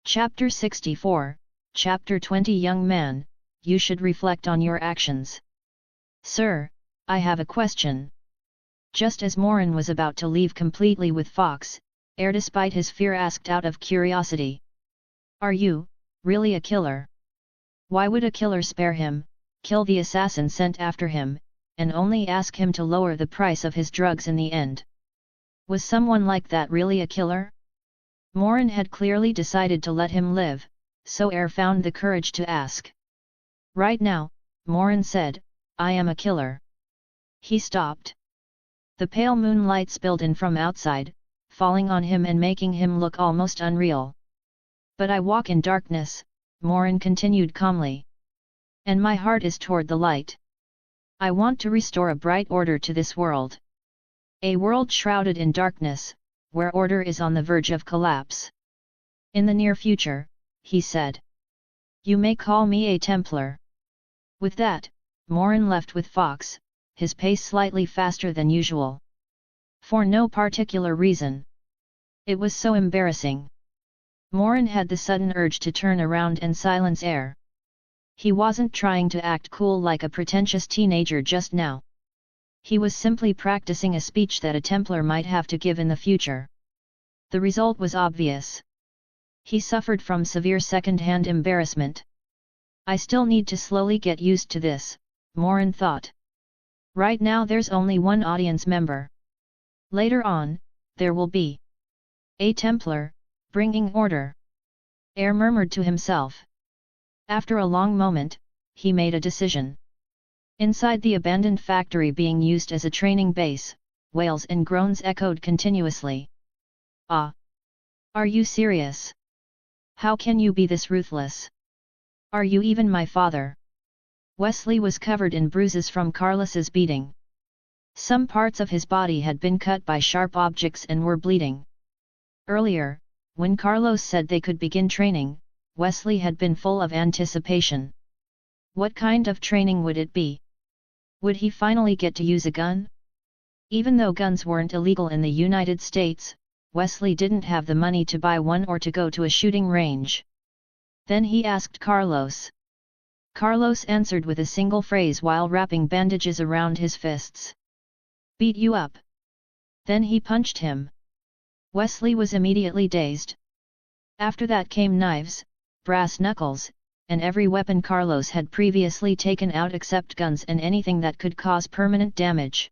Chapter 64, Chapter 20. Young man, you should reflect on your actions. Sir, I have a question. Just as Morin was about to leave completely with Fox, Air despite his fear asked out of curiosity. Are you, really a killer? Why would a killer spare him, kill the assassin sent after him, and only ask him to lower the price of his drugs in the end? Was someone like that really a killer? Morin had clearly decided to let him live, so Air found the courage to ask. Right now, Morin said, I am a killer. He stopped. The pale moonlight spilled in from outside, falling on him and making him look almost unreal. But I walk in darkness, Morin continued calmly. And my heart is toward the light. I want to restore a bright order to this world. A world shrouded in darkness, where order is on the verge of collapse. In the near future, he said. You may call me a Templar. With that, Morin left with Fox, his pace slightly faster than usual. For no particular reason. It was so embarrassing. Morin had the sudden urge to turn around and silence Air. He wasn't trying to act cool like a pretentious teenager just now. He was simply practicing a speech that a Templar might have to give in the future. The result was obvious. He suffered from severe second-hand embarrassment. I still need to slowly get used to this, Morin thought. Right now there's only one audience member. Later on, there will be a Templar, bringing order. Air murmured to himself. After a long moment, he made a decision. Inside the abandoned factory being used as a training base, wails and groans echoed continuously. Ah! Are you serious? How can you be this ruthless? Are you even my father? Wesley was covered in bruises from Carlos's beating. Some parts of his body had been cut by sharp objects and were bleeding. Earlier, when Carlos said they could begin training, Wesley had been full of anticipation. What kind of training would it be? Would he finally get to use a gun? Even though guns weren't illegal in the United States, Wesley didn't have the money to buy one or to go to a shooting range. Then he asked Carlos. Carlos answered with a single phrase while wrapping bandages around his fists. Beat you up. Then he punched him. Wesley was immediately dazed. After that came knives, brass knuckles, and every weapon Carlos had previously taken out except guns and anything that could cause permanent damage.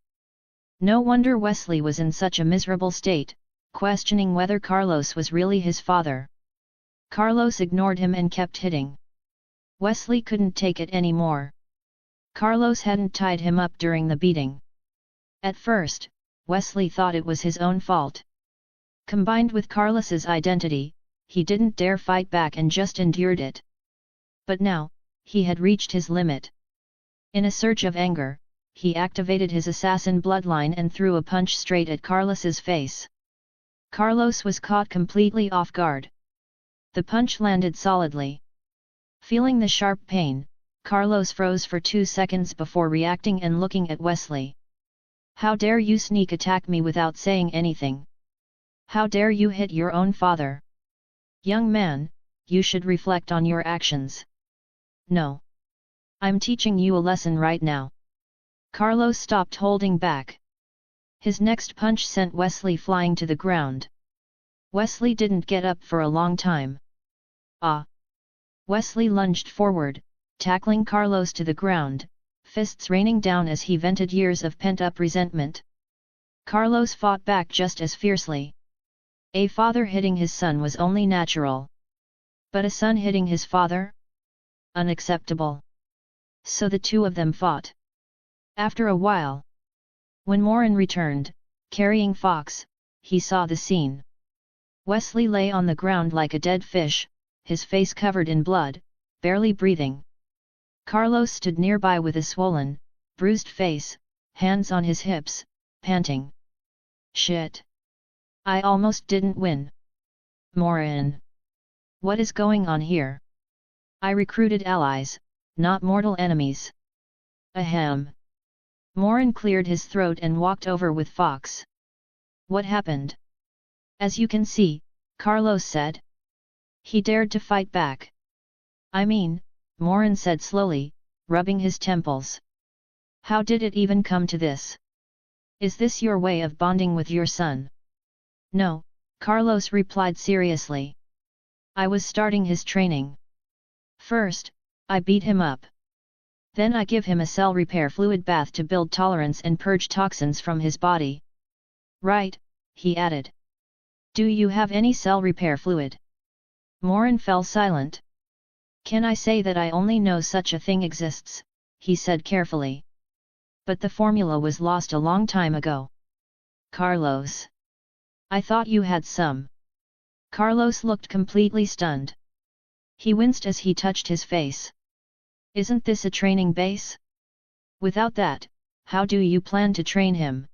No wonder Wesley was in such a miserable state, questioning whether Carlos was really his father. Carlos ignored him and kept hitting. Wesley couldn't take it anymore. Carlos hadn't tied him up during the beating. At first, Wesley thought it was his own fault. Combined with Carlos's identity, he didn't dare fight back and just endured it. But now, he had reached his limit. In a surge of anger, he activated his assassin bloodline and threw a punch straight at Carlos's face. Carlos was caught completely off guard. The punch landed solidly. Feeling the sharp pain, Carlos froze for 2 seconds before reacting and looking at Wesley. How dare you sneak attack me without saying anything? How dare you hit your own father? Young man, you should reflect on your actions. No. I'm teaching you a lesson right now. Carlos stopped holding back. His next punch sent Wesley flying to the ground. Wesley didn't get up for a long time. Ah! Wesley lunged forward, tackling Carlos to the ground, fists raining down as he vented years of pent-up resentment. Carlos fought back just as fiercely. A father hitting his son was only natural. But a son hitting his father? Unacceptable. So the two of them fought. After a while, when Morin returned, carrying Fox, he saw the scene. Wesley lay on the ground like a dead fish, his face covered in blood, barely breathing. Carlos stood nearby with a swollen, bruised face, hands on his hips, panting. Shit! I almost didn't win. Morin! What is going on here? I recruited allies, not mortal enemies. Ahem. Morin cleared his throat and walked over with Fox. What happened? As you can see, Carlos said. He dared to fight back. I mean, Morin said slowly, rubbing his temples. How did it even come to this? Is this your way of bonding with your son? No, Carlos replied seriously. I was starting his training. First, I beat him up. Then I give him a cell repair fluid bath to build tolerance and purge toxins from his body. Right, he added. Do you have any cell repair fluid? Morin fell silent. Can I say that I only know such a thing exists, he said carefully. But the formula was lost a long time ago. Carlos. I thought you had some. Carlos looked completely stunned. He winced as he touched his face. Isn't this a training base? Without that, how do you plan to train him?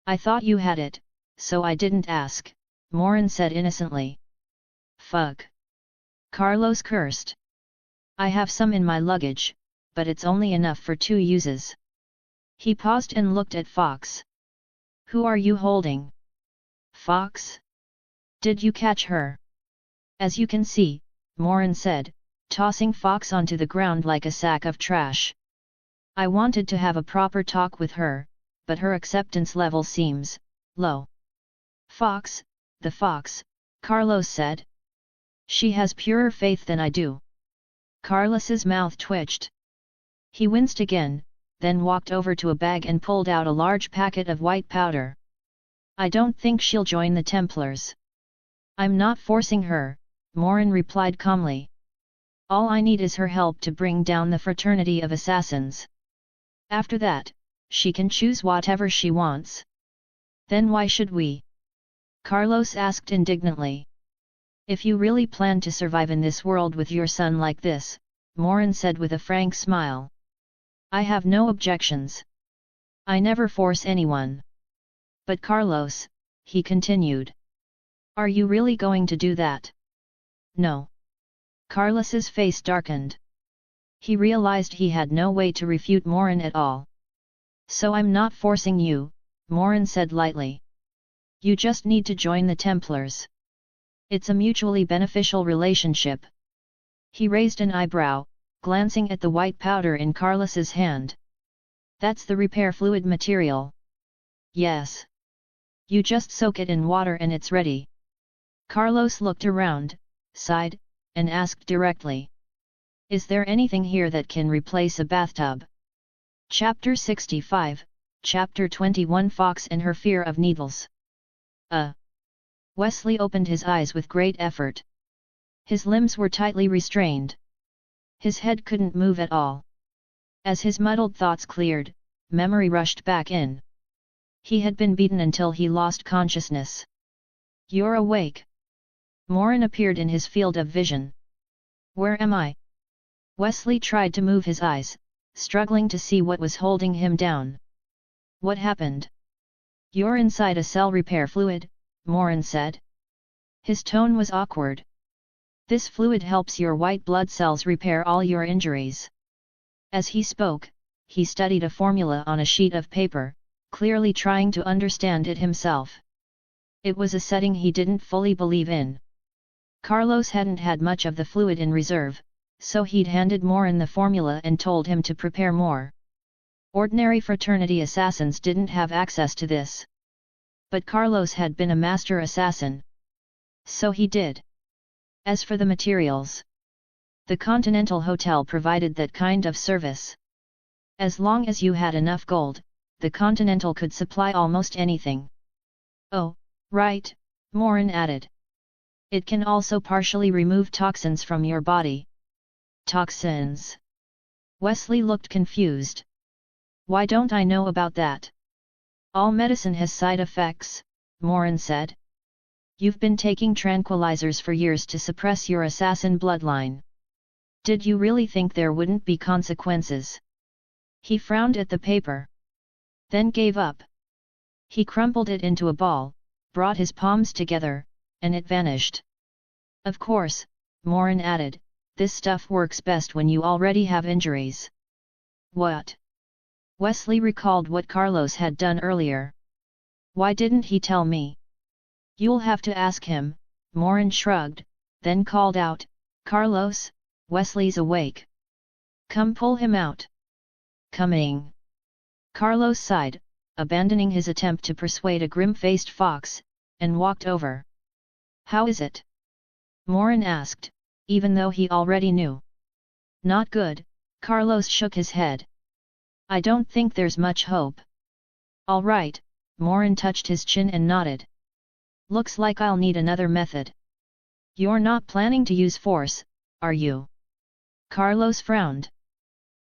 I thought you had it, so I didn't ask, Morin said innocently. Fuck. Carlos cursed. I have some in my luggage, but it's only enough for 2 uses. He paused and looked at Fox. Who are you holding? Fox? Did you catch her? As you can see, Morin said, tossing Fox onto the ground like a sack of trash. I wanted to have a proper talk with her, but her acceptance level seems low. Fox, the fox, Carlos said. She has purer faith than I do. Carlos's mouth twitched. He winced again, then walked over to a bag and pulled out a large packet of white powder. I don't think she'll join the Templars. I'm not forcing her, Morin replied calmly. All I need is her help to bring down the fraternity of assassins. After that, she can choose whatever she wants. Then why should we? Carlos asked indignantly. If you really plan to survive in this world with your son like this, Morin said with a frank smile. I have no objections. I never force anyone. But Carlos, he continued. Are you really going to do that? No. Carlos's face darkened. He realized he had no way to refute Morin at all. So I'm not forcing you, Morin said lightly. You just need to join the Templars. It's a mutually beneficial relationship. He raised an eyebrow, glancing at the white powder in Carlos's hand. That's the repair fluid material. Yes. You just soak it in water and it's ready. Carlos looked around, sighed, and asked directly. Is there anything here that can replace a bathtub? Chapter 65, Chapter 21 Fox and Her Fear of Needles. Wesley opened his eyes with great effort. His limbs were tightly restrained. His head couldn't move at all. As his muddled thoughts cleared, memory rushed back in. He had been beaten until he lost consciousness. You're awake. Morin appeared in his field of vision. Where am I? Wesley tried to move his eyes, struggling to see what was holding him down. What happened? You're inside a cell repair fluid, Morin said. His tone was awkward. This fluid helps your white blood cells repair all your injuries. As he spoke, he studied a formula on a sheet of paper, clearly trying to understand it himself. It was a setting he didn't fully believe in. Carlos hadn't had much of the fluid in reserve, so he'd handed Morin the formula and told him to prepare more. Ordinary fraternity assassins didn't have access to this. But Carlos had been a master assassin. So he did. As for the materials, the Continental Hotel provided that kind of service. As long as you had enough gold, the Continental could supply almost anything. Oh, right, Morin added. It can also partially remove toxins from your body. Toxins? Wesley looked confused. Why don't I know about that? All medicine has side effects, Morin said. You've been taking tranquilizers for years to suppress your assassin bloodline. Did you really think there wouldn't be consequences? He frowned at the paper. Then gave up. He crumpled it into a ball, brought his palms together, and it vanished. Of course, Morin added, this stuff works best when you already have injuries. What? Wesley recalled what Carlos had done earlier. Why didn't he tell me? You'll have to ask him, Morin shrugged, then called out, "Carlos, Wesley's awake. Come pull him out." "Coming." Carlos sighed, abandoning his attempt to persuade a grim-faced fox, and walked over. "How is it?" Morin asked, even though he already knew. "Not good," Carlos shook his head. "I don't think there's much hope." "All right," Morin touched his chin and nodded. "Looks like I'll need another method." "You're not planning to use force, are you?" Carlos frowned.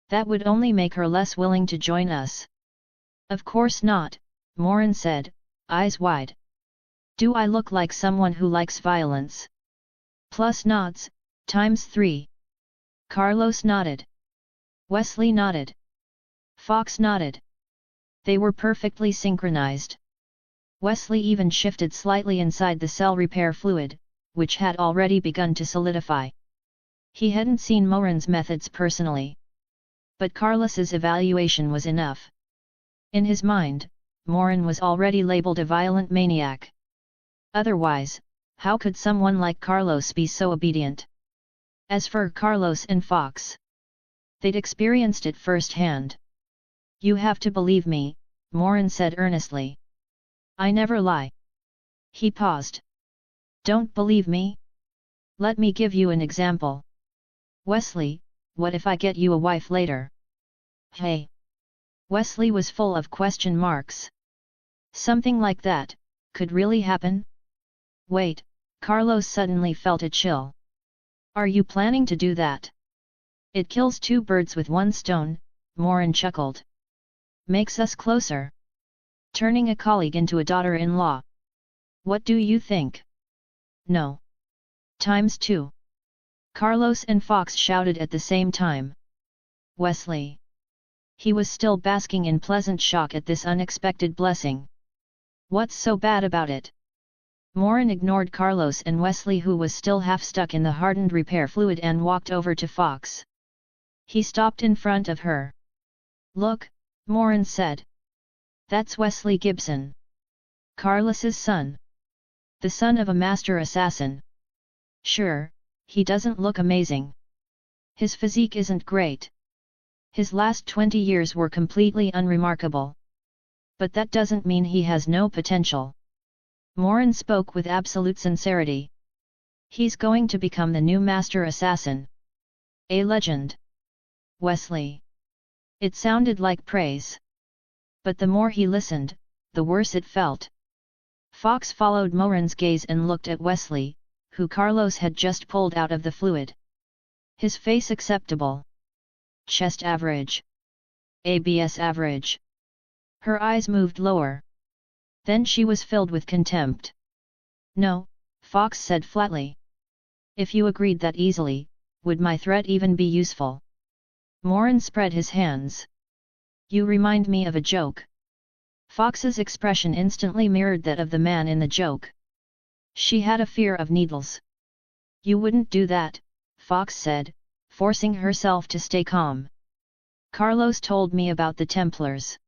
"That would only make her less willing to join us." "Of course not," Morin said, eyes wide. "Do I look like someone who likes violence?" Plus nods, ×3. Carlos nodded. Wesley nodded. Fox nodded. They were perfectly synchronized. Wesley even shifted slightly inside the cell repair fluid, which had already begun to solidify. He hadn't seen Morin's methods personally. But Carlos's evaluation was enough. In his mind, Morin was already labeled a violent maniac. Otherwise, how could someone like Carlos be so obedient? As for Carlos and Fox, they'd experienced it firsthand. "You have to believe me," Morin said earnestly. "I never lie." He paused. "Don't believe me? Let me give you an example. Wesley, what if I get you a wife later?" "Hey!" Wesley was full of question marks. "Something like that, could really happen?" "Wait," Carlos suddenly felt a chill. "Are you planning to do that?" "It kills two birds with one stone," Morin chuckled. "Makes us closer. Turning a colleague into a daughter-in-law. What do you think?" "No." ×2. Carlos and Fox shouted at the same time. Wesley. He was still basking in pleasant shock at this unexpected blessing. "What's so bad about it?" Morin ignored Carlos and Wesley, who was still half stuck in the hardened repair fluid, and walked over to Fox. He stopped in front of her. "Look," Morin said. "That's Wesley Gibson. Carlos's son. The son of a master assassin. Sure, he doesn't look amazing. His physique isn't great. His last 20 years were completely unremarkable. But that doesn't mean he has no potential." Morin spoke with absolute sincerity. "He's going to become the new master assassin. A legend." Wesley. It sounded like praise. But the more he listened, the worse it felt. Fox followed Morin's gaze and looked at Wesley, who Carlos had just pulled out of the fluid. His face acceptable. Chest average. ABS average. Her eyes moved lower. Then she was filled with contempt. "No," Fox said flatly. "If you agreed that easily, would my threat even be useful?" Morin spread his hands. "You remind me of a joke." Fox's expression instantly mirrored that of the man in the joke. She had a fear of needles. "You wouldn't do that," Fox said, forcing herself to stay calm. "Carlos told me about the Templars.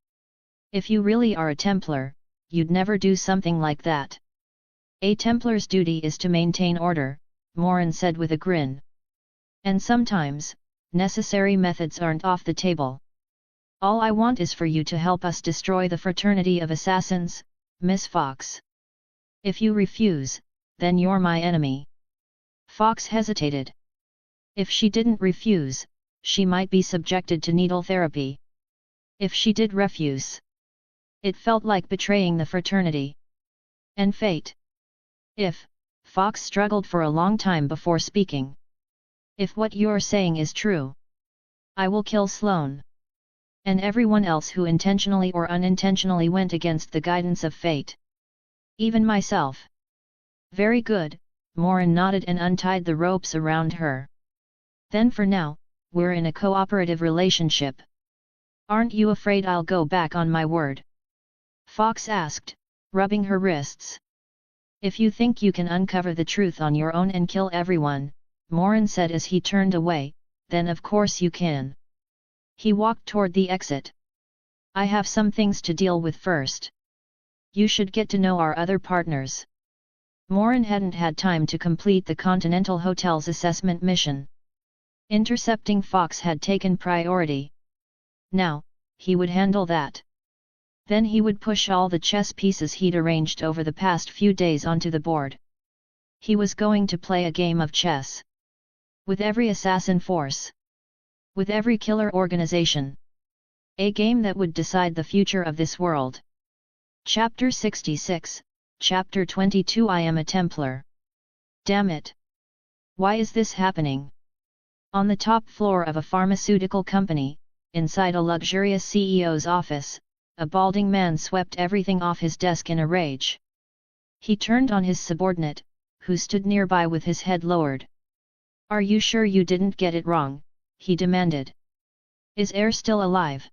If you really are a Templar, you'd never do something like that." "A Templar's duty is to maintain order," Morin said with a grin. "And sometimes, necessary methods aren't off the table. All I want is for you to help us destroy the fraternity of assassins, Miss Fox. If you refuse, then you're my enemy." Fox hesitated. If she didn't refuse, she might be subjected to needle therapy. If she did refuse, it felt like betraying the fraternity. And fate. If, Fox struggled for a long time before speaking. "If what you're saying is true, I will kill Sloane. And everyone else who intentionally or unintentionally went against the guidance of fate. Even myself." "Very good," Morin nodded and untied the ropes around her. "Then for now, we're in a cooperative relationship. Aren't you afraid I'll go back on my word?" Fox asked, rubbing her wrists. "If you think you can uncover the truth on your own and kill everyone," Morin said as he turned away, "then of course you can." He walked toward the exit. "I have some things to deal with first. You should get to know our other partners." Morin hadn't had time to complete the Continental Hotel's assessment mission. Intercepting Fox had taken priority. Now, he would handle that. Then he would push all the chess pieces he'd arranged over the past few days onto the board. He was going to play a game of chess. With every assassin force. With every killer organization. A game that would decide the future of this world. Chapter 66, Chapter 22 I am a Templar. Damn it! Why is this happening? On the top floor of a pharmaceutical company, inside a luxurious CEO's office, a balding man swept everything off his desk in a rage. He turned on his subordinate, who stood nearby with his head lowered. "Are you sure you didn't get it wrong?" he demanded. "Is Air still alive?"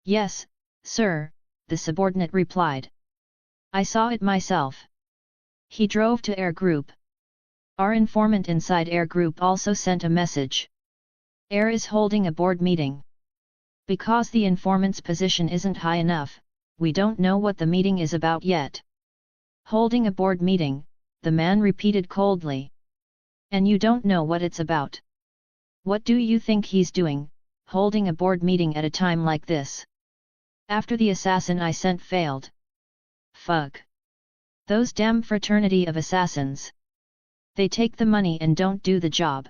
"Yes, sir," the subordinate replied. "I saw it myself." He drove to Air Group. Our informant inside Air Group also sent a message. Air is holding a board meeting. Because the informant's position isn't high enough, we don't know what the meeting is about yet. Holding a board meeting, the man repeated coldly. And you don't know what it's about? What do you think he's doing, holding a board meeting at a time like this? After the assassin I sent failed. Fuck. Those damn fraternity of assassins. They take the money and don't do the job.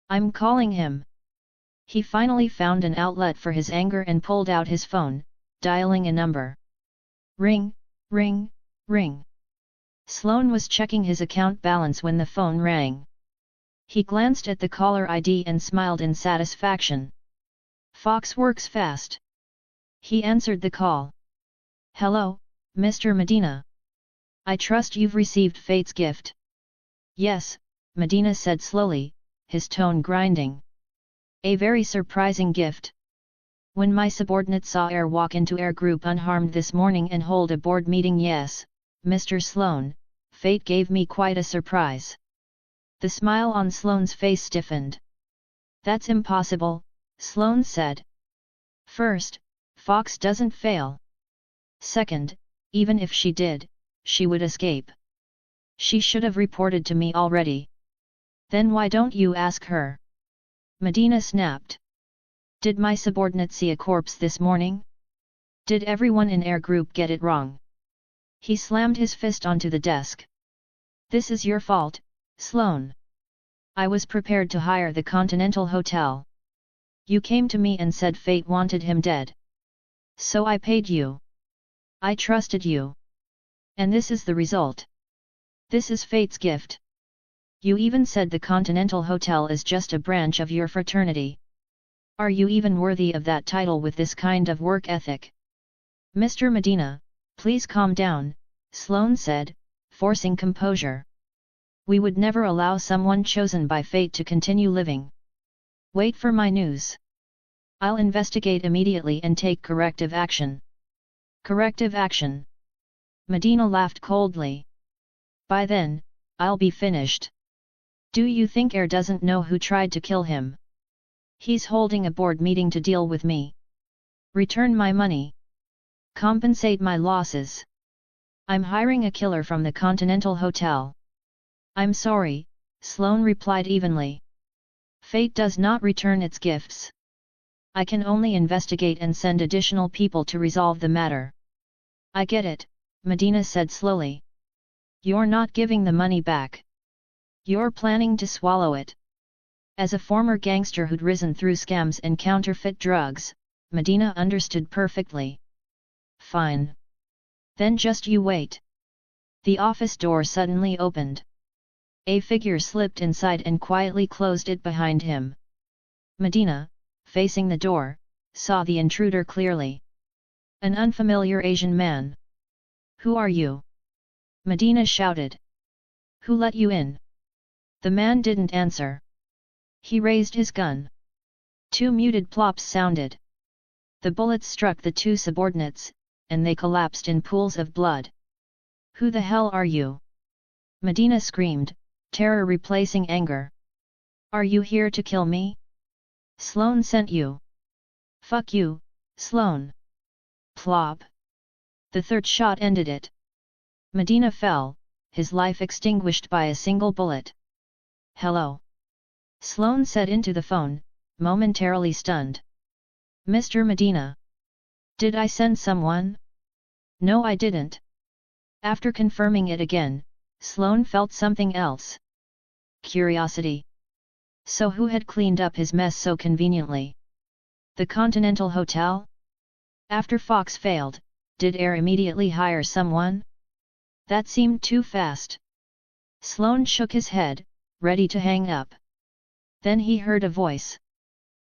I'm calling him. He finally found an outlet for his anger and pulled out his phone, dialing a number. Ring, ring, ring. Sloane was checking his account balance when the phone rang. He glanced at the caller ID and smiled in satisfaction. Fox works fast. He answered the call. Hello, Mr. Medina. I trust you've received Fate's gift. Yes, Medina said slowly, his tone grinding. A very surprising gift. When my subordinate saw Air walk into Air Group unharmed this morning and hold a board meeting, yes, Mr. Sloane, Fate gave me quite a surprise. The smile on Sloane's face stiffened. That's impossible, Sloane said. First, Fox doesn't fail. Second, even if she did, she would escape. She should have reported to me already. Then why don't you ask her? Medina snapped. Did my subordinate see a corpse this morning? Did everyone in Air Group get it wrong? He slammed his fist onto the desk. This is your fault, Sloane. I was prepared to hire the Continental Hotel. You came to me and said Fate wanted him dead. So I paid you. I trusted you. And this is the result. This is Fate's gift. You even said the Continental Hotel is just a branch of your fraternity. Are you even worthy of that title with this kind of work ethic? Mr. Medina, please calm down, Sloane said, forcing composure. We would never allow someone chosen by fate to continue living. Wait for my news. I'll investigate immediately and take corrective action. Corrective action? Medina laughed coldly. By then, I'll be finished. Do you think Air doesn't know who tried to kill him? He's holding a board meeting to deal with me. Return my money. Compensate my losses. I'm hiring a killer from the Continental Hotel. I'm sorry, Sloane replied evenly. Fate does not return its gifts. I can only investigate and send additional people to resolve the matter. I get it, Medina said slowly. You're not giving the money back. You're planning to swallow it. As a former gangster who'd risen through scams and counterfeit drugs, Medina understood perfectly. Fine. Then just you wait. The office door suddenly opened. A figure slipped inside and quietly closed it behind him. Medina, facing the door, saw the intruder clearly. An unfamiliar Asian man. Who are you? Medina shouted. Who let you in? The man didn't answer. He raised his gun. Two muted plops sounded. The bullets struck the two subordinates, and they collapsed in pools of blood. Who the hell are you? Medina screamed, terror replacing anger. Are you here to kill me? Sloane sent you. Fuck you, Sloane. Plop. The third shot ended it. Medina fell, his life extinguished by a single bullet. "Hello?" Sloane said into the phone, momentarily stunned. "Mr. Medina. Did I send someone?" "No, I didn't." After confirming it again, Sloane felt something else. Curiosity. So who had cleaned up his mess so conveniently? The Continental Hotel? After Fox failed, did Air immediately hire someone? That seemed too fast. Sloane shook his head, ready to hang up. Then he heard a voice.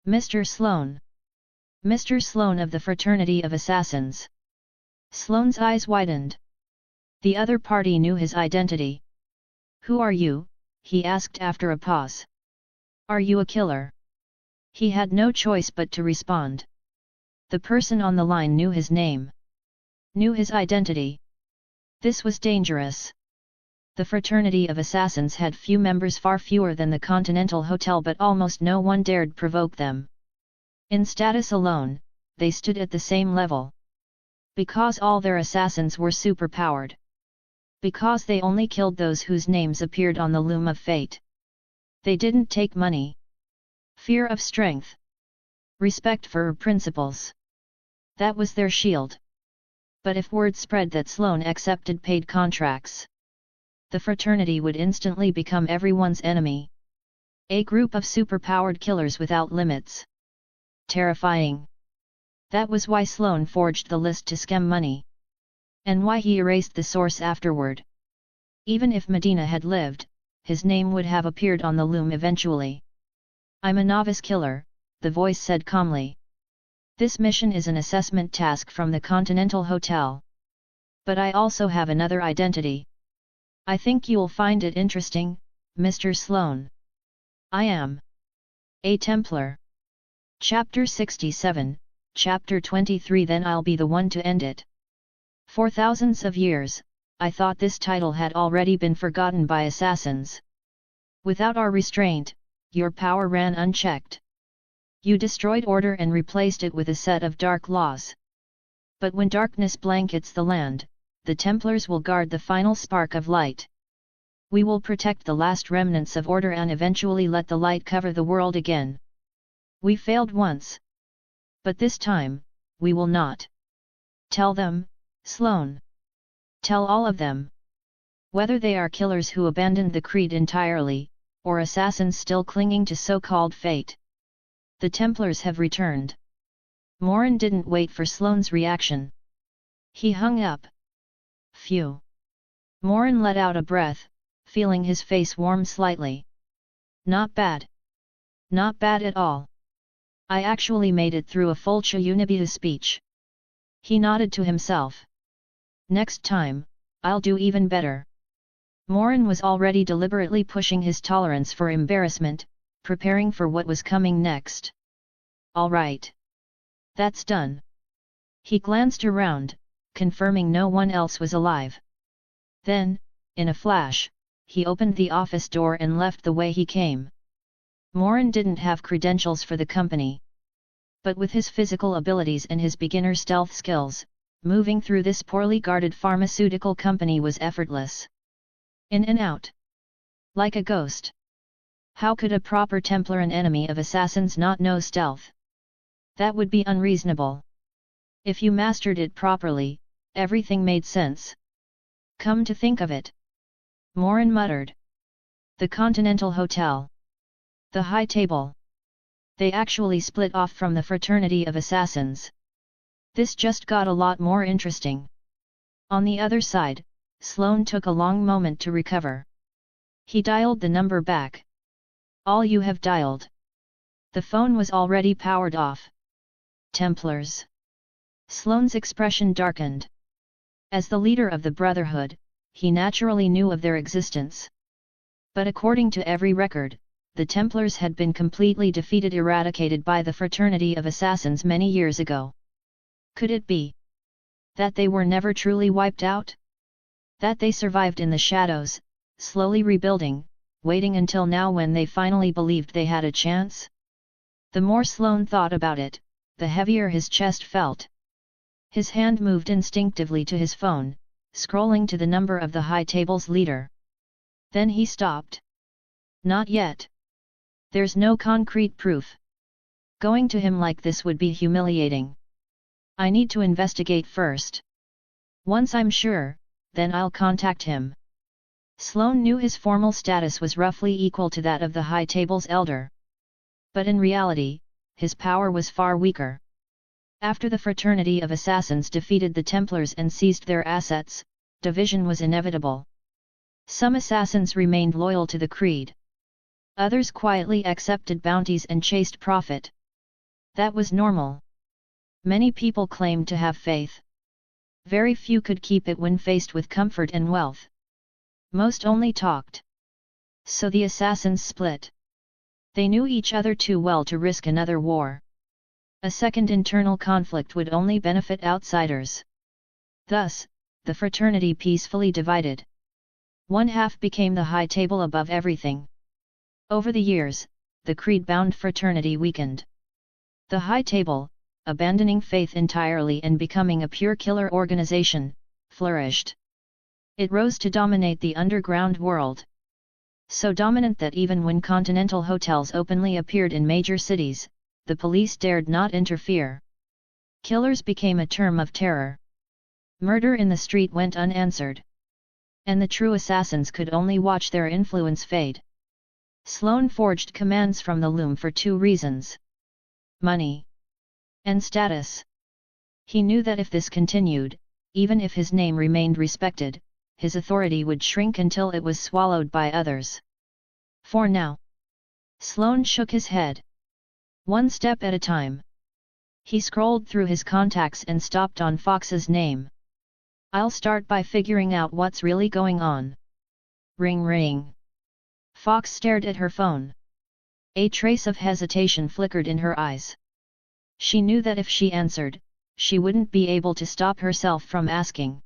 "Mr. Sloane. Mr. Sloane of the Fraternity of Assassins." Sloane's eyes widened. The other party knew his identity. "Who are you?" he asked after a pause. "Are you a killer?" He had no choice but to respond. The person on the line knew his name. Knew his identity. This was dangerous. The Fraternity of Assassins had few members, far fewer than the Continental Hotel, but almost no one dared provoke them. In status alone, they stood at the same level. Because all their assassins were superpowered. Because they only killed those whose names appeared on the loom of fate. They didn't take money. Fear of strength. Respect for principles. That was their shield. But if word spread that Sloane accepted paid contracts, the fraternity would instantly become everyone's enemy. A group of superpowered killers without limits. Terrifying. That was why Sloane forged the list to skim money. And why he erased the source afterward. Even if Medina had lived, his name would have appeared on the loom eventually. "I'm a novice killer," the voice said calmly. "This mission is an assessment task from the Continental Hotel. But I also have another identity. I think you'll find it interesting, Mr. Sloane. I am a Templar." Chapter 67, Chapter 23. Then I'll be the one to end it. For thousands of years, I thought this title had already been forgotten by assassins. Without our restraint, your power ran unchecked. You destroyed order and replaced it with a set of dark laws. But when darkness blankets the land, the Templars will guard the final spark of light. We will protect the last remnants of order and eventually let the light cover the world again. We failed once. But this time, we will not. Tell them, Sloane. Tell all of them. Whether they are killers who abandoned the creed entirely, or assassins still clinging to so-called fate. The Templars have returned. Morin didn't wait for Sloane's reaction. He hung up. Phew. Morin let out a breath, feeling his face warm slightly. Not bad. Not bad at all. I actually made it through a full Chayunibiu speech. He nodded to himself. Next time, I'll do even better. Morin was already deliberately pushing his tolerance for embarrassment, preparing for what was coming next. All right. That's done. He glanced around, confirming no one else was alive. Then, in a flash, he opened the office door and left the way he came. Morin didn't have credentials for the company. But with his physical abilities and his beginner stealth skills, moving through this poorly guarded pharmaceutical company was effortless. In and out. Like a ghost. How could a proper Templar and enemy of assassins not know stealth? That would be unreasonable. If you mastered it properly, everything made sense. Come to think of it. Morin muttered. The Continental Hotel. The High Table. They actually split off from the Fraternity of Assassins. This just got a lot more interesting. On the other side, Sloane took a long moment to recover. He dialed the number back. All you have dialed. The phone was already powered off. Templars. Sloane's expression darkened. As the leader of the Brotherhood, he naturally knew of their existence. But according to every record, the Templars had been completely defeated, eradicated by the Fraternity of Assassins many years ago. Could it be that they were never truly wiped out? That they survived in the shadows, slowly rebuilding, waiting until now when they finally believed they had a chance? The more Sloane thought about it, the heavier his chest felt. His hand moved instinctively to his phone, scrolling to the number of the high table's leader. Then he stopped. Not yet. There's no concrete proof. Going to him like this would be humiliating. I need to investigate first. Once I'm sure, then I'll contact him. Sloane knew his formal status was roughly equal to that of the high table's elder. But in reality, his power was far weaker. After the fraternity of assassins defeated the Templars and seized their assets, division was inevitable. Some assassins remained loyal to the creed. Others quietly accepted bounties and chased profit. That was normal. Many people claimed to have faith. Very few could keep it when faced with comfort and wealth. Most only talked. So the assassins split. They knew each other too well to risk another war. A second internal conflict would only benefit outsiders. Thus, the fraternity peacefully divided. One half became the high table above everything. Over the years, the creed-bound fraternity weakened. The high table, abandoning faith entirely and becoming a pure killer organization, flourished. It rose to dominate the underground world. So dominant that even when continental hotels openly appeared in major cities, the police dared not interfere. Killers became a term of terror. Murder in the street went unanswered. And the true assassins could only watch their influence fade. Sloane forged commands from the loom for two reasons: money and status. He knew that if this continued, even if his name remained respected, his authority would shrink until it was swallowed by others. For now. Sloane shook his head. One step at a time. He scrolled through his contacts and stopped on Fox's name. I'll start by figuring out what's really going on. Ring ring. Fox stared at her phone. A trace of hesitation flickered in her eyes. She knew that if she answered, she wouldn't be able to stop herself from asking.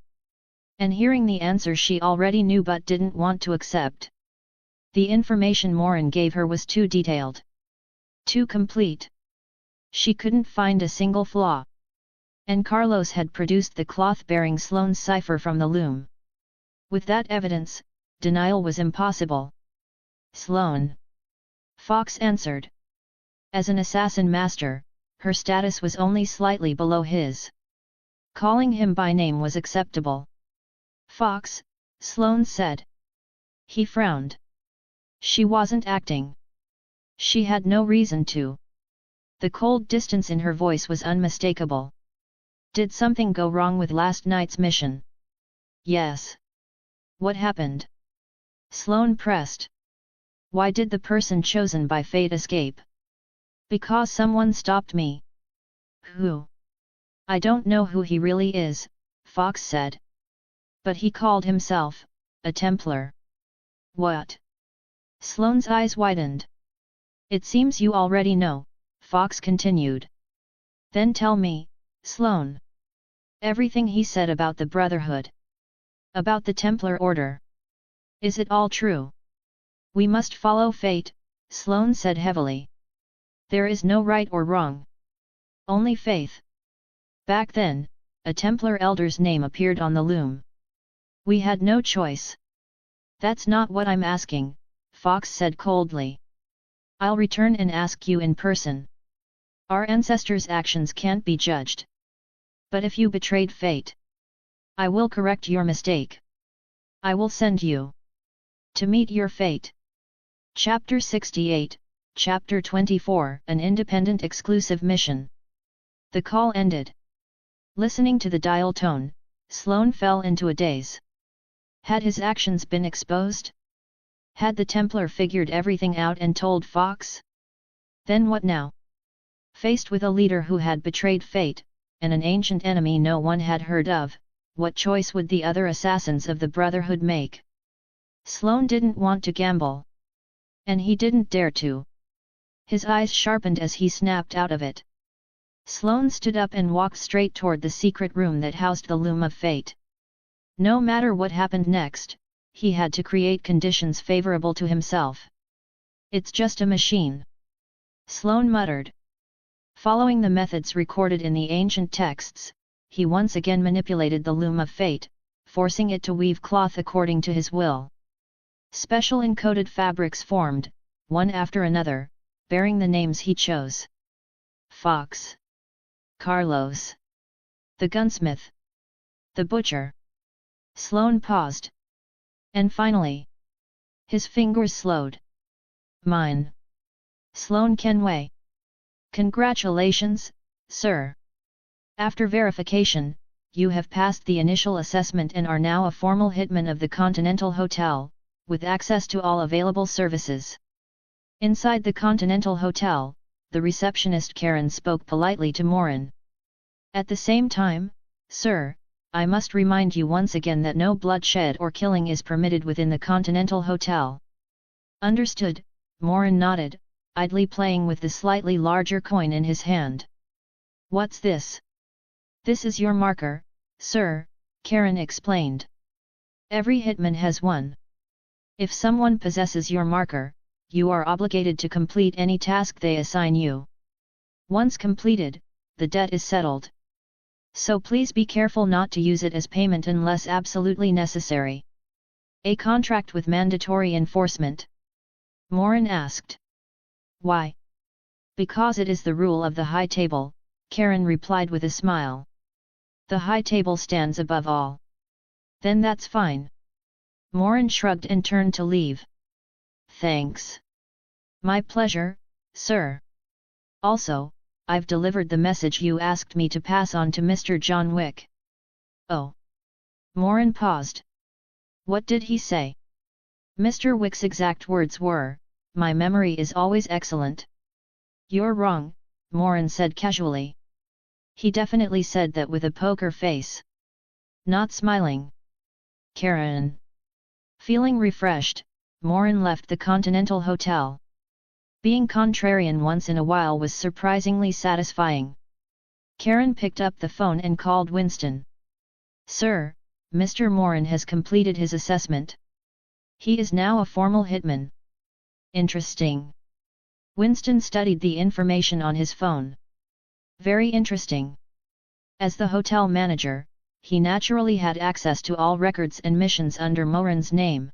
And hearing the answer she already knew but didn't want to accept. The information Morin gave her was too detailed. Too complete. She couldn't find a single flaw. And Carlos had produced the cloth bearing Sloane's cipher from the loom. With that evidence, denial was impossible. Sloane. Fox answered. As an assassin master, her status was only slightly below his. Calling him by name was acceptable. Fox, Sloane said. He frowned. She wasn't acting. She had no reason to. The cold distance in her voice was unmistakable. Did something go wrong with last night's mission? Yes. What happened? Sloane pressed. Why did the person chosen by fate escape? Because someone stopped me. Who? I don't know who he really is, Fox said. But he called himself a Templar. What? Sloane's eyes widened. It seems you already know, Fox continued. Then tell me, Sloane. Everything he said about the Brotherhood. About the Templar Order. Is it all true? We must follow fate, Sloane said heavily. There is no right or wrong. Only faith. Back then, a Templar elder's name appeared on the loom. We had no choice. That's not what I'm asking, Fox said coldly. I'll return and ask you in person. Our ancestors' actions can't be judged. But if you betrayed fate, I will correct your mistake. I will send you to meet your fate. Chapter 68, Chapter 24, An Independent Exclusive Mission. The call ended. Listening to the dial tone, Sloane fell into a daze. Had his actions been exposed? Had the Templar figured everything out and told Fox? Then what now? Faced with a leader who had betrayed fate, and an ancient enemy no one had heard of, what choice would the other assassins of the Brotherhood make? Sloane didn't want to gamble. And he didn't dare to. His eyes sharpened as he snapped out of it. Sloane stood up and walked straight toward the secret room that housed the Loom of Fate. No matter what happened next, he had to create conditions favorable to himself. It's just a machine. Sloane muttered. Following the methods recorded in the ancient texts, he once again manipulated the Loom of Fate, forcing it to weave cloth according to his will. Special encoded fabrics formed, one after another, bearing the names he chose. Fox. Carlos. The gunsmith. The butcher. Sloane paused. And finally, his fingers slowed. Mine. Sloane Kenway. Congratulations, sir. After verification, you have passed the initial assessment and are now a formal hitman of the Continental Hotel, with access to all available services. Inside the Continental Hotel, the receptionist Karen spoke politely to Morin. At the same time, sir, I must remind you once again that no bloodshed or killing is permitted within the Continental Hotel. Understood, Morin nodded, idly playing with the slightly larger coin in his hand. What's this? This is your marker, sir, Karen explained. Every hitman has one. If someone possesses your marker, you are obligated to complete any task they assign you. Once completed, the debt is settled. So please be careful not to use it as payment unless absolutely necessary. A contract with mandatory enforcement? Morin asked. Why? Because it is the rule of the high table, Karen replied with a smile. The high table stands above all. Then that's fine. Morin shrugged and turned to leave. Thanks. My pleasure, sir. Also, I've delivered the message you asked me to pass on to Mr. John Wick. Oh. Morin paused. What did he say? Mr. Wick's exact words were, my memory is always excellent. You're wrong, Morin said casually. He definitely said that with a poker face. Not smiling. Karen. Feeling refreshed, Morin left the Continental Hotel. Being contrarian once in a while was surprisingly satisfying. Karen picked up the phone and called Winston. Sir, Mr. Morin has completed his assessment. He is now a formal hitman. Interesting. Winston studied the information on his phone. Very interesting. As the hotel manager, he naturally had access to all records and missions under Morin's name.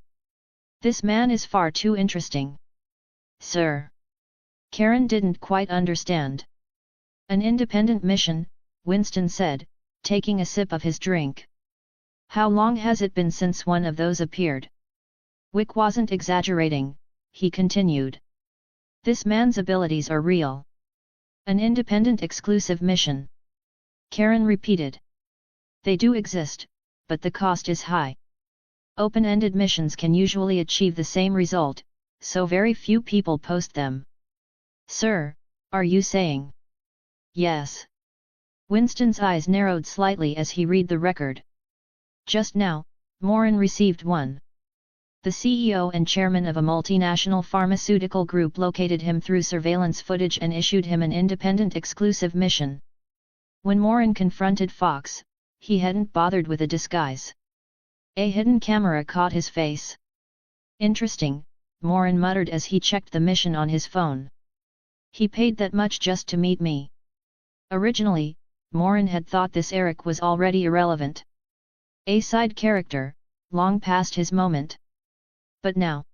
This man is far too interesting. Sir. Karen didn't quite understand. An independent mission, Winston said, taking a sip of his drink. How long has it been since one of those appeared? Wick wasn't exaggerating, he continued. This man's abilities are real. An independent exclusive mission. Karen repeated. They do exist, but the cost is high. Open-ended missions can usually achieve the same result, so very few people post them. Sir, are you saying? Yes. Winston's eyes narrowed slightly as he read the record. Just now, Morin received one. The CEO and chairman of a multinational pharmaceutical group located him through surveillance footage and issued him an independent exclusive mission. When Morin confronted Fox, he hadn't bothered with a disguise. A hidden camera caught his face. Interesting, Morin muttered as he checked the mission on his phone. He paid that much just to meet me. Originally, Morin had thought this Eric was already irrelevant. A side character, long past his moment. But now.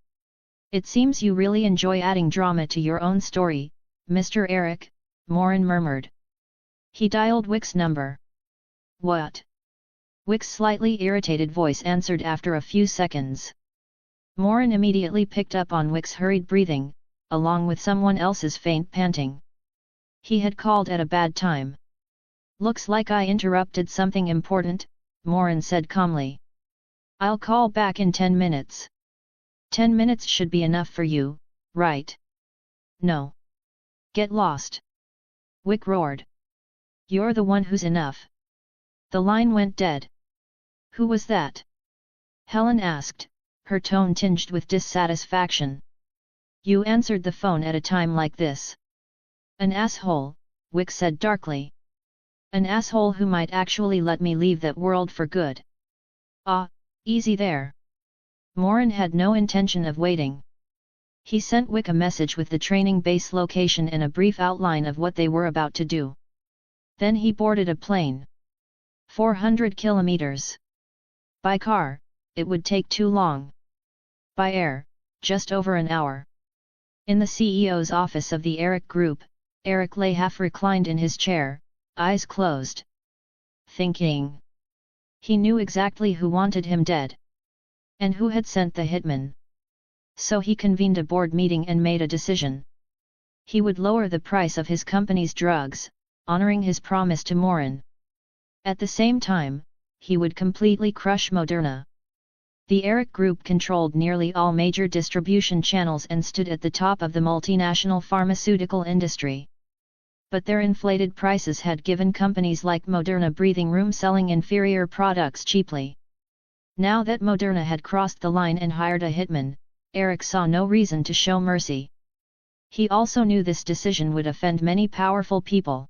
It seems you really enjoy adding drama to your own story, Mr. Eric, Morin murmured. He dialed Wick's number. What? Wick's slightly irritated voice answered after a few seconds. Morin immediately picked up on Wick's hurried breathing, along with someone else's faint panting. He had called at a bad time. Looks like I interrupted something important, Morin said calmly. I'll call back in 10 minutes. 10 minutes should be enough for you, right? No. Get lost. Wick roared. You're the one who's enough. The line went dead. Who was that? Helen asked, her tone tinged with dissatisfaction. You answered the phone at a time like this. An asshole, Wick said darkly. An asshole who might actually let me leave that world for good. Ah, easy there. Morin had no intention of waiting. He sent Wick a message with the training base location and a brief outline of what they were about to do. Then he boarded a plane. 400 kilometers. By car, it would take too long. By air, just over an hour. In the CEO's office of the Eric Group, Eric lay half reclined in his chair, eyes closed. Thinking. He knew exactly who wanted him dead. And who had sent the hitman. So he convened a board meeting and made a decision. He would lower the price of his company's drugs, honoring his promise to Morin. At the same time, he would completely crush Moderna. The Eric Group controlled nearly all major distribution channels and stood at the top of the multinational pharmaceutical industry. But their inflated prices had given companies like Moderna breathing room, selling inferior products cheaply. Now that Moderna had crossed the line and hired a hitman, Eric saw no reason to show mercy. He also knew this decision would offend many powerful people.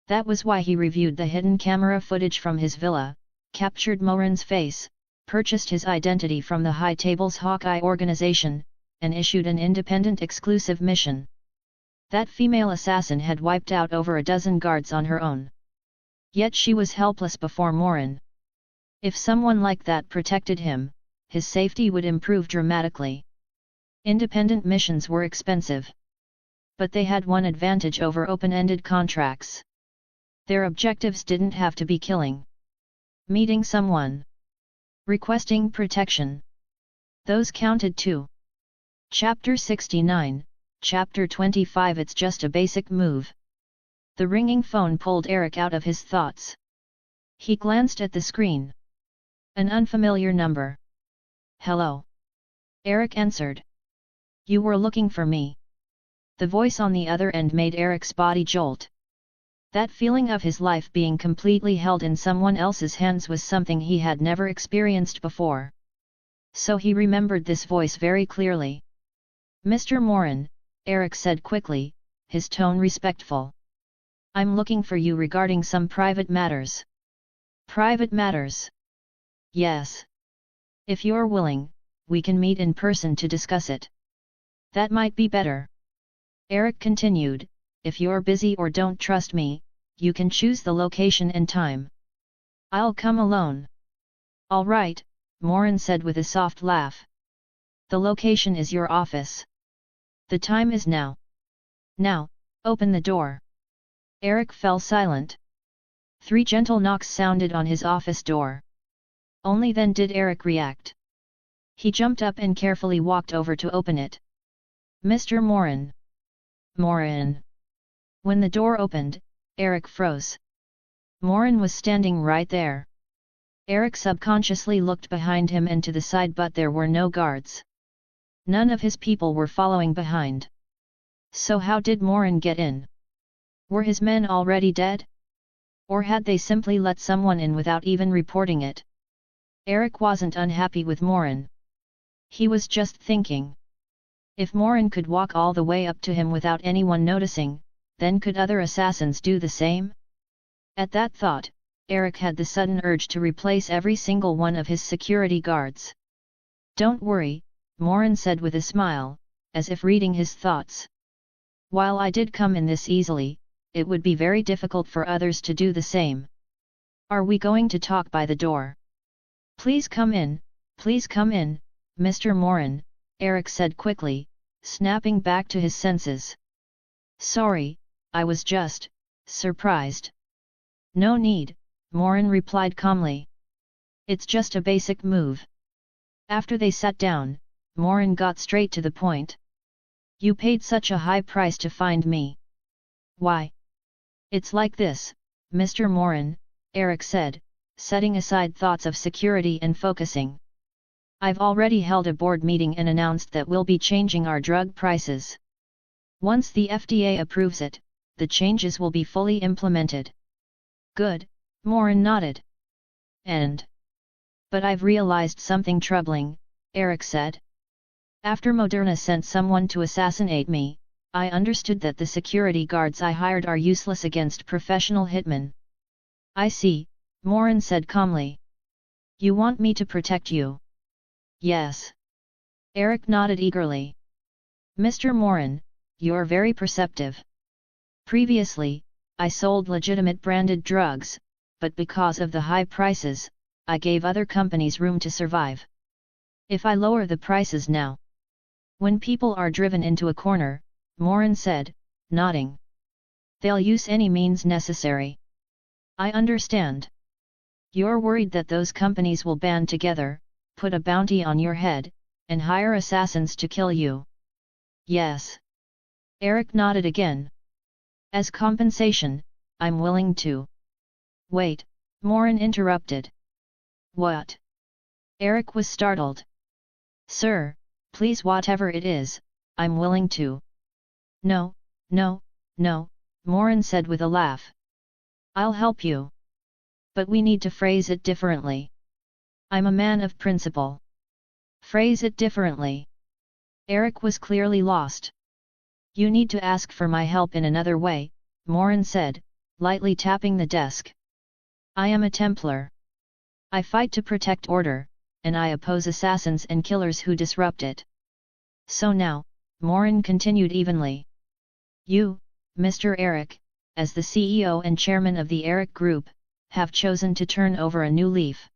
That was why he reviewed the hidden camera footage from his villa, captured Morin's face, purchased his identity from the High Table's Hawkeye organization, and issued an independent exclusive mission. That female assassin had wiped out over a dozen guards on her own. Yet she was helpless before Morin. If someone like that protected him, his safety would improve dramatically. Independent missions were expensive. But they had one advantage over open-ended contracts. Their objectives didn't have to be killing. Meeting someone. Requesting protection. Those counted too. Chapter 69, Chapter 25. It's just a basic move. The ringing phone pulled Eric out of his thoughts. He glanced at the screen. An unfamiliar number. Hello. Eric answered. You were looking for me. The voice on the other end made Eric's body jolt. That feeling of his life being completely held in someone else's hands was something he had never experienced before. So he remembered this voice very clearly. Mr. Morin, Eric said quickly, his tone respectful. I'm looking for you regarding some private matters. Private matters? Yes. If you're willing, we can meet in person to discuss it. That might be better. Eric continued, if you're busy or don't trust me, you can choose the location and time. I'll come alone. All right, Morin said with a soft laugh. The location is your office. The time is now. Now, open the door. Eric fell silent. 3 gentle knocks sounded on his office door. Only then did Eric react. He jumped up and carefully walked over to open it. Mr. Morin. Morin. When the door opened, Eric froze. Morin was standing right there. Eric subconsciously looked behind him and to the side, but there were no guards. None of his people were following behind. So how did Morin get in? Were his men already dead? Or had they simply let someone in without even reporting it? Eric wasn't unhappy with Morin. He was just thinking. If Morin could walk all the way up to him without anyone noticing, then could other assassins do the same? At that thought, Eric had the sudden urge to replace every single one of his security guards. Don't worry, Morin said with a smile, as if reading his thoughts. While I did come in this easily, it would be very difficult for others to do the same. Are we going to talk by the door? Please come in, Mr. Morin, Eric said quickly, snapping back to his senses. Sorry, I was just surprised. No need, Morin replied calmly. It's just a basic move. After they sat down, Morin got straight to the point. You paid such a high price to find me. Why? It's like this, Mr. Morin, Eric said, setting aside thoughts of security and focusing. I've already held a board meeting and announced that we'll be changing our drug prices. Once the FDA approves it, the changes will be fully implemented. Good, Morin nodded. But I've realized something troubling, Eric said. After Moderna sent someone to assassinate me, I understood that the security guards I hired are useless against professional hitmen. I see, Morin said calmly. You want me to protect you? Yes. Eric nodded eagerly. Mr. Morin, you're very perceptive. Previously, I sold legitimate branded drugs, but because of the high prices, I gave other companies room to survive. If I lower the prices now, when people are driven into a corner, Morin said, nodding, they'll use any means necessary. I understand. You're worried that those companies will band together, put a bounty on your head, and hire assassins to kill you. Yes. Eric nodded again. As compensation, I'm willing to. Wait, Morin interrupted. What? Eric was startled. Sir, please, whatever it is, I'm willing to. No, no, no, Morin said with a laugh. I'll help you. But we need to phrase it differently. I'm a man of principle. Phrase it differently. Eric was clearly lost. You need to ask for my help in another way, Morin said, lightly tapping the desk. I am a Templar. I fight to protect order, and I oppose assassins and killers who disrupt it. So now, Morin continued evenly. You, Mr. Eric, as the CEO and chairman of the Eric Group, have chosen to turn over a new leaf.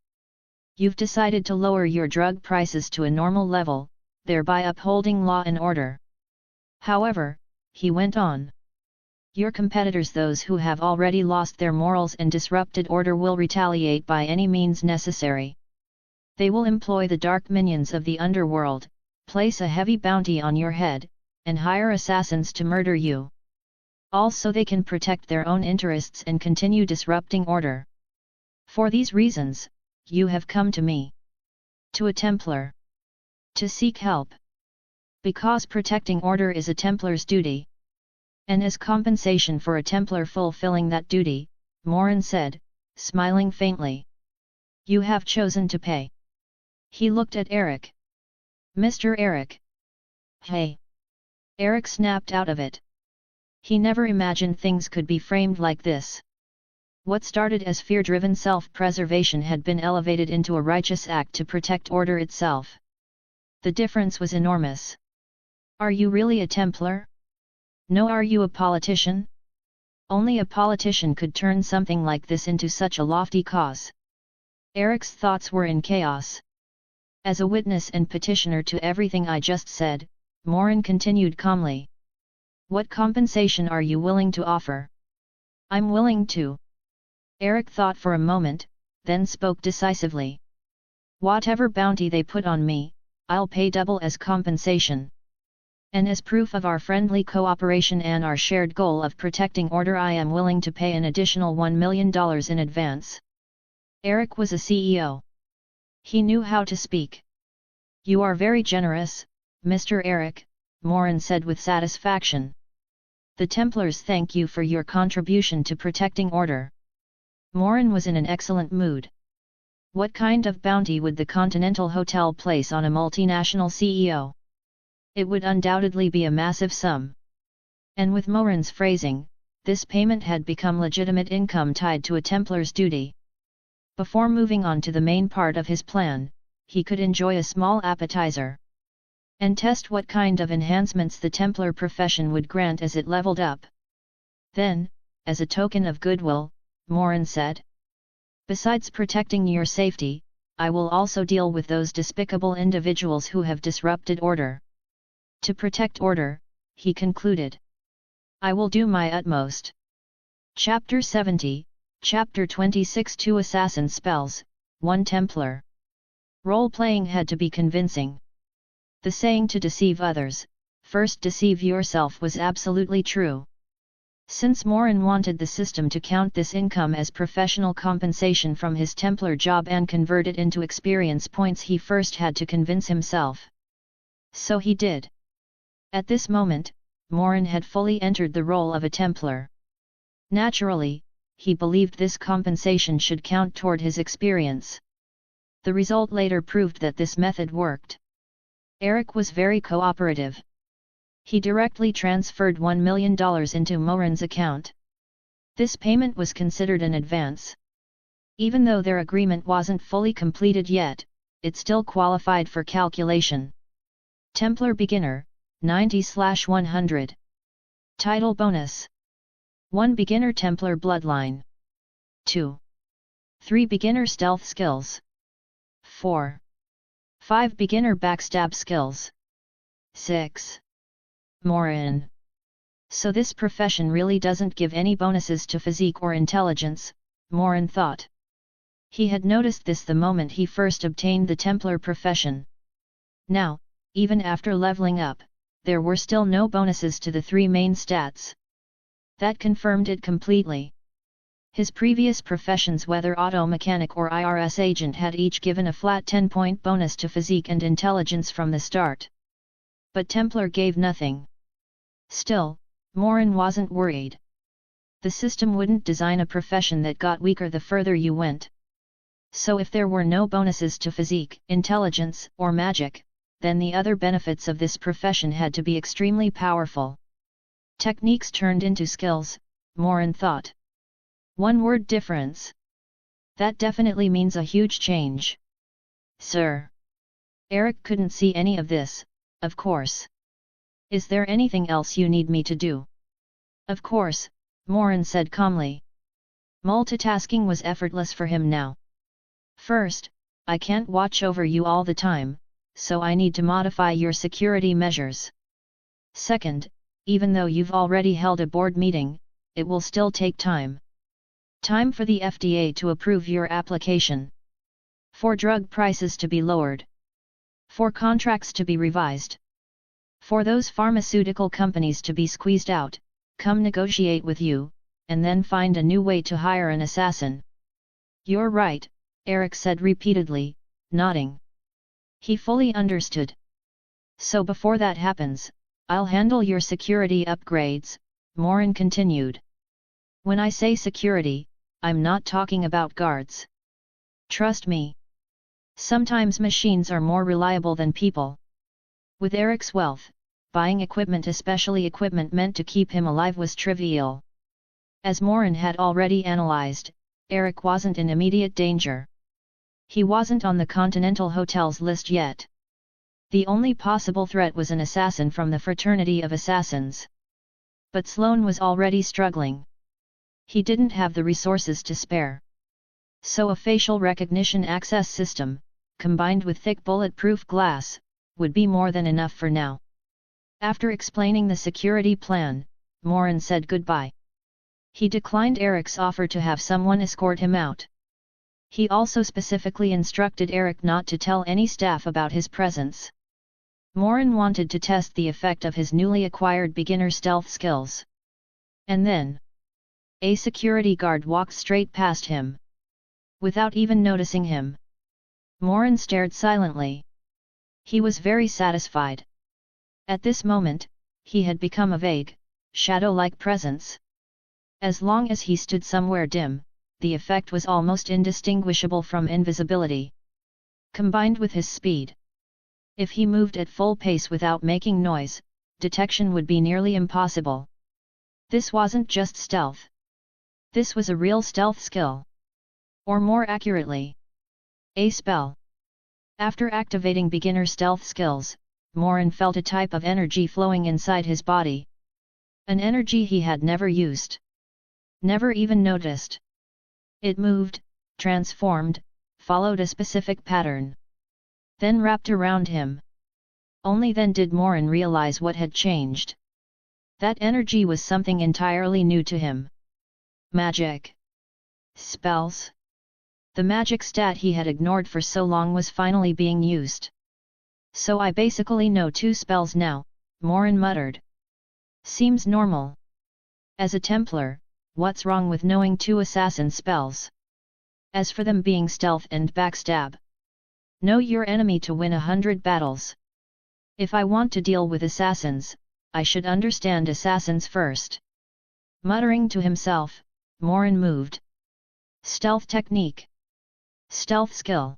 You've decided to lower your drug prices to a normal level, thereby upholding law and order. However, he went on, your competitors, those who have already lost their morals and disrupted order, will retaliate by any means necessary. They will employ the dark minions of the underworld, place a heavy bounty on your head, and hire assassins to murder you. All so they can protect their own interests and continue disrupting order. For these reasons, you have come to me. To a Templar. To seek help. Because protecting order is a Templar's duty. And as compensation for a Templar fulfilling that duty, Morin said, smiling faintly, you have chosen to pay. He looked at Eric. Mr. Eric. Hey! Eric snapped out of it. He never imagined things could be framed like this. What started as fear-driven self-preservation had been elevated into a righteous act to protect order itself. The difference was enormous. Are you really a Templar? No. Are you a politician? Only a politician could turn something like this into such a lofty cause. Eric's thoughts were in chaos. As a witness and petitioner to everything I just said, Morin continued calmly. What compensation are you willing to offer? I'm willing to. Eric thought for a moment, then spoke decisively. Whatever bounty they put on me, I'll pay double as compensation. And as proof of our friendly cooperation and our shared goal of protecting order, I am willing to pay an additional $1 million in advance. Eric was a CEO. He knew how to speak. You are very generous, Mr. Eric, Morin said with satisfaction. The Templars thank you for your contribution to protecting order. Morin was in an excellent mood. What kind of bounty would the Continental Hotel place on a multinational CEO? It would undoubtedly be a massive sum. And with Morin's phrasing, this payment had become legitimate income tied to a Templar's duty. Before moving on to the main part of his plan, he could enjoy a small appetizer. And test what kind of enhancements the Templar profession would grant as it leveled up. Then, as a token of goodwill, Morin said, besides protecting your safety, I will also deal with those despicable individuals who have disrupted order. To protect order, he concluded. I will do my utmost. Chapter 70, Chapter 26. 2 Assassin Spells, 1 Templar. Role-playing had to be convincing. The saying to deceive others, first deceive yourself was absolutely true. Since Morin wanted the system to count this income as professional compensation from his Templar job and convert it into experience points, he first had to convince himself. So he did. At this moment, Morin had fully entered the role of a Templar. Naturally, he believed this compensation should count toward his experience. The result later proved that this method worked. Eric was very cooperative. He directly transferred $1 million into Morin's account. This payment was considered an advance. Even though their agreement wasn't fully completed yet, it still qualified for calculation. Templar Beginner, 90/100. Title bonus. 1 Beginner Templar Bloodline. 2. 3 beginner stealth skills. 4. 5 beginner backstab skills. 6. Morin. So this profession really doesn't give any bonuses to physique or intelligence, Morin thought. He had noticed this the moment he first obtained the Templar profession. Now, even after leveling up, there were still no bonuses to the 3 main stats. That confirmed it completely. His previous professions, whether auto mechanic or IRS agent, had each given a flat 10-point bonus to physique and intelligence from the start. But Templar gave nothing. Still, Morin wasn't worried. The system wouldn't design a profession that got weaker the further you went. So if there were no bonuses to physique, intelligence, or magic, then the other benefits of this profession had to be extremely powerful. Techniques turned into skills, Morin thought. One word difference. That definitely means a huge change. Sir. Eric couldn't see any of this, of course. Is there anything else you need me to do? Of course, Morin said calmly. Multitasking was effortless for him now. First, I can't watch over you all the time, so I need to modify your security measures. Second, even though you've already held a board meeting, it will still take time. Time for the FDA to approve your application. For drug prices to be lowered. For contracts to be revised. For those pharmaceutical companies to be squeezed out, come negotiate with you, and then find a new way to hire an assassin. You're right, Eric said repeatedly, nodding. He fully understood. So before that happens, I'll handle your security upgrades, Morin continued. When I say security, I'm not talking about guards. Trust me. Sometimes machines are more reliable than people. With Eric's wealth, buying equipment, especially equipment meant to keep him alive, was trivial. As Morin had already analyzed, Eric wasn't in immediate danger. He wasn't on the Continental Hotel's list yet. The only possible threat was an assassin from the Fraternity of Assassins. But Sloane was already struggling. He didn't have the resources to spare. So a facial recognition access system, combined with thick bulletproof glass, would be more than enough for now. After explaining the security plan, Morin said goodbye. He declined Eric's offer to have someone escort him out. He also specifically instructed Eric not to tell any staff about his presence. Morin wanted to test the effect of his newly acquired beginner stealth skills. And then, a security guard walked straight past him. Without even noticing him, Morin stared silently. He was very satisfied. At this moment, he had become a vague, shadow-like presence. As long as he stood somewhere dim, the effect was almost indistinguishable from invisibility. Combined with his speed, if he moved at full pace without making noise, detection would be nearly impossible. This wasn't just stealth. This was a real stealth skill. Or more accurately, a spell. After activating beginner stealth skills, Morin felt a type of energy flowing inside his body. An energy he had never used. Never even noticed. It moved, transformed, followed a specific pattern. Then wrapped around him. Only then did Morin realize what had changed. That energy was something entirely new to him. Magic. Spells. The magic stat he had ignored for so long was finally being used. So I basically know 2 spells now, Morin muttered. Seems normal. As a Templar, what's wrong with knowing 2 assassin spells? As for them being stealth and backstab. Know your enemy to win 100 battles. If I want to deal with assassins, I should understand assassins first. Muttering to himself, Morin moved. Stealth technique. Stealth skill.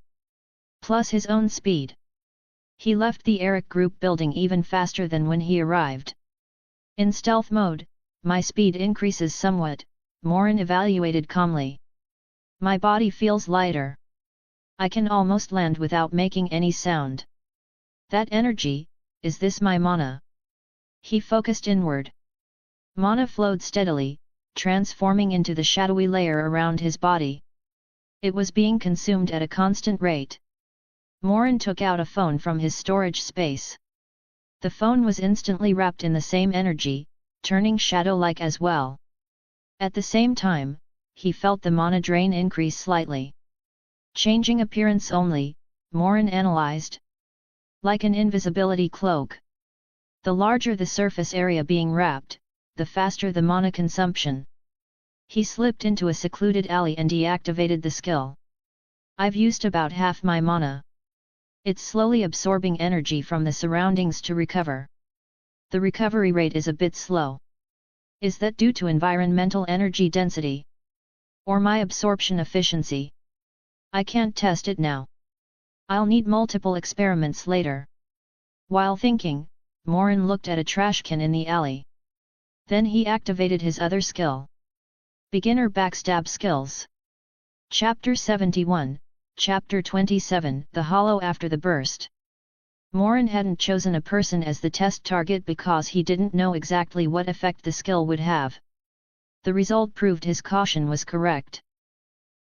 Plus his own speed. He left the Eric group building even faster than when he arrived. In stealth mode, my speed increases somewhat, Morin evaluated calmly. My body feels lighter. I can almost land without making any sound. That energy, is this my mana? He focused inward. Mana flowed steadily, transforming into the shadowy layer around his body. It was being consumed at a constant rate. Morin took out a phone from his storage space. The phone was instantly wrapped in the same energy, turning shadow-like as well. At the same time, he felt the mana drain increase slightly. Changing appearance only, Morin analyzed. Like an invisibility cloak. The larger the surface area being wrapped, the faster the mana consumption. He slipped into a secluded alley and deactivated the skill. I've used about half my mana. It's slowly absorbing energy from the surroundings to recover. The recovery rate is a bit slow. Is that due to environmental energy density? Or my absorption efficiency? I can't test it now. I'll need multiple experiments later. While thinking, Morin looked at a trash can in the alley. Then he activated his other skill. Beginner Backstab Skills. Chapter 71, Chapter 27, The Hollow After the Burst. Morin hadn't chosen a person as the test target because he didn't know exactly what effect the skill would have. The result proved his caution was correct.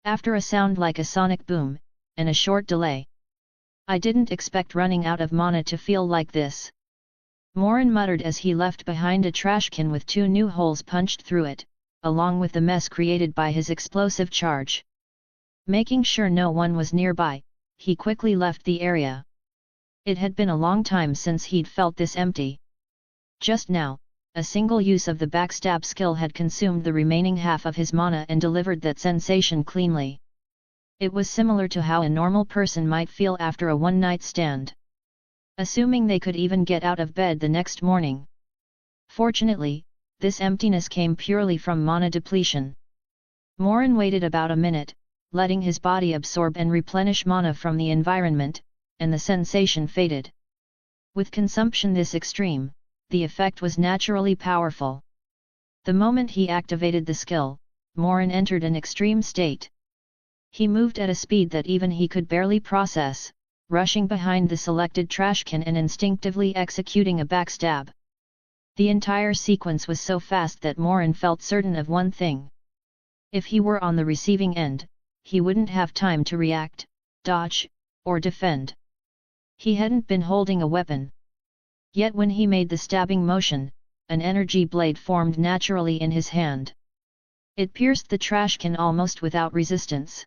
After a sound like a sonic boom, and a short delay. I didn't expect running out of mana to feel like this. Morin muttered as he left behind a trash can with 2 new holes punched through it, along with the mess created by his explosive charge. Making sure no one was nearby, he quickly left the area. It had been a long time since he'd felt this empty. Just now, a single use of the backstab skill had consumed the remaining half of his mana and delivered that sensation cleanly. It was similar to how a normal person might feel after a one-night stand. Assuming they could even get out of bed the next morning. Fortunately, this emptiness came purely from mana depletion. Morin waited about a minute, letting his body absorb and replenish mana from the environment, and the sensation faded. With consumption this extreme, the effect was naturally powerful. The moment he activated the skill, Morin entered an extreme state. He moved at a speed that even he could barely process, rushing behind the selected trash can and instinctively executing a backstab. The entire sequence was so fast that Morin felt certain of one thing. If he were on the receiving end, he wouldn't have time to react, dodge, or defend. He hadn't been holding a weapon. Yet when he made the stabbing motion, an energy blade formed naturally in his hand. It pierced the trash can almost without resistance.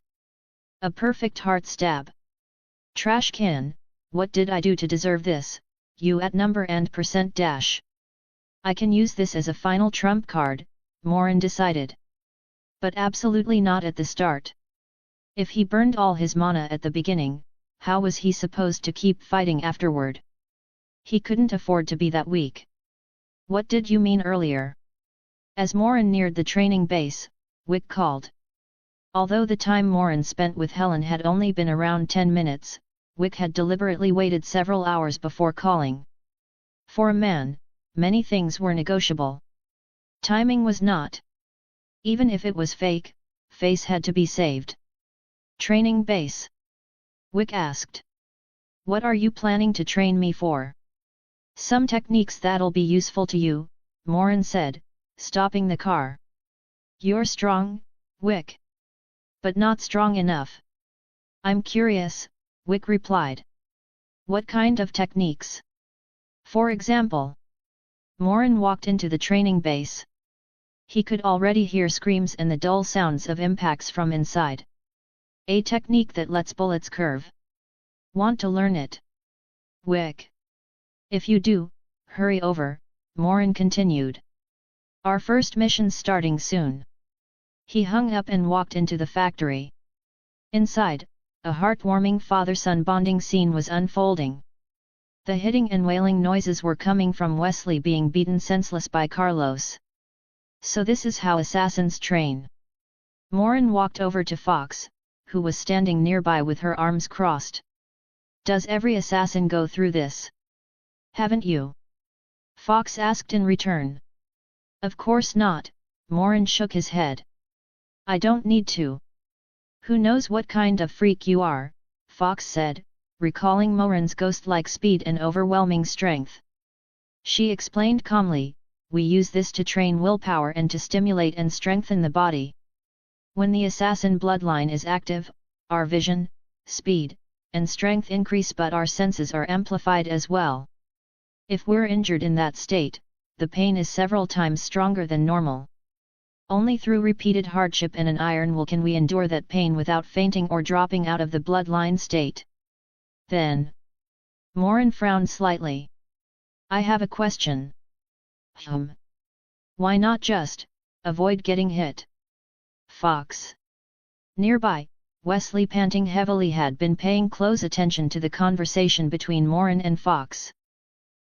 A perfect heart stab. Trash can, what did I do to deserve this? You at number and %. I can use this as a final trump card, Morin decided. But absolutely not at the start. If he burned all his mana at the beginning, how was he supposed to keep fighting afterward? He couldn't afford to be that weak. What did you mean earlier? As Morin neared the training base, Wick called. Although the time Morin spent with Helen had only been around 10 minutes, Wick had deliberately waited several hours before calling. For a man, many things were negotiable. Timing was not. Even if it was fake, face had to be saved. Training base? Wick asked. What are you planning to train me for? Some techniques that'll be useful to you, Morin said, stopping the car. You're strong, Wick. But not strong enough. I'm curious, Wick replied. What kind of techniques? For example. Morin walked into the training base. He could already hear screams and the dull sounds of impacts from inside. A technique that lets bullets curve. Want to learn it? Wick. If you do, hurry over, Morin continued. Our first mission's starting soon. He hung up and walked into the factory. Inside, a heartwarming father-son bonding scene was unfolding. The hitting and wailing noises were coming from Wesley being beaten senseless by Carlos. So this is how assassins train. Morin walked over to Fox, who was standing nearby with her arms crossed. Does every assassin go through this? Haven't you? Fox asked in return. Of course not, Morin shook his head. I don't need to. Who knows what kind of freak you are, Fox said, recalling Morin's ghost-like speed and overwhelming strength. She explained calmly, we use this to train willpower and to stimulate and strengthen the body. When the assassin bloodline is active, our vision, speed, and strength increase, but our senses are amplified as well. If we're injured in that state, the pain is several times stronger than normal. Only through repeated hardship and an iron will can we endure that pain without fainting or dropping out of the bloodline state. Then, Morin frowned slightly. I have a question. Why not just avoid getting hit? Fox. Nearby, Wesley, panting heavily, had been paying close attention to the conversation between Morin and Fox.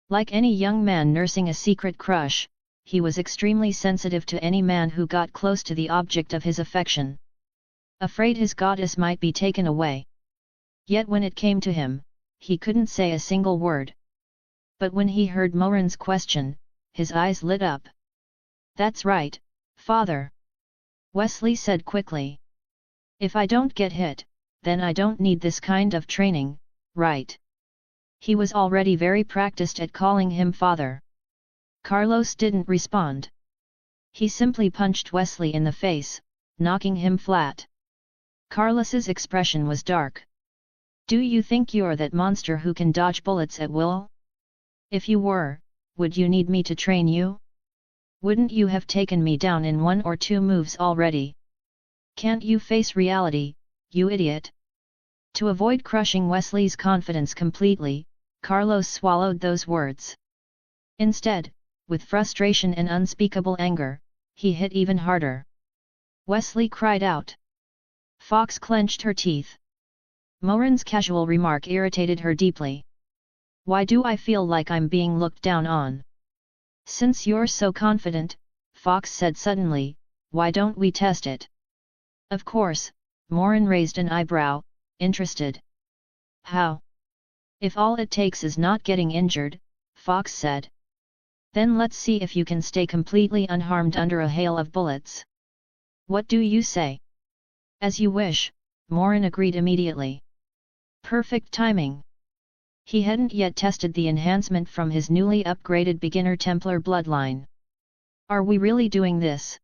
Like any young man nursing a secret crush, he was extremely sensitive to any man who got close to the object of his affection. Afraid his goddess might be taken away. Yet when it came to him, he couldn't say a single word. But when he heard Morin's question, his eyes lit up. That's right, father. Wesley said quickly. If I don't get hit, then I don't need this kind of training, right? He was already very practiced at calling him father. Carlos didn't respond. He simply punched Wesley in the face, knocking him flat. Carlos's expression was dark. Do you think you're that monster who can dodge bullets at will? If you were, would you need me to train you? Wouldn't you have taken me down in 1 or 2 moves already? Can't you face reality, you idiot? To avoid crushing Wesley's confidence completely, Carlos swallowed those words. Instead, with frustration and unspeakable anger, he hit even harder. Wesley cried out. Fox clenched her teeth. Morin's casual remark irritated her deeply. Why do I feel like I'm being looked down on? Since you're so confident, Fox said suddenly, why don't we test it? Of course, Morin raised an eyebrow, interested. How? If all it takes is not getting injured, Fox said. Then let's see if you can stay completely unharmed under a hail of bullets. What do you say? As you wish, Morin agreed immediately. Perfect timing. He hadn't yet tested the enhancement from his newly upgraded beginner Templar bloodline. Are we really doing this?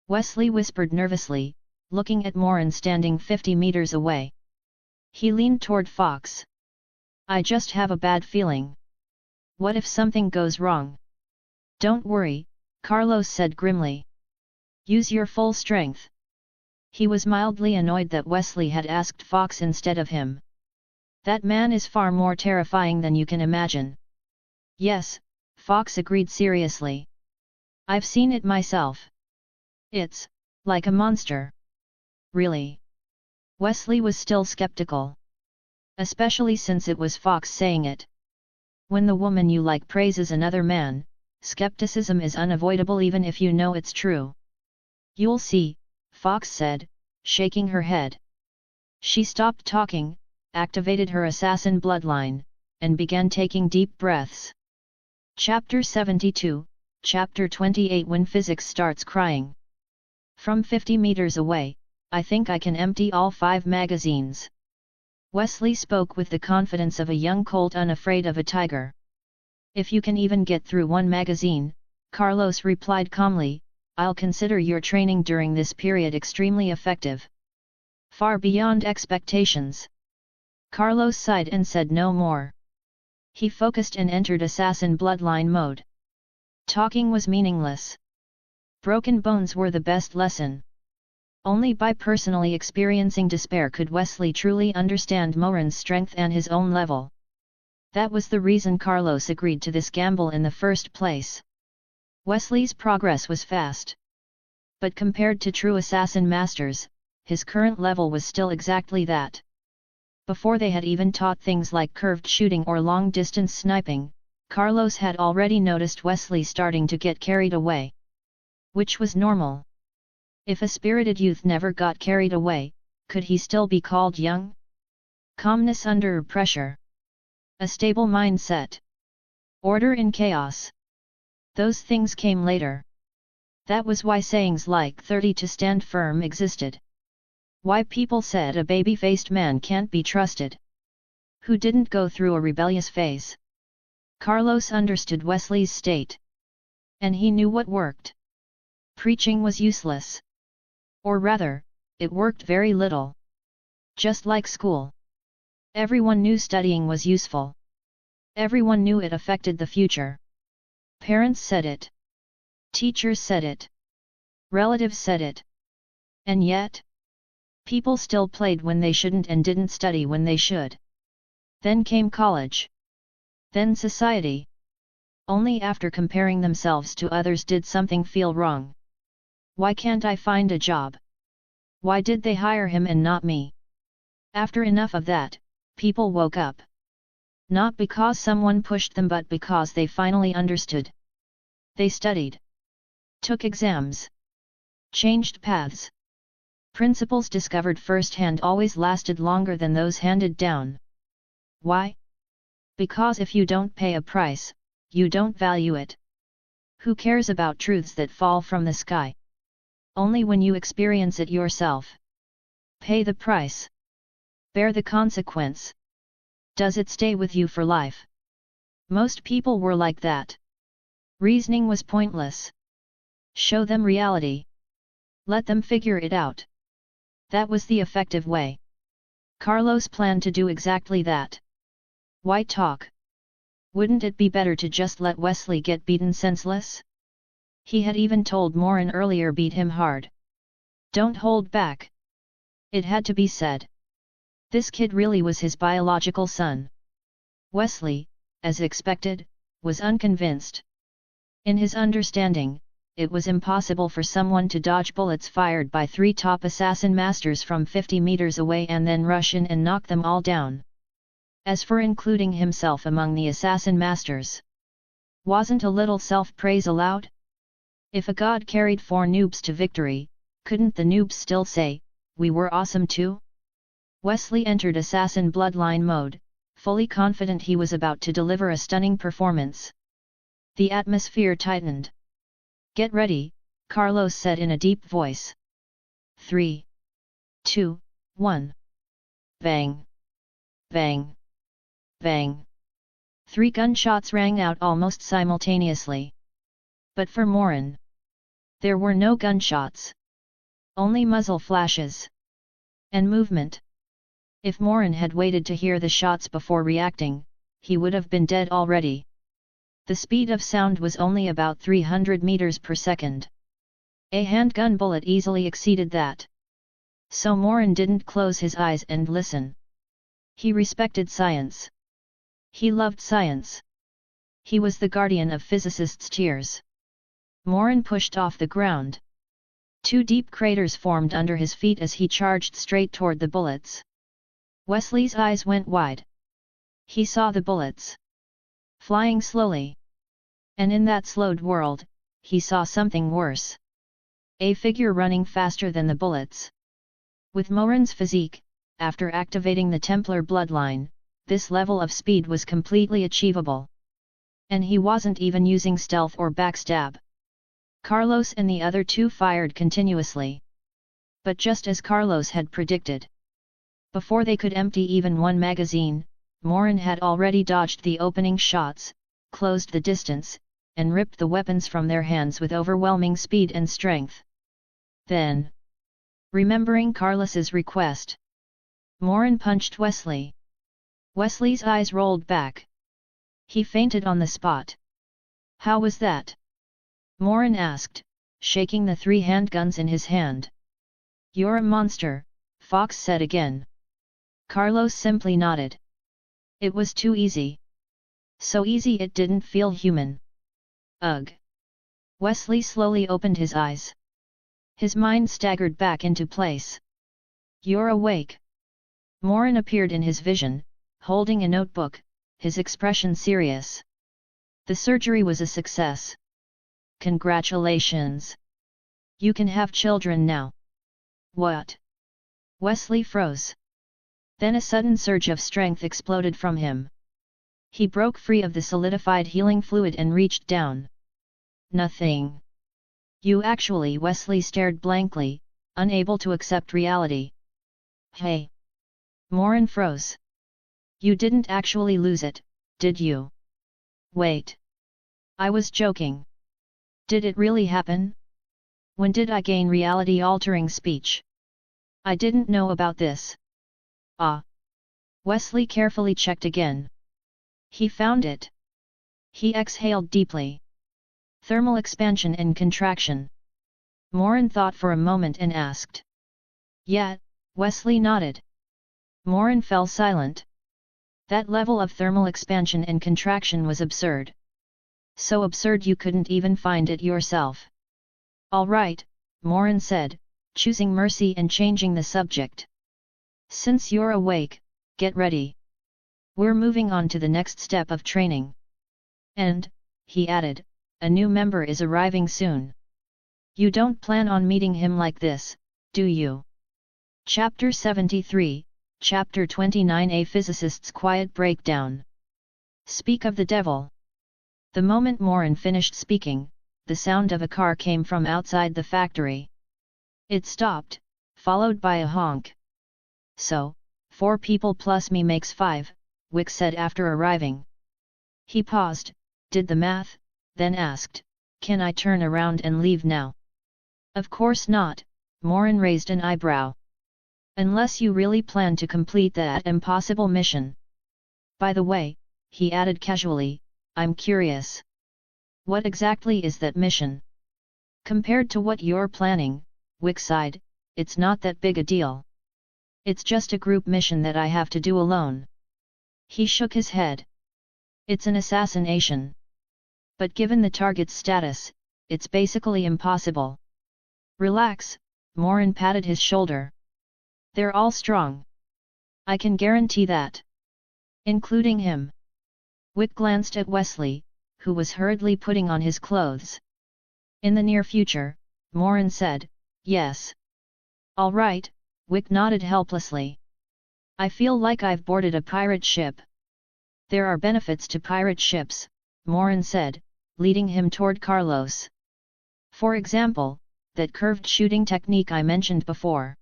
Wesley whispered nervously, looking at Morin standing 50 meters away. He leaned toward Fox. I just have a bad feeling. What if something goes wrong? Don't worry, Carlos said grimly. Use your full strength. He was mildly annoyed that Wesley had asked Fox instead of him. That man is far more terrifying than you can imagine. Yes, Fox agreed seriously. I've seen it myself. It's like a monster. Really? Wesley was still skeptical. Especially since it was Fox saying it. When the woman you like praises another man, skepticism is unavoidable even if you know it's true. You'll see, Fox said, shaking her head. She stopped talking, activated her assassin bloodline, and began taking deep breaths. Chapter 72, Chapter 28. When physics starts crying. From 50 meters away, I think I can empty all 5 magazines. Wesley spoke with the confidence of a young colt unafraid of a tiger. If you can even get through 1 magazine, Carlos replied calmly, I'll consider your training during this period extremely effective. Far beyond expectations. Carlos sighed and said no more. He focused and entered assassin bloodline mode. Talking was meaningless. Broken bones were the best lesson. Only by personally experiencing despair could Wesley truly understand Morin's strength and his own level. That was the reason Carlos agreed to this gamble in the first place. Wesley's progress was fast. But compared to true assassin masters, his current level was still exactly that. Before they had even taught things like curved shooting or long-distance sniping, Carlos had already noticed Wesley starting to get carried away. Which was normal. If a spirited youth never got carried away, could he still be called young? Calmness under pressure. A stable mindset. Order in chaos. Those things came later. That was why sayings like 30 to stand firm existed. Why people said a baby-faced man can't be trusted. Who didn't go through a rebellious phase. Carlos understood Wesley's state. And he knew what worked. Preaching was useless. Or rather, it worked very little. Just like school. Everyone knew studying was useful. Everyone knew it affected the future. Parents said it. Teachers said it. Relatives said it. And yet, people still played when they shouldn't and didn't study when they should. Then came college. Then society. Only after comparing themselves to others did something feel wrong. Why can't I find a job? Why did they hire him and not me? After enough of that, people woke up. Not because someone pushed them but because they finally understood. They studied. Took exams. Changed paths. Principles discovered firsthand always lasted longer than those handed down. Why? Because if you don't pay a price, you don't value it. Who cares about truths that fall from the sky? Only when you experience it yourself. Pay the price. Bear the consequence. Does it stay with you for life? Most people were like that. Reasoning was pointless. Show them reality. Let them figure it out. That was the effective way. Carlos planned to do exactly that. Why talk? Wouldn't it be better to just let Wesley get beaten senseless? He had even told Morin earlier, beat him hard. Don't hold back. It had to be said. This kid really was his biological son. Wesley, as expected, was unconvinced. In his understanding, it was impossible for someone to dodge bullets fired by 3 top assassin masters from 50 meters away and then rush in and knock them all down. As for including himself among the assassin masters, wasn't a little self-praise allowed? If a god carried 4 noobs to victory, couldn't the noobs still say, "We were awesome too"? Wesley entered assassin bloodline mode, fully confident he was about to deliver a stunning performance. The atmosphere tightened. "Get ready," Carlos said in a deep voice. 3, 2, 1. Bang! Bang! Bang! 3 gunshots rang out almost simultaneously. But for Morin, there were no gunshots. Only muzzle flashes. And movement. If Morin had waited to hear the shots before reacting, he would have been dead already. The speed of sound was only about 300 meters per second. A handgun bullet easily exceeded that. So Morin didn't close his eyes and listen. He respected science. He loved science. He was the guardian of physicists' tears. Morin pushed off the ground. 2 deep craters formed under his feet as he charged straight toward the bullets. Wesley's eyes went wide. He saw the bullets flying slowly. And in that slowed world, he saw something worse. A figure running faster than the bullets. With Morin's physique, after activating the Templar bloodline, this level of speed was completely achievable. And he wasn't even using stealth or backstab. Carlos and the other 2 fired continuously. But just as Carlos had predicted, before they could empty even 1 magazine, Morin had already dodged the opening shots, closed the distance, and ripped the weapons from their hands with overwhelming speed and strength. Then, remembering Carlos's request, Morin punched Wesley. Wesley's eyes rolled back. He fainted on the spot. "How was that?" Morin asked, shaking the 3 handguns in his hand. "You're a monster," Fox said again. Carlos simply nodded. "It was too easy. So easy it didn't feel human." "Ugh." Wesley slowly opened his eyes. His mind staggered back into place. "You're awake." Morin appeared in his vision, holding a notebook, his expression serious. "The surgery was a success. Congratulations. You can have children now." "What?" Wesley froze. Then a sudden surge of strength exploded from him. He broke free of the solidified healing fluid and reached down. "Nothing." "You actually..." Wesley stared blankly, unable to accept reality. "Hey!" Morin froze. "You didn't actually lose it, did you?" "Wait. I was joking." "Did it really happen? When did I gain reality-altering speech? I didn't know about this." Ah! Wesley carefully checked again. He found it. He exhaled deeply. Thermal expansion and contraction. Morin thought for a moment and asked. Yeah, Wesley nodded. Morin fell silent. That level of thermal expansion and contraction was absurd. So absurd you couldn't even find it yourself. All right, Morin said, choosing mercy and changing the subject. Since you're awake, get ready. We're moving on to the next step of training. And, he added, a new member is arriving soon. You don't plan on meeting him like this, do you? Chapter 73, Chapter 29. A Physicist's Quiet Breakdown. Speak of the devil. The moment Morin finished speaking, the sound of a car came from outside the factory. It stopped, followed by a honk. So, 4 people plus me makes 5, Wick said after arriving. He paused, did the math, then asked, can I turn around and leave now? Of course not, Morin raised an eyebrow. Unless you really plan to complete that impossible mission. By the way, he added casually, I'm curious. What exactly is that mission? Compared to what you're planning, Wick sighed, it's not that big a deal. It's just a group mission that I have to do alone. He shook his head. It's an assassination. But given the target's status, it's basically impossible. Relax, Morin patted his shoulder. They're all strong. I can guarantee that. Including him. Wick glanced at Wesley, who was hurriedly putting on his clothes. In the near future, Morin said, yes. All right, Wick nodded helplessly. I feel like I've boarded a pirate ship. There are benefits to pirate ships, Morin said, leading him toward Carlos. For example, that curved shooting technique I mentioned before.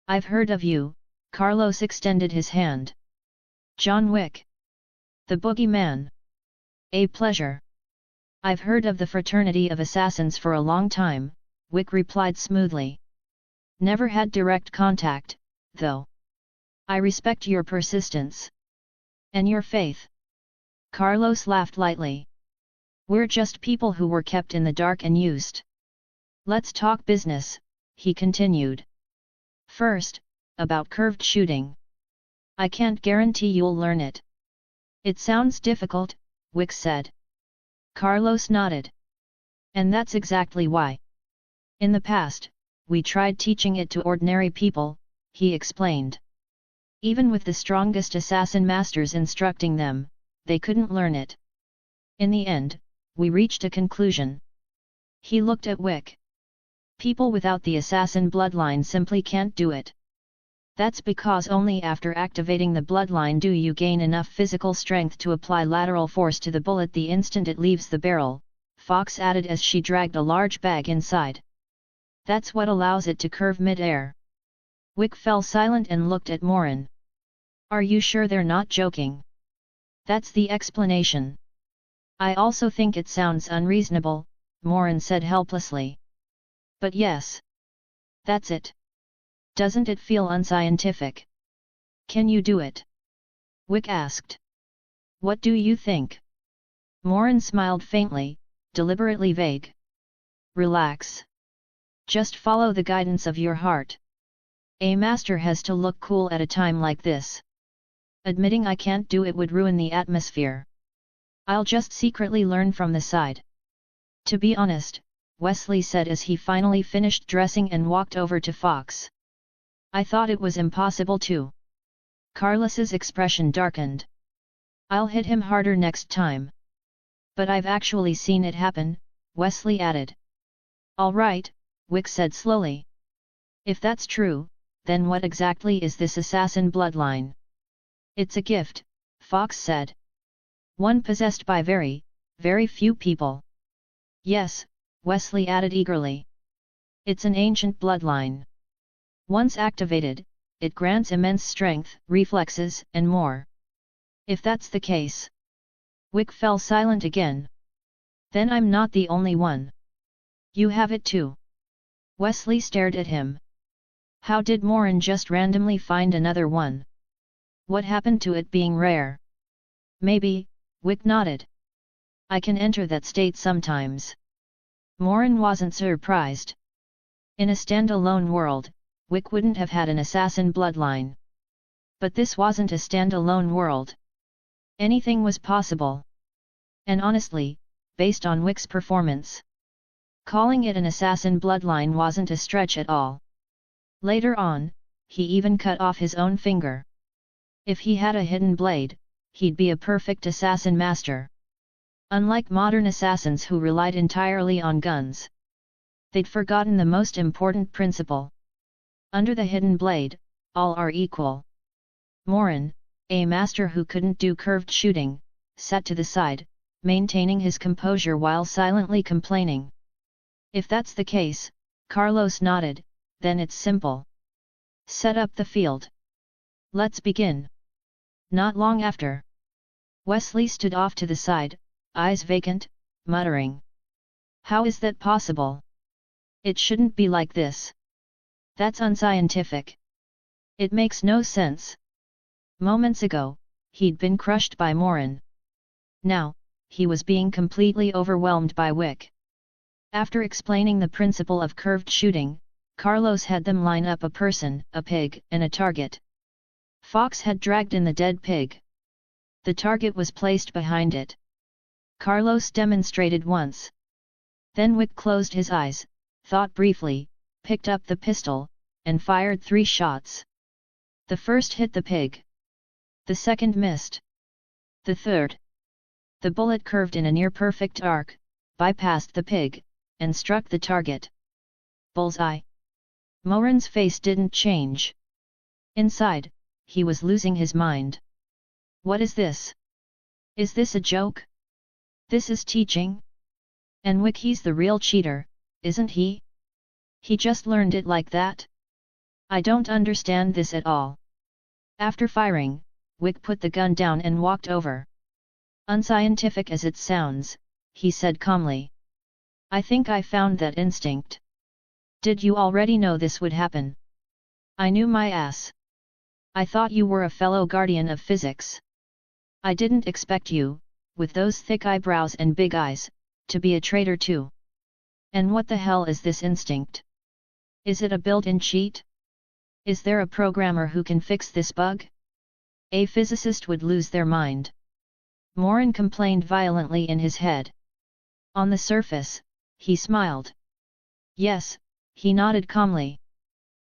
I've heard of you, Carlos extended his hand. John Wick. The boogeyman. A pleasure. I've heard of the fraternity of assassins for a long time, Wick replied smoothly. Never had direct contact, though. I respect your persistence. And your faith. Carlos laughed lightly. We're just people who were kept in the dark and used. Let's talk business, he continued. First, about curved shooting. I can't guarantee you'll learn it. It sounds difficult, Wick said. Carlos nodded. And that's exactly why. In the past, we tried teaching it to ordinary people, he explained. Even with the strongest assassin masters instructing them, they couldn't learn it. In the end, we reached a conclusion. He looked at Wick. People without the assassin bloodline simply can't do it. That's because only after activating the bloodline do you gain enough physical strength to apply lateral force to the bullet the instant it leaves the barrel, Fox added as she dragged a large bag inside. That's what allows it to curve mid-air. Wick fell silent and looked at Morin. Are you sure they're not joking? That's the explanation. I also think it sounds unreasonable, Morin said helplessly. But yes. That's it. Doesn't it feel unscientific? Can you do it? Wick asked. What do you think? Morin smiled faintly, deliberately vague. Relax. Just follow the guidance of your heart. A master has to look cool at a time like this. Admitting I can't do it would ruin the atmosphere. I'll just secretly learn from the side. To be honest, Wesley said as he finally finished dressing and walked over to Fox. I thought it was impossible too. Carlos's expression darkened. I'll hit him harder next time. But I've actually seen it happen, Wesley added. All right, Wick said slowly. If that's true, then what exactly is this assassin bloodline? It's a gift, Fox said. One possessed by very, very few people. Yes, Wesley added eagerly. It's an ancient bloodline. Once activated, it grants immense strength, reflexes, and more. If that's the case. Wick fell silent again. Then I'm not the only one. You have it too. Wesley stared at him. How did Morin just randomly find another one? What happened to it being rare? Maybe, Wick nodded. I can enter that state sometimes. Morin wasn't surprised. In a standalone world, Wick wouldn't have had an assassin bloodline. But this wasn't a standalone world. Anything was possible. And honestly, based on Wick's performance, calling it an assassin bloodline wasn't a stretch at all. Later on, he even cut off his own finger. If he had a hidden blade, he'd be a perfect assassin master. Unlike modern assassins who relied entirely on guns, they'd forgotten the most important principle. Under the hidden blade, all are equal. Morin, a master who couldn't do curved shooting, sat to the side, maintaining his composure while silently complaining. If that's the case, Carlos nodded, then it's simple. Set up the field. Let's begin. Not long after, Wesley stood off to the side, eyes vacant, muttering. How is that possible? It shouldn't be like this. That's unscientific. It makes no sense. Moments ago, he'd been crushed by Morin. Now, he was being completely overwhelmed by Wick. After explaining the principle of curved shooting, Carlos had them line up a person, a pig, and a target. Fox had dragged in the dead pig. The target was placed behind it. Carlos demonstrated once. Then Wick closed his eyes, thought briefly, picked up the pistol, and fired 3 shots. The first hit the pig. The second missed. The third. The bullet curved in a near-perfect arc, bypassed the pig, and struck the target. Bullseye. Morin's face didn't change. Inside, he was losing his mind. What is this? Is this a joke? This is teaching? And Wick, he's the real cheater, isn't he? He just learned it like that? I don't understand this at all. After firing, Wick put the gun down and walked over. Unscientific as it sounds, he said calmly. I think I found that instinct. Did you already know this would happen? I knew my ass. I thought you were a fellow guardian of physics. I didn't expect you, with those thick eyebrows and big eyes, to be a traitor too. And what the hell is this instinct? Is it a built-in cheat? Is there a programmer who can fix this bug? A physicist would lose their mind. Morin complained violently in his head. On the surface, he smiled. Yes, he nodded calmly.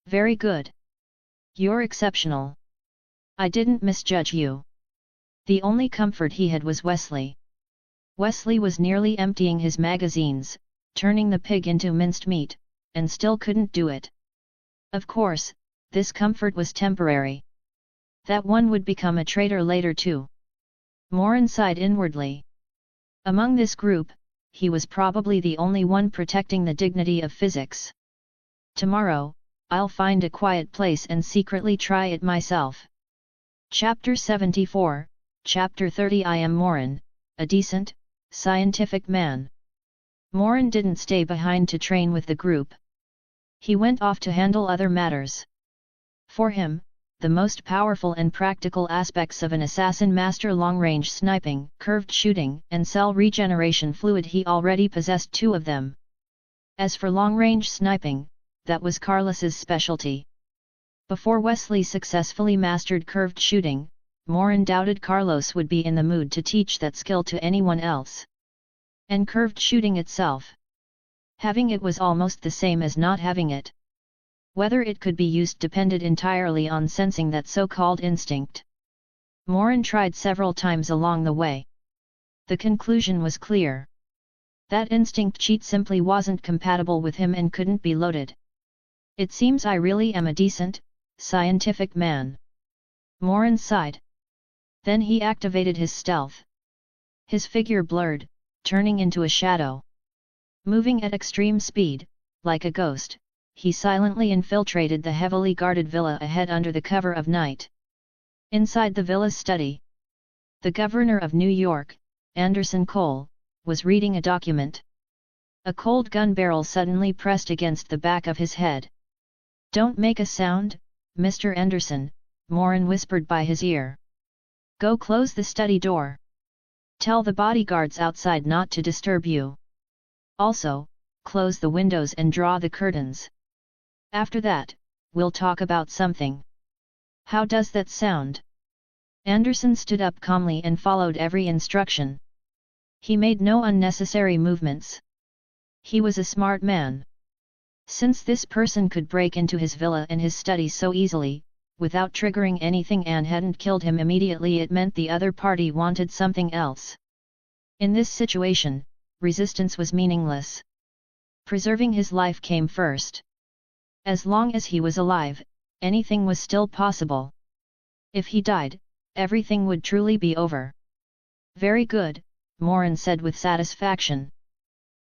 Very good. You're exceptional. I didn't misjudge you. The only comfort he had was Wesley. Wesley was nearly emptying his magazines, turning the pig into minced meat, and still couldn't do it. Of course, this comfort was temporary. That one would become a traitor later too. Morin sighed inwardly. Among this group, he was probably the only one protecting the dignity of physics. Tomorrow, I'll find a quiet place and secretly try it myself. Chapter 74, Chapter 30. I am Morin, a decent, scientific man. Morin didn't stay behind to train with the group. He went off to handle other matters. For him, the most powerful and practical aspects of an assassin master: long-range sniping, curved shooting, and cell regeneration fluid. He already possessed 2 of them. As for long-range sniping, that was Carlos's specialty. Before Wesley successfully mastered curved shooting, Morin doubted Carlos would be in the mood to teach that skill to anyone else. And curved shooting itself, having it was almost the same as not having it. Whether it could be used depended entirely on sensing that so-called instinct. Morin tried several times along the way. The conclusion was clear. That instinct cheat simply wasn't compatible with him and couldn't be loaded. It seems I really am a decent, scientific man. Morin sighed. Then he activated his stealth. His figure blurred, turning into a shadow. Moving at extreme speed, like a ghost, he silently infiltrated the heavily guarded villa ahead under the cover of night. Inside the villa's study, the governor of New York, Anderson Cole, was reading a document. A cold gun barrel suddenly pressed against the back of his head. "Don't make a sound, Mr. Anderson," Morin whispered by his ear. Go close the study door. Tell the bodyguards outside not to disturb you. Also, close the windows and draw the curtains. After that, we'll talk about something. How does that sound? Anderson stood up calmly and followed every instruction. He made no unnecessary movements. He was a smart man. Since this person could break into his villa and his study so easily, without triggering anything and hadn't killed him immediately, it meant the other party wanted something else. In this situation, resistance was meaningless. Preserving his life came first. As long as he was alive, anything was still possible. If he died, everything would truly be over. Very good, Morin said with satisfaction.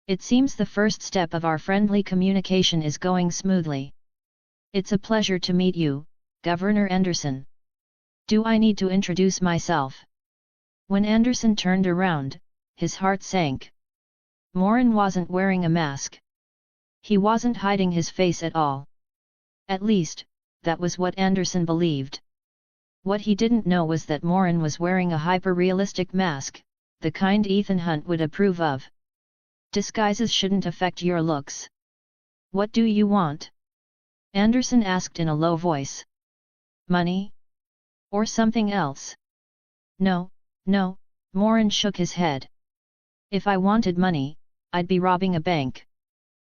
It seems the first step of our friendly communication is going smoothly. It's a pleasure to meet you, Governor Anderson. Do I need to introduce myself? When Anderson turned around, his heart sank. Morin wasn't wearing a mask. He wasn't hiding his face at all. At least, that was what Anderson believed. What he didn't know was that Morin was wearing a hyper-realistic mask, the kind Ethan Hunt would approve of. Disguises shouldn't affect your looks. What do you want? Anderson asked in a low voice. Money? Or something else? No, no, Morin shook his head. If I wanted money, I'd be robbing a bank.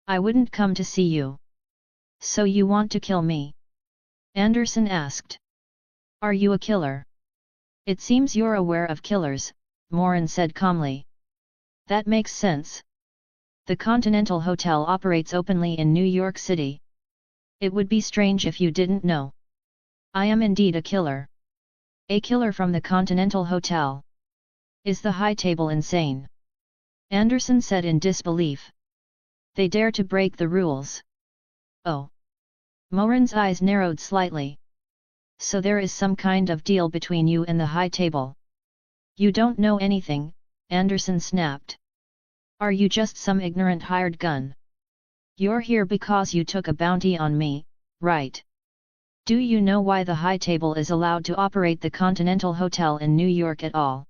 I wouldn't come to see you. So you want to kill me? Anderson asked. Are you a killer? It seems you're aware of killers, Morin said calmly. That makes sense. The Continental Hotel operates openly in New York City. It would be strange if you didn't know. I am indeed a killer. A killer from the Continental Hotel. Is the high table insane? Anderson said in disbelief. They dare to break the rules. Oh. Morin's eyes narrowed slightly. So there is some kind of deal between you and the high table. You don't know anything, Anderson snapped. Are you just some ignorant hired gun? You're here because you took a bounty on me, right? Do you know why the high table is allowed to operate the Continental Hotel in New York at all?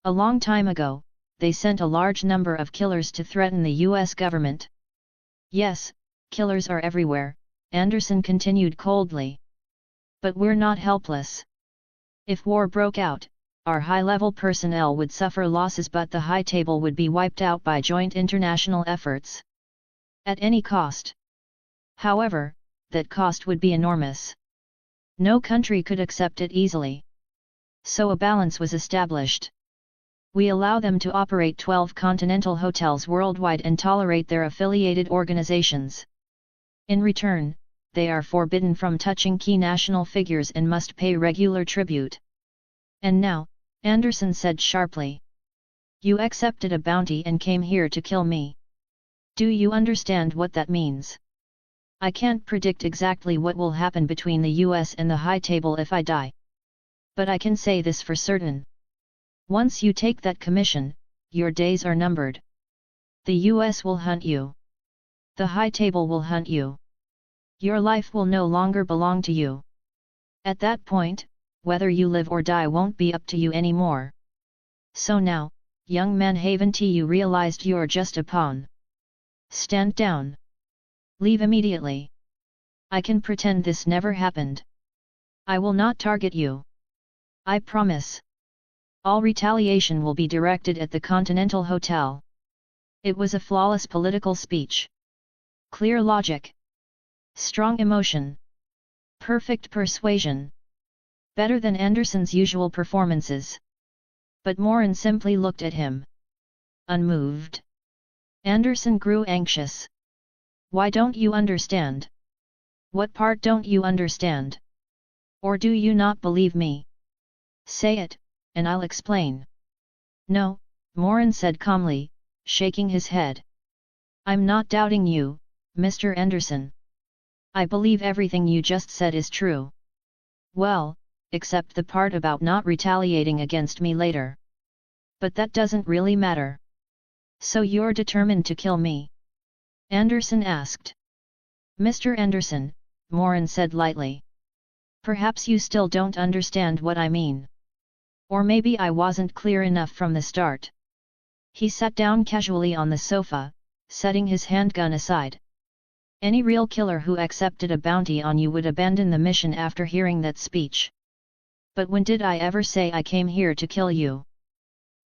A long time ago, they sent a large number of killers to threaten the US government. Yes, killers are everywhere, Anderson continued coldly. But we're not helpless. If war broke out, our high-level personnel would suffer losses, but the high table would be wiped out by joint international efforts. At any cost. However, that cost would be enormous. No country could accept it easily. So a balance was established. We allow them to operate 12 continental hotels worldwide and tolerate their affiliated organizations. In return, they are forbidden from touching key national figures and must pay regular tribute. And now, Anderson said sharply. You accepted a bounty and came here to kill me. Do you understand what that means? I can't predict exactly what will happen between the US and the high table if I die. But I can say this for certain. Once you take that commission, your days are numbered. The US will hunt you. The high table will hunt you. Your life will no longer belong to you. At that point, whether you live or die won't be up to you anymore. So now, young man, haven't you realized you're just a pawn? Stand down. Leave immediately. I can pretend this never happened. I will not target you. I promise. All retaliation will be directed at the Continental Hotel. It was a flawless political speech. Clear logic. Strong emotion. Perfect persuasion. Better than Anderson's usual performances. But Morin simply looked at him. Unmoved. Anderson grew anxious. Why don't you understand? What part don't you understand? Or do you not believe me? Say it, and I'll explain. No, Morin said calmly, shaking his head. I'm not doubting you, Mr. Anderson. I believe everything you just said is true. Well, except the part about not retaliating against me later. But that doesn't really matter. So you're determined to kill me? Anderson asked. Mr. Anderson, Morin said lightly. Perhaps you still don't understand what I mean. Or maybe I wasn't clear enough from the start. He sat down casually on the sofa, setting his handgun aside. Any real killer who accepted a bounty on you would abandon the mission after hearing that speech. But when did I ever say I came here to kill you?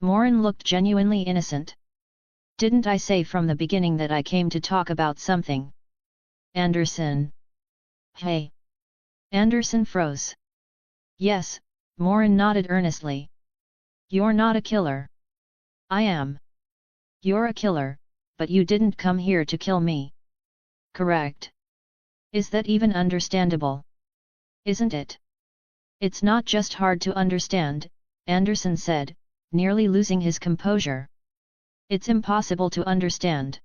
Morin looked genuinely innocent. Didn't I say from the beginning that I came to talk about something? Anderson. Hey. Anderson froze. Yes, Morin nodded earnestly. You're not a killer. I am. You're a killer, but you didn't come here to kill me. Correct. Is that even understandable? Isn't it? It's not just hard to understand, Anderson said, nearly losing his composure. It's impossible to understand.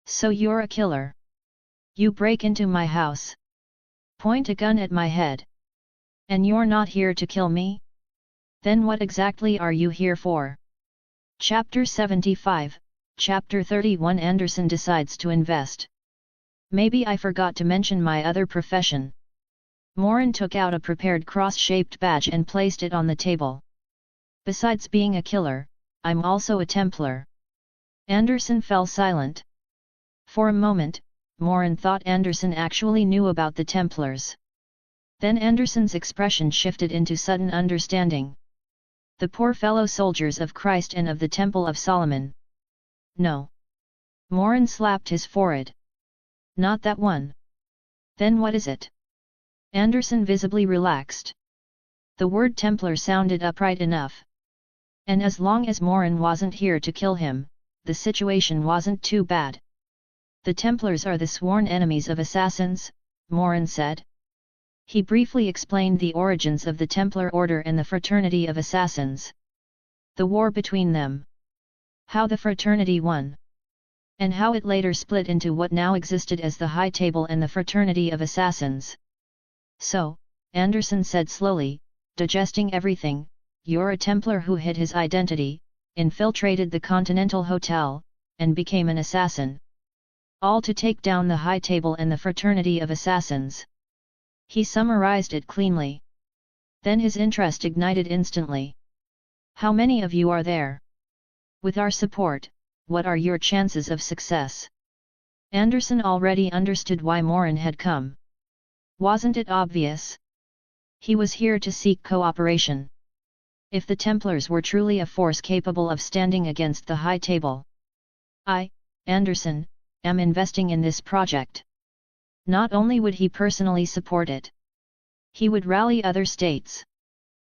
So you're a killer. You break into my house. Point a gun at my head. And you're not here to kill me? Then what exactly are you here for? Chapter 75, Chapter 31. Anderson decides to invest. Maybe I forgot to mention my other profession. Morin took out a prepared cross-shaped badge and placed it on the table. Besides being a killer, I'm also a Templar. Anderson fell silent. For a moment, Morin thought Anderson actually knew about the Templars. Then Anderson's expression shifted into sudden understanding. The poor fellow soldiers of Christ and of the Temple of Solomon. No. Morin slapped his forehead. Not that one. Then what is it? Anderson visibly relaxed. The word Templar sounded upright enough. And as long as Morin wasn't here to kill him, the situation wasn't too bad. The Templars are the sworn enemies of assassins, Morin said. He briefly explained the origins of the Templar Order and the Fraternity of Assassins. The war between them. How the fraternity won. And how it later split into what now existed as the High Table and the Fraternity of Assassins. So, Anderson said slowly, digesting everything, you're a Templar who hid his identity, infiltrated the Continental Hotel, and became an assassin. All to take down the High Table and the Fraternity of Assassins. He summarized it cleanly. Then his interest ignited instantly. How many of you are there? With our support, what are your chances of success? Anderson already understood why Morin had come. Wasn't it obvious? He was here to seek cooperation. If the Templars were truly a force capable of standing against the High Table. I, Anderson, am investing in this project. Not only would he personally support it. He would rally other states.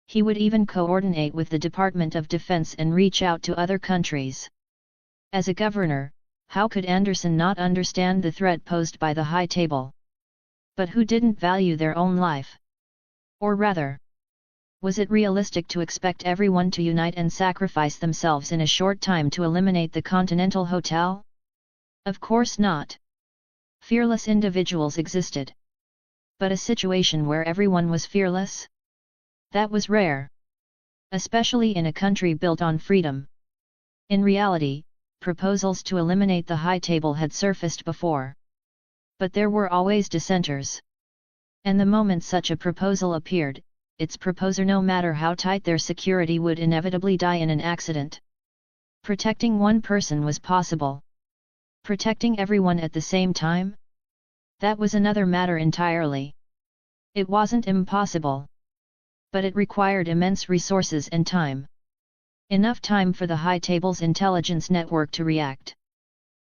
He would even coordinate with the Department of Defense and reach out to other countries. As a governor, how could Anderson not understand the threat posed by the High Table? But who didn't value their own life? Or rather, was it realistic to expect everyone to unite and sacrifice themselves in a short time to eliminate the Continental Hotel? Of course not. Fearless individuals existed. But a situation where everyone was fearless? That was rare. Especially in a country built on freedom. In reality, proposals to eliminate the High Table had surfaced before. But there were always dissenters. And the moment such a proposal appeared, its proposer, no matter how tight their security, would inevitably die in an accident. Protecting one person was possible. Protecting everyone at the same time? That was another matter entirely. It wasn't impossible. But it required immense resources and time. Enough time for the High Table's intelligence network to react.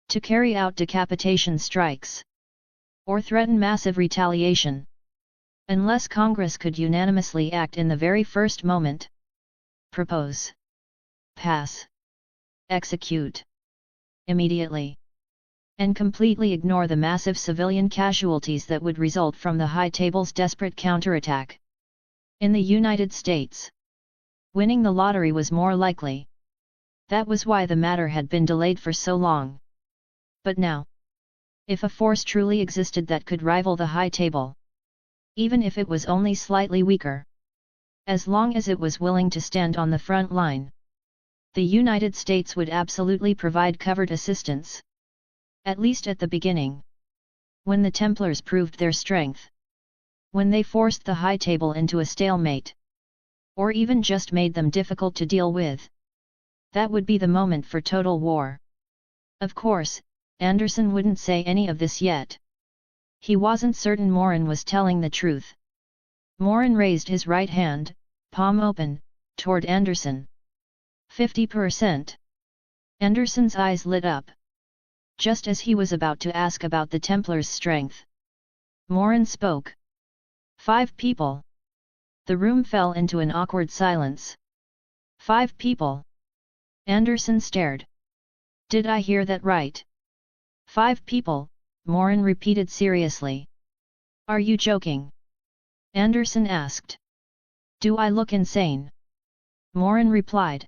To carry out decapitation strikes. Or threaten massive retaliation. Unless Congress could unanimously act in the very first moment. Propose. Pass. Execute. Immediately. And completely ignore the massive civilian casualties that would result from the High Table's desperate counterattack. In the United States, winning the lottery was more likely. That was why the matter had been delayed for so long. But now, if a force truly existed that could rival the High Table, even if it was only slightly weaker, as long as it was willing to stand on the front line, the United States would absolutely provide covert assistance. At least at the beginning. When the Templars proved their strength. when they forced the high table into a stalemate. Or even just made them difficult to deal with. That would be the moment for total war. Of course, Anderson wouldn't say any of this yet. He wasn't certain Morin was telling the truth. Morin raised his right hand, palm open, toward Anderson. 50%. Anderson's eyes lit up. Just as he was about to ask about the Templar's strength, Morin spoke. 5 people. The room fell into an awkward silence. 5 people. Anderson stared. Did I hear that right? 5 people, Morin repeated seriously. Are you joking? Anderson asked. Do I look insane? Morin replied.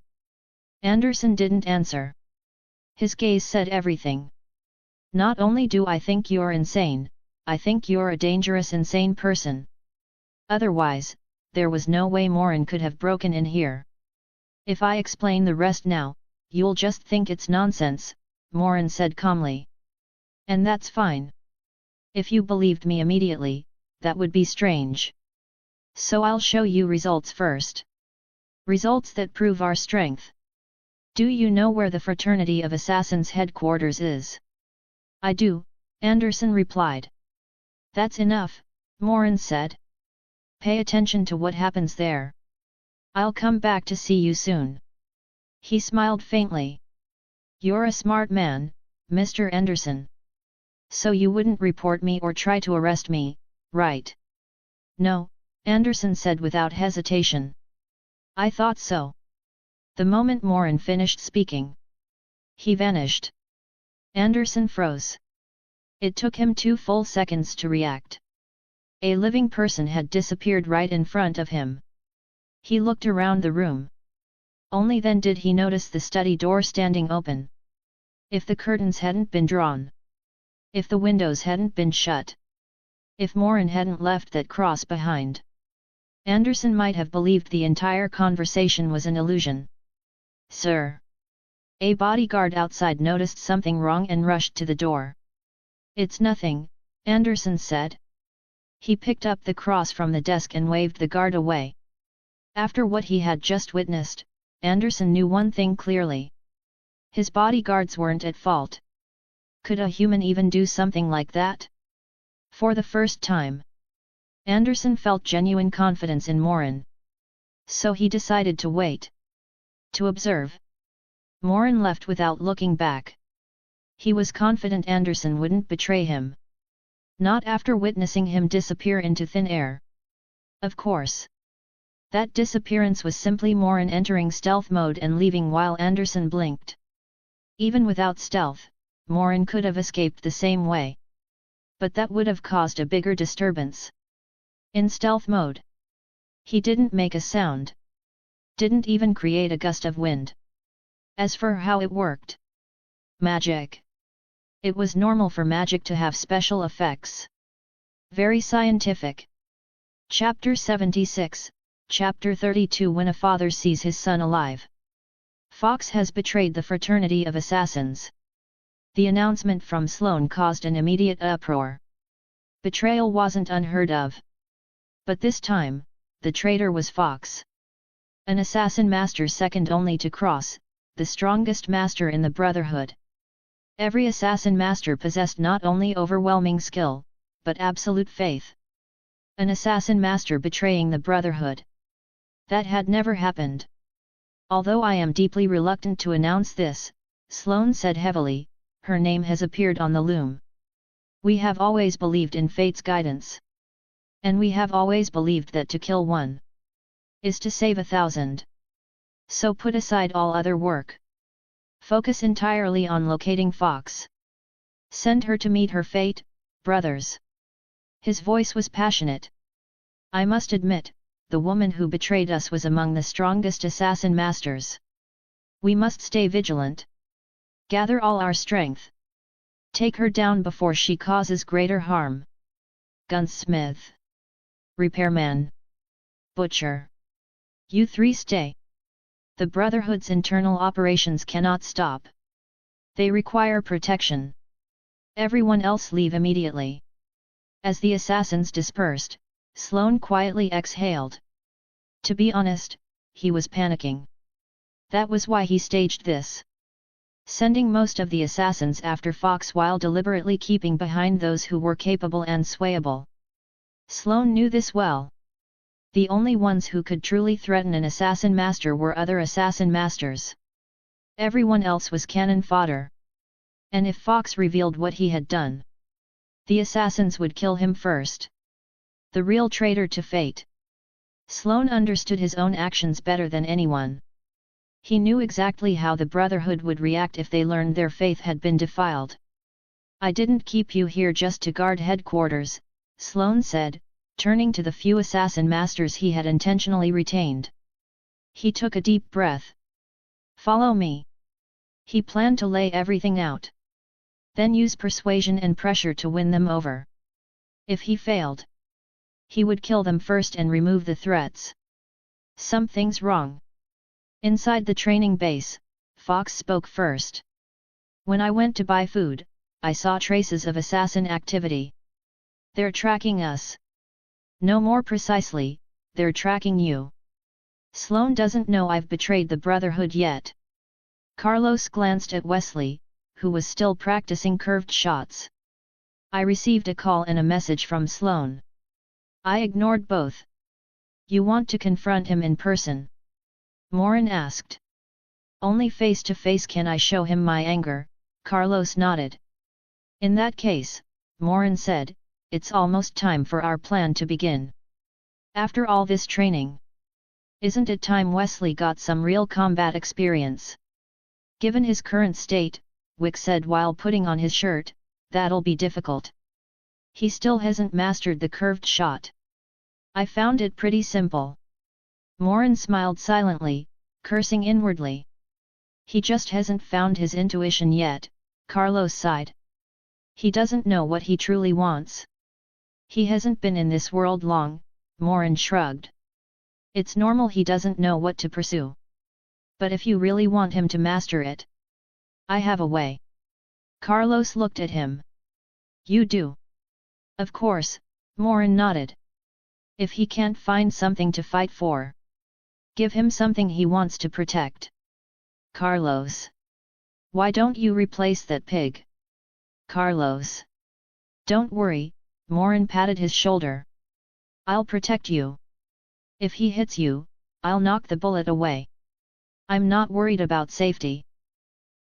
Anderson didn't answer. His gaze said everything. Not only do I think you're insane, I think you're a dangerous insane person. Otherwise, there was no way Morin could have broken in here. If I explain the rest now, you'll just think it's nonsense, Morin said calmly. And that's fine. If you believed me immediately, that would be strange. So I'll show you results first. Results that prove our strength. Do you know where the Fraternity of Assassins headquarters is? I do, Anderson replied. That's enough, Morin said. Pay attention to what happens there. I'll come back to see you soon. He smiled faintly. You're a smart man, Mr. Anderson. So you wouldn't report me or try to arrest me, right? No, Anderson said without hesitation. I thought so. The moment Morin finished speaking, he vanished. Anderson froze. It took him 2 full seconds to react. A living person had disappeared right in front of him. He looked around the room. Only then did he notice the study door standing open. If the curtains hadn't been drawn. If the windows hadn't been shut. If Morin hadn't left that cross behind. Anderson might have believed the entire conversation was an illusion. Sir. A bodyguard outside noticed something wrong and rushed to the door. It's nothing, Anderson said. He picked up the cross from the desk and waved the guard away. After what he had just witnessed, Anderson knew one thing clearly. His bodyguards weren't at fault. Could a human even do something like that? For the first time, Anderson felt genuine confidence in Morin. So he decided to wait. To observe. Morin left without looking back. He was confident Anderson wouldn't betray him. Not after witnessing him disappear into thin air. Of course. That disappearance was simply Morin entering stealth mode and leaving while Anderson blinked. Even without stealth, Morin could have escaped the same way. But that would have caused a bigger disturbance. In stealth mode, he didn't make a sound. Didn't even create a gust of wind. As for how it worked. Magic. It was normal for magic to have special effects. Very scientific. Chapter 76, Chapter 32. When a father sees his son alive. Fox has betrayed the Fraternity of Assassins. The announcement from Sloane caused an immediate uproar. Betrayal wasn't unheard of. But this time, the traitor was Fox. An assassin master second only to Cross, the strongest master in the Brotherhood. Every assassin master possessed not only overwhelming skill, but absolute faith. An assassin master betraying the Brotherhood. That had never happened. Although I am deeply reluctant to announce this, Sloane said heavily, her name has appeared on the loom. We have always believed in fate's guidance. And we have always believed that to kill one is to save 1,000. So put aside all other work. Focus entirely on locating Fox. Send her to meet her fate, brothers. His voice was passionate. I must admit, the woman who betrayed us was among the strongest assassin masters. We must stay vigilant. Gather all our strength. Take her down before she causes greater harm. Gunsmith. Repairman. Butcher. You 3 stay. The Brotherhood's internal operations cannot stop. They require protection. Everyone else leave immediately. As the assassins dispersed, Sloane quietly exhaled. To be honest, he was panicking. That was why he staged this, sending most of the assassins after Fox while deliberately keeping behind those who were capable and swayable. Sloane knew this well. The only ones who could truly threaten an assassin master were other assassin masters. Everyone else was cannon fodder. And if Fox revealed what he had done, the assassins would kill him first. The real traitor to fate. Sloane understood his own actions better than anyone. He knew exactly how the Brotherhood would react if they learned their faith had been defiled. I didn't keep you here just to guard headquarters, Sloane said, turning to the few assassin masters he had intentionally retained. He took a deep breath. Follow me. He planned to lay everything out. Then use persuasion and pressure to win them over. If he failed, he would kill them first and remove the threats. Something's wrong. Inside the training base, Fox spoke first. When I went to buy food, I saw traces of assassin activity. They're tracking us. No, more precisely, they're tracking you. Sloane doesn't know I've betrayed the Brotherhood yet. Carlos glanced at Wesley, who was still practicing curved shots. I received a call and a message from Sloane. I ignored both. You want to confront him in person? Morin asked. Only face to face can I show him my anger, Carlos nodded. In that case, Morin said, it's almost time for our plan to begin. After all this training, isn't it time Wesley got some real combat experience? Given his current state, Wick said while putting on his shirt, that'll be difficult. He still hasn't mastered the curved shot. I found it pretty simple. Morin smiled silently, cursing inwardly. He just hasn't found his intuition yet, Carlos sighed. He doesn't know what he truly wants. He hasn't been in this world long, Morin shrugged. It's normal he doesn't know what to pursue. But if you really want him to master it, I have a way. Carlos looked at him. You do? Of course, Morin nodded. If he can't find something to fight for, give him something he wants to protect. Carlos. Why don't you replace that pig? Carlos. Don't worry, Morin patted his shoulder. I'll protect you. If he hits you, I'll knock the bullet away. I'm not worried about safety.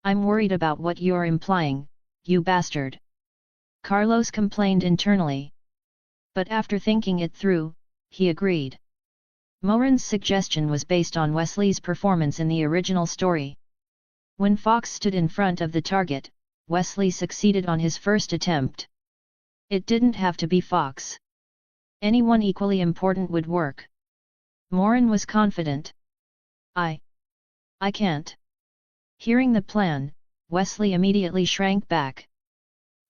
I'm worried about what you're implying, you bastard. Carlos complained internally. But after thinking it through, he agreed. Morin's suggestion was based on Wesley's performance in the original story. When Fox stood in front of the target, Wesley succeeded on his first attempt. It didn't have to be Fox. Anyone equally important would work. Morin was confident. I can't. Hearing the plan, Wesley immediately shrank back.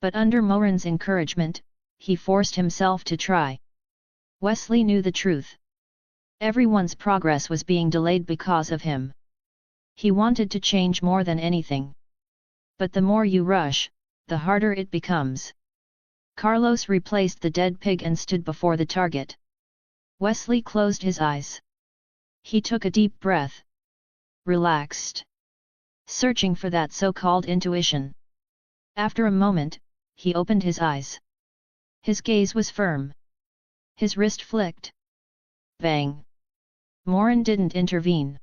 But under Morin's encouragement, he forced himself to try. Wesley knew the truth. Everyone's progress was being delayed because of him. He wanted to change more than anything. But the more you rush, the harder it becomes. Carlos replaced the dead pig and stood before the target. Wesley closed his eyes. He took a deep breath. Relaxed. Searching for that so-called intuition. After a moment, he opened his eyes. His gaze was firm. His wrist flicked. Bang! Morin didn't intervene.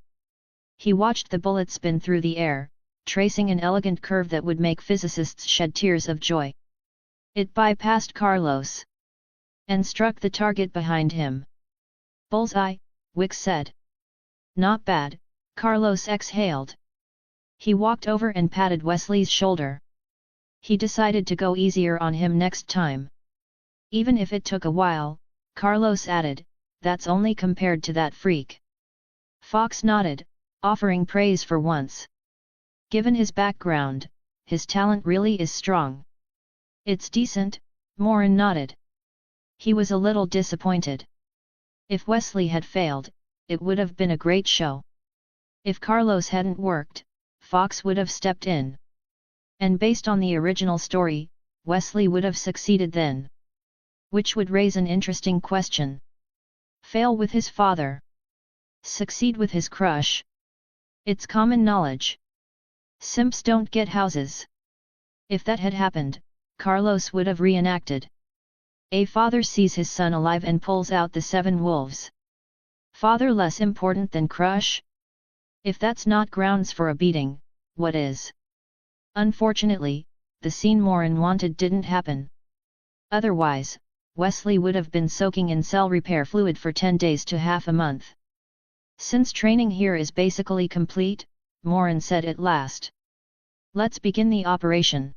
He watched the bullet spin through the air, tracing an elegant curve that would make physicists shed tears of joy. It bypassed Carlos and struck the target behind him. Bullseye, Wick said. Not bad, Carlos exhaled. He walked over and patted Wesley's shoulder. He decided to go easier on him next time. Even if it took a while, Carlos added, that's only compared to that freak. Fox nodded, offering praise for once. Given his background, his talent really is strong. It's decent, Morin nodded. He was a little disappointed. If Wesley had failed, it would have been a great show. If Carlos hadn't worked, Fox would have stepped in. And based on the original story, Wesley would have succeeded then. Which would raise an interesting question. Fail with his father. Succeed with his crush. It's common knowledge. Simps don't get houses. If that had happened, Carlos would have reenacted. A father sees his son alive and pulls out the 7 wolves. Father less important than crush? If that's not grounds for a beating, what is? Unfortunately, the scene Morin wanted didn't happen. Otherwise, Wesley would have been soaking in cell repair fluid for 10 days to half a month. Since training here is basically complete, Morin said at last. Let's begin the operation.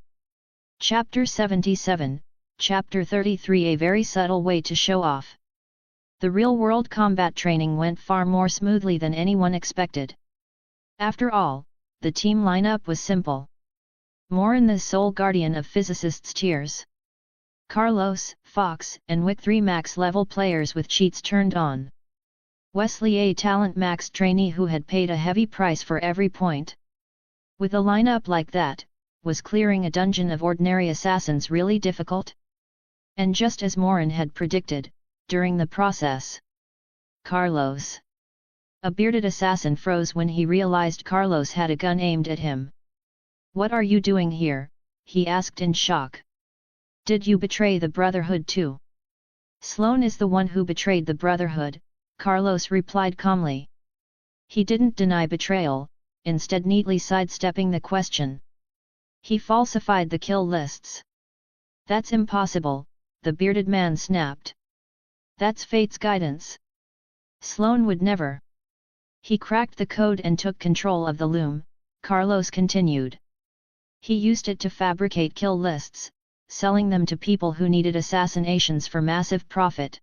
Chapter 77, Chapter 33. A very subtle way to show off. The real-world combat training went far more smoothly than anyone expected. After all, the team lineup was simple. Morin, the sole guardian of physicists' tiers. Carlos, Fox, and Wick, 3 max-level players with cheats turned on. Wesley, a talent max trainee who had paid a heavy price for every point. With a lineup like that, was clearing a dungeon of ordinary assassins really difficult? And just as Morin had predicted, during the process, Carlos, a bearded assassin, froze when he realized Carlos had a gun aimed at him. "What are you doing here?" he asked in shock. "Did you betray the Brotherhood too?" "Sloan is the one who betrayed the Brotherhood," Carlos replied calmly. He didn't deny betrayal, instead neatly sidestepping the question. "He falsified the kill lists." "That's impossible," the bearded man snapped. "That's fate's guidance. Sloan would never." "He cracked the code and took control of the loom," Carlos continued. "He used it to fabricate kill lists, selling them to people who needed assassinations for massive profit.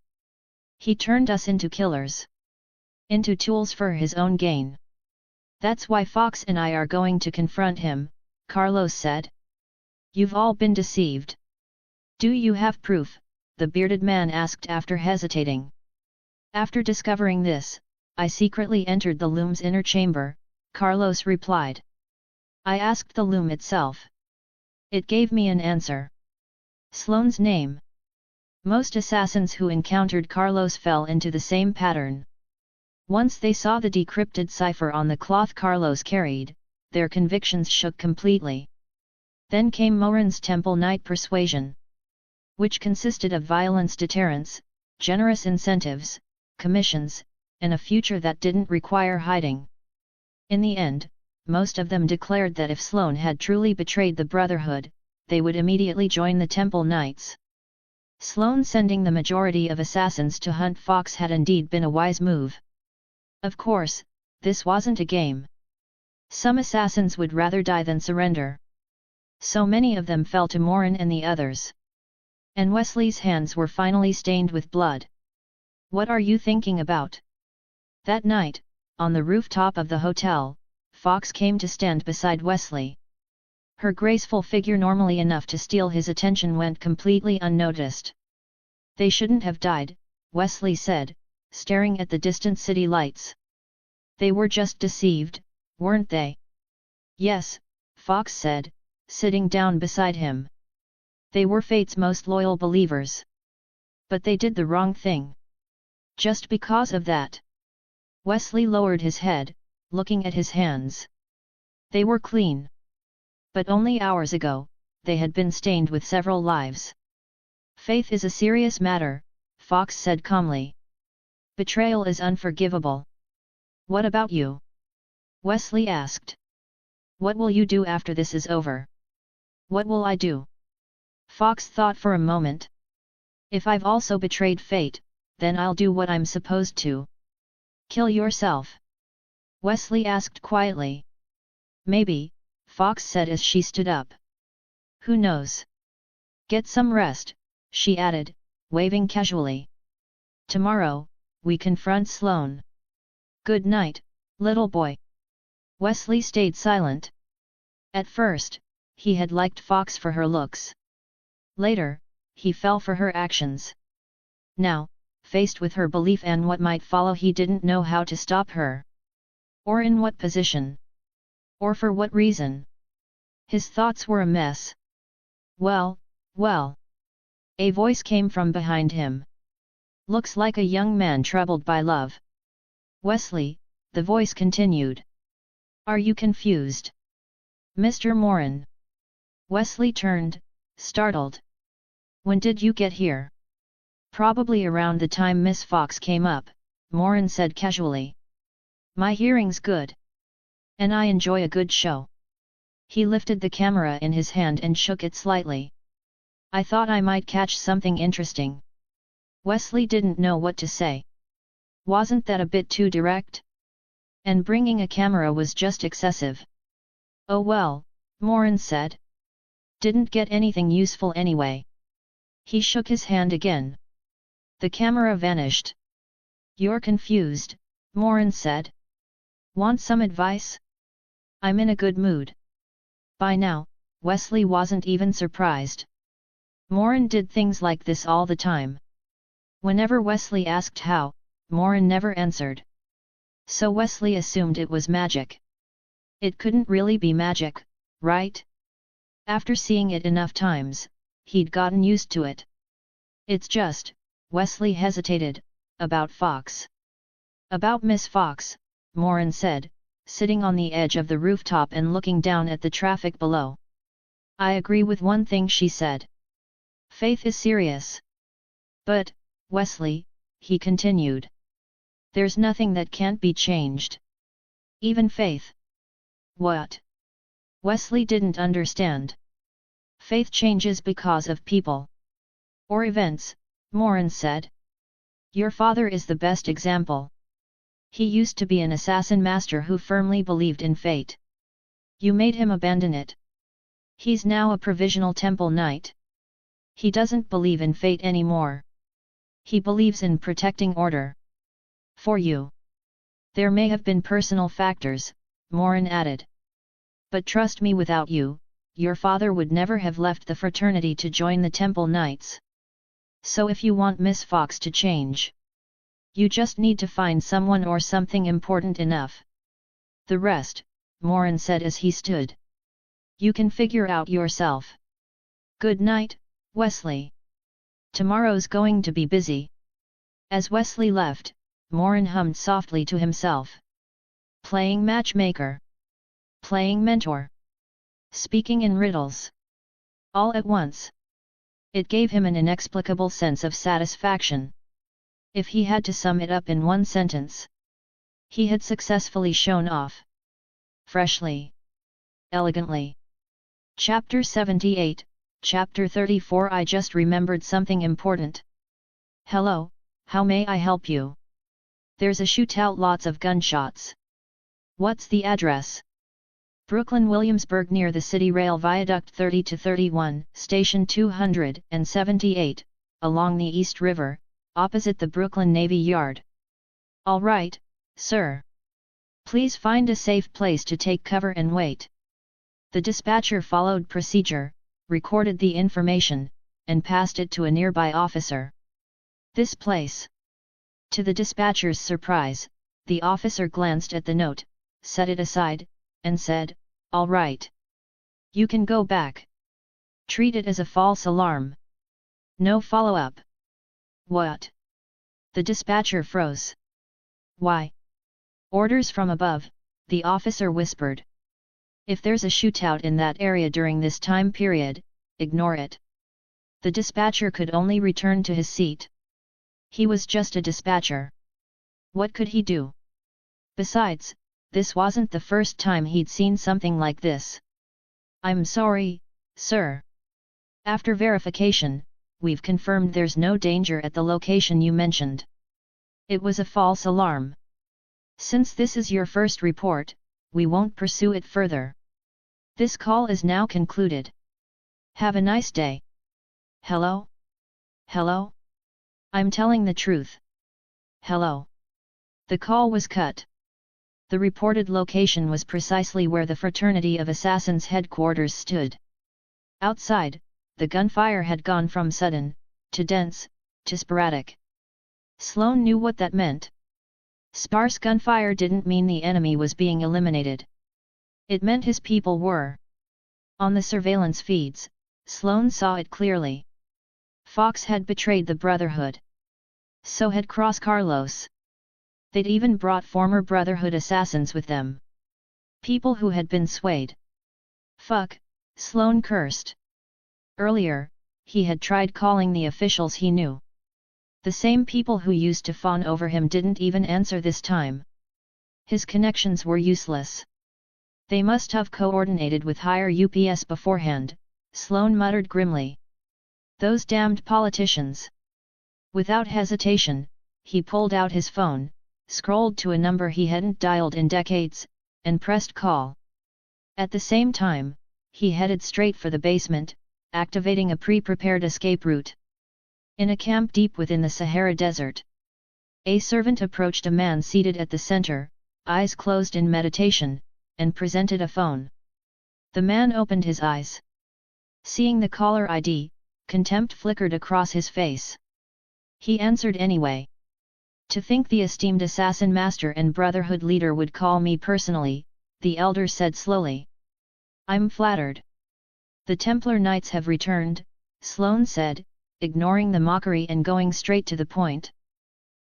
He turned us into killers. Into tools for his own gain. That's why Fox and I are going to confront him," Carlos said. "You've all been deceived." "Do you have proof?" the bearded man asked after hesitating. "After discovering this, I secretly entered the loom's inner chamber," Carlos replied. "I asked the loom itself. It gave me an answer. Sloan's name." Most assassins who encountered Carlos fell into the same pattern. Once they saw the decrypted cipher on the cloth Carlos carried, their convictions shook completely. Then came Morin's Temple Knight persuasion, which consisted of violence deterrence, generous incentives, commissions, and a future that didn't require hiding. In the end, most of them declared that if Sloan had truly betrayed the Brotherhood, they would immediately join the Temple Knights. Sloan sending the majority of assassins to hunt Fox had indeed been a wise move. Of course, this wasn't a game. Some assassins would rather die than surrender. So many of them fell to Morin and the others. And Wesley's hands were finally stained with blood. "What are you thinking about?" That night, on the rooftop of the hotel, Fox came to stand beside Wesley. Her graceful figure, normally enough to steal his attention, went completely unnoticed. "They shouldn't have died," Wesley said, staring at the distant city lights. "They were just deceived, weren't they?" "Yes," Fox said, sitting down beside him. "They were fate's most loyal believers. But they did the wrong thing. Just because of that." Wesley lowered his head, looking at his hands. They were clean. But only hours ago, they had been stained with several lives. "Faith is a serious matter," Fox said calmly. "Betrayal is unforgivable." "What about you?" Wesley asked. "What will you do after this is over?" "What will I do?" Fox thought for a moment. "If I've also betrayed fate, then I'll do what I'm supposed to." "Kill yourself?" Wesley asked quietly. "Maybe," Fox said as she stood up. "Who knows? Get some rest," she added, waving casually. "Tomorrow, we confront Sloan. Good night, little boy." Wesley stayed silent. At first, he had liked Fox for her looks. Later, he fell for her actions. Now, faced with her belief and what might follow, he didn't know how to stop her. Or in what position. Or for what reason. His thoughts were a mess. Well. A voice came from behind him. Looks like a young man troubled by love. Wesley, the voice continued. Are you confused? Mr. Morin. Wesley turned, startled. When did you get here? Probably around the time Miss Fox came up, Morin said casually. My hearing's good. And I enjoy a good show. He lifted the camera in his hand and shook it slightly. I thought I might catch something interesting. Wesley didn't know what to say. Wasn't that a bit too direct? And bringing a camera was just excessive. Oh well, Morin said. Didn't get anything useful anyway. He shook his hand again. The camera vanished. You're confused, Morin said. Want some advice? I'm in a good mood. By now, Wesley wasn't even surprised. Morin did things like this all the time. Whenever Wesley asked how, Morin never answered. So Wesley assumed it was magic. It couldn't really be magic, right? After seeing it enough times, he'd gotten used to it. It's just, Wesley hesitated, about Fox. About Miss Fox, Morin said, sitting on the edge of the rooftop and looking down at the traffic below. I agree with one thing she said. Faith is serious. But, Wesley, he continued. There's nothing that can't be changed. Even faith. What? Wesley didn't understand. Faith changes because of people. Or events, Morin said. Your father is the best example. He used to be an assassin master who firmly believed in fate. You made him abandon it. He's now a provisional temple knight. He doesn't believe in fate anymore. He believes in protecting order. For you. There may have been personal factors, Morin added. But trust me, without you, your father would never have left the fraternity to join the Temple Knights. So if you want Miss Fox to change, you just need to find someone or something important enough. The rest, Morin said as he stood. You can figure out yourself. Good night, Wesley. Tomorrow's going to be busy. As Wesley left, Morin hummed softly to himself. Playing matchmaker. Playing mentor. Speaking in riddles. All at once. It gave him an inexplicable sense of satisfaction. If he had to sum it up in one sentence, he had successfully shown off. Freshly. Elegantly. Chapter 78, Chapter 34. I just remembered something important. Hello, how may I help you? There's a shootout, lots of gunshots. What's the address? Brooklyn Williamsburg, near the City Rail Viaduct 30 to 31, Station 278, along the East River, opposite the Brooklyn Navy Yard. All right, sir. Please find a safe place to take cover and wait. The dispatcher followed procedure, recorded the information, and passed it to a nearby officer. This place. To the dispatcher's surprise, the officer glanced at the note, set it aside, and said, all right. You can go back. Treat it as a false alarm. No follow-up. What? The dispatcher froze. Why? Orders from above, the officer whispered. If there's a shootout in that area during this time period, ignore it. The dispatcher could only return to his seat. He was just a dispatcher. What could he do? Besides, this wasn't the first time he'd seen something like this. I'm sorry, sir. After verification, we've confirmed there's no danger at the location you mentioned. It was a false alarm. Since this is your first report, we won't pursue it further. This call is now concluded. Have a nice day. Hello? Hello? I'm telling the truth. Hello? The call was cut. The reported location was precisely where the Fraternity of Assassins headquarters stood. Outside, the gunfire had gone from sudden, to dense, to sporadic. Sloane knew what that meant. Sparse gunfire didn't mean the enemy was being eliminated. It meant his people were. On the surveillance feeds, Sloane saw it clearly. Fox had betrayed the Brotherhood. So had Cross Carlos. They'd even brought former Brotherhood assassins with them. People who had been swayed. Fuck, Sloane cursed. Earlier, he had tried calling the officials he knew. The same people who used to fawn over him didn't even answer this time. His connections were useless. They must have coordinated with higher UPS beforehand, Sloane muttered grimly. Those damned politicians. Without hesitation, he pulled out his phone, scrolled to a number he hadn't dialed in decades, and pressed call. At the same time, he headed straight for the basement, activating a pre-prepared escape route. In a camp deep within the Sahara Desert, a servant approached a man seated at the center, eyes closed in meditation, and presented a phone. The man opened his eyes. Seeing the caller ID, contempt flickered across his face. He answered anyway. To think the esteemed assassin master and Brotherhood leader would call me personally, the elder said slowly. I'm flattered. The Templar Knights have returned, Sloane said, ignoring the mockery and going straight to the point.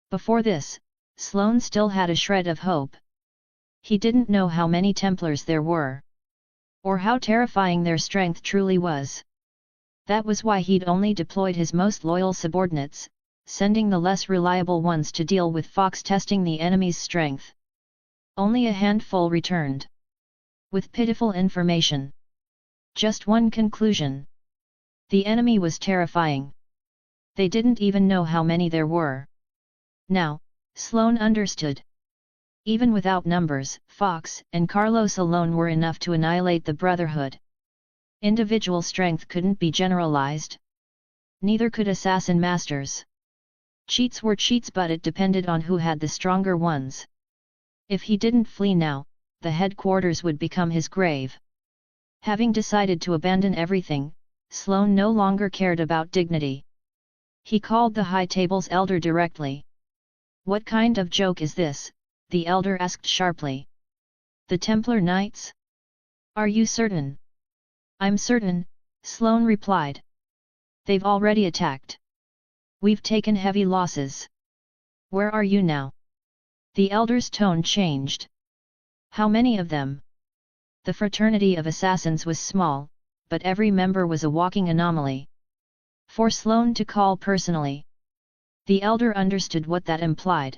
Before this, Sloane still had a shred of hope. He didn't know how many Templars there were, or how terrifying their strength truly was. That was why he'd only deployed his most loyal subordinates, sending the less reliable ones to deal with Fox testing the enemy's strength. Only a handful returned. With pitiful information. Just one conclusion. The enemy was terrifying. They didn't even know how many there were. Now, Sloane understood. Even without numbers, Fox and Carlos alone were enough to annihilate the Brotherhood. Individual strength couldn't be generalized. Neither could assassin masters. Cheats were cheats, but it depended on who had the stronger ones. If he didn't flee now, the headquarters would become his grave. Having decided to abandon everything, Sloane no longer cared about dignity. He called the High Table's elder directly. What kind of joke is this? The elder asked sharply. The Templar Knights? Are you certain? I'm certain, Sloane replied. They've already attacked. We've taken heavy losses. Where are you now? The elder's tone changed. How many of them? The fraternity of assassins was small, but every member was a walking anomaly. For Sloane to call personally. The elder understood what that implied.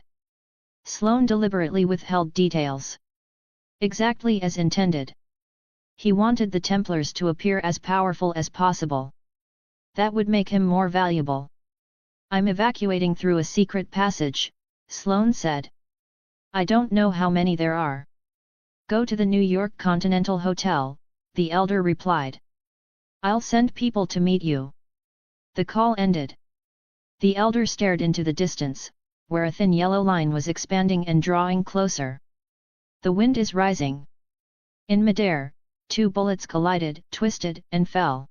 Sloane deliberately withheld details. Exactly as intended. He wanted the Templars to appear as powerful as possible. That would make him more valuable. I'm evacuating through a secret passage, Sloane said. I don't know how many there are. Go to the New York Continental Hotel, the elder replied. I'll send people to meet you. The call ended. The elder stared into the distance, where a thin yellow line was expanding and drawing closer. The wind is rising. In midair, two bullets collided, twisted, and fell.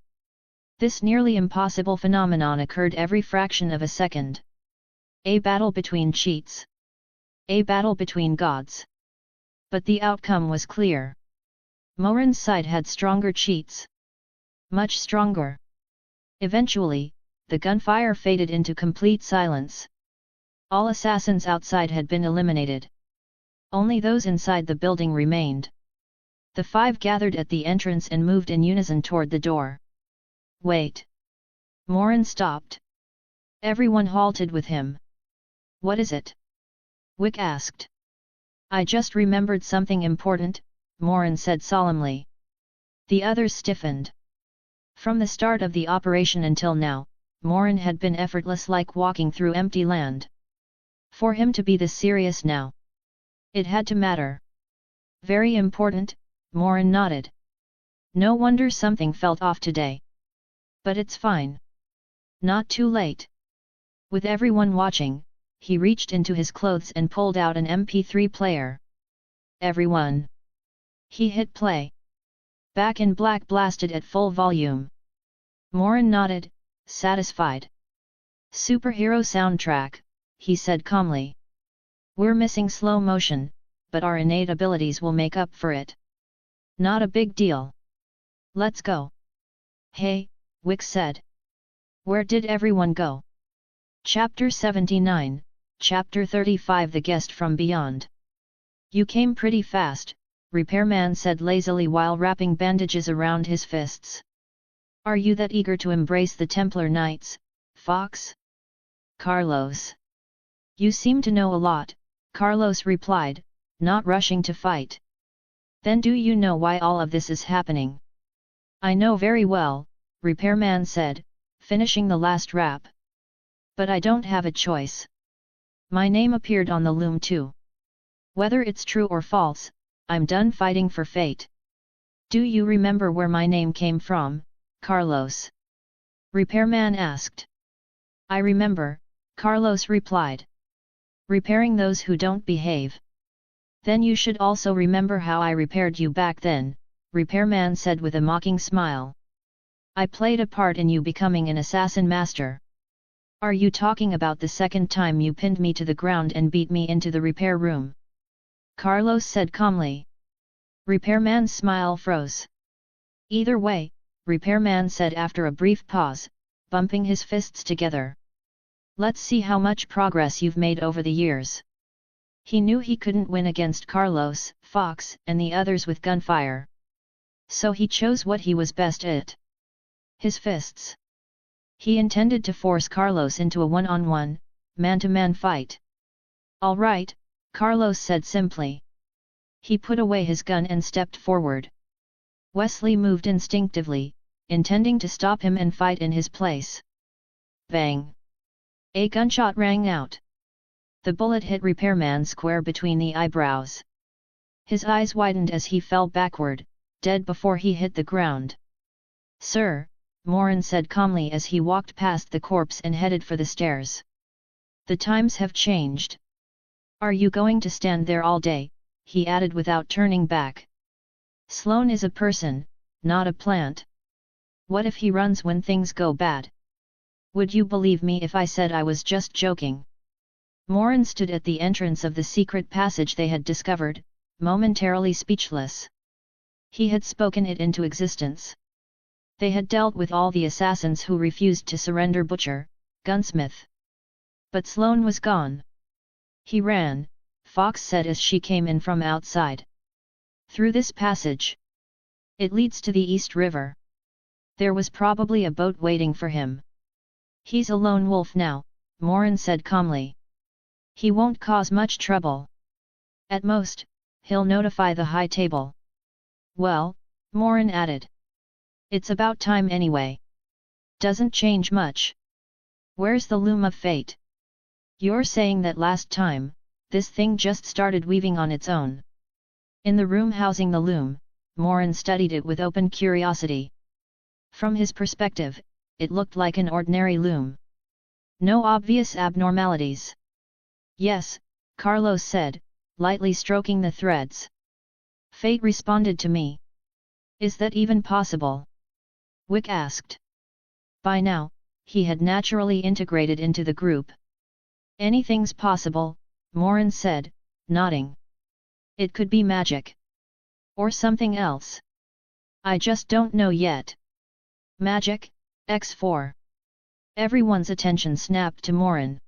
This nearly impossible phenomenon occurred every fraction of a second. A battle between cheats. A battle between gods. But the outcome was clear. Morin's side had stronger cheats. Much stronger. Eventually, the gunfire faded into complete silence. All assassins outside had been eliminated. Only those inside the building remained. The five gathered at the entrance and moved in unison toward the door. Wait. Morin stopped. Everyone halted with him. What is it? Wick asked. I just remembered something important, Morin said solemnly. The others stiffened. From the start of the operation until now, Morin had been effortless, like walking through empty land. For him to be this serious now, it had to matter. Very important, Morin nodded. No wonder something felt off today. But it's fine. Not too late. With everyone watching, he reached into his clothes and pulled out an MP3 player. Everyone. He hit play. Back in Black blasted at full volume. Morin nodded, satisfied. Superhero soundtrack, he said calmly. We're missing slow motion, but our innate abilities will make up for it. Not a big deal. Let's go. Hey, Wick said. Where did everyone go? Chapter 79, Chapter 35 The Guest from Beyond. You came pretty fast, Repairman said lazily while wrapping bandages around his fists. Are you that eager to embrace the Templar Knights, Fox? Carlos. You seem to know a lot, Carlos replied, not rushing to fight. Then do you know why all of this is happening? I know very well, Repairman said, finishing the last wrap. But I don't have a choice. My name appeared on the loom too. Whether it's true or false, I'm done fighting for fate. Do you remember where my name came from, Carlos? Repairman asked. I remember, Carlos replied. Repairing those who don't behave. Then you should also remember how I repaired you back then, Repairman said with a mocking smile. I played a part in you becoming an assassin master. Are you talking about the second time you pinned me to the ground and beat me into the repair room? Carlos said calmly. Repairman's smile froze. Either way, Repairman said after a brief pause, bumping his fists together. Let's see how much progress you've made over the years. He knew he couldn't win against Carlos, Fox, and the others with gunfire. So he chose what he was best at. His fists. He intended to force Carlos into a one-on-one, man-to-man fight. All right, Carlos said simply. He put away his gun and stepped forward. Wesley moved instinctively, intending to stop him and fight in his place. Bang! A gunshot rang out. The bullet hit Repairman square between the eyebrows. His eyes widened as he fell backward, dead before he hit the ground. Sir, Morin said calmly as he walked past the corpse and headed for the stairs. The times have changed. Are you going to stand there all day? He added without turning back. Sloane is a person, not a plant. What if he runs when things go bad? Would you believe me if I said I was just joking? Morin stood at the entrance of the secret passage they had discovered, momentarily speechless. He had spoken it into existence. They had dealt with all the assassins who refused to surrender: butcher, gunsmith. But Sloane was gone. He ran, Fox said as she came in from outside. Through this passage. It leads to the East River. There was probably a boat waiting for him. He's a lone wolf now, Morin said calmly. He won't cause much trouble. At most, he'll notify the High Table. Well, Morin added. It's about time anyway. Doesn't change much. Where's the loom of fate? You're saying that last time, this thing just started weaving on its own. In the room housing the loom, Morin studied it with open curiosity. From his perspective, it looked like an ordinary loom. No obvious abnormalities. Yes, Carlos said, lightly stroking the threads. Fate responded to me. Is that even possible? Wick asked. By now, he had naturally integrated into the group. Anything's possible, Morin said, nodding. It could be magic. Or something else. I just don't know yet. Magic, X4. Everyone's attention snapped to Morin.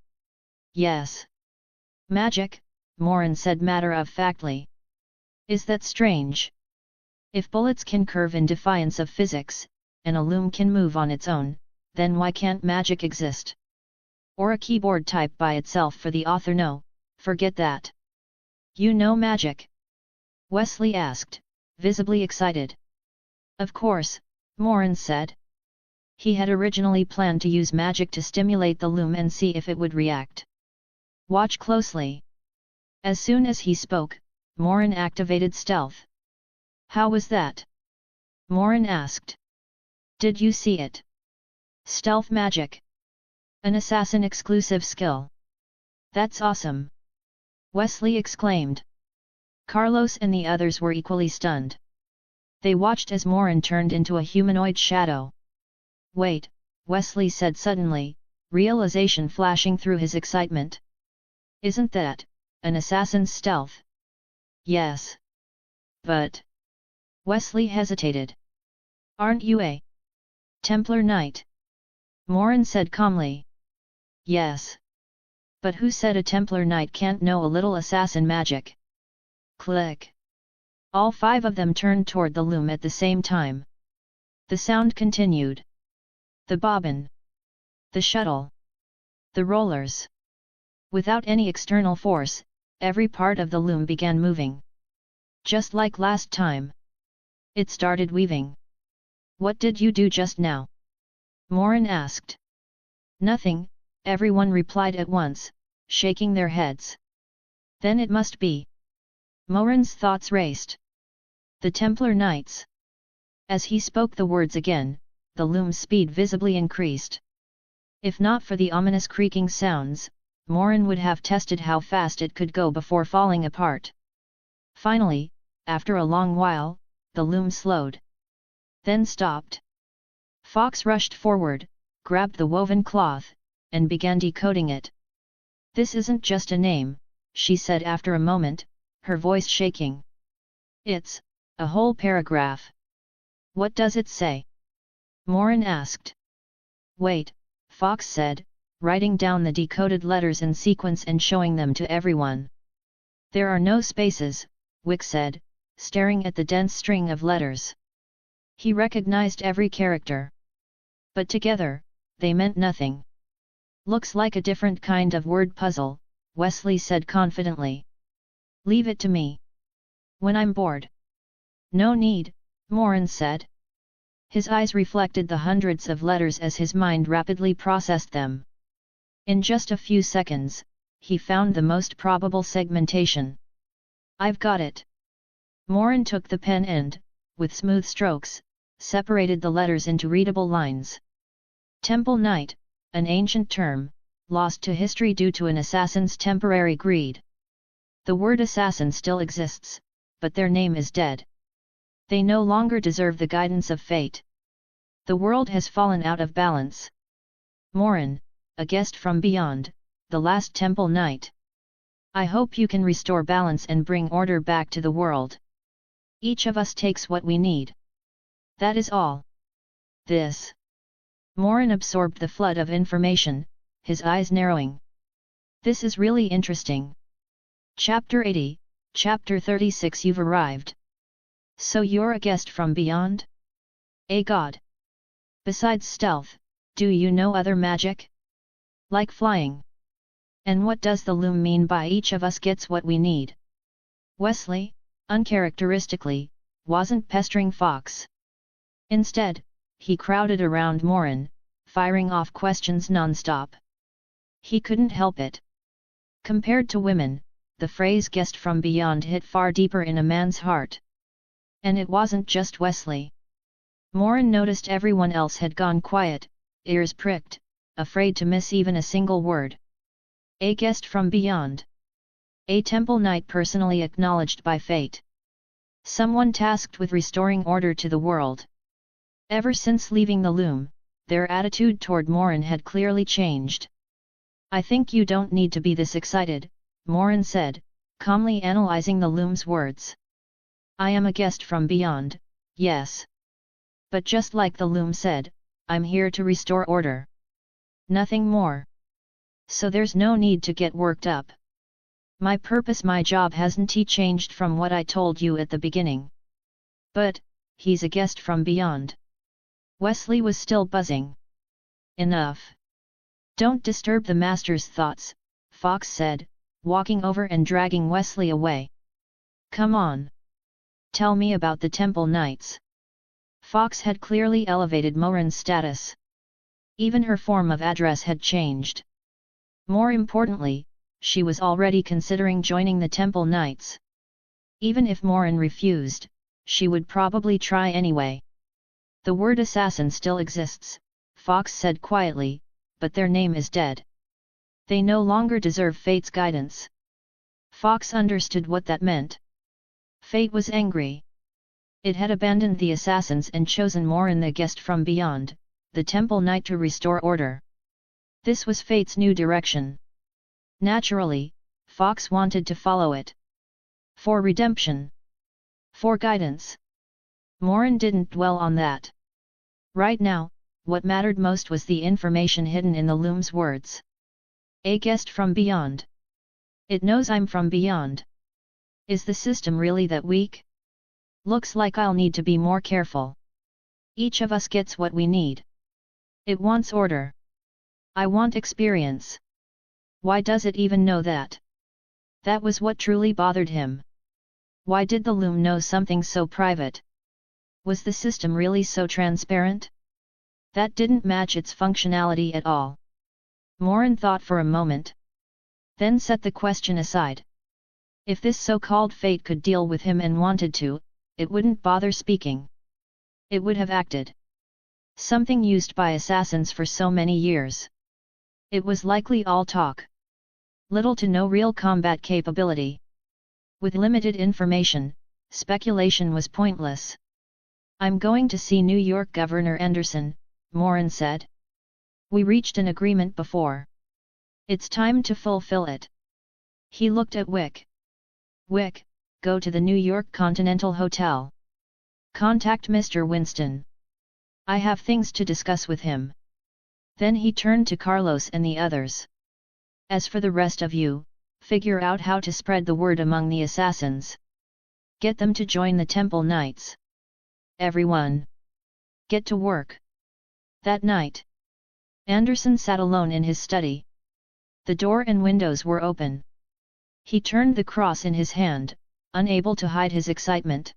Yes. Magic, Morin said matter-of-factly. Is that strange? If bullets can curve in defiance of physics, and a loom can move on its own, then why can't magic exist? Or a keyboard type by itself for the author? No, forget that. You know magic? Wesley asked, visibly excited. Of course, Morin said. He had originally planned to use magic to stimulate the loom and see if it would react. Watch closely. As soon as he spoke, Morin activated stealth. How was that? Morin asked. Did you see it? Stealth magic. An assassin-exclusive skill. That's awesome! Wesley exclaimed. Carlos and the others were equally stunned. They watched as Morin turned into a humanoid shadow. Wait, Wesley said suddenly, realization flashing through his excitement. Isn't that an assassin's stealth? Yes. But... Wesley hesitated. Aren't you a Templar Knight? Morin said calmly. Yes. But who said a Templar knight can't know a little assassin magic? Click. All 5 of them turned toward the loom at the same time. The sound continued. The bobbin. The shuttle. The rollers. Without any external force, every part of the loom began moving. Just like last time. It started weaving. What did you do just now? Morin asked. Nothing, everyone replied at once, shaking their heads. Then it must be. Morin's thoughts raced. The Templar Knights. As he spoke the words again, the loom's speed visibly increased. If not for the ominous creaking sounds, Morin would have tested how fast it could go before falling apart. Finally, after a long while, the loom slowed. Then stopped. Fox rushed forward, grabbed the woven cloth, and began decoding it. This isn't just a name, she said after a moment, her voice shaking. It's a whole paragraph. What does it say? Morin asked. Wait, Fox said, writing down the decoded letters in sequence and showing them to everyone. There are no spaces, Wick said, staring at the dense string of letters. He recognized every character. But together, they meant nothing. Looks like a different kind of word puzzle, Wesley said confidently. Leave it to me. When I'm bored. No need, Morin said. His eyes reflected the hundreds of letters as his mind rapidly processed them. In just a few seconds, he found the most probable segmentation. I've got it. Morin took the pen and, with smooth strokes, separated the letters into readable lines. Temple Knight, an ancient term, lost to history due to an assassin's temporary greed. The word assassin still exists, but their name is dead. They no longer deserve the guidance of fate. The world has fallen out of balance. Morin, a guest from beyond, the last Temple Knight. I hope you can restore balance and bring order back to the world. Each of us takes what we need. That is all. This. Morin absorbed the flood of information, his eyes narrowing. This is really interesting. Chapter 80, Chapter 36. You've arrived. So you're a guest from beyond? A god. Besides stealth, do you know other magic? Like flying? And what does the loom mean by each of us gets what we need? Wesley, uncharacteristically, wasn't pestering Fox. Instead, he crowded around Morin, firing off questions non-stop. He couldn't help it. Compared to women, the phrase guest from beyond hit far deeper in a man's heart. And it wasn't just Wesley. Morin noticed everyone else had gone quiet, ears pricked, afraid to miss even a single word. A guest from beyond. A Temple Knight personally acknowledged by fate. Someone tasked with restoring order to the world. Ever since leaving the loom, their attitude toward Morin had clearly changed. I think you don't need to be this excited, Morin said, calmly analyzing the loom's words. I am a guest from beyond, yes. But just like the loom said, I'm here to restore order. Nothing more. So there's no need to get worked up. My purpose, my job hasn't changed from what I told you at the beginning. But, he's a guest from beyond. Wesley was still buzzing. Enough. Don't disturb the master's thoughts, Fox said, walking over and dragging Wesley away. Come on. Tell me about the Temple Knights. Fox had clearly elevated Morin's status. Even her form of address had changed. More importantly, she was already considering joining the Temple Knights. Even if Morin refused, she would probably try anyway. The word assassin still exists, Fox said quietly, but their name is dead. They no longer deserve fate's guidance. Fox understood what that meant. Fate was angry. It had abandoned the assassins and chosen Morin, the guest from beyond, the Temple Knight, to restore order. This was fate's new direction. Naturally, Fox wanted to follow it. For redemption. For guidance. Morin didn't dwell on that. Right now, what mattered most was the information hidden in the loom's words. A guest from beyond. It knows I'm from beyond. Is the system really that weak? Looks like I'll need to be more careful. Each of us gets what we need. It wants order. I want experience. Why does it even know that? That was what truly bothered him. Why did the loom know something so private? Was the system really so transparent? That didn't match its functionality at all. Morin thought for a moment. Then set the question aside. If this so-called fate could deal with him and wanted to, it wouldn't bother speaking. It would have acted. Something used by assassins for so many years. It was likely all talk. Little to no real combat capability. With limited information, speculation was pointless. I'm going to see New York Governor Anderson, Morin said. We reached an agreement before. It's time to fulfill it. He looked at Wick. Wick, go to the New York Continental Hotel. Contact Mr. Winston. I have things to discuss with him. Then he turned to Carlos and the others. As for the rest of you, figure out how to spread the word among the assassins. Get them to join the Temple Knights. Everyone. Get to work. That night, Anderson sat alone in his study. The door and windows were open. He turned the cross in his hand, unable to hide his excitement.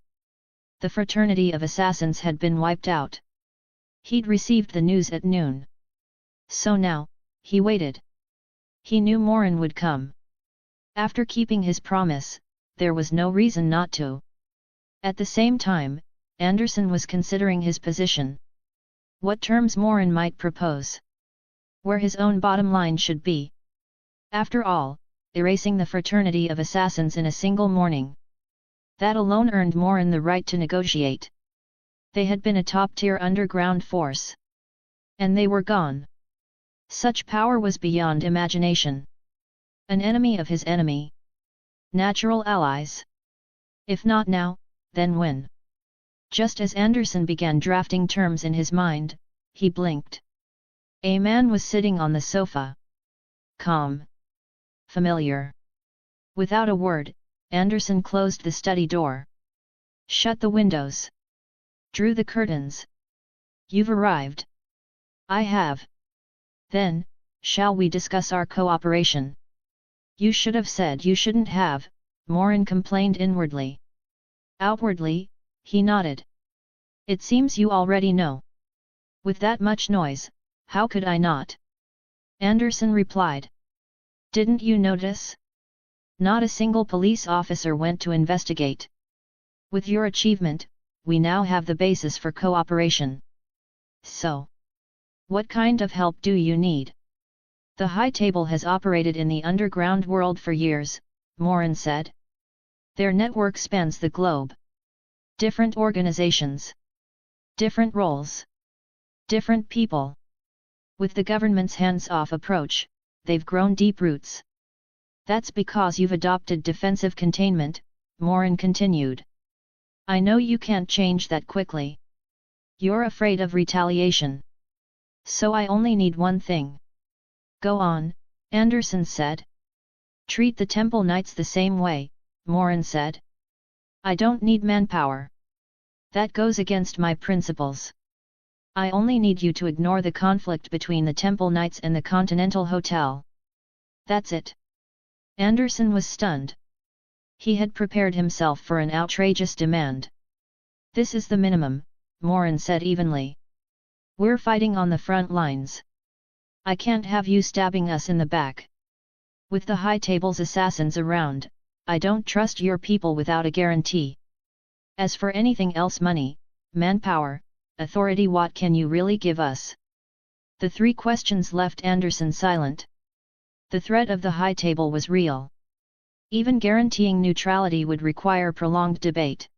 The fraternity of assassins had been wiped out. He'd received the news at noon. So now, he waited. He knew Morin would come. After keeping his promise, there was no reason not to. At the same time, Anderson was considering his position. What terms Morin might propose. Where his own bottom line should be. After all, erasing the fraternity of assassins in a single morning. That alone earned Morin the right to negotiate. They had been a top-tier underground force. And they were gone. Such power was beyond imagination. An enemy of his enemy. Natural allies. If not now, then when? Just as Anderson began drafting terms in his mind, he blinked. A man was sitting on the sofa. Calm. Familiar. Without a word, Anderson closed the study door. Shut the windows. Drew the curtains. You've arrived. I have. Then, shall we discuss our cooperation? You should have said you shouldn't have, Morin complained inwardly. Outwardly, he nodded. It seems you already know. With that much noise, how could I not? Anderson replied. Didn't you notice? Not a single police officer went to investigate. With your achievement, we now have the basis for cooperation. So, what kind of help do you need? The High Table has operated in the underground world for years, Morin said. Their network spans the globe. Different organizations. Different roles. Different people. With the government's hands-off approach, they've grown deep roots. That's because you've adopted defensive containment, Morin continued. I know you can't change that quickly. You're afraid of retaliation. So I only need one thing. Go on, Anderson said. Treat the Temple Knights the same way, Morin said. I don't need manpower. That goes against my principles. I only need you to ignore the conflict between the Temple Knights and the Continental Hotel. That's it. Anderson was stunned. He had prepared himself for an outrageous demand. This is the minimum, Morin said evenly. We're fighting on the front lines. I can't have you stabbing us in the back. With the High Table's assassins around, I don't trust your people without a guarantee. As for anything else, money, manpower, authority, what can you really give us? The three questions left Anderson silent. The threat of the High Table was real. Even guaranteeing neutrality would require prolonged debate.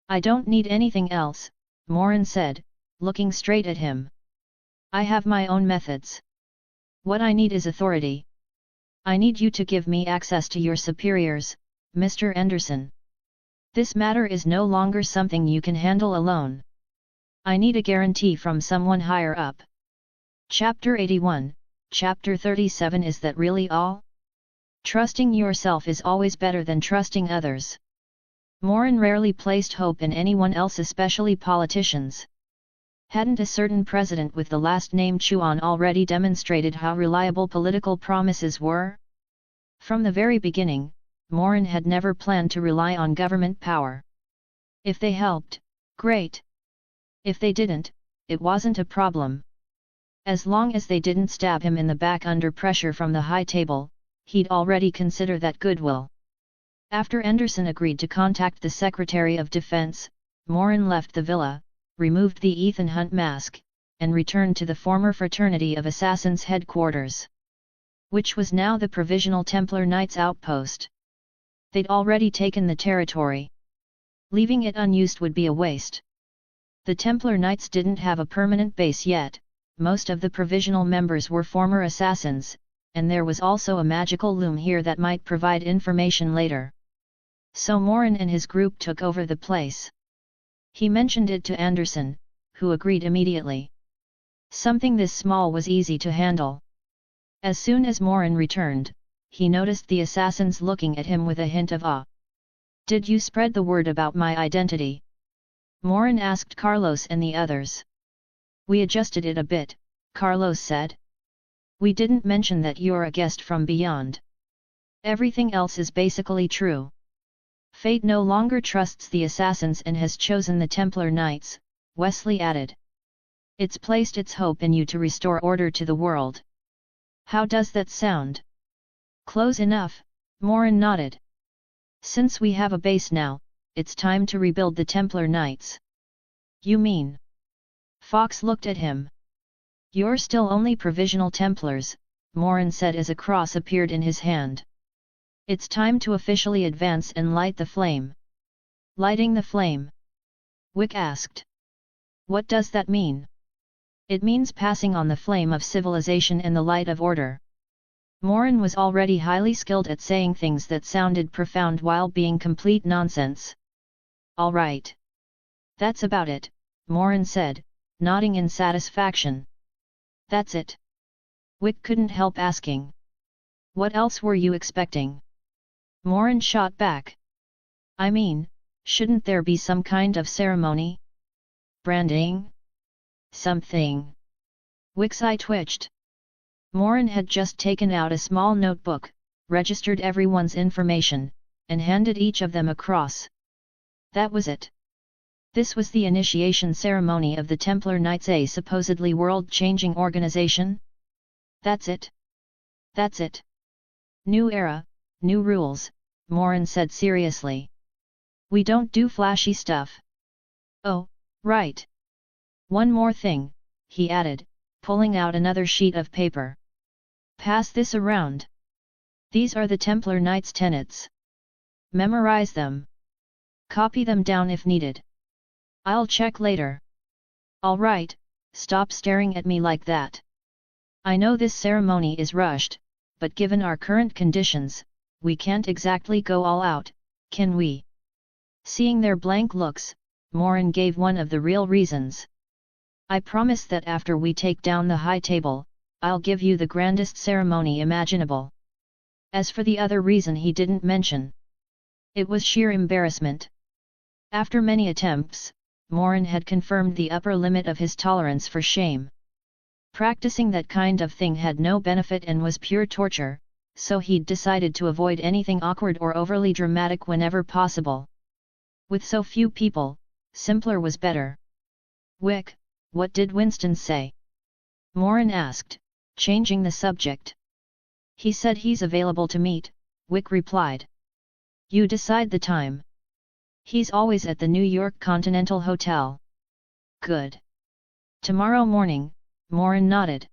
I don't need anything else, Morin said, looking straight at him. I have my own methods. What I need is authority. I need you to give me access to your superiors, Mr. Anderson. This matter is no longer something you can handle alone. I need a guarantee from someone higher up. Chapter 81, Chapter 37. Is that really all? Trusting yourself is always better than trusting others. Morin rarely placed hope in anyone else, especially politicians. Hadn't a certain president with the last name Chuan already demonstrated how reliable political promises were? From the very beginning, Morin had never planned to rely on government power. If they helped, great. If they didn't, it wasn't a problem. As long as they didn't stab him in the back under pressure from the high table, he'd already consider that goodwill. After Anderson agreed to contact the Secretary of Defense, Morin left the villa, removed the Ethan Hunt mask, and returned to the former Fraternity of Assassins headquarters, which was now the Provisional Templar Knights outpost. They'd already taken the territory. Leaving it unused would be a waste. The Templar Knights didn't have a permanent base yet. Most of the provisional members were former assassins, and there was also a magical loom here that might provide information later. So Morin and his group took over the place. He mentioned it to Anderson, who agreed immediately. Something this small was easy to handle. As soon as Morin returned, he noticed the assassins looking at him with a hint of awe. "Did you spread the word about my identity?" Morin asked Carlos and the others. "We adjusted it a bit," Carlos said. "We didn't mention that you're a guest from beyond. Everything else is basically true. Fate no longer trusts the assassins and has chosen the Templar Knights," Wesley added. "It's placed its hope in you to restore order to the world. How does that sound?" "Close enough," Morin nodded. "Since we have a base now, it's time to rebuild the Templar Knights." "You mean?" Fox looked at him. "You're still only provisional Templars," Morin said as a cross appeared in his hand. "It's time to officially advance and light the flame." "Lighting the flame?" Wick asked. "What does that mean?" "It means passing on the flame of civilization and the light of order." Morin was already highly skilled at saying things that sounded profound while being complete nonsense. "All right. That's about it," Morin said, nodding in satisfaction. "That's it?" Wick couldn't help asking. "What else were you expecting?" Morin shot back. "I mean, shouldn't there be some kind of ceremony? Branding? Something?" Wick's eye twitched. Morin had just taken out a small notebook, registered everyone's information, and handed each of them a cross. That was it. This was the initiation ceremony of the Templar Knights, a supposedly world-changing organization? That's it. That's it. New era, new rules, Morin said seriously. "We don't do flashy stuff." "Oh, right. One more thing," he added, pulling out another sheet of paper. "Pass this around. These are the Templar Knights' tenets. Memorize them. Copy them down if needed. I'll check later. All right, stop staring at me like that. I know this ceremony is rushed, but given our current conditions, we can't exactly go all out, can we?" Seeing their blank looks, Morin gave one of the real reasons. "I promise that after we take down the high table, I'll give you the grandest ceremony imaginable." As for the other reason he didn't mention. It was sheer embarrassment. After many attempts, Morin had confirmed the upper limit of his tolerance for shame. Practicing that kind of thing had no benefit and was pure torture, so he'd decided to avoid anything awkward or overly dramatic whenever possible. With so few people, simpler was better. "Wick, what did Winston say?" Morin asked, changing the subject. "He said he's available to meet," Wick replied. "You decide the time." "He's always at the New York Continental Hotel." "Good. Tomorrow morning," Morin nodded.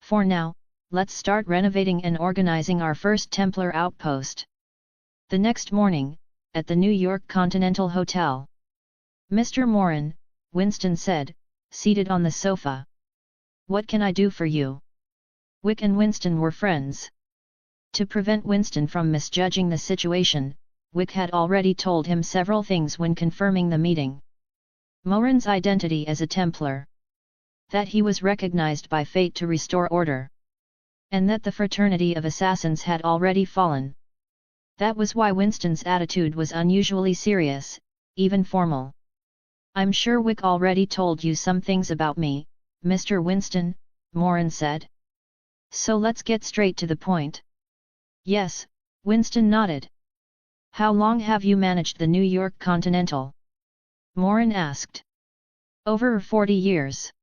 "For now, let's start renovating and organizing our first Templar outpost." The next morning, at the New York Continental Hotel. "Mr. Morin," Winston said, seated on the sofa. "What can I do for you?" Wick and Winston were friends. To prevent Winston from misjudging the situation, Wick had already told him several things when confirming the meeting. Morin's identity as a Templar. That he was recognized by fate to restore order. and that the fraternity of assassins had already fallen. That was why Winston's attitude was unusually serious, even formal. "I'm sure Wick already told you some things about me, Mr. Winston," Morin said. "So let's get straight to the point." "Yes," Winston nodded. "How long have you managed the New York Continental?" Morin asked. "Over 40 years.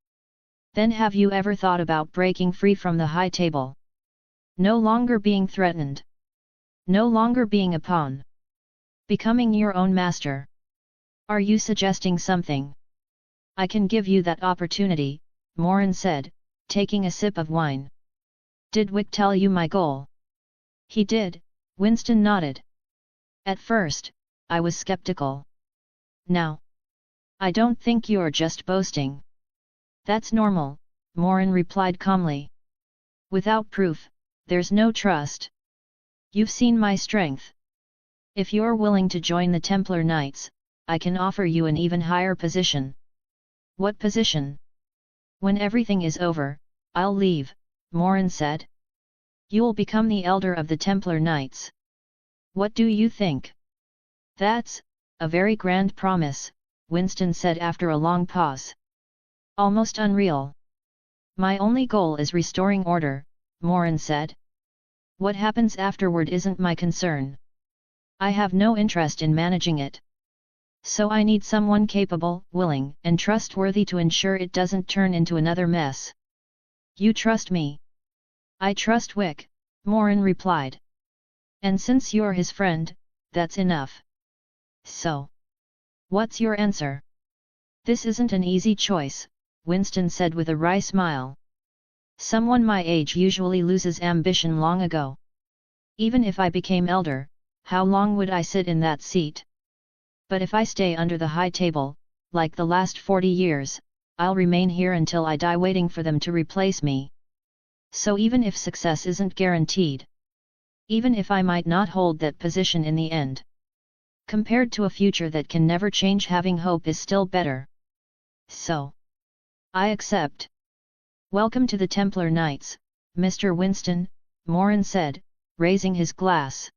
Then have you ever thought about breaking free from the high table? No longer being threatened. No longer being a pawn. Becoming your own master. Are you suggesting something?" "I can give you that opportunity," Morin said, taking a sip of wine. "Did Wick tell you my goal?" "He did," Winston nodded. "At first, I was skeptical. Now, I don't think you're just boasting." "That's normal," Morin replied calmly. "Without proof, there's no trust. You've seen my strength. If you're willing to join the Templar Knights, I can offer you an even higher position." "What position?" "When everything is over, I'll leave," Morin said. "You'll become the elder of the Templar Knights. What do you think?" "That's a very grand promise," Winston said after a long pause. "Almost unreal." "My only goal is restoring order," Morin said. "What happens afterward isn't my concern. I have no interest in managing it. So I need someone capable, willing, and trustworthy to ensure it doesn't turn into another mess." "You trust me?" "I trust Wick," Morin replied. "And since you're his friend, that's enough." "So, what's your answer?" "This isn't an easy choice," Winston said with a wry smile. "Someone my age usually loses ambition long ago. Even if I became elder, how long would I sit in that seat? But if I stay under the high table, like the last 40 years, I'll remain here until I die waiting for them to replace me. So even if success isn't guaranteed, even if I might not hold that position in the end, compared to a future that can never change, having hope is still better. So, I accept." "Welcome to the Templar Knights, Mr. Winston," Morin said, raising his glass.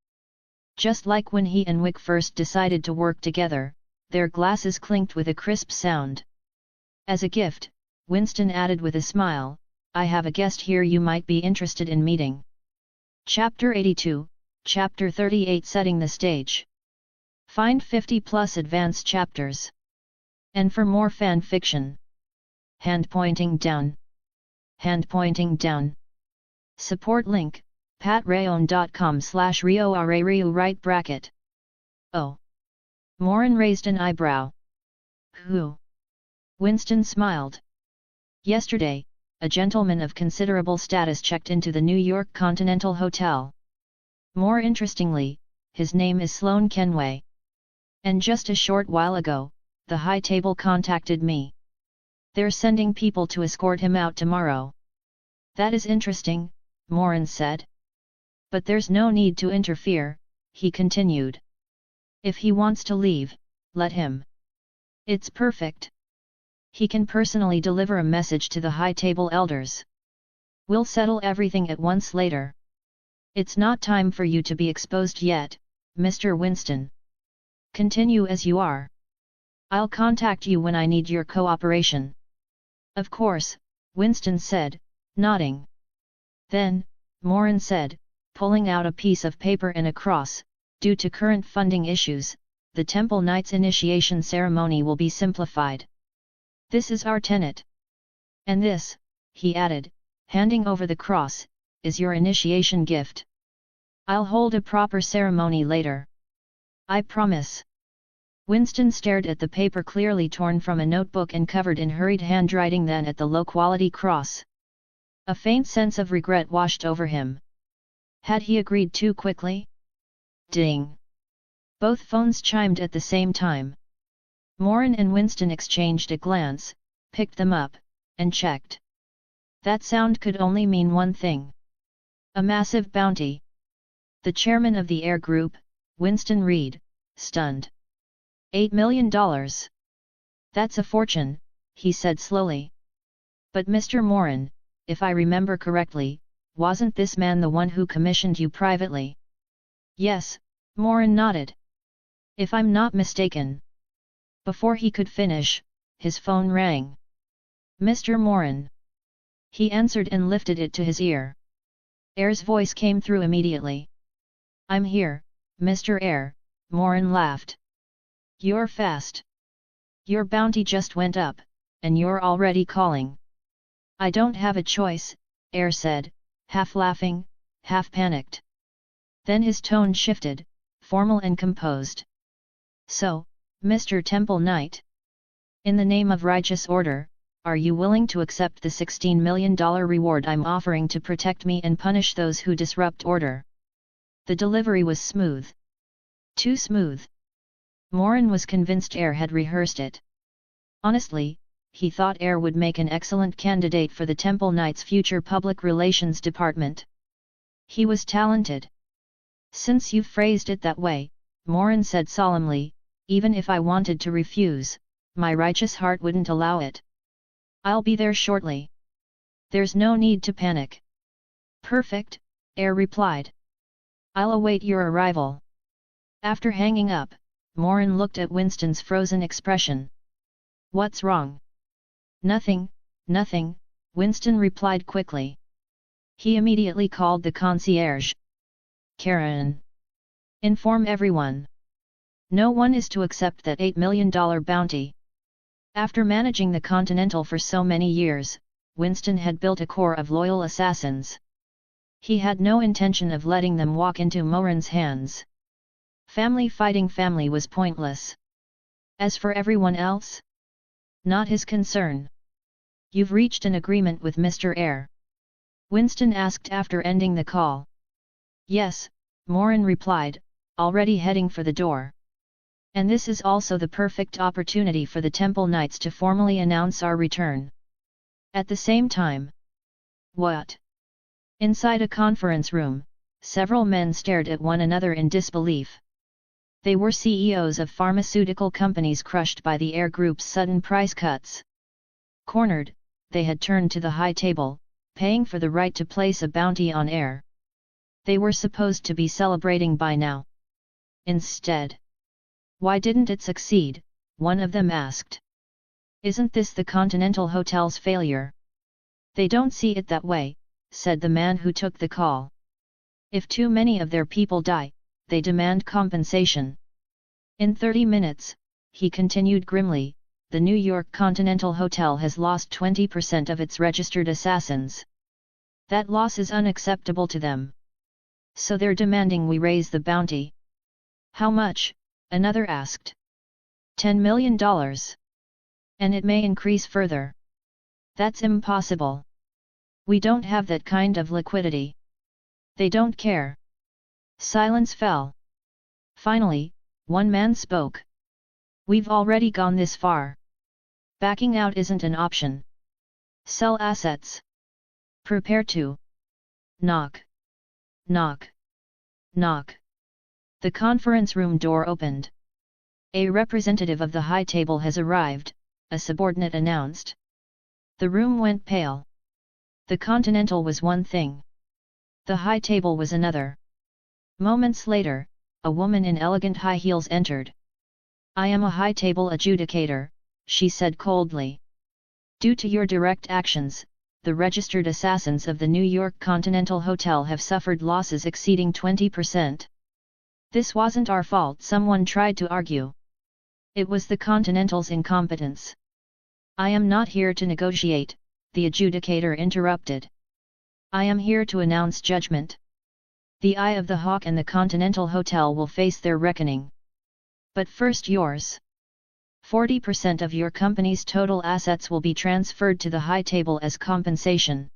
Just like when he and Wick first decided to work together, their glasses clinked with a crisp sound. "As a gift," Winston added with a smile, "I have a guest here you might be interested in meeting." Chapter 82, Chapter 38, Setting the Stage. Find 50+ advanced chapters. And for more fan fiction. Hand pointing down. Hand pointing down. Support link, patreon.com/rioarariu right bracket. "Oh." Morin raised an eyebrow. "Who?" Winston smiled. "Yesterday, a gentleman of considerable status checked into the New York Continental Hotel. More interestingly, his name is Sloane Kenway. And just a short while ago, the high table contacted me. They're sending people to escort him out tomorrow." "That is interesting," Morin said. "But there's no need to interfere," he continued. "If he wants to leave, let him. It's perfect. He can personally deliver a message to the high table elders. We'll settle everything at once later. It's not time for you to be exposed yet, Mr. Winston. Continue as you are. I'll contact you when I need your cooperation." "Of course," Winston said, nodding. "Then," Morin said, pulling out a piece of paper and a cross, "due to current funding issues, the Temple Knights initiation ceremony will be simplified. This is our tenet. And this," he added, handing over the cross, "is your initiation gift. I'll hold a proper ceremony later. I promise." Winston stared at the paper clearly torn from a notebook and covered in hurried handwriting, then at the low-quality cross. A faint sense of regret washed over him. Had he agreed too quickly? Ding! Both phones chimed at the same time. Morin and Winston exchanged a glance, picked them up, and checked. That sound could only mean one thing. A massive bounty. The chairman of the Air Group, Winston Reed, stunned. $8 million. That's a fortune, he said slowly. But Mr. Morin, if I remember correctly, wasn't this man the one who commissioned you privately? Yes, Morin nodded. If I'm not mistaken. Before he could finish, his phone rang. Mr. Morin. He answered and lifted it to his ear. Air's voice came through immediately. I'm here, Mr. Air, Morin laughed. You're fast. Your bounty just went up, and you're already calling. I don't have a choice, Air said, half laughing, half panicked. Then his tone shifted, formal and composed. So, Mr. Temple Knight. In the name of righteous order, are you willing to accept the $16 million reward I'm offering to protect me and punish those who disrupt order? The delivery was smooth. Too smooth. Morin was convinced Air had rehearsed it. Honestly, he thought Air would make an excellent candidate for the Temple Knight's future public relations department. He was talented. Since you've phrased it that way, Morin said solemnly, even if I wanted to refuse, my righteous heart wouldn't allow it. I'll be there shortly. There's no need to panic. Perfect, Air replied. I'll await your arrival. After hanging up, Morin looked at Winston's frozen expression. What's wrong? Nothing, nothing, Winston replied quickly. He immediately called the concierge. Karen. Inform everyone. No one is to accept that $8 million bounty. After managing the Continental for so many years, Winston had built a corps of loyal assassins. He had no intention of letting them walk into Morin's hands. Family fighting family was pointless. As for everyone else? Not his concern. You've reached an agreement with Mr. Air? Winston asked after ending the call. Yes, Morin replied, already heading for the door. And this is also the perfect opportunity for the Temple Knights to formally announce our return. At the same time. What? Inside a conference room, several men stared at one another in disbelief. They were CEOs of pharmaceutical companies crushed by the Air Group's sudden price cuts. Cornered, they had turned to the high table, paying for the right to place a bounty on Air. They were supposed to be celebrating by now. Instead. Why didn't it succeed? One of them asked. Isn't this the Continental Hotel's failure? They don't see it that way, said the man who took the call. If too many of their people die, they demand compensation. In 30 minutes, he continued grimly, the New York Continental Hotel has lost 20% of its registered assassins. That loss is unacceptable to them. So they're demanding we raise the bounty. How much? Another asked. $10 million. And it may increase further. That's impossible. We don't have that kind of liquidity. They don't care. Silence fell. Finally, one man spoke. We've already gone this far. Backing out isn't an option. Sell assets. Prepare to knock. Knock. Knock. The conference room door opened. A representative of the high table has arrived, a subordinate announced. The room went pale. The Continental was one thing. The high table was another. Moments later, a woman in elegant high heels entered. I am a high table adjudicator, she said coldly. Due to your direct actions, the registered assassins of the New York Continental Hotel have suffered losses exceeding 20%. This wasn't our fault, someone tried to argue. It was the Continental's incompetence. I am not here to negotiate, the adjudicator interrupted. I am here to announce judgment. The Eye of the Hawk and the Continental Hotel will face their reckoning. But first yours. 40% of your company's total assets will be transferred to the high table as compensation.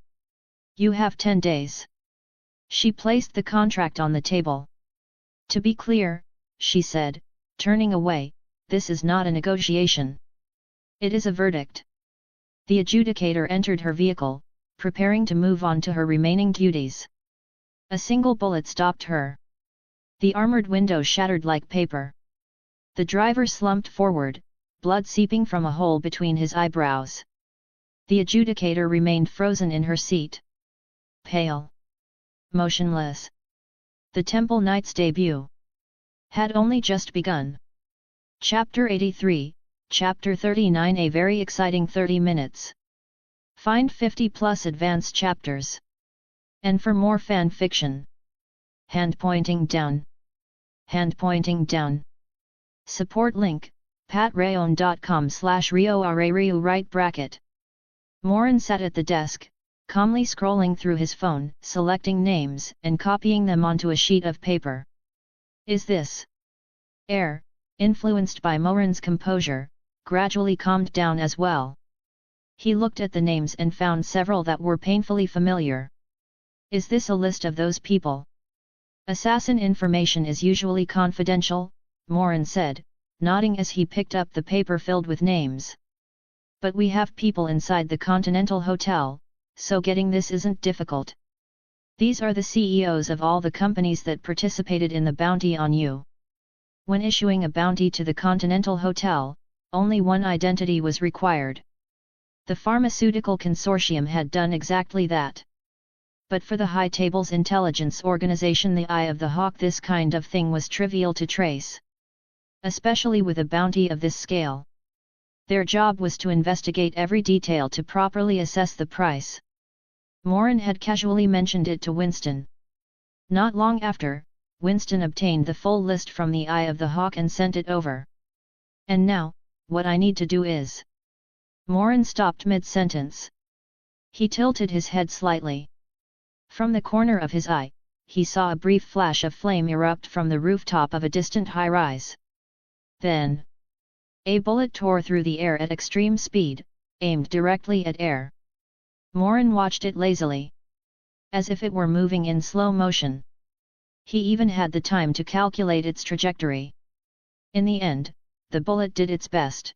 You have 10 days. She placed the contract on the table. To be clear, she said, turning away, this is not a negotiation. It is a verdict. The adjudicator entered her vehicle, preparing to move on to her remaining duties. A single bullet stopped her. The armored window shattered like paper. The driver slumped forward, blood seeping from a hole between his eyebrows. The adjudicator remained frozen in her seat. Pale. motionless. The Temple Knight's debut had only just begun. Chapter 83, Chapter 39. A very exciting 30 minutes. Find 50 plus advanced chapters. And for more fan fiction. Hand pointing down. Hand pointing down. Support link, patreon.com/rioarariu right bracket. Morin sat at the desk, calmly scrolling through his phone, selecting names and copying them onto a sheet of paper. Is this air, influenced by Morin's composure, gradually calmed down as well. He looked at the names and found several that were painfully familiar. Is this a list of those people? Assassin information is usually confidential, Morin said, nodding as he picked up the paper filled with names. But we have people inside the Continental Hotel, so getting this isn't difficult. These are the CEOs of all the companies that participated in the bounty on you. When issuing a bounty to the Continental Hotel, only one identity was required. The pharmaceutical consortium had done exactly that. But for the High Tables Intelligence Organization, the Eye of the Hawk, this kind of thing was trivial to trace. Especially with a bounty of this scale. Their job was to investigate every detail to properly assess the price. Morin had casually mentioned it to Winston. Not long after, Winston obtained the full list from the Eye of the Hawk and sent it over. And now, what I need to do is... Morin stopped mid-sentence. He tilted his head slightly. From the corner of his eye, he saw a brief flash of flame erupt from the rooftop of a distant high-rise. Then, a bullet tore through the air at extreme speed, aimed directly at air. Morin watched it lazily. As if it were moving in slow motion. He even had the time to calculate its trajectory. In the end, the bullet did its best.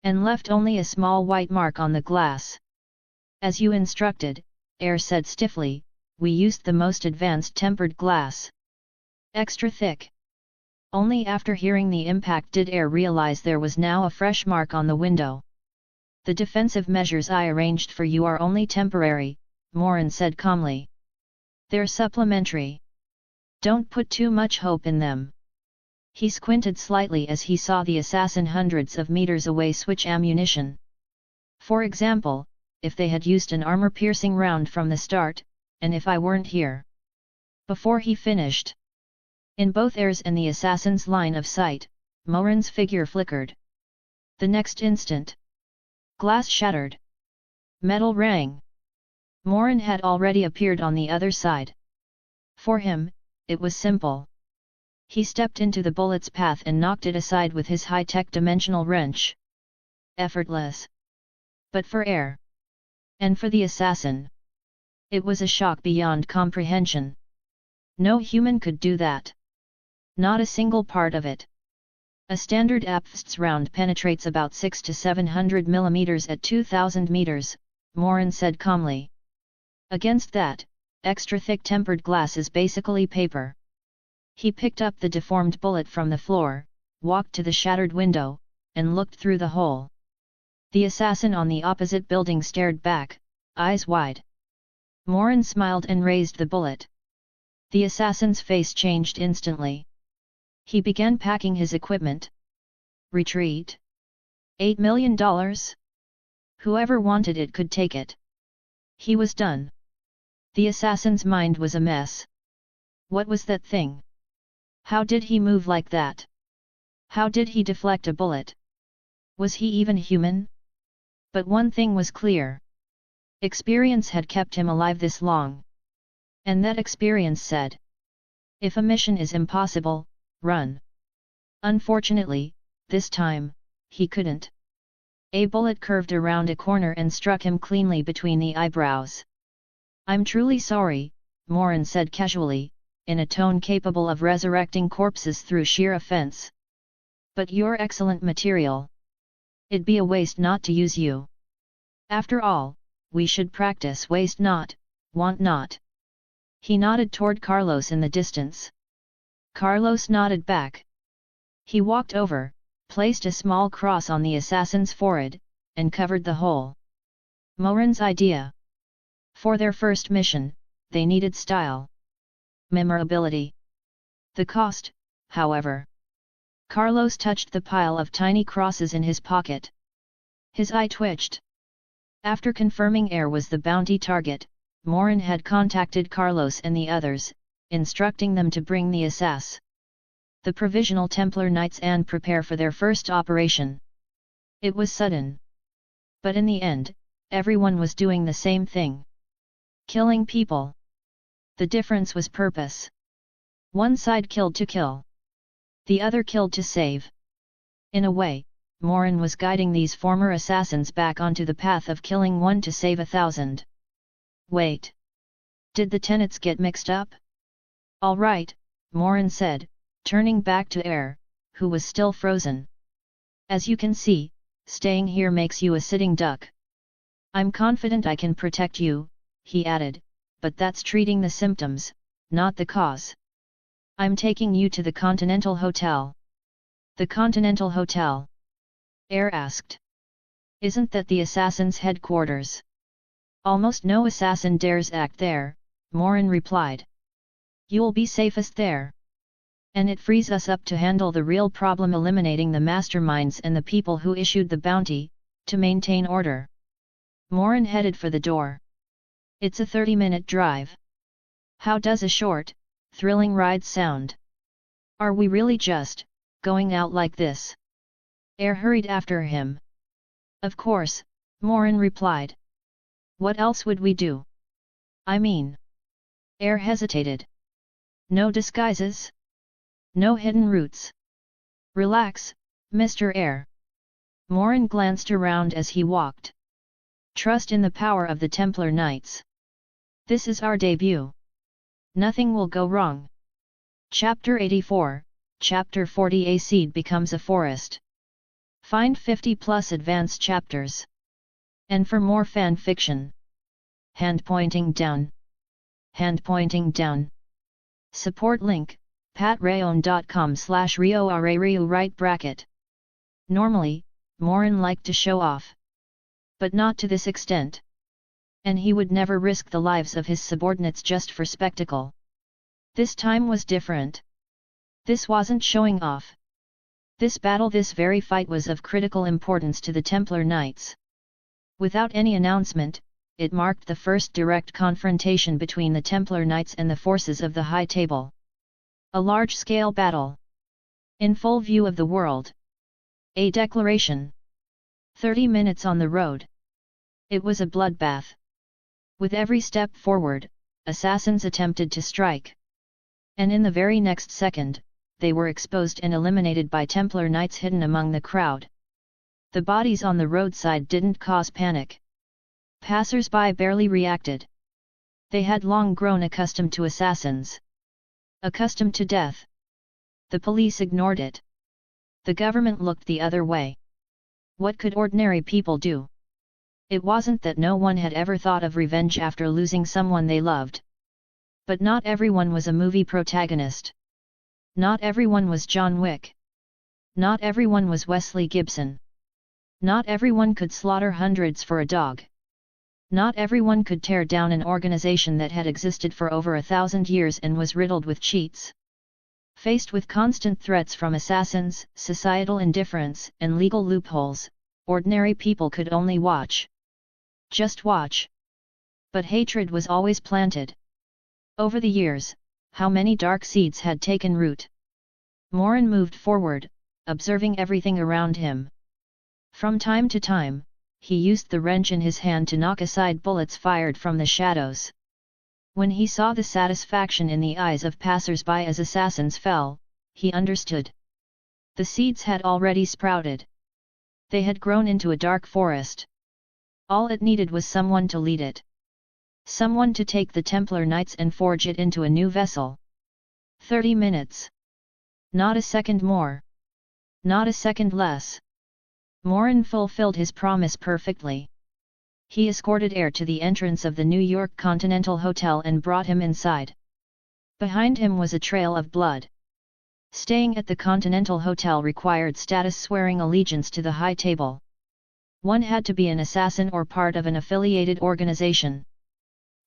And left only a small white mark on the glass. As you instructed, Air said stiffly, we used the most advanced tempered glass. Extra thick. Only after hearing the impact did Air realize there was now a fresh mark on the window. The defensive measures I arranged for you are only temporary, Morin said calmly. They're supplementary. Don't put too much hope in them. He squinted slightly as he saw the assassin hundreds of meters away switch ammunition. For example, if they had used an armor-piercing round from the start, and if I weren't here. Before he finished. In both Air's and the assassin's line of sight, Morin's figure flickered. The next instant. Glass shattered. Metal rang. Morin had already appeared on the other side. For him, it was simple. He stepped into the bullet's path and knocked it aside with his high-tech dimensional wrench. Effortless. But for Air. And for the assassin. It was a shock beyond comprehension. No human could do that. Not a single part of it. A standard APFST's round penetrates about 600 to 700 mm at 2000 meters, Morin said calmly. Against that, extra thick tempered glass is basically paper. He picked up the deformed bullet from the floor, walked to the shattered window, and looked through the hole. The assassin on the opposite building stared back, eyes wide. Morin smiled and raised the bullet. The assassin's face changed instantly. He began packing his equipment. Retreat? $8 million? Whoever wanted it could take it. He was done. The assassin's mind was a mess. What was that thing? How did he move like that? How did he deflect a bullet? Was he even human? But one thing was clear. Experience had kept him alive this long. And that experience said, if a mission is impossible, run. Unfortunately, this time, he couldn't. A bullet curved around a corner and struck him cleanly between the eyebrows. I'm truly sorry, Morin said casually, in a tone capable of resurrecting corpses through sheer offense. But you're excellent material. It'd be a waste not to use you. After all, we should practice waste not, want not. He nodded toward Carlos in the distance. Carlos nodded back. He walked over, placed a small cross on the assassin's forehead, and covered the hole. Morin's idea. For their first mission, they needed style. Memorability. The cost, however. Carlos touched the pile of tiny crosses in his pocket. His eye twitched. After confirming Air was the bounty target, Morin had contacted Carlos and the others, instructing them to bring the the provisional Templar Knights and prepare for their first operation. It was sudden. But in the end, everyone was doing the same thing. Killing people. The difference was purpose. One side killed to kill. The other killed to save. In a way, Morin was guiding these former assassins back onto the path of killing one to save 1,000. Wait. Did the tenets get mixed up? All right, Morin said, turning back to Air, who was still frozen. As you can see, staying here makes you a sitting duck. I'm confident I can protect you, he added, but that's treating the symptoms, not the cause. I'm taking you to the Continental Hotel. The Continental Hotel? Air asked. Isn't that the assassin's headquarters? Almost no assassin dares act there, Morin replied. You'll be safest there. And it frees us up to handle the real problem, eliminating the masterminds and the people who issued the bounty, to maintain order. Morin headed for the door. It's a 30-minute drive. How does a short, thrilling ride sound? Are we really just going out like this? Air hurried after him. Of course, Morin replied. What else would we do? I mean. Air hesitated. No disguises? No hidden routes? Relax, Mr. Air. Morin glanced around as he walked. Trust in the power of the Templar Knights. This is our debut. Nothing will go wrong. Chapter 84, Chapter 40. A seed becomes a forest. Find 50+ advanced chapters. And for more fan fiction. Hand pointing down. Hand pointing down. Support link, patreon.com/rioarariu right bracket. Normally, Morin liked to show off. But not to this extent. And he would never risk the lives of his subordinates just for spectacle. This time was different. This wasn't showing off. This battle, this very fight, was of critical importance to the Templar Knights. Without any announcement, it marked the first direct confrontation between the Templar Knights and the forces of the High Table. A large-scale battle. In full view of the world. A declaration. 30 minutes on the road. It was a bloodbath. With every step forward, assassins attempted to strike. And in the very next second, they were exposed and eliminated by Templar Knights hidden among the crowd. The bodies on the roadside didn't cause panic. Passers-by barely reacted. They had long grown accustomed to assassins. Accustomed to death. The police ignored it. The government looked the other way. What could ordinary people do? It wasn't that no one had ever thought of revenge after losing someone they loved. But not everyone was a movie protagonist. Not everyone was John Wick. Not everyone was Wesley Gibson. Not everyone could slaughter hundreds for a dog. Not everyone could tear down an organization that had existed for over 1,000 years and was riddled with cheats. Faced with constant threats from assassins, societal indifference, and legal loopholes, ordinary people could only watch. Just watch. But hatred was always planted. Over the years, how many dark seeds had taken root? Morin moved forward, observing everything around him. From time to time, he used the wrench in his hand to knock aside bullets fired from the shadows. When he saw the satisfaction in the eyes of passers-by as assassins fell, he understood. The seeds had already sprouted. They had grown into a dark forest. All it needed was someone to lead it. Someone to take the Templar Knights and forge it into a new vessel. 30 minutes. Not a second more. Not a second less. Morin fulfilled his promise perfectly. He escorted Air to the entrance of the New York Continental Hotel and brought him inside. Behind him was a trail of blood. Staying at the Continental Hotel required status, swearing allegiance to the High Table. One had to be an assassin or part of an affiliated organization.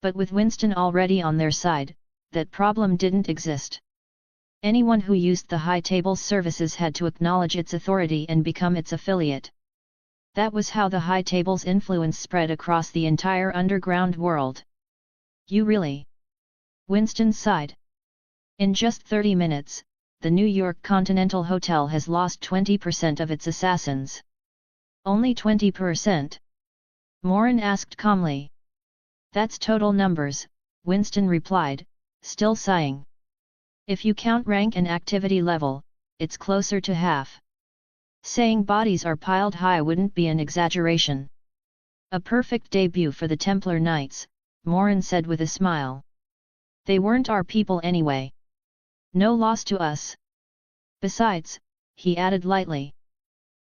But with Winston already on their side, that problem didn't exist. Anyone who used the high table's services had to acknowledge its authority and become its affiliate. That was how the high table's influence spread across the entire underground world. You really? Winston sighed. In just 30 minutes, the New York Continental Hotel has lost 20% of its assassins. Only 20%? Morin asked calmly. That's total numbers, Winston replied, still sighing. If you count rank and activity level, it's closer to half. Saying bodies are piled high wouldn't be an exaggeration. A perfect debut for the Templar Knights, Morin said with a smile. They weren't our people anyway. No loss to us. Besides, he added lightly.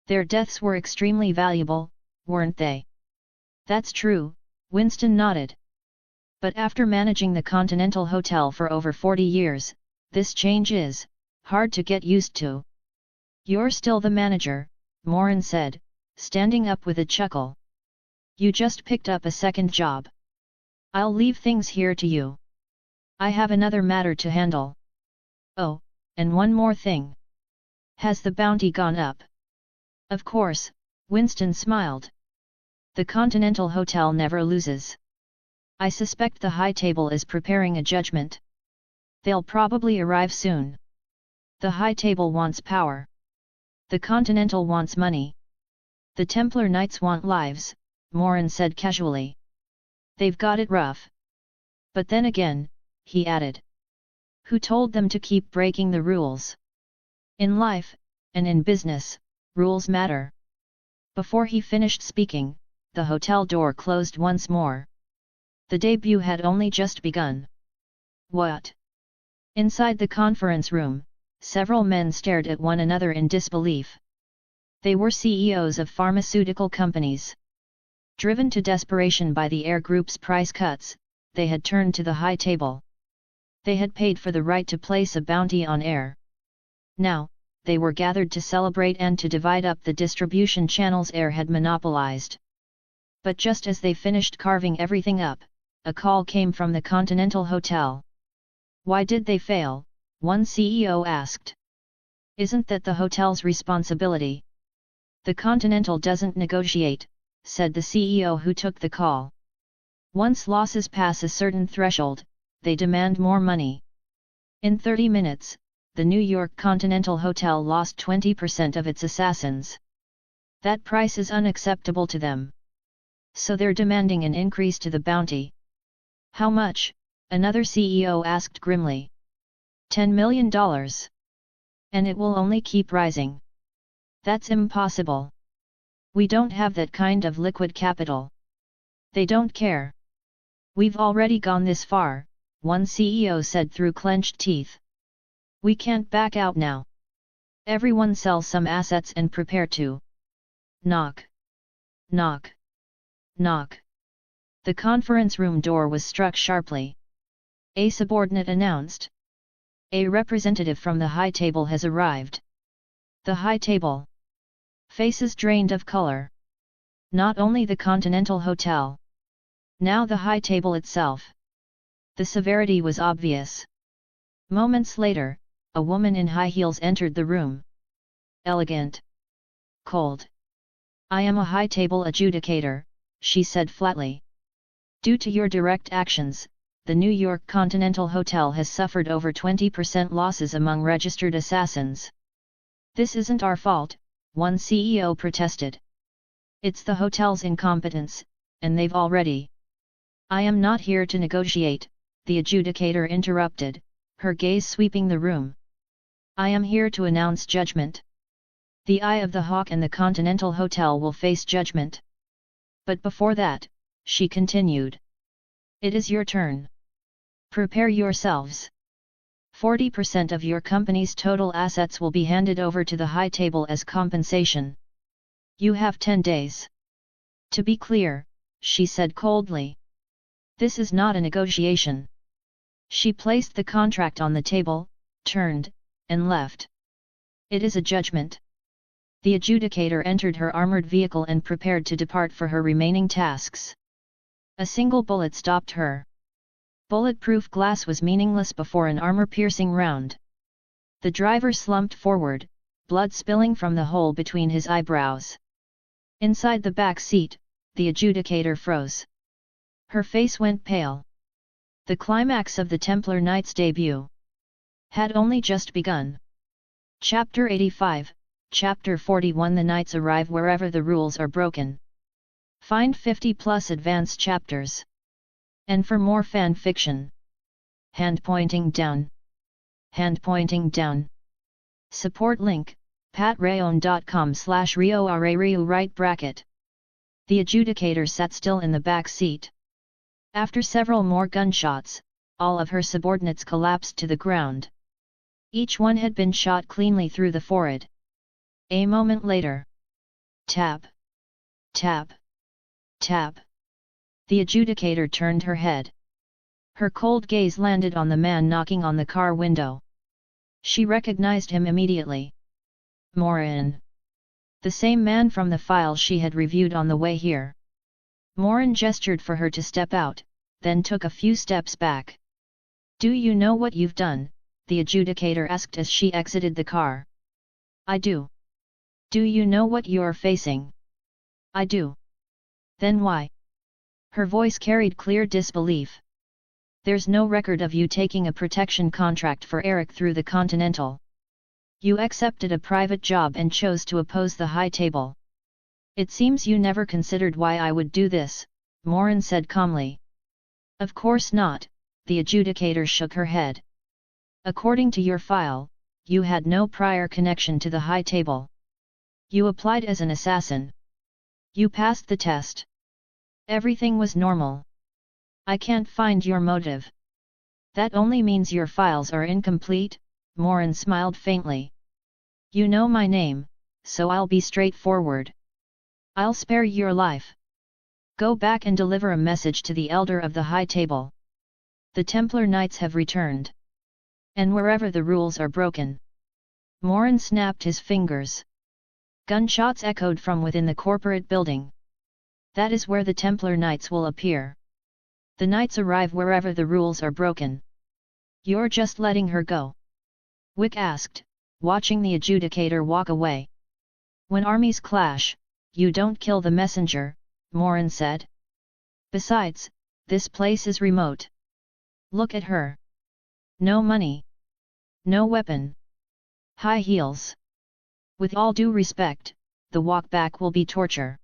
Their deaths were extremely valuable, weren't they? That's true, Winston nodded. But after managing the Continental Hotel for over 40 years, this change is hard to get used to. You're still the manager, Morin said, standing up with a chuckle. You just picked up a second job. I'll leave things here to you. I have another matter to handle. Oh, and one more thing. Has the bounty gone up? Of course, Winston smiled. The Continental Hotel never loses. I suspect the High Table is preparing a judgment. They'll probably arrive soon. The High Table wants power. The Continental wants money. The Templar Knights want lives, Morin said casually. They've got it rough. But then again, he added. Who told them to keep breaking the rules? In life, and in business, rules matter. Before he finished speaking, the hotel door closed once more. The debut had only just begun. What? Inside the conference room, several men stared at one another in disbelief. They were CEOs of pharmaceutical companies. Driven to desperation by the Air Group's price cuts, they had turned to the High Table. They had paid for the right to place a bounty on Air. Now, they were gathered to celebrate and to divide up the distribution channels Air had monopolized. But just as they finished carving everything up, a call came from the Continental Hotel. Why did they fail? One CEO asked. Isn't that the hotel's responsibility? The Continental doesn't negotiate, said the CEO who took the call. Once losses pass a certain threshold, they demand more money. In 30 minutes, the New York Continental Hotel lost 20% of its assassins. That price is unacceptable to them. So they're demanding an increase to the bounty. How much? Another CEO asked grimly. $10 million. And it will only keep rising. That's impossible. We don't have that kind of liquid capital. They don't care. We've already gone this far, one CEO said through clenched teeth. We can't back out now. Everyone sell some assets and prepare to. Knock. Knock. Knock. The conference room door was struck sharply. A subordinate announced. A representative from the High Table has arrived. The High Table. Faces drained of color. Not only the Continental Hotel. Now the High Table itself. The severity was obvious. Moments later, a woman in high heels entered the room. Elegant. Cold. I am a High Table adjudicator, she said flatly. Due to your direct actions, the New York Continental Hotel has suffered over 20% losses among registered assassins. This isn't our fault, one CEO protested. It's the hotel's incompetence, and they've already. I am not here to negotiate, the adjudicator interrupted, her gaze sweeping the room. I am here to announce judgment. The Eye of the Hawk and the Continental Hotel will face judgment. But before that, she continued. It is your turn. Prepare yourselves. 40% of your company's total assets will be handed over to the High Table as compensation. You have 10 days. To be clear, she said coldly. This is not a negotiation. She placed the contract on the table, turned, and left. It is a judgment. The adjudicator entered her armored vehicle and prepared to depart for her remaining tasks. A single bullet stopped her. Bulletproof glass was meaningless before an armor-piercing round. The driver slumped forward, blood spilling from the hole between his eyebrows. Inside the back seat, the adjudicator froze. Her face went pale. The climax of the Templar Knight's debut had only just begun. Chapter 85, Chapter 41. The Knights arrive wherever the rules are broken. Find 50+ advanced chapters. And for more fan fiction. Hand pointing down. Hand pointing down. Support link, patreon.com/rioarariu right bracket. The adjudicator sat still in the back seat. After several more gunshots, all of her subordinates collapsed to the ground. Each one had been shot cleanly through the forehead. A moment later. Tap. Tap. Tap. The adjudicator turned her head. Her cold gaze landed on the man knocking on the car window. She recognized him immediately. Morin. The same man from the file she had reviewed on the way here. Morin gestured for her to step out, then took a few steps back. "Do you know what you've done?" the adjudicator asked as she exited the car. "I do." "Do you know what you're facing?" "I do." "Then why?" Her voice carried clear disbelief. "There's no record of you taking a protection contract for Eric through the Continental. You accepted a private job and chose to oppose the High Table. It seems you never considered why I would do this," Morin said calmly. "Of course not," the adjudicator shook her head. "According to your file, you had no prior connection to the High Table. You applied as an assassin. You passed the test. Everything was normal. I can't find your motive." "That only means your files are incomplete," Morin smiled faintly. "You know my name, so I'll be straightforward. I'll spare your life. Go back and deliver a message to the Elder of the High Table. The Templar Knights have returned. And wherever the rules are broken." Morin snapped his fingers. Gunshots echoed from within the corporate building. "That is where the Templar Knights will appear. The Knights arrive wherever the rules are broken." "You're just letting her go?" Wick asked, watching the adjudicator walk away. "When armies clash, you don't kill the messenger," Morin said. "Besides, this place is remote. Look at her. No money. No weapon. High heels. With all due respect, the walk back will be torture.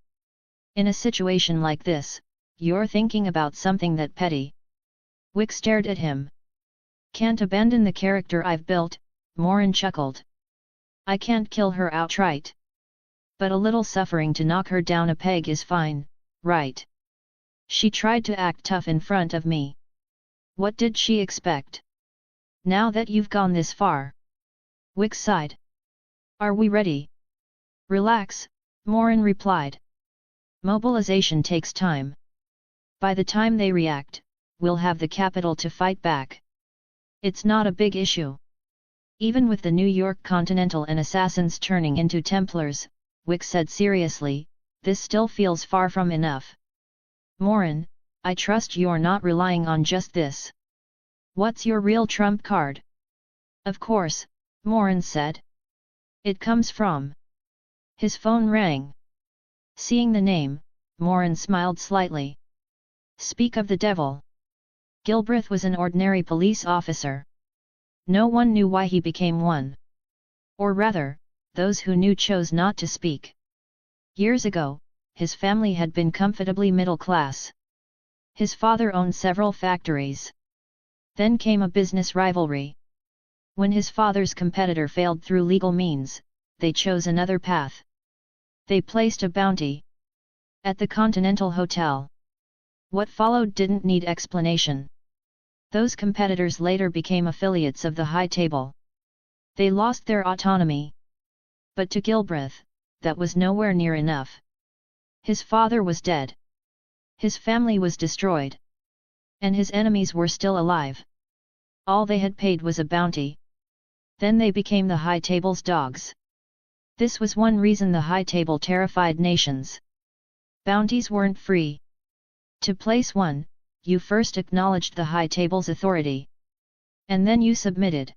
In a situation like this, you're thinking about something that petty." Wick stared at him. "Can't abandon the character I've built," Morin chuckled. "I can't kill her outright. But a little suffering to knock her down a peg is fine, right? She tried to act tough in front of me. What did she expect? Now that you've gone this far." Wick sighed. "Are we ready?" "Relax," Morin replied. "Mobilization takes time. By the time they react, we'll have the capital to fight back. It's not a big issue." "Even with the New York Continental and assassins turning into Templars," Wick said seriously, "this still feels far from enough. Morin, I trust you're not relying on just this. What's your real trump card?" "Of course," Morin said. "It comes from..." His phone rang. Seeing the name, Morin smiled slightly. "Speak of the devil." Gilbreth was an ordinary police officer. No one knew why he became one. Or rather, those who knew chose not to speak. Years ago, his family had been comfortably middle class. His father owned several factories. Then came a business rivalry. When his father's competitor failed through legal means, they chose another path. They placed a bounty at the Continental Hotel. What followed didn't need explanation. Those competitors later became affiliates of the High Table. They lost their autonomy. But to Gilbreth, that was nowhere near enough. His father was dead. His family was destroyed. And his enemies were still alive. All they had paid was a bounty. Then they became the High Table's dogs. This was one reason the High Table terrified nations. Bounties weren't free. To place one, you first acknowledged the High Table's authority. And then you submitted.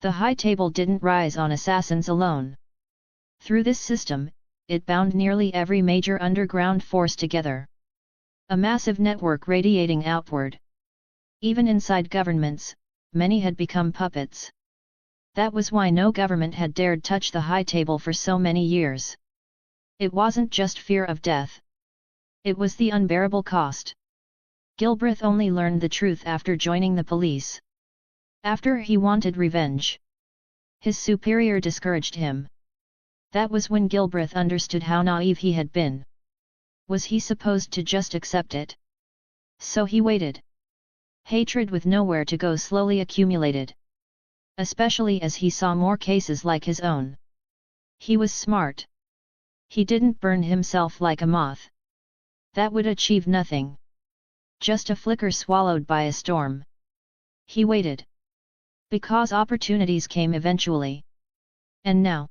The High Table didn't rise on assassins alone. Through this system, it bound nearly every major underground force together. A massive network radiating outward. Even inside governments, many had become puppets. That was why no government had dared touch the High Table for so many years. It wasn't just fear of death. It was the unbearable cost. Gilbreth only learned the truth after joining the police. After he wanted revenge. His superior discouraged him. That was when Gilbreth understood how naive he had been. Was he supposed to just accept it? So he waited. Hatred with nowhere to go slowly accumulated. Especially as he saw more cases like his own. He was smart. He didn't burn himself like a moth. That would achieve nothing. Just a flicker swallowed by a storm. He waited. Because opportunities came eventually. And now?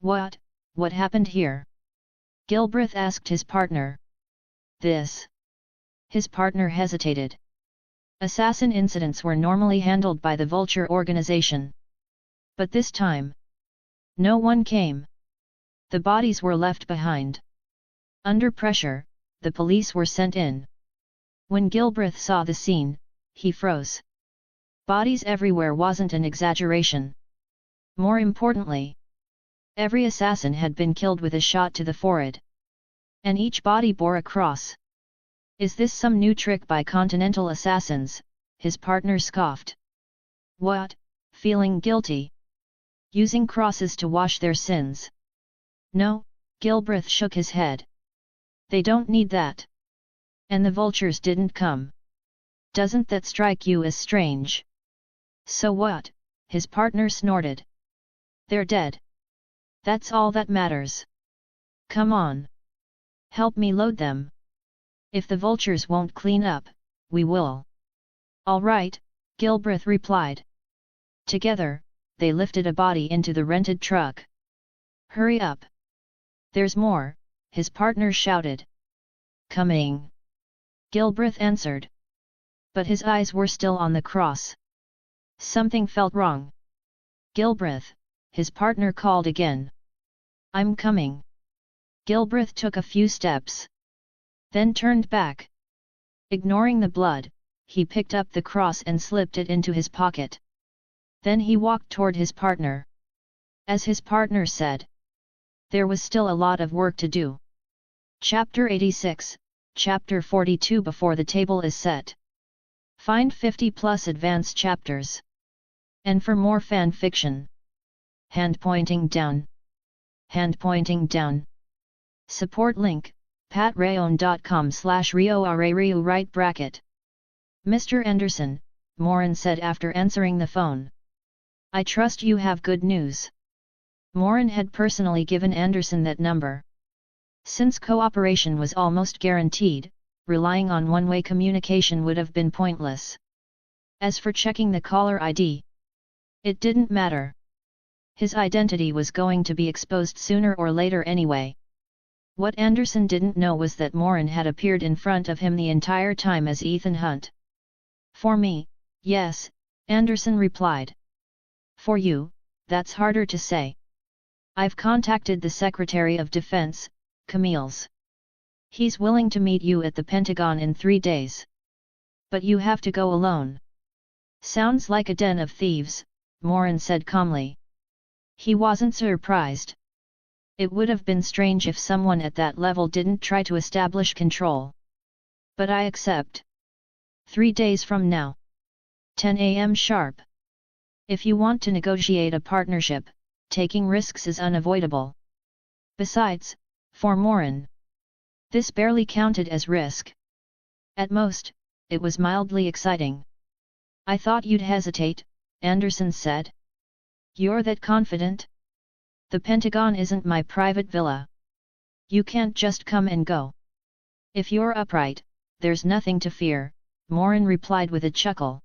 What happened here? Gilbreth asked his partner. This. His partner hesitated. Assassin incidents were normally handled by the Vulture organization. But this time, no one came. The bodies were left behind. Under pressure, the police were sent in. When Gilbreth saw the scene, he froze. Bodies everywhere wasn't an exaggeration. More importantly, every assassin had been killed with a shot to the forehead. And each body bore a cross. Is this some new trick by continental assassins? His partner scoffed. What, feeling guilty? Using crosses to wash their sins? No, Gilbreth shook his head. They don't need that. And the vultures didn't come. Doesn't that strike you as strange? So what? His partner snorted. They're dead. That's all that matters. Come on. Help me load them. If the vultures won't clean up, we will. All right, Gilbreth replied. Together, they lifted a body into the rented truck. Hurry up. There's more, his partner shouted. Coming. Gilbreth answered. But his eyes were still on the cross. Something felt wrong. Gilbreth, his partner called again. I'm coming. Gilbreth took a few steps. Then turned back. Ignoring the blood, he picked up the cross and slipped it into his pocket. Then he walked toward his partner. As his partner said, there was still a lot of work to do. Chapter 86, Chapter 42. Before the table is set. Find 50 plus advanced chapters. And for more fan fiction. Hand pointing down. Hand pointing down. Support link, patreon.com/RioRaRiu right bracket. Mr. Anderson, Morin said after answering the phone. I trust you have good news. Morin had personally given Anderson that number. Since cooperation was almost guaranteed, relying on one-way communication would have been pointless. As for checking the caller ID, it didn't matter. His identity was going to be exposed sooner or later anyway. What Anderson didn't know was that Morin had appeared in front of him the entire time as Ethan Hunt. For me, yes, Anderson replied. For you, that's harder to say. I've contacted the Secretary of Defense, Camille's. He's willing to meet you at the Pentagon in 3 days. But you have to go alone. Sounds like a den of thieves, Morin said calmly. He wasn't surprised. It would have been strange if someone at that level didn't try to establish control. But I accept. 3 days from now. 10 a.m. sharp. If you want to negotiate a partnership, taking risks is unavoidable. Besides, for Morin, this barely counted as risk. At most, it was mildly exciting. I thought you'd hesitate, Anderson said. You're that confident? The Pentagon isn't my private villa. You can't just come and go. If you're upright, there's nothing to fear, Morin replied with a chuckle.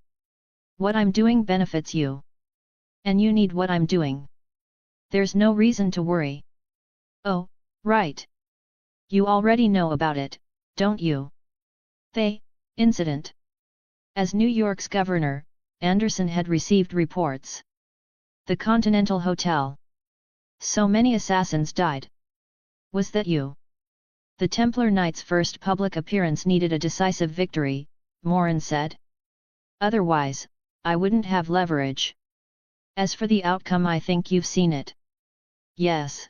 What I'm doing benefits you. And you need what I'm doing. There's no reason to worry. Oh, right. You already know about it, don't you? Incident. As New York's governor, Anderson had received reports. The Continental Hotel. So many assassins died. Was that you? The Templar Knight's first public appearance needed a decisive victory, Morin said. Otherwise, I wouldn't have leverage. As for the outcome, I think you've seen it. Yes.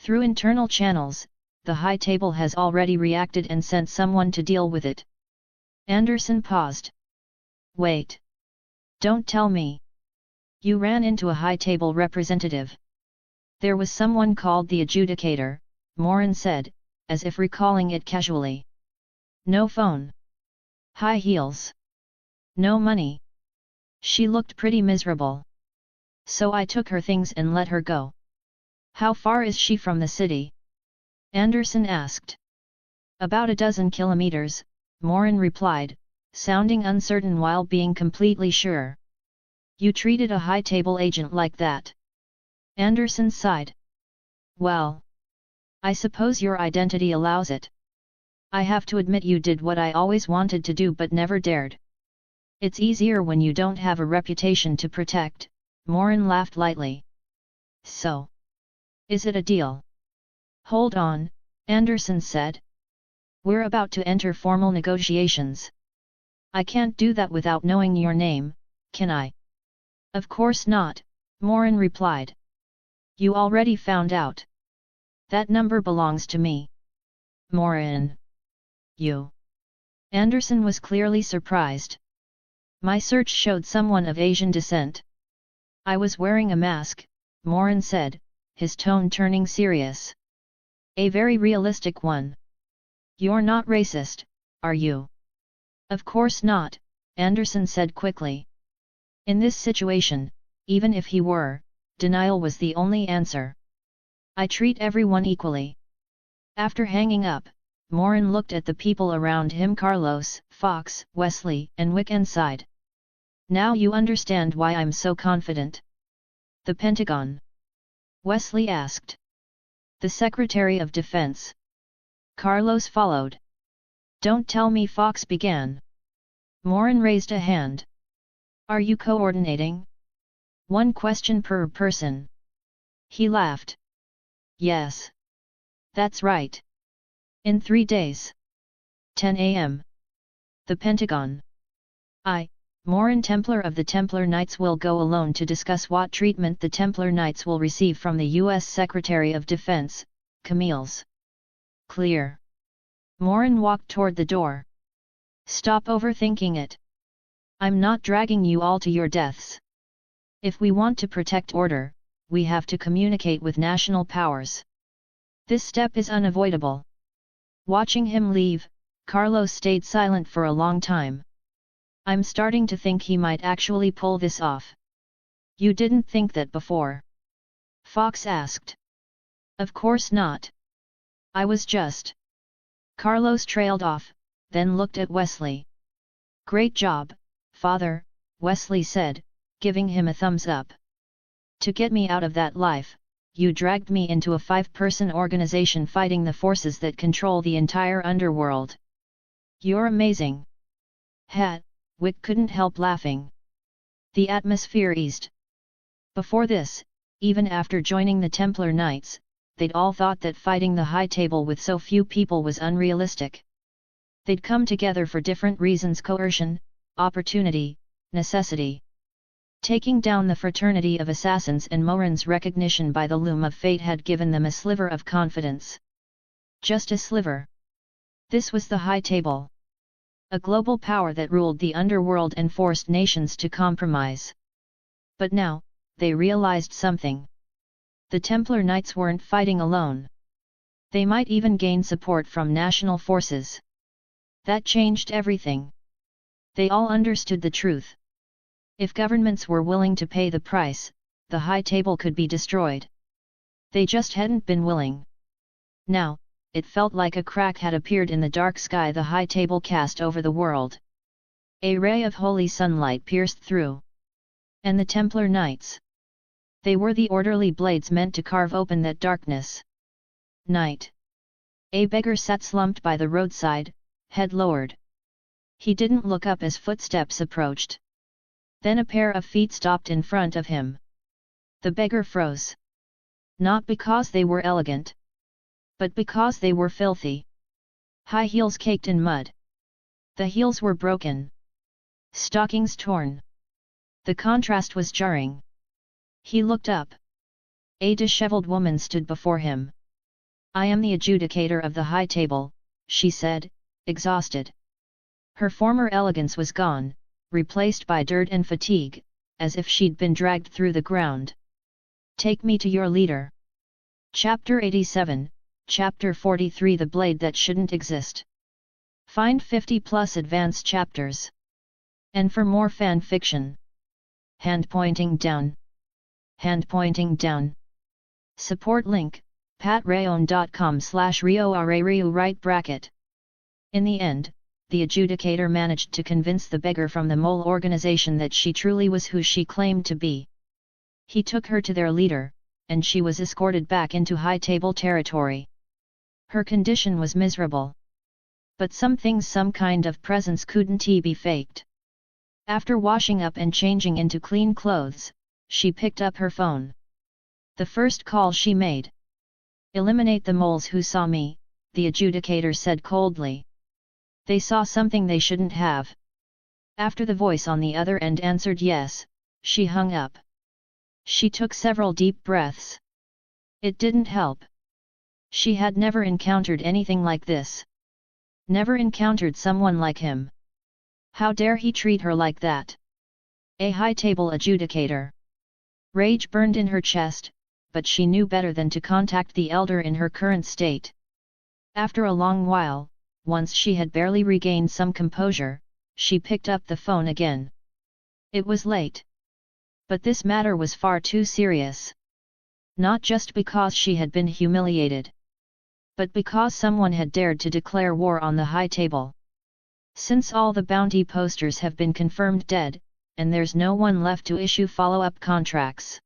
Through internal channels, the High Table has already reacted and sent someone to deal with it. Anderson paused. Wait. Don't tell me. You ran into a High Table representative. There was someone called the Adjudicator, Morin said, as if recalling it casually. No phone. High heels. No money. She looked pretty miserable. So I took her things and let her go. How far is she from the city? Anderson asked. About a dozen kilometers, Morin replied, sounding uncertain while being completely sure. You treated a High Table agent like that? Anderson sighed. Well, I suppose your identity allows it. I have to admit you did what I always wanted to do but never dared. It's easier when you don't have a reputation to protect, Morin laughed lightly. So. Is it a deal? Hold on, Anderson said. We're about to enter formal negotiations. I can't do that without knowing your name, can I? Of course not, Morin replied. You already found out. That number belongs to me. Morin. You. Anderson was clearly surprised. My search showed someone of Asian descent. I was wearing a mask, Morin said, his tone turning serious. A very realistic one. You're not racist, are you? Of course not, Anderson said quickly. In this situation, even if he were, denial was the only answer. I treat everyone equally. After hanging up, Morin looked at the people around him: Carlos, Fox, Wesley, and Wick, and sighed. Now you understand why I'm so confident. The Pentagon? Wesley asked. The Secretary of Defense. Carlos followed. Don't tell me, Fox began. Morin raised a hand. Are you coordinating? One question per person. He laughed. Yes. That's right. In 3 days. 10 a.m. The Pentagon. Morin, Templar of the Templar Knights, will go alone to discuss what treatment the Templar Knights will receive from the U.S. Secretary of Defense, Camille's. Clear. Morin walked toward the door. Stop overthinking it. I'm not dragging you all to your deaths. If we want to protect order, we have to communicate with national powers. This step is unavoidable. Watching him leave, Carlos stayed silent for a long time. I'm starting to think he might actually pull this off. You didn't think that before? Fox asked. Of course not. I was just. Carlos trailed off, then looked at Wesley. Great job, Father, Wesley said, giving him a thumbs up. To get me out of that life, you dragged me into a 5-person organization fighting the forces that control the entire underworld. You're amazing. Wick couldn't help laughing. The atmosphere eased. Before this, even after joining the Templar Knights, they'd all thought that fighting the High Table with so few people was unrealistic. They'd come together for different reasons: coercion, opportunity, necessity. Taking down the fraternity of assassins and Morin's recognition by the loom of fate had given them a sliver of confidence. Just a sliver. This was the High Table. A global power that ruled the underworld and forced nations to compromise. But now, they realized something. The Templar Knights weren't fighting alone. They might even gain support from national forces. That changed everything. They all understood the truth. If governments were willing to pay the price, the High Table could be destroyed. They just hadn't been willing. Now, it felt like a crack had appeared in the dark sky the High Table cast over the world. A ray of holy sunlight pierced through. And the Templar Knights. They were the orderly blades meant to carve open that darkness. Night. A beggar sat slumped by the roadside, head lowered. He didn't look up as footsteps approached. Then a pair of feet stopped in front of him. The beggar froze. Not because they were elegant, but because they were filthy. High heels caked in mud. The heels were broken. Stockings torn. The contrast was jarring. He looked up. A disheveled woman stood before him. "I am the adjudicator of the high table," she said, exhausted. Her former elegance was gone, replaced by dirt and fatigue, as if she'd been dragged through the ground. "Take me to your leader." Chapter 87, Chapter 43, The Blade That Shouldn't Exist. Find 50+ advanced chapters. And for more fan fiction. Hand pointing down. Hand pointing down. Support link, patreon.com/RioRaRiu right bracket. In the end, the adjudicator managed to convince the beggar from the mole organization that she truly was who she claimed to be. He took her to their leader, and she was escorted back into high table territory. Her condition was miserable. But some kind of presence couldn't be faked. After washing up and changing into clean clothes, she picked up her phone. The first call she made. "Eliminate the moles who saw me," the adjudicator said coldly. "They saw something they shouldn't have." After the voice on the other end answered yes, she hung up. She took several deep breaths. It didn't help. She had never encountered anything like this. Never encountered someone like him. How dare he treat her like that? A high-table adjudicator. Rage burned in her chest, but she knew better than to contact the elder in her current state. After a long while, once she had barely regained some composure, she picked up the phone again. It was late. But this matter was far too serious. Not just because she had been humiliated, but because someone had dared to declare war on the high table. Since all the bounty posters have been confirmed dead, and there's no one left to issue follow-up contracts.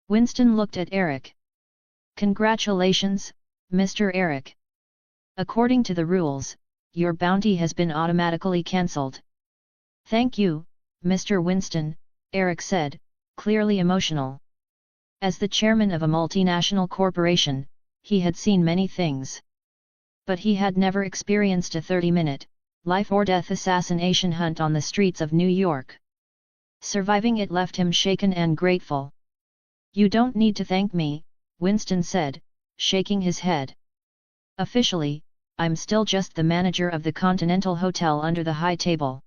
Winston looked at Eric. "Congratulations, Mr. Eric. According to the rules, your bounty has been automatically cancelled." "Thank you, Mr. Winston," Eric said, clearly emotional. As the chairman of a multinational corporation, he had seen many things. But he had never experienced a 30-minute, life-or-death assassination hunt on the streets of New York. Surviving it left him shaken and grateful. "You don't need to thank me," Winston said, shaking his head. "Officially, I'm still just the manager of the Continental Hotel under the high table.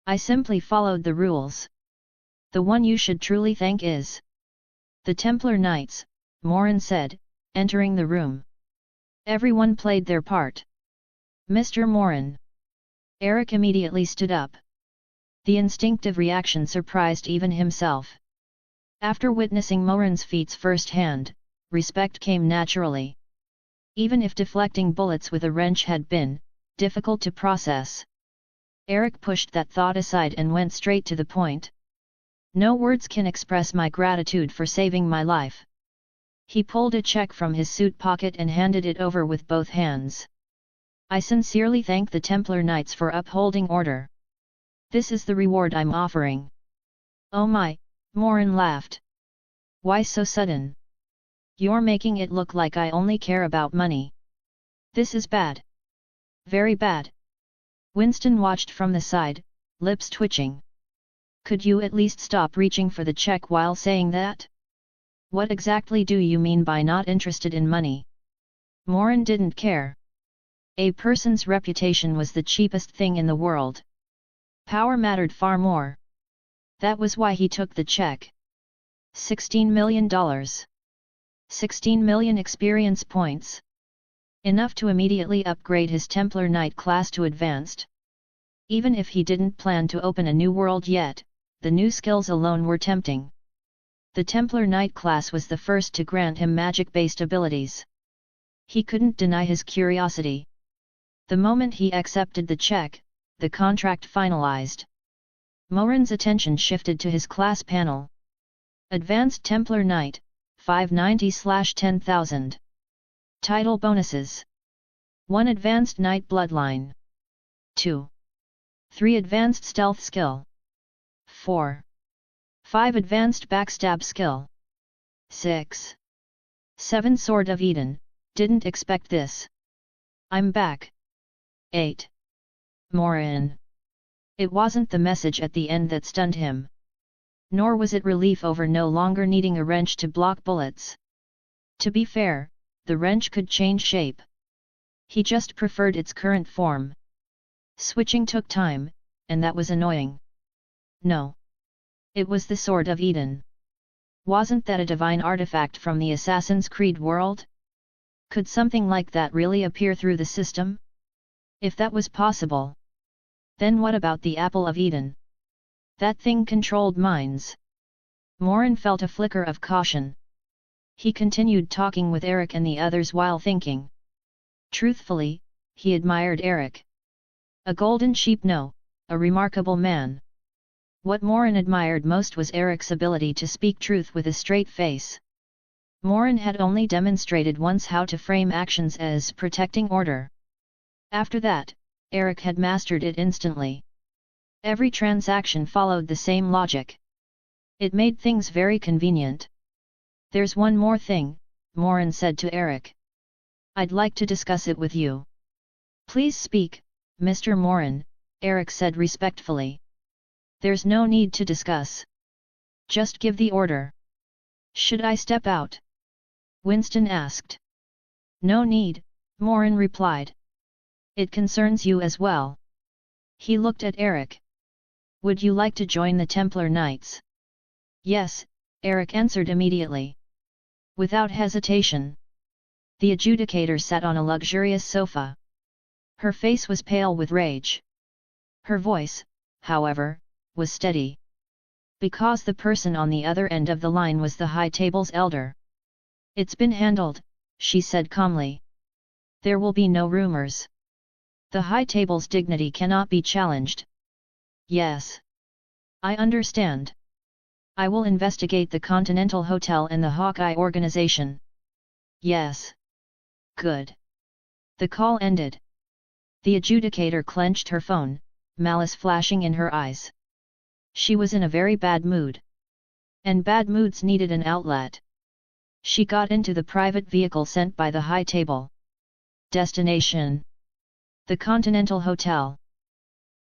I simply followed the rules. The one you should truly thank is the Templar Knights," Morin said, entering the room. "Everyone played their part." "Mr. Morin." Eric immediately stood up. The instinctive reaction surprised even himself. After witnessing Morin's feats firsthand, respect came naturally. Even if deflecting bullets with a wrench had been difficult to process. Eric pushed that thought aside and went straight to the point. "No words can express my gratitude for saving my life." He pulled a check from his suit pocket and handed it over with both hands. "I sincerely thank the Templar Knights for upholding order. This is the reward I'm offering." "Oh my," Morin laughed. "Why so sudden? You're making it look like I only care about money. This is bad. Very bad." Winston watched from the side, lips twitching. "Could you at least stop reaching for the check while saying that? What exactly do you mean by not interested in money?" Morin didn't care. A person's reputation was the cheapest thing in the world. Power mattered far more. That was why he took the check. $16 million. 16 million experience points. Enough to immediately upgrade his Templar Knight class to Advanced. Even if he didn't plan to open a new world yet, the new skills alone were tempting. The Templar Knight class was the first to grant him magic-based abilities. He couldn't deny his curiosity. The moment he accepted the check, the contract finalized. Morin's attention shifted to his class panel. Advanced Templar Knight, 590/10,000. Title bonuses. 1 Advanced Knight Bloodline. 2 3 advanced stealth skill. 4. 5 advanced backstab skill. 6. 7 Sword of Eden, didn't expect this. I'm back. 8. Morin. It wasn't the message at the end that stunned him. Nor was it relief over no longer needing a wrench to block bullets. To be fair, the wrench could change shape. He just preferred its current form. Switching took time, and that was annoying. No. It was the Sword of Eden. Wasn't that a divine artifact from the Assassin's Creed world? Could something like that really appear through the system? If that was possible. Then what about the Apple of Eden? That thing controlled minds. Morin felt a flicker of caution. He continued talking with Eric and the others while thinking. Truthfully, he admired Eric. A golden sheep, no, a remarkable man. What Morin admired most was Eric's ability to speak truth with a straight face. Morin had only demonstrated once how to frame actions as protecting order. After that, Eric had mastered it instantly. Every transaction followed the same logic. It made things very convenient. There's one more thing, Morin said to Eric. I'd like to discuss it with you. Please speak, Mr. Morin, Eric said respectfully. There's no need to discuss. Just give the order. Should I step out? Winston asked. No need, Morin replied. It concerns you as well. He looked at Eric. Would you like to join the Templar Knights? Yes, Eric answered immediately. Without hesitation. The adjudicator sat on a luxurious sofa. Her face was pale with rage. Her voice, however, was steady. Because the person on the other end of the line was the High Table's elder. It's been handled, she said calmly. There will be no rumors. The High Table's dignity cannot be challenged. Yes. I understand. I will investigate the Continental Hotel and the Hawkeye organization. Yes. Good. The call ended. The adjudicator clenched her phone, malice flashing in her eyes. She was in a very bad mood. And bad moods needed an outlet. She got into the private vehicle sent by the High Table. Destination: the Continental Hotel.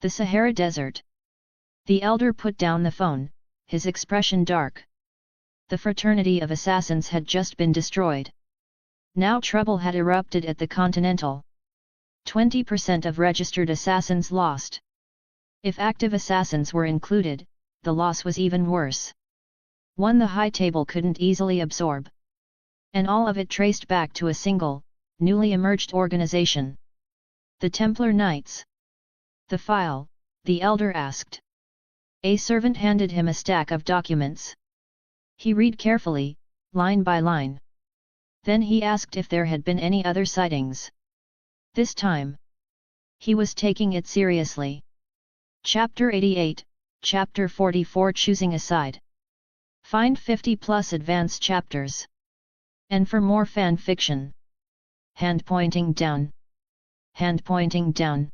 The Sahara Desert. The elder put down the phone, his expression dark. The fraternity of assassins had just been destroyed. Now trouble had erupted at the Continental. 20% of registered assassins lost. If active assassins were included, the loss was even worse. One the High Table couldn't easily absorb. And all of it traced back to a single, newly emerged organization. The Templar Knights. The file, the elder asked. A servant handed him a stack of documents. He read carefully, line by line. Then he asked if there had been any other sightings. This time, he was taking it seriously. Chapter 88, Chapter 44, Choosing a Side. Find 50+ advanced chapters. And for more fan fiction. Hand pointing down. Hand pointing down.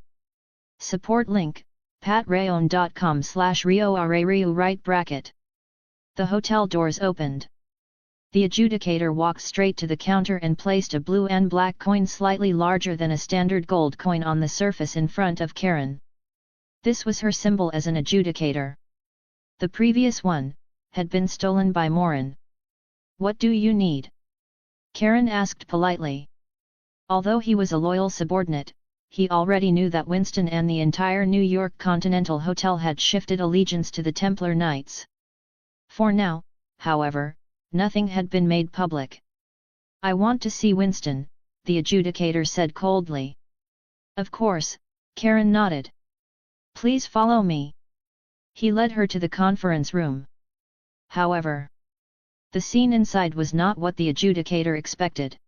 Support link, patreon.com/RioRaRiu right bracket. The hotel doors opened. The adjudicator walked straight to the counter and placed a blue and black coin slightly larger than a standard gold coin on the surface in front of Karen. This was her symbol as an adjudicator. The previous one had been stolen by Morin. What do you need? Karen asked politely. Although he was a loyal subordinate, he already knew that Winston and the entire New York Continental Hotel had shifted allegiance to the Templar Knights. For now, however, nothing had been made public. I want to see Winston, the adjudicator said coldly. Of course, Karen nodded. Please follow me. He led her to the conference room. However, the scene inside was not what the adjudicator expected.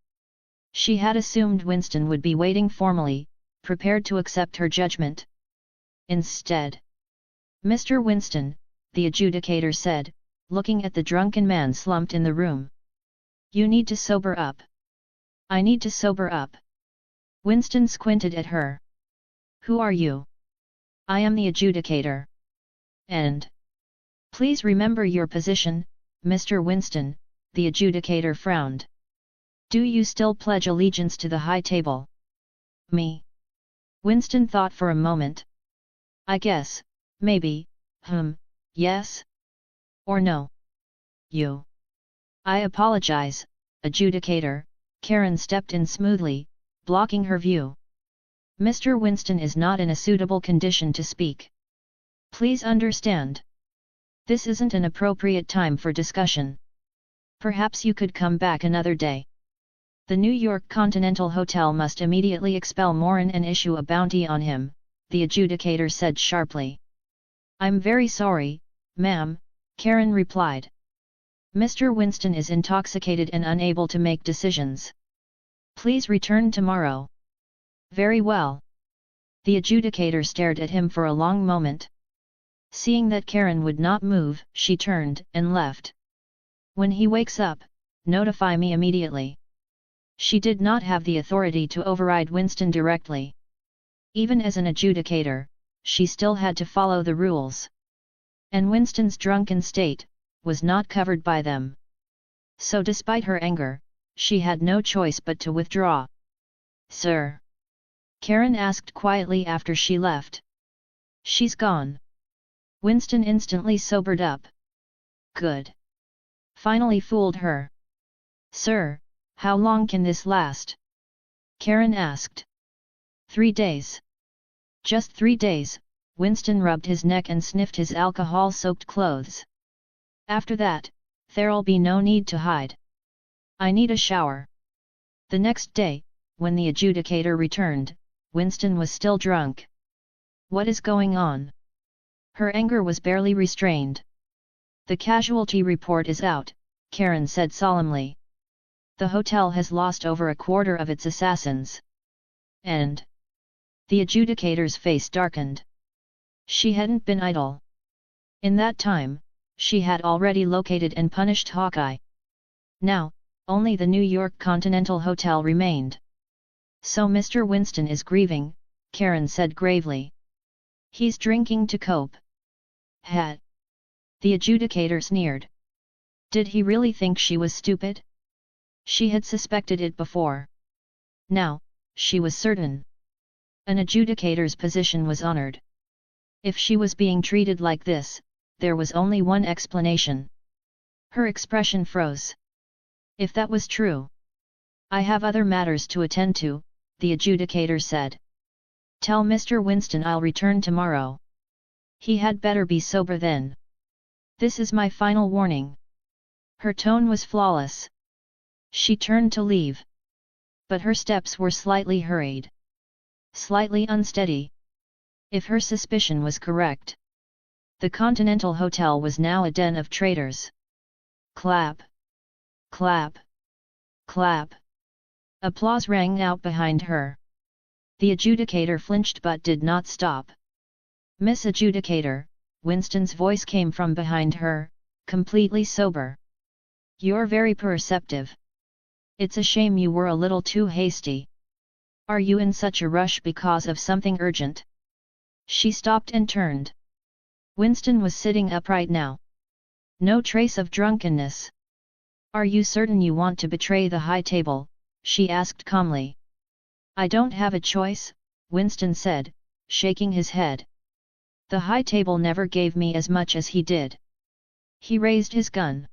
She had assumed Winston would be waiting formally, prepared to accept her judgment. Instead, Mr. Winston, the adjudicator said, looking at the drunken man slumped in the room. You need to sober up. I need to sober up. Winston squinted at her. Who are you? I am the adjudicator. And please remember your position, Mr. Winston, the adjudicator frowned. Do you still pledge allegiance to the High Table? Me? Winston thought for a moment. I guess, maybe, yes? Or no? You. I apologize, adjudicator, Karen stepped in smoothly, blocking her view. Mr. Winston is not in a suitable condition to speak. Please understand. This isn't an appropriate time for discussion. Perhaps you could come back another day. The New York Continental Hotel must immediately expel Morin and issue a bounty on him, the adjudicator said sharply. I'm very sorry, ma'am, Karen replied. Mr. Winston is intoxicated and unable to make decisions. Please return tomorrow. Very well. The adjudicator stared at him for a long moment. Seeing that Karen would not move, she turned and left. When he wakes up, notify me immediately. She did not have the authority to override Winston directly. Even as an adjudicator, she still had to follow the rules. And Winston's drunken state was not covered by them. So despite her anger, she had no choice but to withdraw. Sir? Karen asked quietly after she left. She's gone. Winston instantly sobered up. Good. Finally fooled her. Sir, how long can this last? Karen asked. 3 days. Just 3 days, Winston rubbed his neck and sniffed his alcohol-soaked clothes. After that, there'll be no need to hide. I need a shower. The next day, when the adjudicator returned, Winston was still drunk. What is going on? Her anger was barely restrained. The casualty report is out, Karen said solemnly. The hotel has lost over a quarter of its assassins. And the adjudicator's face darkened. She hadn't been idle. In that time, she had already located and punished Hawkeye. Now, only the New York Continental Hotel remained. So Mr. Winston is grieving, Karen said gravely. He's drinking to cope. Had. The adjudicator sneered. Did he really think she was stupid? She had suspected it before. Now, she was certain. An adjudicator's position was honored. If she was being treated like this, there was only one explanation. Her expression froze. If that was true. I have other matters to attend to, the adjudicator said. Tell Mr. Winston I'll return tomorrow. He had better be sober then. This is my final warning. Her tone was flawless. She turned to leave. But her steps were slightly hurried. Slightly unsteady. If her suspicion was correct. The Continental Hotel was now a den of traitors. Clap. Clap. Clap. Applause rang out behind her. The adjudicator flinched but did not stop. Miss Adjudicator, Winston's voice came from behind her, completely sober. You're very perceptive. It's a shame you were a little too hasty. Are you in such a rush because of something urgent? She stopped and turned. Winston was sitting upright now. No trace of drunkenness. Are you certain you want to betray the High Table? She asked calmly. I don't have a choice, Winston said, shaking his head. The High Table never gave me as much as he did. He raised his gun.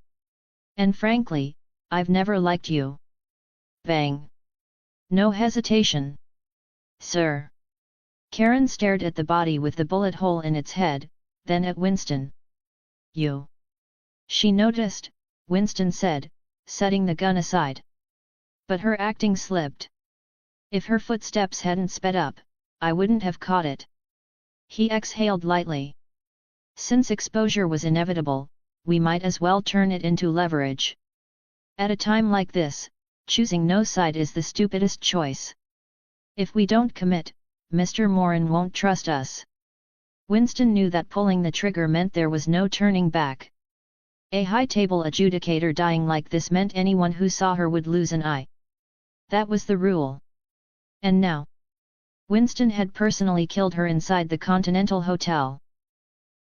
And frankly, I've never liked you. Bang. No hesitation. Sir. Karen stared at the body with the bullet hole in its head, then at Winston. You. She noticed, Winston said, setting the gun aside. But her acting slipped. If her footsteps hadn't sped up, I wouldn't have caught it. He exhaled lightly. Since exposure was inevitable, we might as well turn it into leverage. At a time like this, choosing no side is the stupidest choice. If we don't commit, Mr. Morin won't trust us. Winston knew that pulling the trigger meant there was no turning back. A High Table adjudicator dying like this meant anyone who saw her would lose an eye. That was the rule. And now? Winston had personally killed her inside the Continental Hotel.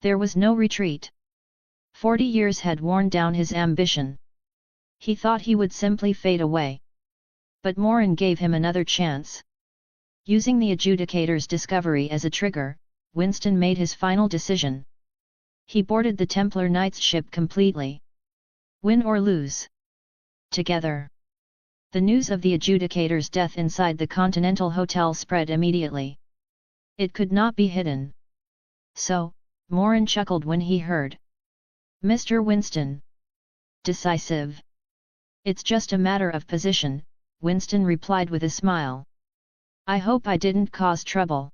There was no retreat. 40 years had worn down his ambition. He thought he would simply fade away. But Morin gave him another chance. Using the adjudicator's discovery as a trigger, Winston made his final decision. He boarded the Templar Knight's ship completely. Win or lose. Together. The news of the adjudicator's death inside the Continental Hotel spread immediately. It could not be hidden. So, Morin chuckled when he heard. Mr. Winston. Decisive. It's just a matter of position, Winston replied with a smile. I hope I didn't cause trouble.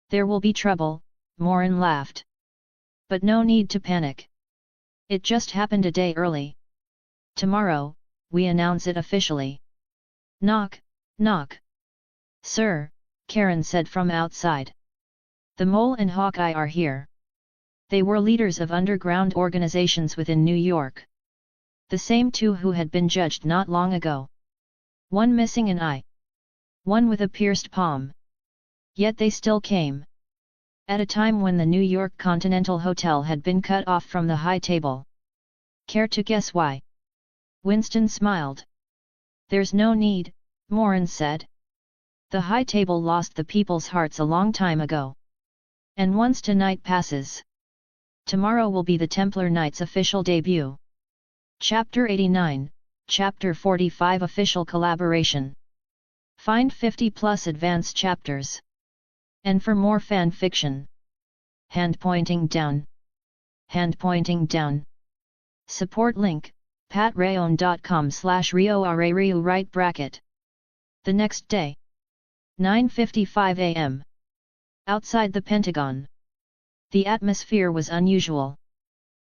There will be trouble, Morin laughed. But no need to panic. It just happened a day early. Tomorrow, we announce it officially. Knock, knock. Sir, Karen said from outside. The Mole and Hawkeye are here. They were leaders of underground organizations within New York. The same two who had been judged not long ago. One missing an eye. One with a pierced palm. Yet they still came. At a time when the New York Continental Hotel had been cut off from the high table. Care to guess why? Winston smiled. There's no need, Morin said. The high table lost the people's hearts a long time ago. And once tonight passes. Tomorrow will be the Templar Knight's official debut. Chapter 89, Chapter 45 Official Collaboration. Find 50+ advanced chapters. And for more fan fiction. Hand pointing down. Hand pointing down. Support link, patreon.com/rioarariu right bracket. The next day. 9:55 a.m. Outside the Pentagon. The atmosphere was unusual.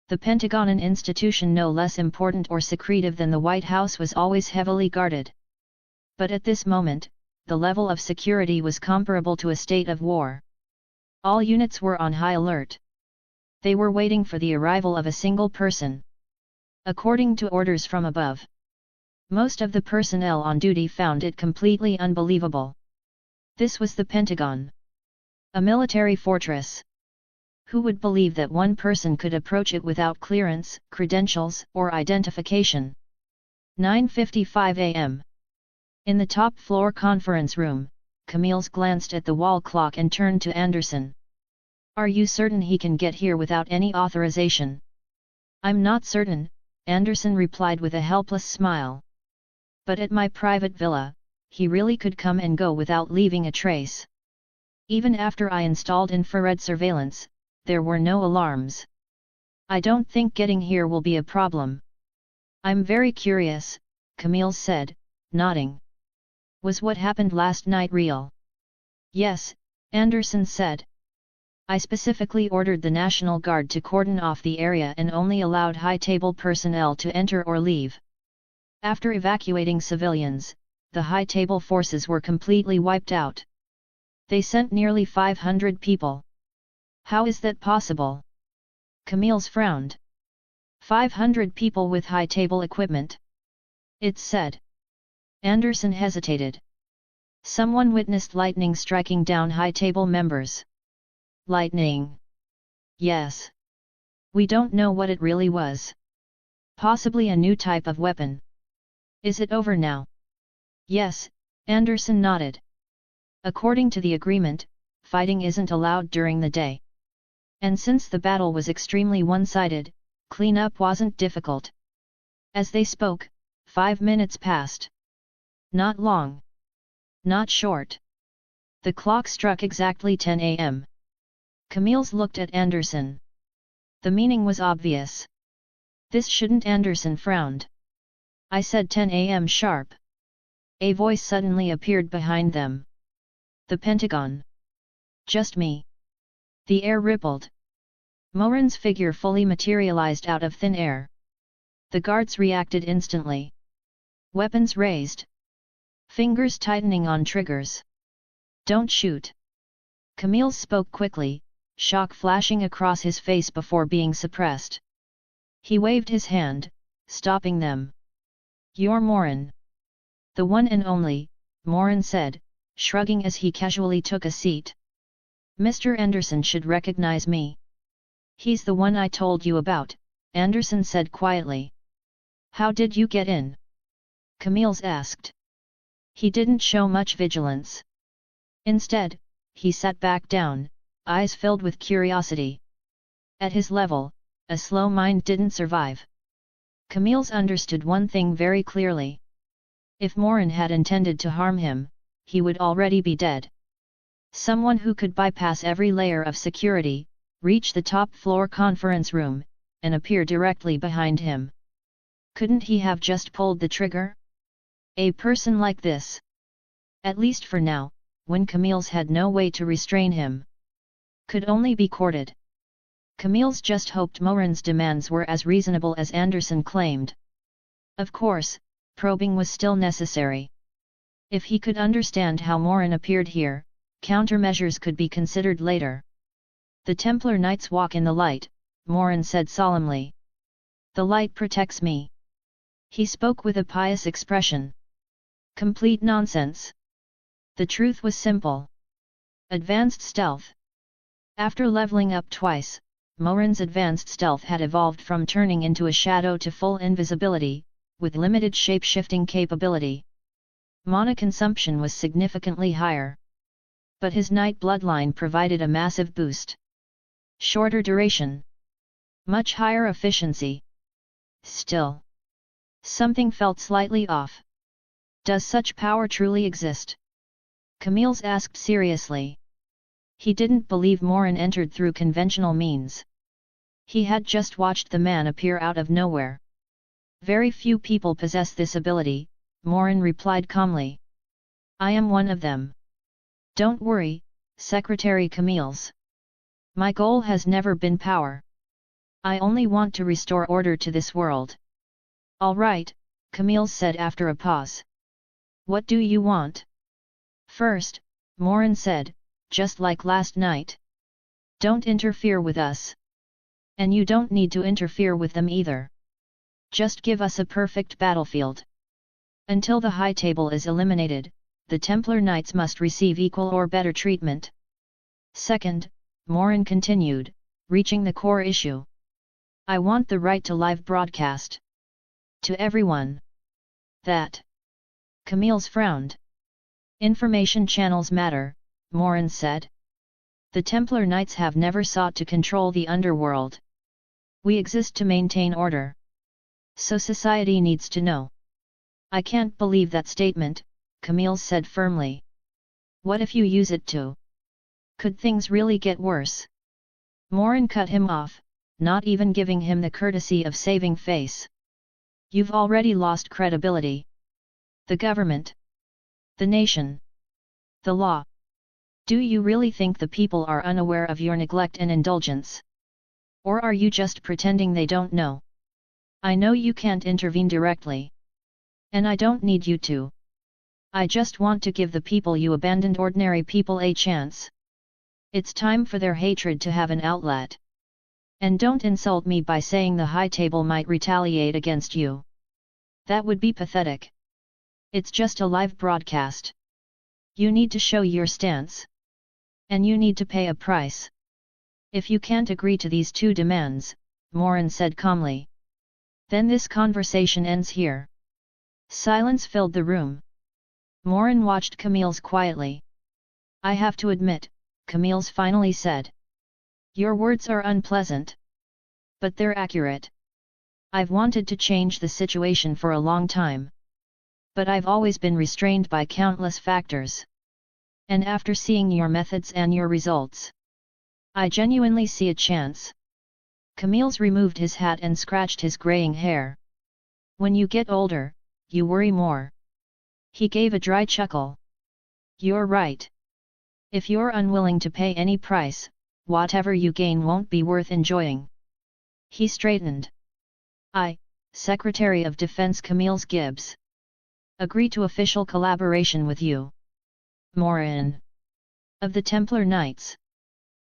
The Pentagon, an institution no less important or secretive than the White House, was always heavily guarded. But at this moment, the level of security was comparable to a state of war. All units were on high alert. They were waiting for the arrival of a single person. According to orders from above. Most of the personnel on duty found it completely unbelievable. This was the Pentagon. A military fortress. Who would believe that one person could approach it without clearance, credentials, or identification? 9:55 a.m. In the top floor conference room, Camille's glanced at the wall clock and turned to Anderson. Are you certain he can get here without any authorization? I'm not certain, Anderson replied with a helpless smile. But at my private villa, he really could come and go without leaving a trace. Even after I installed infrared surveillance, there were no alarms. I don't think getting here will be a problem. I'm very curious, Camille said, nodding. Was what happened last night real? Yes, Anderson said. I specifically ordered the National Guard to cordon off the area and only allowed high-table personnel to enter or leave. After evacuating civilians, the high-table forces were completely wiped out. They sent nearly 500 people. How is that possible? Camille's frowned. 500 people with high-table equipment. It's said. Anderson hesitated. Someone witnessed lightning striking down high-table members. Lightning. Yes. We don't know what it really was. Possibly a new type of weapon. Is it over now? Yes, Anderson nodded. According to the agreement, fighting isn't allowed during the day. And since the battle was extremely one-sided, cleanup wasn't difficult. As they spoke, 5 minutes passed. Not long. Not short. The clock struck exactly 10 a.m. Camille's looked at Anderson. The meaning was obvious. This shouldn't. Anderson frowned. I said 10 a.m. sharp. A voice suddenly appeared behind them. The Pentagon. Just me. The air rippled. Morin's figure fully materialized out of thin air. The guards reacted instantly. Weapons raised. Fingers tightening on triggers. Don't shoot. Camille spoke quickly, shock flashing across his face before being suppressed. He waved his hand, stopping them. You're Morin. The one and only, Morin said, shrugging as he casually took a seat. Mr. Anderson should recognize me. He's the one I told you about, Anderson said quietly. How did you get in? Camille's asked. He didn't show much vigilance. Instead, he sat back down, eyes filled with curiosity. At his level, a slow mind didn't survive. Camille's understood one thing very clearly. If Morin had intended to harm him, he would already be dead. Someone who could bypass every layer of security, reach the top-floor conference room, and appear directly behind him. Couldn't he have just pulled the trigger? A person like this. At least for now, when Camille's had no way to restrain him. Could only be courted. Camille's just hoped Morin's demands were as reasonable as Anderson claimed. Of course, probing was still necessary. If he could understand how Morin appeared here, countermeasures could be considered later. The Templar Knights walk in the light, Morin said solemnly. The light protects me. He spoke with a pious expression. Complete nonsense. The truth was simple. Advanced stealth. After leveling up twice, Morin's advanced stealth had evolved from turning into a shadow to full invisibility, with limited shape-shifting capability. Mana consumption was significantly higher. But his knight bloodline provided a massive boost. Shorter duration. Much higher efficiency. Still, something felt slightly off. Does such power truly exist? Camille's asked seriously. He didn't believe Morin entered through conventional means. He had just watched the man appear out of nowhere. Very few people possess this ability, Morin replied calmly. I am one of them. Don't worry, Secretary Camille's. My goal has never been power. I only want to restore order to this world. All right, Camille said after a pause. What do you want? First, Morin said, just like last night. Don't interfere with us. And you don't need to interfere with them either. Just give us a perfect battlefield. Until the High Table is eliminated, the Templar Knights must receive equal or better treatment. Second, Morin continued, reaching the core issue. I want the right to live broadcast. To everyone. That. Camille's frowned. Information channels matter, Morin said. The Templar Knights have never sought to control the underworld. We exist to maintain order. So society needs to know. I can't believe that statement, Camille said firmly. What if you use it to? Could things really get worse? Morin cut him off, not even giving him the courtesy of saving face. You've already lost credibility. The government. The nation. The law. Do you really think the people are unaware of your neglect and indulgence? Or are you just pretending they don't know? I know you can't intervene directly. And I don't need you to. I just want to give the people you abandoned, ordinary people, a chance. It's time for their hatred to have an outlet. And don't insult me by saying the High Table might retaliate against you. That would be pathetic. It's just a live broadcast. You need to show your stance. And you need to pay a price. If you can't agree to these two demands, Morin said calmly. Then this conversation ends here. Silence filled the room. Morin watched Camille's quietly. I have to admit, Camille's finally said. Your words are unpleasant. But they're accurate. I've wanted to change the situation for a long time. But I've always been restrained by countless factors. And after seeing your methods and your results, I genuinely see a chance. Camille's removed his hat and scratched his graying hair. When you get older, you worry more. He gave a dry chuckle. You're right. If you're unwilling to pay any price, whatever you gain won't be worth enjoying. He straightened. I, Secretary of Defense Camille Gibbs, agree to official collaboration with you. Morin. Of the Templar Knights.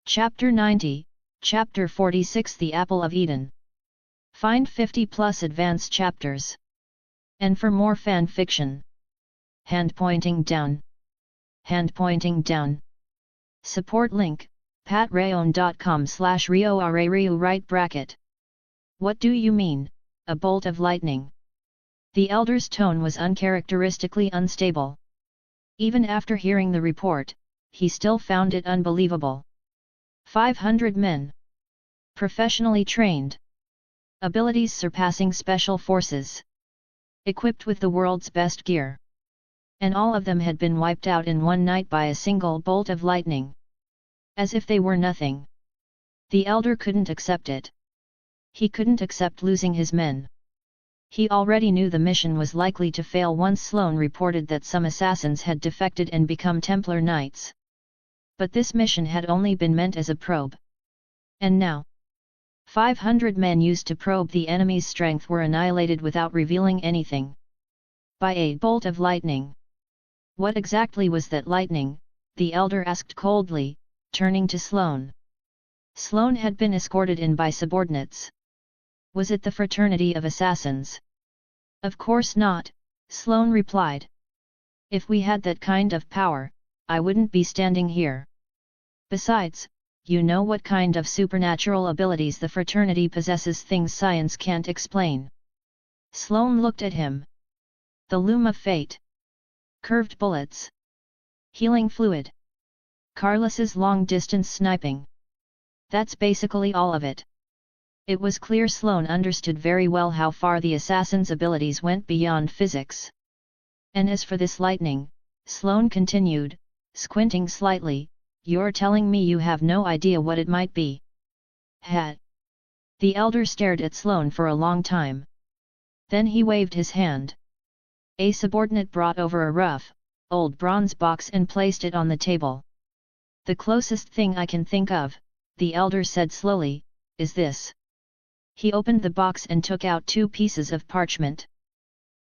Chapter 90, Chapter 46, The Apple of Eden. Find 50+ advanced chapters. And for more fan fiction. Hand pointing down. hand pointing down. Support link, patreon.com/rioarariu right bracket. What do you mean, a bolt of lightning? The elder's tone was uncharacteristically unstable. Even after hearing the report, he still found it unbelievable. 500 men. Professionally trained. Abilities surpassing special forces. Equipped with the world's best gear. And all of them had been wiped out in one night by a single bolt of lightning. As if they were nothing. The elder couldn't accept it. He couldn't accept losing his men. He already knew the mission was likely to fail once Sloane reported that some assassins had defected and become Templar knights. But this mission had only been meant as a probe. And now, 500 men used to probe the enemy's strength were annihilated without revealing anything. By a bolt of lightning. What exactly was that lightning? The elder asked coldly, turning to Sloane. Sloane had been escorted in by subordinates. Was it the fraternity of assassins? Of course not, Sloane replied. If we had that kind of power, I wouldn't be standing here. Besides, you know what kind of supernatural abilities the fraternity possesses, things science can't explain. Sloane looked at him. The loom of fate. Curved bullets. Healing fluid. Carlos's long-distance sniping. That's basically all of it. It was clear Sloane understood very well how far the assassin's abilities went beyond physics. And as for this lightning, Sloane continued, squinting slightly, you're telling me you have no idea what it might be? Had. The elder stared at Sloane for a long time. Then he waved his hand. A subordinate brought over a rough, old bronze box and placed it on the table. The closest thing I can think of, the elder said slowly, is this. He opened the box and took out 2 pieces of parchment.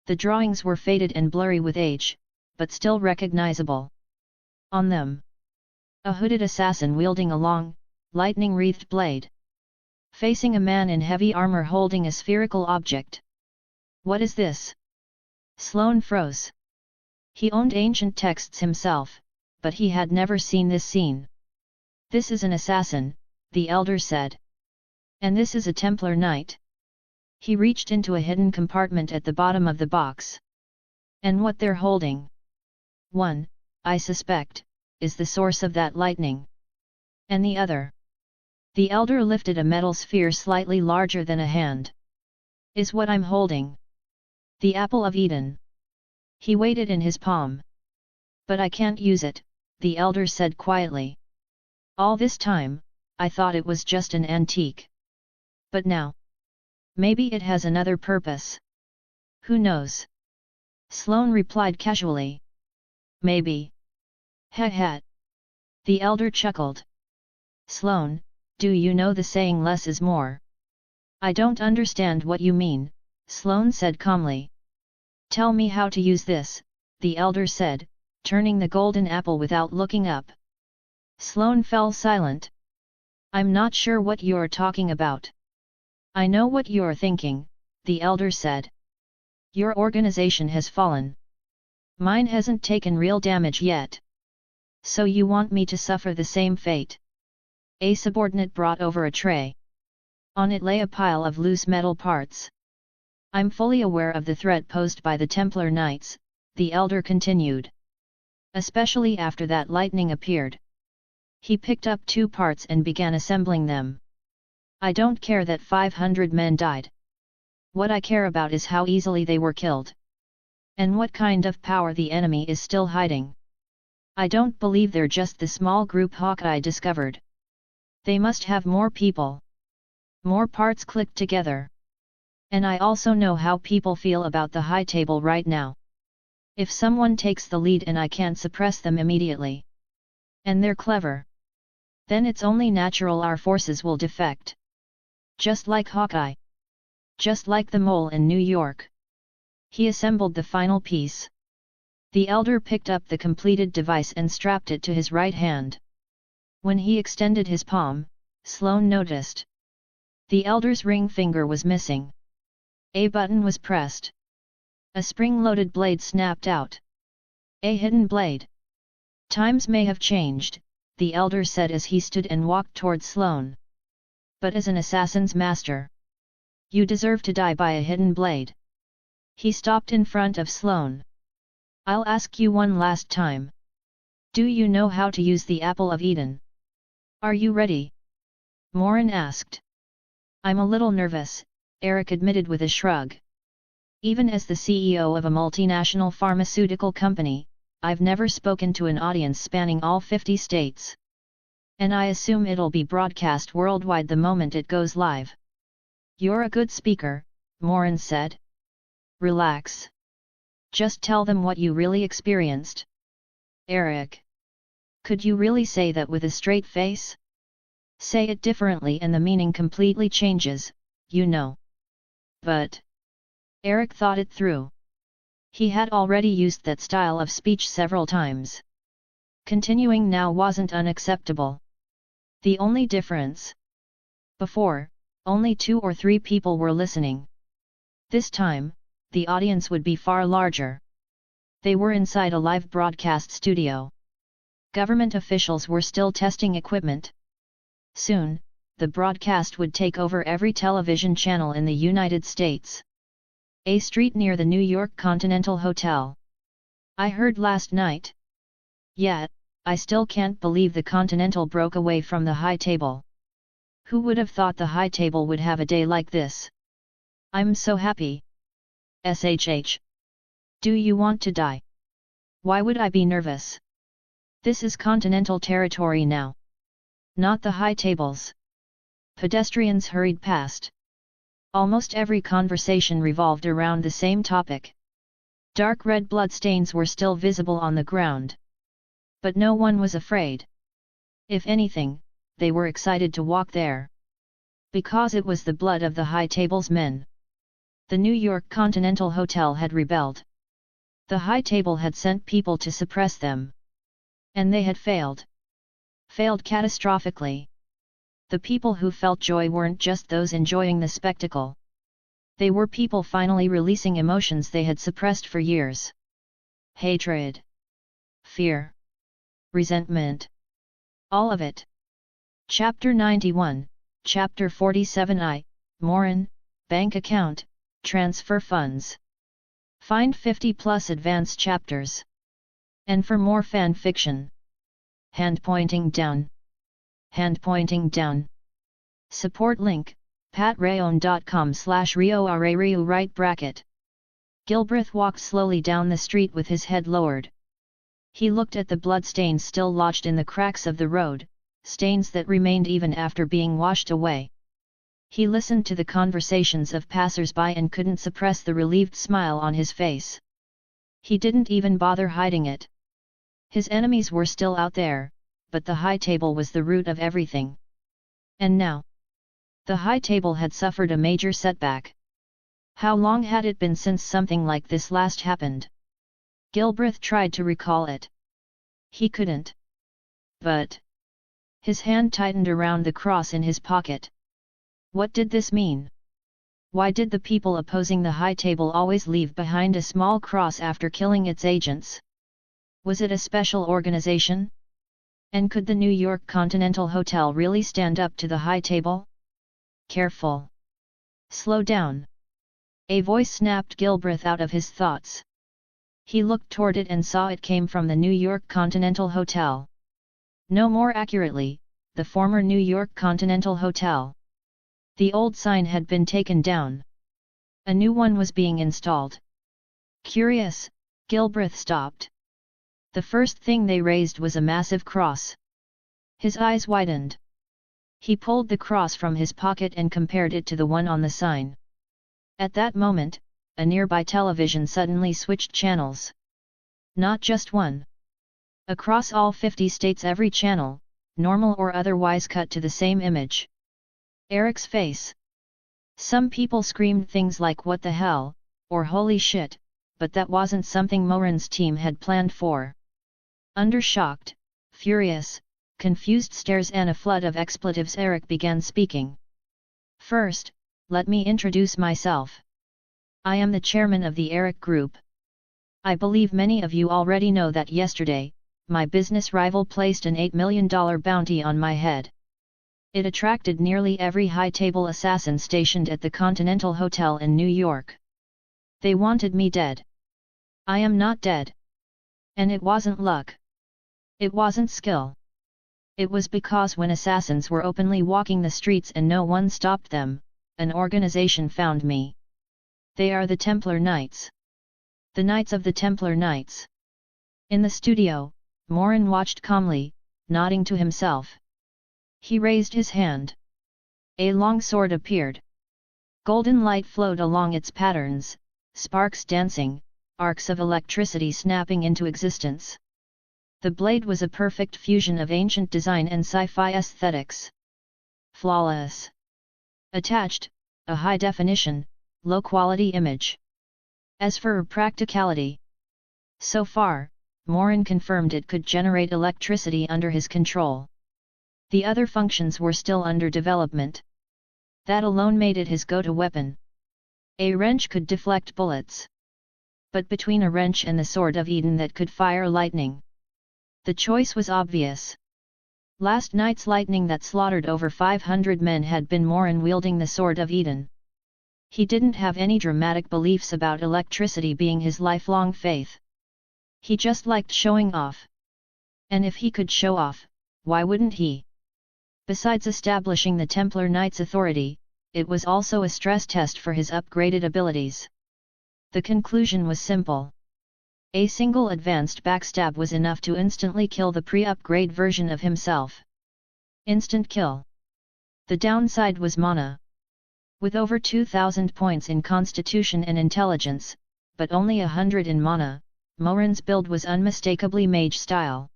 The drawings were faded and blurry with age, but still recognizable. On them, a hooded assassin wielding a long, lightning-wreathed blade. Facing a man in heavy armor holding a spherical object. What is this? Sloane froze. He owned ancient texts himself, but he had never seen this scene. This is an assassin, the elder said. And this is a Templar knight. He reached into a hidden compartment at the bottom of the box. And what they're holding? One, I suspect, is the source of that lightning. And the other? The elder lifted a metal sphere slightly larger than a hand. Is what I'm holding. The apple of Eden. He weighed it in his palm. But I can't use it, the elder said quietly. All this time, I thought it was just an antique. But now, maybe it has another purpose. Who knows? Sloane replied casually. Maybe. Heh. The elder chuckled. Sloane, do you know the saying less is more? I don't understand what you mean, Sloane said calmly. Tell me how to use this, the elder said, turning the golden apple without looking up. Sloane fell silent. I'm not sure what you're talking about. I know what you're thinking, the elder said. Your organization has fallen. Mine hasn't taken real damage yet. So you want me to suffer the same fate? A subordinate brought over a tray. On it lay a pile of loose metal parts. I'm fully aware of the threat posed by the Templar Knights, the elder continued. Especially after that lightning appeared. He picked up 2 parts and began assembling them. I don't care that 500 men died. What I care about is how easily they were killed. And what kind of power the enemy is still hiding. I don't believe they're just the small group Hawkeye discovered. They must have more people. More parts clicked together. And I also know how people feel about the high table right now. If someone takes the lead and I can't suppress them immediately. And they're clever. Then it's only natural our forces will defect. Just like Hawkeye. Just like the mole in New York. He assembled the final piece. The elder picked up the completed device and strapped it to his right hand. When he extended his palm, Sloane noticed. The elder's ring finger was missing. A button was pressed. A spring-loaded blade snapped out. A hidden blade. Times may have changed, the elder said as he stood and walked toward Sloane. But as an assassin's master, you deserve to die by a hidden blade. He stopped in front of Sloane. I'll ask you one last time. Do you know how to use the Apple of Eden? Are you ready? Morin asked. I'm a little nervous, Eric admitted with a shrug. Even as the CEO of a multinational pharmaceutical company, I've never spoken to an audience spanning all 50 states. And I assume it'll be broadcast worldwide the moment it goes live. You're a good speaker, Morin said. Relax. Just tell them what you really experienced. Eric. Could you really say that with a straight face? Say it differently and the meaning completely changes, you know. But Eric thought it through. He had already used that style of speech several times. Continuing now wasn't unacceptable. The only difference. Before, only 2 or 3 people were listening. This time, the audience would be far larger. They were inside a live broadcast studio. Government officials were still testing equipment. Soon, the broadcast would take over every television channel in the United States. A street near the New York Continental Hotel. I heard last night. Yet, I still can't believe the Continental broke away from the high table. Who would have thought the high table would have a day like this? I'm so happy. SHH. Do you want to die? Why would I be nervous? This is Continental territory now. Not the high tables. Pedestrians hurried past. Almost every conversation revolved around the same topic. Dark red bloodstains were still visible on the ground. But no one was afraid. If anything, they were excited to walk there. Because it was the blood of the high table's men. The New York Continental Hotel had rebelled. The high table had sent people to suppress them. And they had failed. Failed catastrophically. The people who felt joy weren't just those enjoying the spectacle. They were people finally releasing emotions they had suppressed for years. Hatred. Fear. Resentment. All of it. Chapter 91, Chapter 47 Morin, Bank Account, Transfer Funds. Find 50+ advanced chapters. And for more fan fiction. Hand pointing down. Hand pointing down. Support link, patreon.com/rioarariu right bracket. Gilbreth walked slowly down the street with his head lowered. He looked at the bloodstains still lodged in the cracks of the road, stains that remained even after being washed away. He listened to the conversations of passers-by and couldn't suppress the relieved smile on his face. He didn't even bother hiding it. His enemies were still out there, but the high table was the root of everything. And now, the high table had suffered a major setback. How long had it been since something like this last happened? Gilbreth tried to recall it. He couldn't. But his hand tightened around the cross in his pocket. What did this mean? Why did the people opposing the high table always leave behind a small cross after killing its agents? Was it a special organization? And could the New York Continental Hotel really stand up to the high table? Careful. Slow down. A voice snapped Gilbreth out of his thoughts. He looked toward it and saw it came from the New York Continental Hotel. No, more accurately, the former New York Continental Hotel. The old sign had been taken down. A new one was being installed. Curious, Gilbreth stopped. The first thing they raised was a massive cross. His eyes widened. He pulled the cross from his pocket and compared it to the one on the sign. At that moment, a nearby television suddenly switched channels. Not just one. Across all 50 states, every channel, normal or otherwise, cut to the same image. Eric's face. Some people screamed things like "what the hell," or "holy shit," but that wasn't something Morin's team had planned for. Under shocked, furious, confused stares and a flood of expletives, Eric began speaking. First, let me introduce myself. I am the chairman of the Eric Group. I believe many of you already know that yesterday, my business rival placed an $8 million bounty on my head. It attracted nearly every high-table assassin stationed at the Continental Hotel in New York. They wanted me dead. I am not dead. And it wasn't luck. It wasn't skill. It was because when assassins were openly walking the streets and no one stopped them, an organization found me. They are the Templar Knights. The Knights of the Templar Knights. In the studio, Morin watched calmly, nodding to himself. He raised his hand. A long sword appeared. Golden light flowed along its patterns, sparks dancing, arcs of electricity snapping into existence. The blade was a perfect fusion of ancient design and sci-fi aesthetics. Flawless. Attached, a high-definition, low-quality image. As for practicality, so far, Morin confirmed it could generate electricity under his control. The other functions were still under development. That alone made it his go-to weapon. A wrench could deflect bullets. But between a wrench and the Sword of Eden that could fire lightning, the choice was obvious. Last night's lightning that slaughtered over 500 men had been Morin wielding the Sword of Eden. He didn't have any dramatic beliefs about electricity being his lifelong faith. He just liked showing off. And if he could show off, why wouldn't he? Besides establishing the Templar Knights' authority, it was also a stress test for his upgraded abilities. The conclusion was simple. A single advanced backstab was enough to instantly kill the pre-upgrade version of himself. Instant kill. The downside was mana. With over 2,000 points in constitution and intelligence, but only 100 in mana, Morin's build was unmistakably mage style.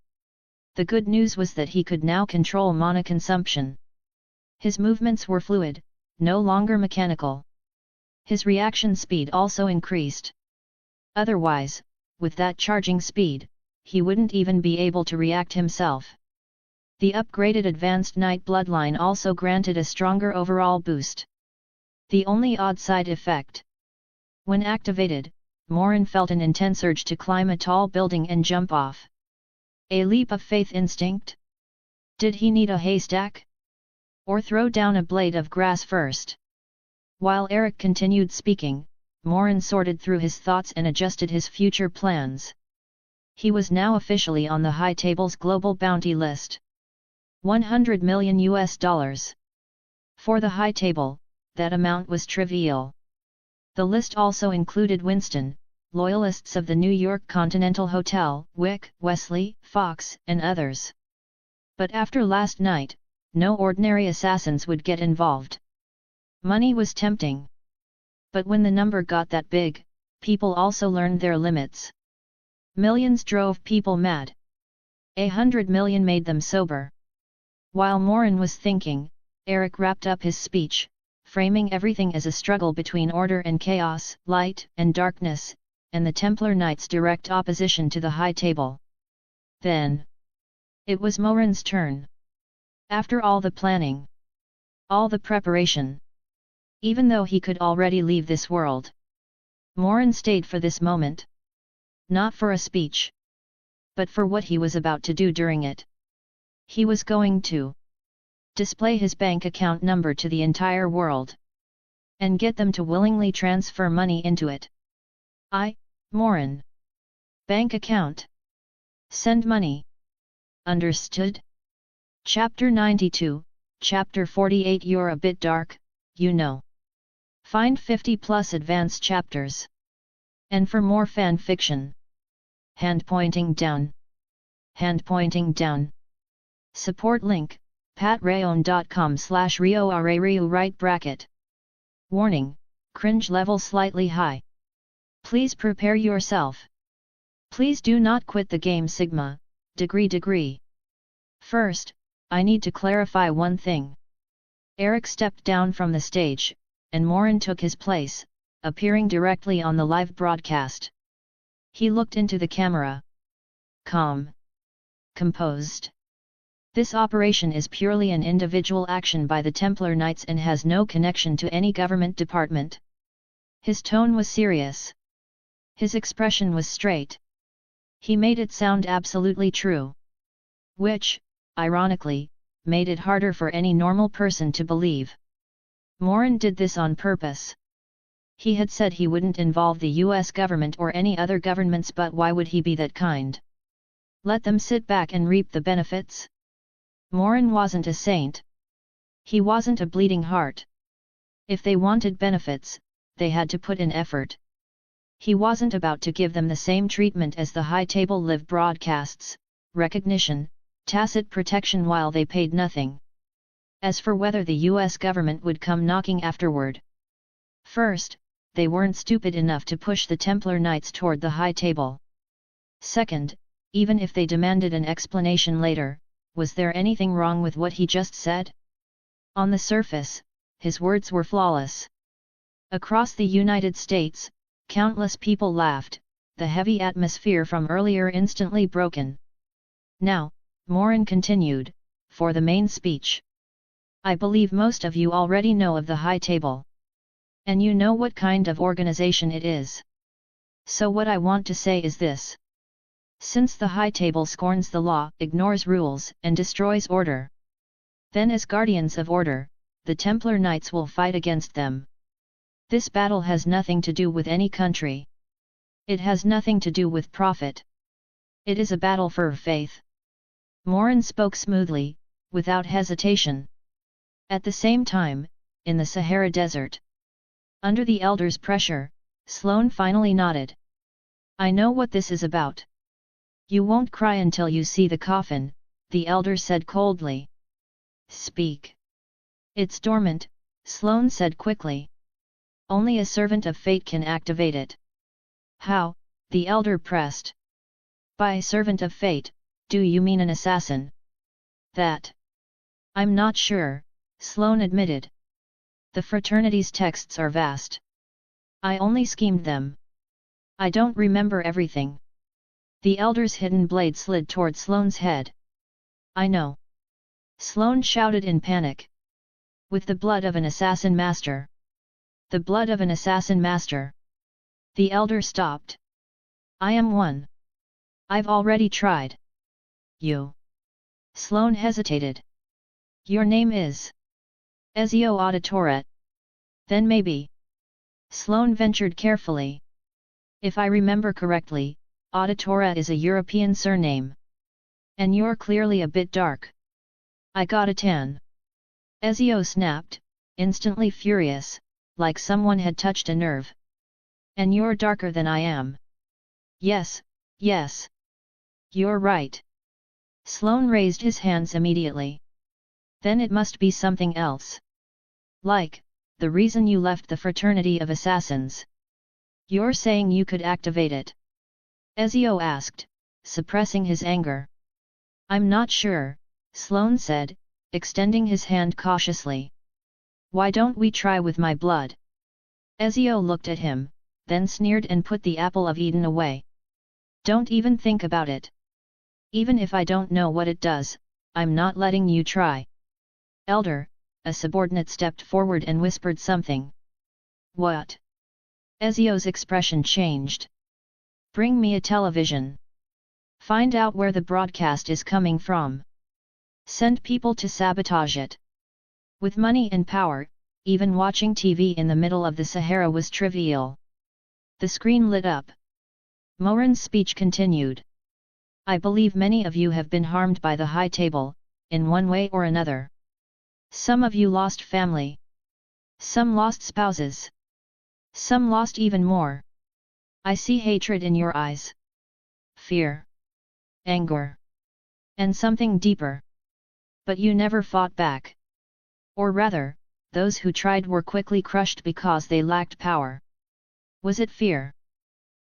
The good news was that he could now control mana consumption. His movements were fluid, no longer mechanical. His reaction speed also increased. Otherwise, with that charging speed, he wouldn't even be able to react himself. The upgraded Advanced Knight bloodline also granted a stronger overall boost. The only odd side effect. When activated, Morin felt an intense urge to climb a tall building and jump off. A leap of faith instinct? Did he need a haystack? Or throw down a blade of grass first? While Eric continued speaking, Morin sorted through his thoughts and adjusted his future plans. He was now officially on the high table's global bounty list. $100 million. For the high table, that amount was trivial. The list also included Winston, loyalists of the New York Continental Hotel, Wick, Wesley, Fox, and others. But after last night, no ordinary assassins would get involved. Money was tempting. But when the number got that big, people also learned their limits. Millions drove people mad. 100 million made them sober. While Morin was thinking, Eric wrapped up his speech, framing everything as a struggle between order and chaos, light and darkness, and the Templar Knights' direct opposition to the high table. Then, it was Morin's turn. After all the planning, all the preparation, even though he could already leave this world, Morin stayed for this moment. Not for a speech, but for what he was about to do during it. He was going to display his bank account number to the entire world, and get them to willingly transfer money into it. Morin. Bank account. Send money. Understood? Chapter 92, Chapter 48. You're a bit dark, you know. Find 50 plus advanced chapters. And for more fan fiction. Hand pointing down. Hand pointing down. Support link, patreon.com/RioArariu right bracket. Warning, cringe level slightly high. Please prepare yourself. Please do not quit the game Sigma, degree. First, I need to clarify one thing. Eric stepped down from the stage, and Morin took his place, appearing directly on the live broadcast. He looked into the camera. Calm. Composed. This operation is purely an individual action by the Templar Knights and has no connection to any government department. His tone was serious. His expression was straight. He made it sound absolutely true. Which, ironically, made it harder for any normal person to believe. Morin did this on purpose. He had said he wouldn't involve the US government or any other governments, but why would he be that kind? Let them sit back and reap the benefits? Morin wasn't a saint. He wasn't a bleeding heart. If they wanted benefits, they had to put in effort. He wasn't about to give them the same treatment as the high-table live broadcasts, recognition, tacit protection while they paid nothing. As for whether the US government would come knocking afterward. First, they weren't stupid enough to push the Templar Knights toward the high table. Second, even if they demanded an explanation later, was there anything wrong with what he just said? On the surface, his words were flawless. Across the United States, countless people laughed, the heavy atmosphere from earlier instantly broken. Now, Morin continued, for the main speech. I believe most of you already know of the high table. And you know what kind of organization it is. So what I want to say is this. Since the high table scorns the law, ignores rules, and destroys order, then as guardians of order, the Templar Knights will fight against them. This battle has nothing to do with any country. It has nothing to do with profit. It is a battle for faith. Morin spoke smoothly, without hesitation. At the same time, in the Sahara Desert, under the elder's pressure, Sloane finally nodded. I know what this is about. You won't cry until you see the coffin, the elder said coldly. Speak. It's dormant, Sloane said quickly. Only a servant of fate can activate it. How? The elder pressed. By servant of fate, do you mean an assassin? That. I'm not sure, Sloane admitted. The fraternity's texts are vast. I only schemed them. I don't remember everything. The elder's hidden blade slid toward Sloane's head. I know. Sloane shouted in panic. With the blood of an assassin master. The blood of an assassin master. The elder stopped. I am one. I've already tried. You. Sloane hesitated. Your name is? Ezio Auditore. Then maybe. Sloane ventured carefully. If I remember correctly, Auditore is a European surname. And you're clearly a bit dark. I got a tan. Ezio snapped, instantly furious, like someone had touched a nerve. And you're darker than I am. Yes, yes. You're right. Sloane raised his hands immediately. Then it must be something else. Like, the reason you left the fraternity of assassins. You're saying you could activate it? Ezio asked, suppressing his anger. I'm not sure, Sloane said, extending his hand cautiously. Why don't we try with my blood? Ezio looked at him, then sneered and put the apple of Eden away. Don't even think about it. Even if I don't know what it does, I'm not letting you try. Elder, a subordinate stepped forward and whispered something. What? Ezio's expression changed. Bring me a television. Find out where the broadcast is coming from. Send people to sabotage it. With money and power, even watching TV in the middle of the Sahara was trivial. The screen lit up. Morin's speech continued. I believe many of you have been harmed by the high table, in one way or another. Some of you lost family. Some lost spouses. Some lost even more. I see hatred in your eyes. Fear. Anger. And something deeper. But you never fought back. Or rather, those who tried were quickly crushed because they lacked power. Was it fear?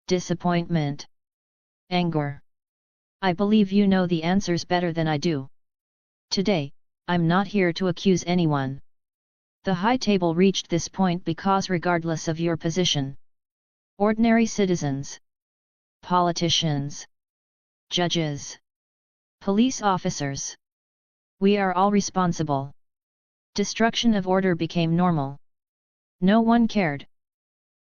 Disappointment? Anger? I believe you know the answers better than I do. Today, I'm not here to accuse anyone. The high table reached this point because regardless of your position, ordinary citizens, politicians, judges, police officers, we are all responsible. Destruction of order became normal. No one cared.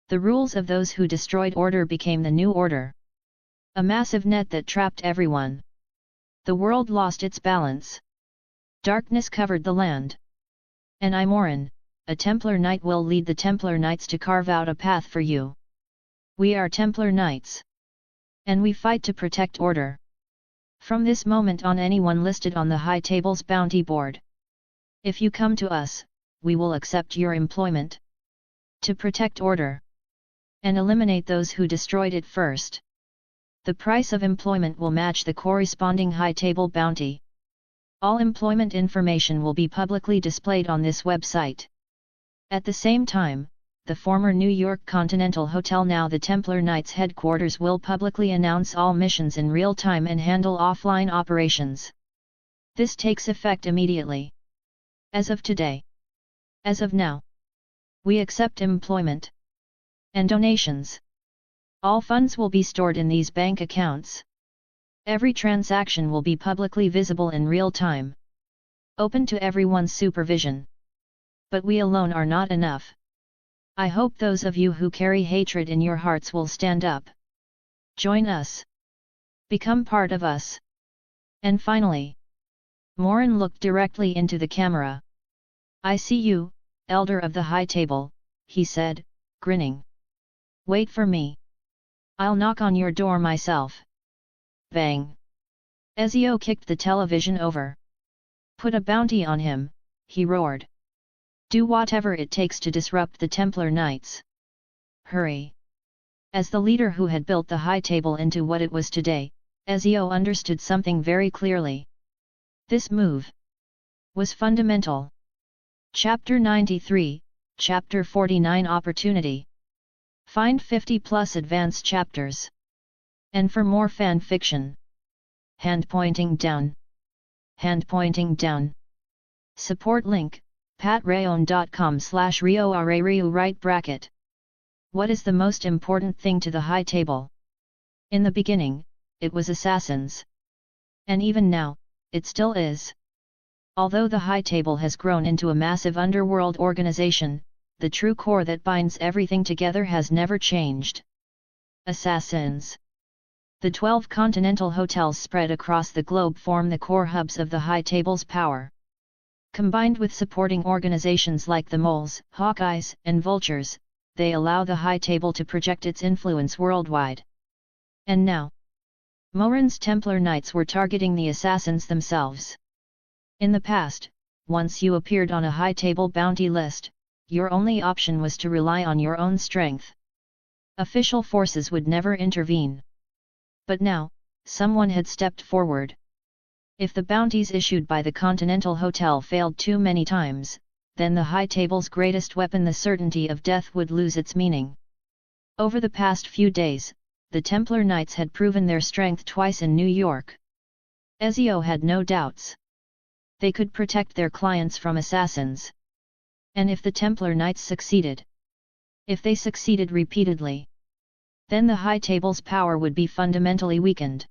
The rules of those who destroyed order became the new order. A massive net that trapped everyone. The world lost its balance. Darkness covered the land. And I, Morin, a Templar Knight, will lead the Templar Knights to carve out a path for you. We are Templar Knights. And we fight to protect order. From this moment on, anyone listed on the High Table's bounty board. If you come to us, we will accept your employment. To protect order. And eliminate those who destroyed it first. The price of employment will match the corresponding High Table bounty. All employment information will be publicly displayed on this website. At the same time, the former New York Continental Hotel, now the Templar Knights headquarters, will publicly announce all missions in real time and handle offline operations. This takes effect immediately. As of today. As of now. We accept employment. And donations. All funds will be stored in these bank accounts. Every transaction will be publicly visible in real time. Open to everyone's supervision. But we alone are not enough. I hope those of you who carry hatred in your hearts will stand up. Join us. Become part of us. And finally, Morin looked directly into the camera. I see you, Elder of the High Table, he said, grinning. Wait for me. I'll knock on your door myself. Bang! Ezio kicked the television over. Put a bounty on him, he roared. Do whatever it takes to disrupt the Templar Knights. Hurry! As the leader who had built the High Table into what it was today, Ezio understood something very clearly. This move was fundamental. Chapter 93, Chapter 49, Opportunity. Find 50+ advanced chapters. And for more fan fiction. Hand pointing down. Hand pointing down. Support link, patreon.com/RioRaRiu right bracket. What is the most important thing to the High Table? In the beginning, it was assassins. And even now, it still is. Although the High Table has grown into a massive underworld organization, the true core that binds everything together has never changed. Assassins. The 12 continental hotels spread across the globe form the core hubs of the High Table's power. Combined with supporting organizations like the Moles, Hawkeyes, and Vultures, they allow the High Table to project its influence worldwide. And now, Morin's Templar Knights were targeting the assassins themselves. In the past, once you appeared on a High Table bounty list, your only option was to rely on your own strength. Official forces would never intervene. But now, someone had stepped forward. If the bounties issued by the Continental Hotel failed too many times, then the High Table's greatest weapon, the certainty of death, would lose its meaning. Over the past few days, the Templar Knights had proven their strength twice in New York. Ezio had no doubts. They could protect their clients from assassins. And if the Templar Knights succeeded, if they succeeded repeatedly, then the High Table's power would be fundamentally weakened.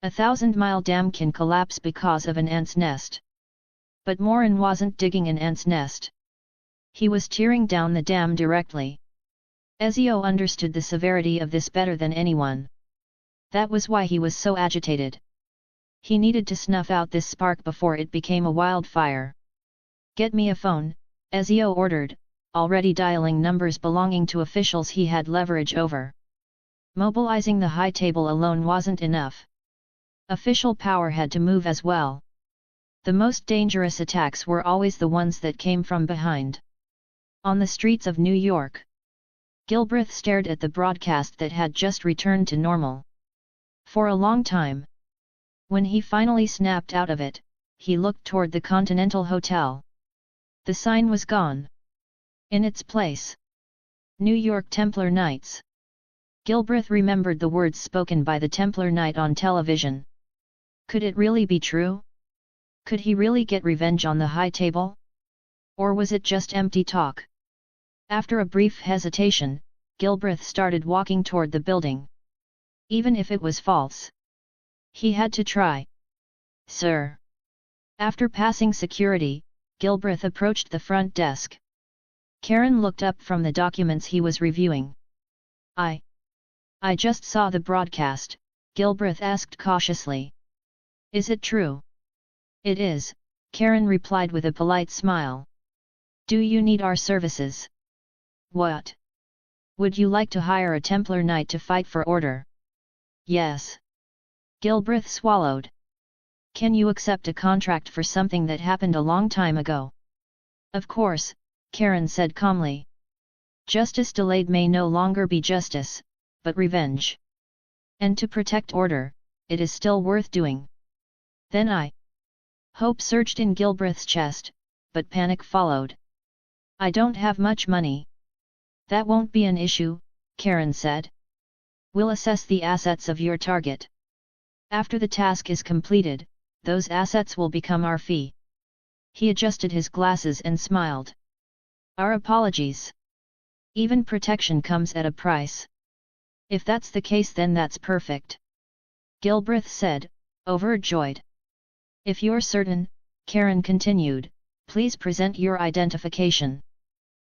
A 1,000-mile dam can collapse because of an ant's nest. But Morin wasn't digging an ant's nest. He was tearing down the dam directly. Ezio understood the severity of this better than anyone. That was why he was so agitated. He needed to snuff out this spark before it became a wildfire. Get me a phone, Ezio ordered, already dialing numbers belonging to officials he had leverage over. Mobilizing the High Table alone wasn't enough. Official power had to move as well. The most dangerous attacks were always the ones that came from behind. On the streets of New York, Gilbreth stared at the broadcast that had just returned to normal. For a long time. When he finally snapped out of it, he looked toward the Continental Hotel. The sign was gone. In its place, New York Templar Knights. Gilbreth remembered the words spoken by the Templar Knight on television. Could it really be true? Could he really get revenge on the High Table? Or was it just empty talk? After a brief hesitation, Gilbreth started walking toward the building. Even if it was false, he had to try. Sir. After passing security, Gilbreth approached the front desk. Karen looked up from the documents he was reviewing. I just saw the broadcast, Gilbreth asked cautiously. Is it true? It is, Karen replied with a polite smile. Do you need our services? What? Would you like to hire a Templar knight to fight for order? Yes. Gilbreth swallowed. Can you accept a contract for something that happened a long time ago? Of course, Karen said calmly. Justice delayed may no longer be justice, but revenge. And to protect order, it is still worth doing. Then Hope surged in Gilbreth's chest, but panic followed. I don't have much money. That won't be an issue, Karen said. We'll assess the assets of your target. After the task is completed, those assets will become our fee. He adjusted his glasses and smiled. Our apologies. Even protection comes at a price. If that's the case, then that's perfect. Gilbreth said, overjoyed. If you're certain, Karen continued, please present your identification.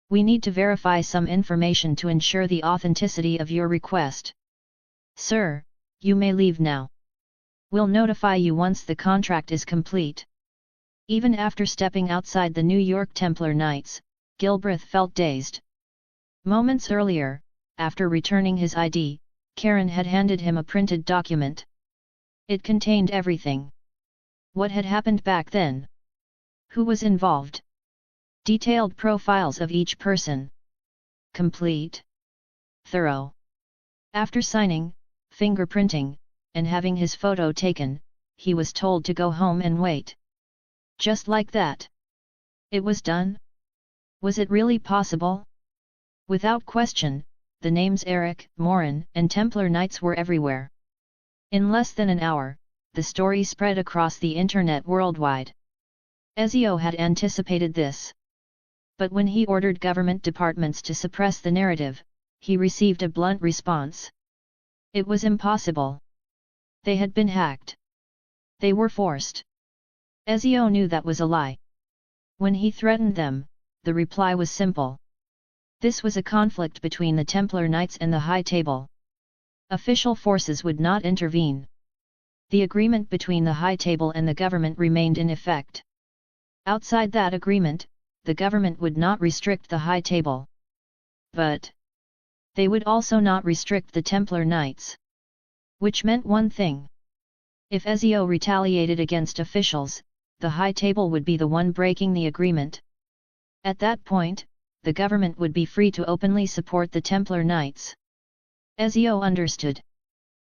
We need to verify some information to ensure the authenticity of your request. Sir, you may leave now. We'll notify you once the contract is complete. Even after stepping outside the New York Templar Knights, Gilbreth felt dazed. Moments earlier, after returning his ID, Karen had handed him a printed document. It contained everything. What had happened back then? Who was involved? Detailed profiles of each person. Complete. Thorough. After signing, fingerprinting, and having his photo taken, he was told to go home and wait. Just like that. It was done? Was it really possible? Without question, the names Eric, Morin, and Templar Knights were everywhere. In less than an hour, the story spread across the internet worldwide. Ezio had anticipated this. But when he ordered government departments to suppress the narrative, he received a blunt response. It was impossible. They had been hacked. They were forced. Ezio knew that was a lie. When he threatened them, the reply was simple. This was a conflict between the Templar Knights and the High Table. Official forces would not intervene. The agreement between the High Table and the government remained in effect. Outside that agreement, the government would not restrict the High Table. But they would also not restrict the Templar Knights. Which meant one thing. If Ezio retaliated against officials, the High Table would be the one breaking the agreement. At that point, the government would be free to openly support the Templar Knights. Ezio understood.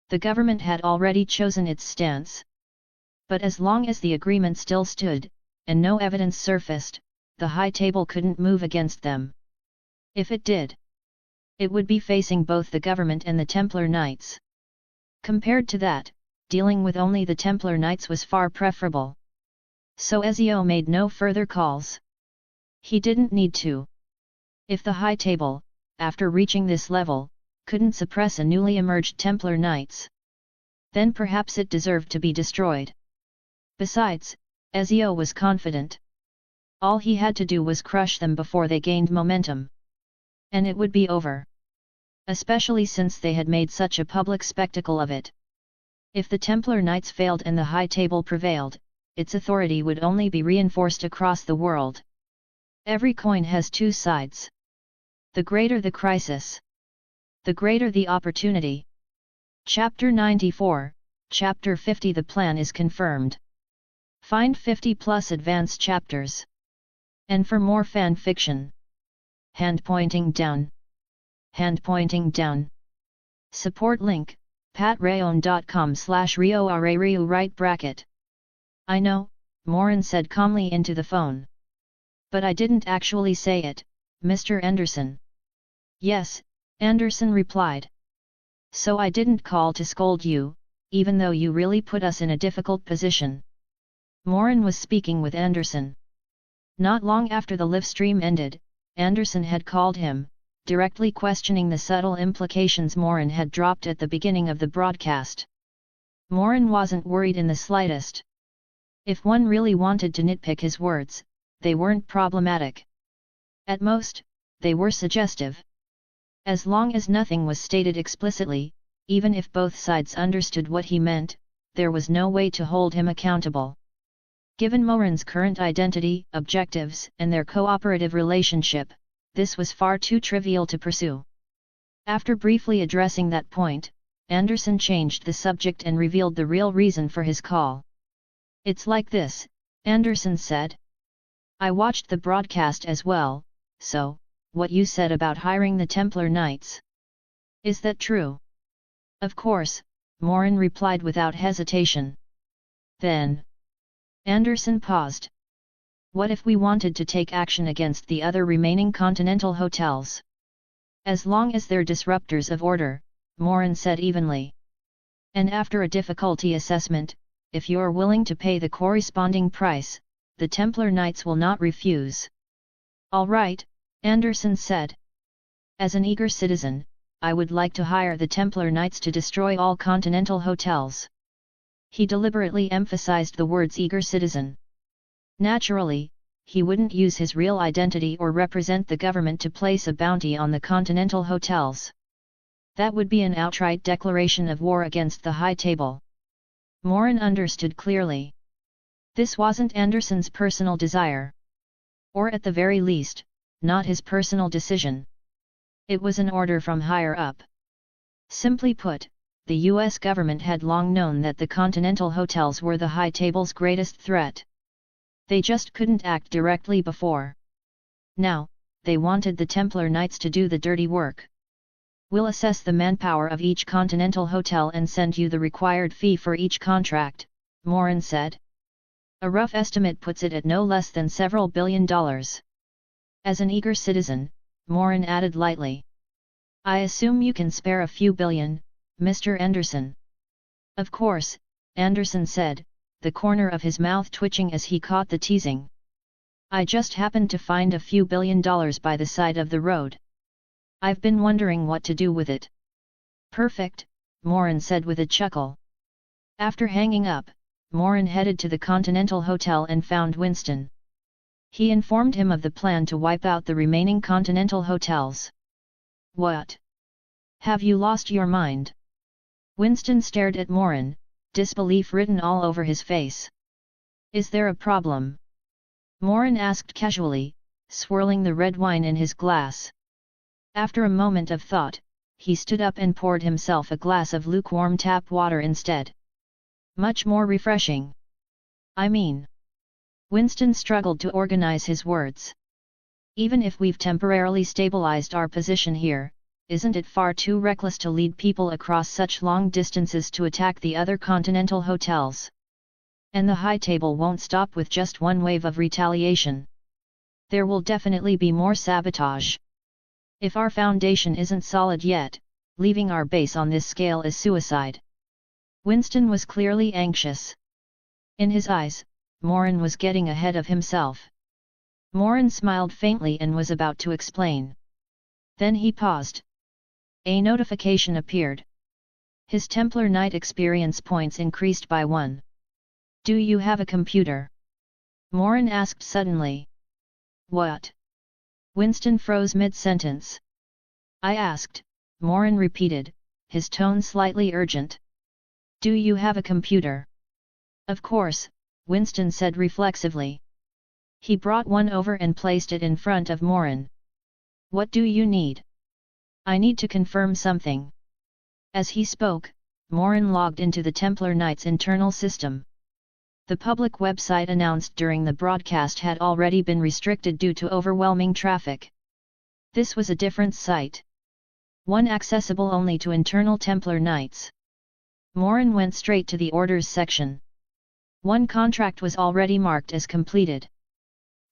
The government had already chosen its stance. But as long as the agreement still stood, and no evidence surfaced, the High Table couldn't move against them. If it did, it would be facing both the government and the Templar Knights. Compared to that, dealing with only the Templar Knights was far preferable. So Ezio made no further calls. He didn't need to. If the High Table, after reaching this level, couldn't suppress a newly emerged Templar Knights, then perhaps it deserved to be destroyed. Besides, Ezio was confident. All he had to do was crush them before they gained momentum. And it would be over. Especially since they had made such a public spectacle of it. If the Templar Knights failed and the High Table prevailed, its authority would only be reinforced across the world. Every coin has two sides. The greater the crisis, the greater the opportunity. Chapter 94, Chapter 50. The plan is confirmed. Find 50 plus advanced chapters. And for more fan fiction. Hand pointing down. Hand pointing down. Support link, patreon.com/rioarariu right bracket. I know, Morin said calmly into the phone. But I didn't actually say it, Mr. Anderson. Yes, Anderson replied. So I didn't call to scold you, even though you really put us in a difficult position. Morin was speaking with Anderson. Not long after the live stream ended, Anderson had called him, directly questioning the subtle implications Morin had dropped at the beginning of the broadcast. Morin wasn't worried in the slightest. If one really wanted to nitpick his words, they weren't problematic. At most, they were suggestive. As long as nothing was stated explicitly, even if both sides understood what he meant, there was no way to hold him accountable. Given Morin's current identity, objectives, and their cooperative relationship, this was far too trivial to pursue. After briefly addressing that point, Anderson changed the subject and revealed the real reason for his call. "It's like this," Anderson said. "I watched the broadcast as well, so, what you said about hiring the Templar Knights. Is that true?" "Of course," Morin replied without hesitation. "Then..." Anderson paused. "What if we wanted to take action against the other remaining continental hotels?" "As long as they're disruptors of order," Morin said evenly. "And after a difficulty assessment, if you're willing to pay the corresponding price, the Templar Knights will not refuse." "All right," Anderson said. "As an eager citizen, I would like to hire the Templar Knights to destroy all continental hotels." He deliberately emphasized the words eager citizen. Naturally, he wouldn't use his real identity or represent the government to place a bounty on the continental hotels. That would be an outright declaration of war against the High Table. Morin understood clearly. This wasn't Anderson's personal desire. Or at the very least, not his personal decision. It was an order from higher up. Simply put, the US government had long known that the continental hotels were the High Table's greatest threat. They just couldn't act directly before. Now, they wanted the Templar Knights to do the dirty work. "We'll assess the manpower of each continental hotel and send you the required fee for each contract," Morin said. "A rough estimate puts it at no less than several $billion." As an eager citizen, Morin added lightly. "I assume you can spare a few billion, Mr. Anderson." "Of course," Anderson said, the corner of his mouth twitching as he caught the teasing. "I just happened to find a few $billion by the side of the road. I've been wondering what to do with it." "Perfect," Morin said with a chuckle. After hanging up, Morin headed to the Continental Hotel and found Winston. He informed him of the plan to wipe out the remaining Continental hotels. "What? Have you lost your mind?" Winston stared at Morin, disbelief written all over his face. "Is there a problem?" Morin asked casually, swirling the red wine in his glass. After a moment of thought, he stood up and poured himself a glass of lukewarm tap water instead. "Much more refreshing." "I mean..." Winston struggled to organize his words. "Even if we've temporarily stabilized our position here, isn't it far too reckless to lead people across such long distances to attack the other continental hotels? And the High Table won't stop with just one wave of retaliation. There will definitely be more sabotage. If our foundation isn't solid yet, leaving our base on this scale is suicide." Winston was clearly anxious. In his eyes, Morin was getting ahead of himself. Morin smiled faintly and was about to explain. Then he paused. A notification appeared. His Templar Knight experience points increased by 1. "Do you have a computer?" Morin asked suddenly. "What?" Winston froze mid-sentence. "I asked," Morin repeated, his tone slightly urgent. "Do you have a computer?" "Of course," Winston said reflexively. He brought one over and placed it in front of Morin. "What do you need?" "I need to confirm something." As he spoke, Morin logged into the Templar Knights' internal system. The public website announced during the broadcast had already been restricted due to overwhelming traffic. This was a different site. One accessible only to internal Templar Knights. Morin went straight to the orders section. One contract was already marked as completed.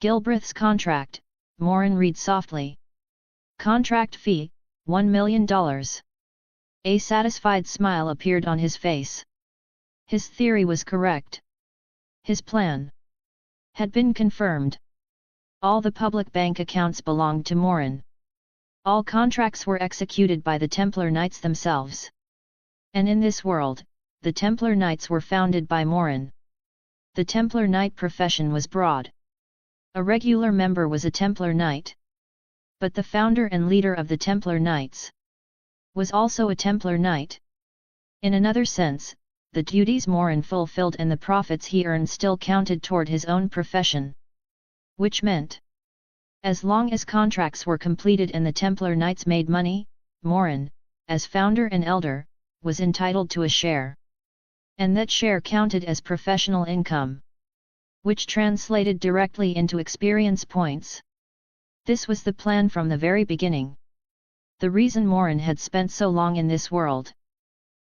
"Gilbreth's contract," Morin read softly. "Contract fee, $1 million. A satisfied smile appeared on his face. His theory was correct. His plan had been confirmed. All the public bank accounts belonged to Morin. All contracts were executed by the Templar Knights themselves. And in this world, the Templar Knights were founded by Morin. The Templar Knight profession was broad. A regular member was a Templar Knight. But the founder and leader of the Templar Knights was also a Templar Knight. In another sense, the duties Morin fulfilled and the profits he earned still counted toward his own profession. Which meant, as long as contracts were completed and the Templar Knights made money, Morin, as founder and elder, was entitled to a share. And that share counted as professional income, which translated directly into experience points. This was the plan from the very beginning. The reason Morin had spent so long in this world.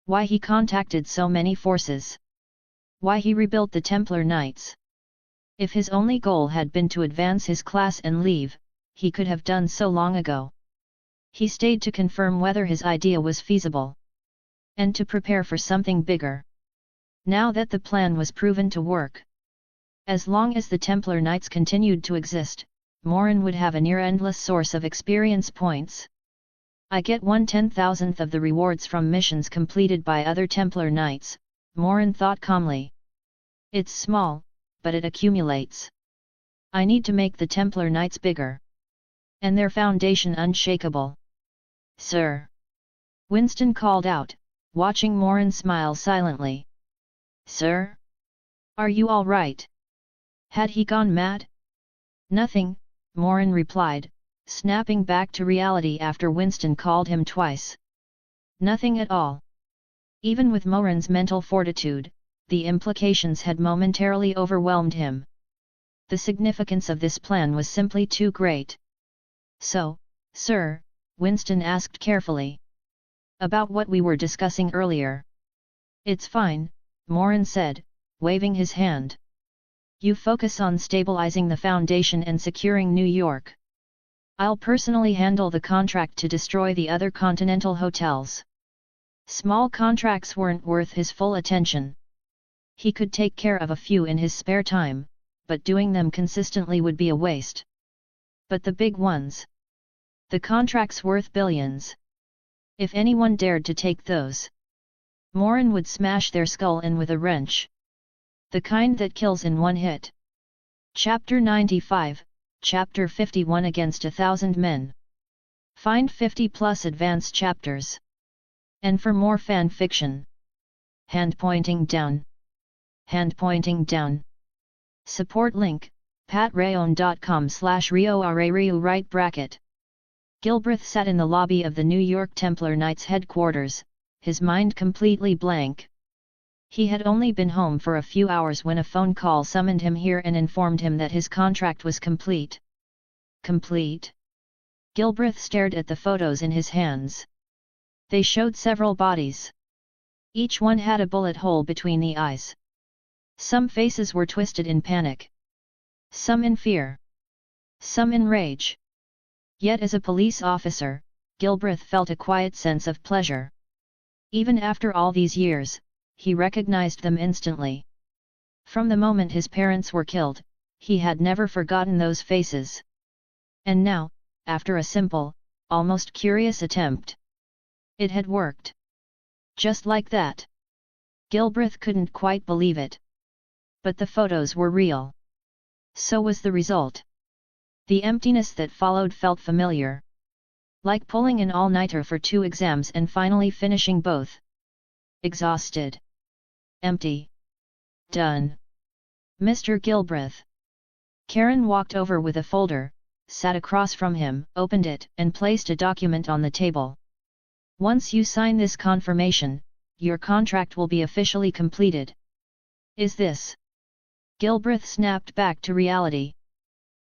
Why he contacted so many forces. Why he rebuilt the Templar Knights. If his only goal had been to advance his class and leave, he could have done so long ago. He stayed to confirm whether his idea was feasible. And to prepare for something bigger. Now that the plan was proven to work. As long as the Templar Knights continued to exist, Morin would have a near-endless source of experience points. I get 1/10,000th of the rewards from missions completed by other Templar Knights, Morin thought calmly. It's small, but it accumulates. I need to make the Templar Knights bigger. And their foundation unshakable. Sir! Winston called out, watching Morin smile silently. Sir? Are you all right? Had he gone mad? Nothing, Morin replied, snapping back to reality after Winston called him twice. Nothing at all. Even with Morin's mental fortitude, the implications had momentarily overwhelmed him. The significance of this plan was simply too great. So, sir, Winston asked carefully. About what we were discussing earlier. It's fine, Morin said, waving his hand. You focus on stabilizing the foundation and securing New York. I'll personally handle the contract to destroy the other continental hotels. Small contracts weren't worth his full attention. He could take care of a few in his spare time, but doing them consistently would be a waste. But the big ones. The contracts worth billions. If anyone dared to take those, Morin would smash their skull in with a wrench. The kind that kills in one hit. Chapter 95, Chapter 51 Against 1,000 Men. Find 50+ advanced chapters. And for more fan fiction. Hand pointing down. Hand pointing down. Support link, patreon.com/RioRaRiu right bracket. Gilbreth sat in the lobby of the New York Templar Knights headquarters, his mind completely blank. He had only been home for a few hours when a phone call summoned him here and informed him that his contract was complete. Complete? Gilbreth stared at the photos in his hands. They showed several bodies. Each one had a bullet hole between the eyes. Some faces were twisted in panic. Some in fear. Some in rage. Yet as a police officer, Gilbreth felt a quiet sense of pleasure. Even after all these years, he recognized them instantly. From the moment his parents were killed, he had never forgotten those faces. And now, after a simple, almost curious attempt, it had worked. Just like that. Gilbreth couldn't quite believe it. But the photos were real. So was the result. The emptiness that followed felt familiar. Like pulling an all-nighter for 2 exams and finally finishing both. Exhausted. Empty. Done. Mr. Gilbreth. Karen walked over with a folder, sat across from him, opened it, and placed a document on the table. Once you sign this confirmation, your contract will be officially completed. Is this? Gilbreth snapped back to reality.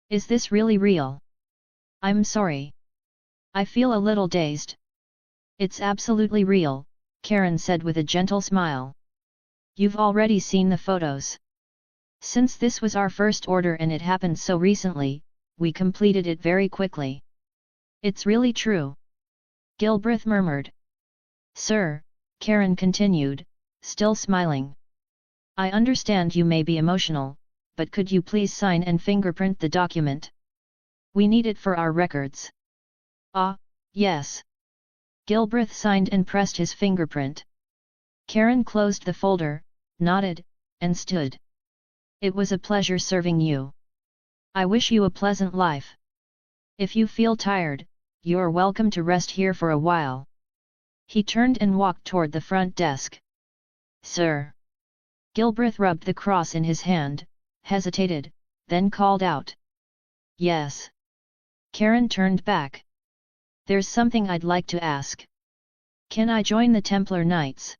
Is this really real? I'm sorry. I feel a little dazed. It's absolutely real, Karen said with a gentle smile. You've already seen the photos. Since this was our first order and it happened so recently, we completed it very quickly. It's really true. Gilbreth murmured. Sir, Karen continued, still smiling. I understand you may be emotional, but could you please sign and fingerprint the document? We need it for our records. Ah, yes. Gilbreth signed and pressed his fingerprint. Karen closed the folder, nodded, and stood. It was a pleasure serving you. I wish you a pleasant life. If you feel tired, you're welcome to rest here for a while. He turned and walked toward the front desk. Sir. Gilbreth rubbed the cross in his hand, hesitated, then called out. Yes. Karen turned back. There's something I'd like to ask. Can I join the Templar Knights?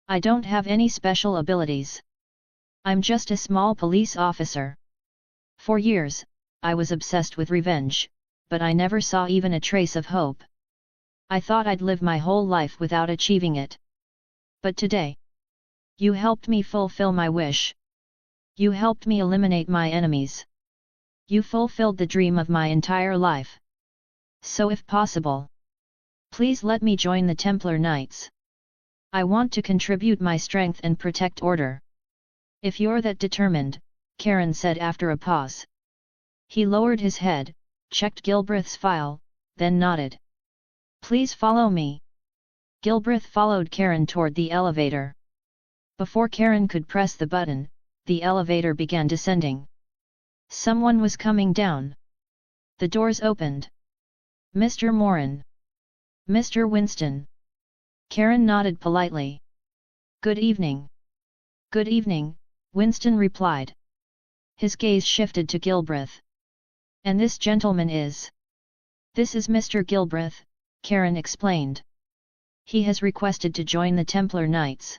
I don't have any special abilities. I'm just a small police officer. For years, I was obsessed with revenge, but I never saw even a trace of hope. I thought I'd live my whole life without achieving it. But today, you helped me fulfill my wish. You helped me eliminate my enemies. You fulfilled the dream of my entire life. So if possible, please let me join the Templar Knights. I want to contribute my strength and protect order. If you're that determined, Karen said after a pause. He lowered his head, checked Gilbreth's file, then nodded. Please follow me. Gilbreth followed Karen toward the elevator. Before Karen could press the button, the elevator began descending. Someone was coming down. The doors opened. Mr. Morin. Mr. Winston. Karen nodded politely. Good evening. Good evening, Winston replied. His gaze shifted to Gilbreth. And this gentleman is? This is Mr. Gilbreth, Karen explained. He has requested to join the Templar Knights.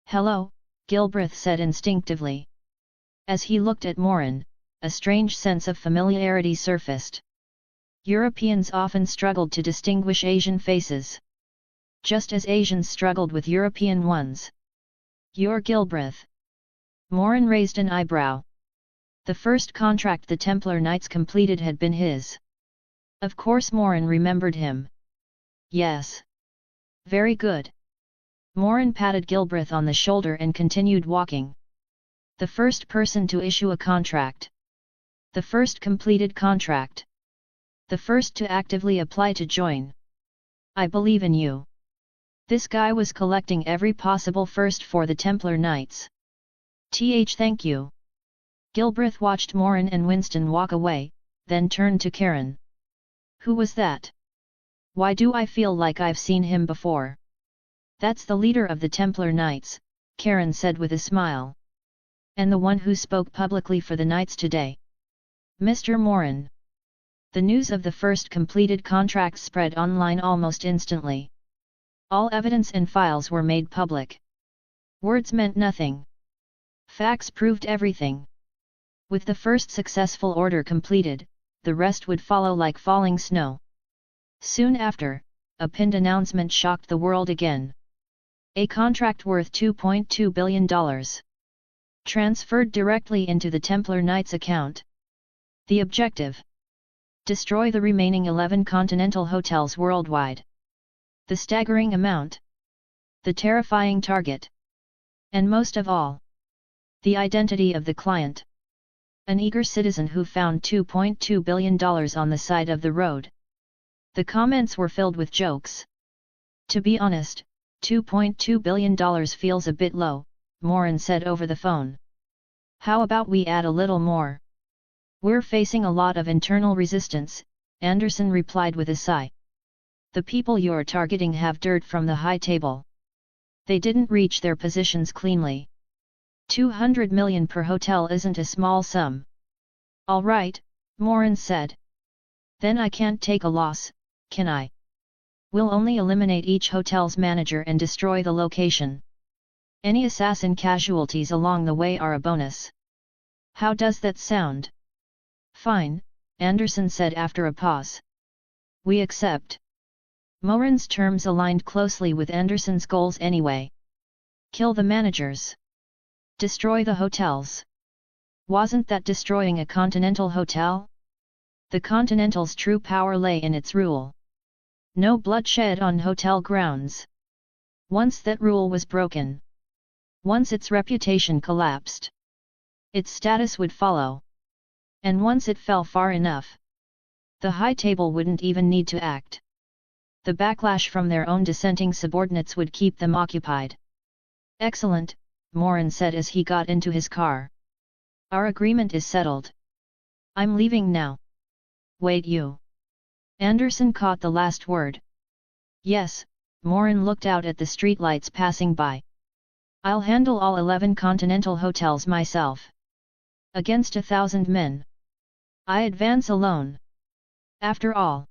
Hello, Gilbreth said instinctively. As he looked at Morin, a strange sense of familiarity surfaced. Europeans often struggled to distinguish Asian faces. Just as Asians struggled with European ones. You're Gilbreth. Morin raised an eyebrow. The first contract the Templar Knights completed had been his. Of course Morin remembered him. Yes. Very good. Morin patted Gilbreth on the shoulder and continued walking. The first person to issue a contract. The first completed contract. The first to actively apply to join. I believe in you. This guy was collecting every possible first for the Templar Knights. Thank you. Gilbreth watched Morin and Winston walk away, then turned to Karen. Who was that? Why do I feel like I've seen him before? That's the leader of the Templar Knights, Karen said with a smile. And the one who spoke publicly for the Knights today. Mr. Morin. The news of the first completed contract spread online almost instantly. All evidence and files were made public. Words meant nothing. Facts proved everything. With the first successful order completed, the rest would follow like falling snow. Soon after, a pinned announcement shocked the world again. A contract worth $2.2 billion. Transferred directly into the Templar Knights account. The objective. Destroy the remaining 11 continental hotels worldwide. The staggering amount. The terrifying target. And most of all, the identity of the client. An eager citizen who found $2.2 billion on the side of the road. The comments were filled with jokes. To be honest, $2.2 billion feels a bit low, Morin said over the phone. How about we add a little more? We're facing a lot of internal resistance, Anderson replied with a sigh. The people you're targeting have dirt from the high table. They didn't reach their positions cleanly. 200 million per hotel isn't a small sum. All right, Morin said. Then I can't take a loss, can I? We'll only eliminate each hotel's manager and destroy the location. Any assassin casualties along the way are a bonus. How does that sound? Fine, Anderson said after a pause. We accept. Morin's terms aligned closely with Anderson's goals anyway. Kill the managers. Destroy the hotels. Wasn't that destroying a continental hotel? The Continental's true power lay in its rule. No bloodshed on hotel grounds. Once that rule was broken. Once its reputation collapsed. Its status would follow. And once it fell far enough, the high table wouldn't even need to act. The backlash from their own dissenting subordinates would keep them occupied. Excellent, Morin said as he got into his car. Our agreement is settled. I'm leaving now. Wait, you. Anderson caught the last word. Yes, Morin looked out at the streetlights passing by. I'll handle all 11 continental hotels myself. Against 1,000 men. I advance alone. After all,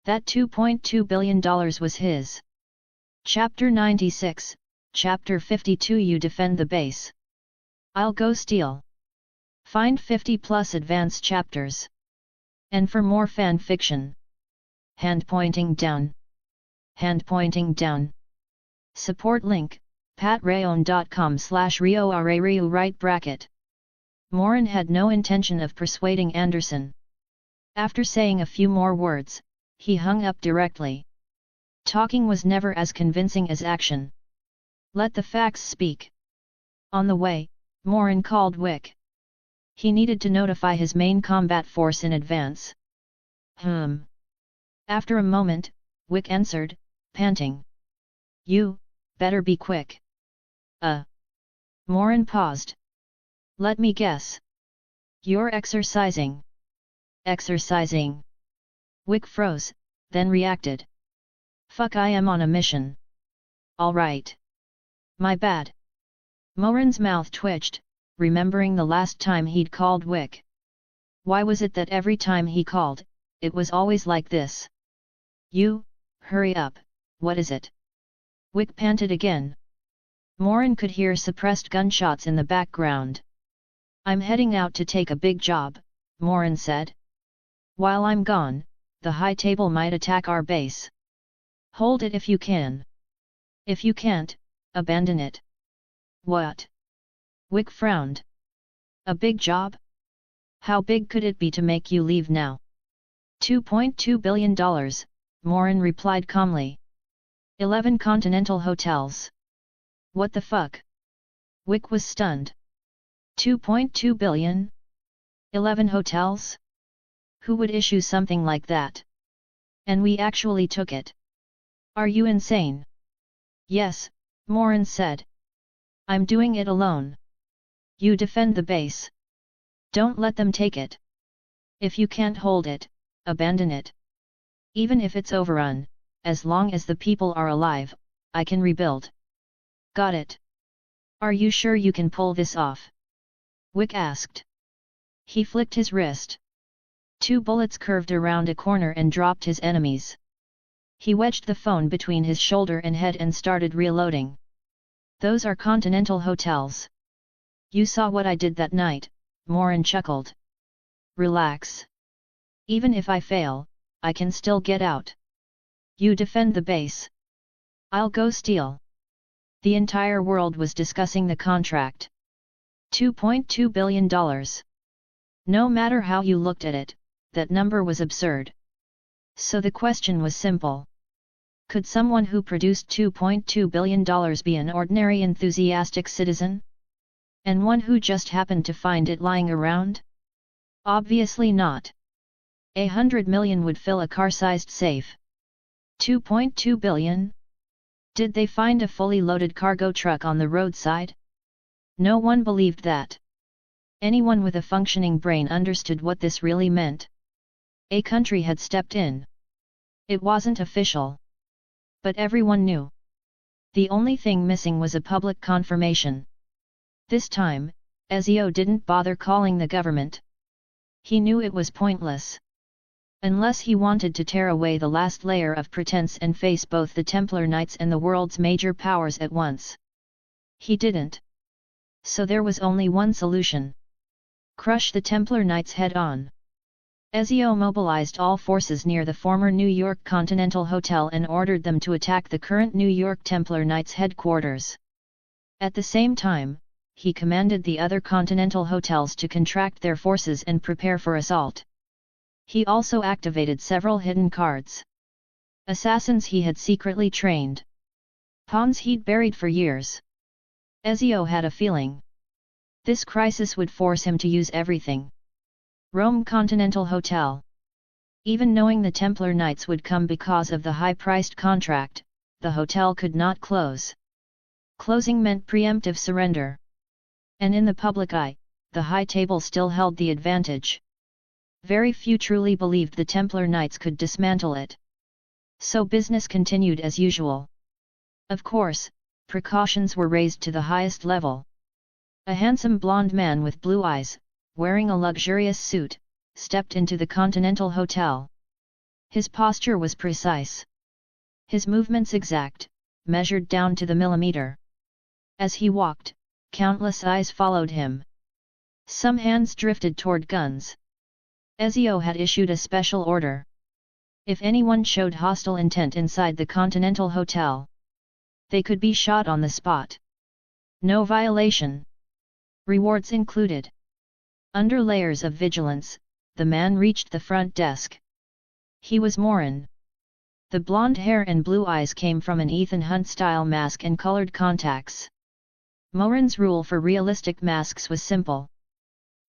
that $2.2 billion was his. Chapter 96, Chapter 52. You defend the base. I'll go steal. Find 50 plus advance chapters. And for more fan fiction. Hand pointing down. Hand pointing down. Support link, patreon.com/rioarariu right bracket. Morin had no intention of persuading Anderson. After saying a few more words, he hung up directly. Talking was never as convincing as action. Let the facts speak. On the way, Morin called Wick. He needed to notify his main combat force in advance. After a moment, Wick answered, panting. You, better be quick. Morin paused. Let me guess. You're exercising. Exercising. Wick froze, then reacted. Fuck, I am on a mission. All right. My bad. Morin's mouth twitched, remembering the last time he'd called Wick. Why was it that every time he called, it was always like this? You, hurry up, what is it? Wick panted again. Morin could hear suppressed gunshots in the background. I'm heading out to take a big job, Morin said. While I'm gone, the high table might attack our base. Hold it if you can. If you can't, abandon it. What? Wick frowned. A big job? How big could it be to make you leave now? $2.2 billion, Morin replied calmly. 11 continental hotels. What the fuck? Wick was stunned. 2.2 billion? 11 hotels? Who would issue something like that? And we actually took it. Are you insane? Yes, Morin said. I'm doing it alone. You defend the base. Don't let them take it. If you can't hold it, abandon it. Even if it's overrun, as long as the people are alive, I can rebuild. Got it. Are you sure you can pull this off? Wick asked. He flicked his wrist. 2 bullets curved around a corner and dropped his enemies. He wedged the phone between his shoulder and head and started reloading. Those are continental hotels. You saw what I did that night, Morin chuckled. Relax. Even if I fail, I can still get out. You defend the base. I'll go steal. The entire world was discussing the contract. $2.2 billion. No matter how you looked at it, that number was absurd. So the question was simple. Could someone who produced $2.2 billion be an ordinary enthusiastic citizen? And one who just happened to find it lying around? Obviously not. 100 million would fill a car-sized safe. 2.2 billion? Did they find a fully loaded cargo truck on the roadside? No one believed that. Anyone with a functioning brain understood what this really meant. A country had stepped in. It wasn't official. But everyone knew. The only thing missing was a public confirmation. This time, Ezio didn't bother calling the government. He knew it was pointless. Unless he wanted to tear away the last layer of pretense and face both the Templar Knights and the world's major powers at once. He didn't. So there was only one solution. Crush the Templar Knights head-on. Ezio mobilized all forces near the former New York Continental Hotel and ordered them to attack the current New York Templar Knights headquarters. At the same time, he commanded the other Continental hotels to contract their forces and prepare for assault. He also activated several hidden cards. Assassins he had secretly trained. Pawns he'd buried for years. Ezio had a feeling. This crisis would force him to use everything. Rome Continental Hotel. Even knowing the Templar Knights would come because of the high-priced contract, the hotel could not close. Closing meant preemptive surrender. And in the public eye, the high table still held the advantage. Very few truly believed the Templar Knights could dismantle it. So business continued as usual. Of course, precautions were raised to the highest level. A handsome blonde man with blue eyes, wearing a luxurious suit, stepped into the Continental Hotel. His posture was precise. His movements exact, measured down to the millimeter. As he walked, countless eyes followed him. Some hands drifted toward guns. Ezio had issued a special order. If anyone showed hostile intent inside the Continental Hotel, they could be shot on the spot. No violation. Rewards included. Under layers of vigilance, the man reached the front desk. He was Morin. The blonde hair and blue eyes came from an Ethan Hunt-style mask and colored contacts. Morin's rule for realistic masks was simple.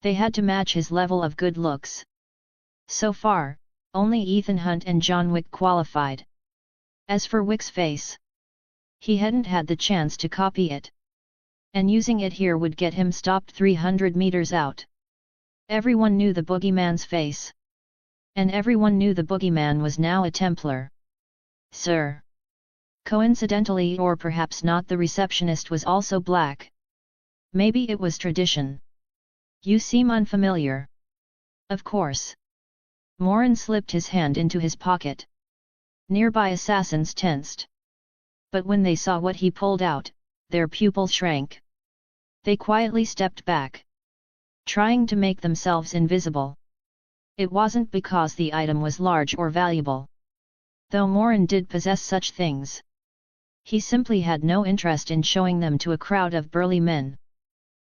They had to match his level of good looks. So far, only Ethan Hunt and John Wick qualified. As for Wick's face, he hadn't had the chance to copy it. And using it here would get him stopped 300 meters out. Everyone knew the boogeyman's face. And everyone knew the boogeyman was now a Templar. Sir. Coincidentally, or perhaps not, the receptionist was also black. Maybe it was tradition. You seem unfamiliar. Of course. Morin slipped his hand into his pocket. Nearby assassins tensed. But when they saw what he pulled out, their pupils shrank. They quietly stepped back, trying to make themselves invisible. It wasn't because the item was large or valuable. Though Morin did possess such things. He simply had no interest in showing them to a crowd of burly men.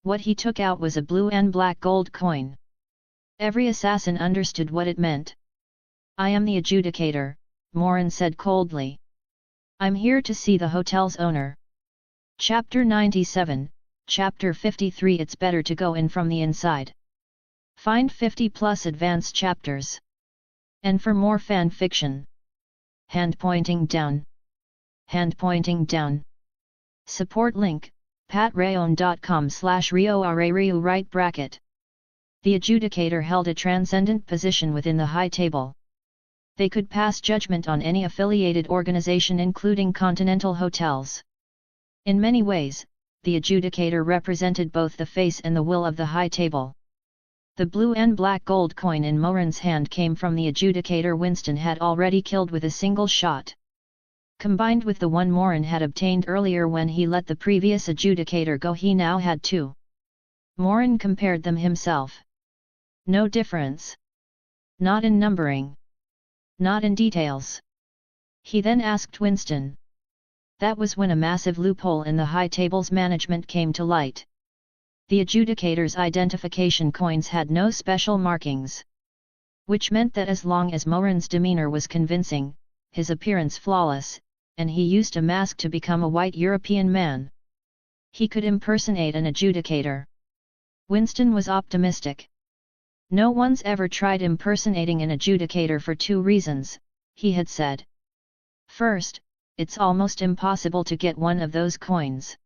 What he took out was a blue and black gold coin. Every assassin understood what it meant. I am the adjudicator, Morin said coldly. I'm here to see the hotel's owner. Chapter 97, Chapter 53. It's better to go in from the inside. Find 50+ advanced chapters. And for more fan fiction. Hand pointing down. Hand pointing down. Support link, patreon.com/rioarariu right bracket. The adjudicator held a transcendent position within the high table. They could pass judgment on any affiliated organization including continental hotels. In many ways, the adjudicator represented both the face and the will of the high table. The blue and black gold coin in Morin's hand came from the adjudicator Winston had already killed with a single shot. Combined with the one Morin had obtained earlier when he let the previous adjudicator go, he now had two. Morin compared them himself. No difference. Not in numbering. Not in details. He then asked Winston. That was when a massive loophole in the high table's management came to light. The adjudicator's identification coins had no special markings. Which meant that as long as Morin's demeanor was convincing, his appearance flawless, and he used a mask to become a white European man, he could impersonate an adjudicator. Winston was optimistic. No one's ever tried impersonating an adjudicator for two reasons, he had said. First, it's almost impossible to get one of those coins.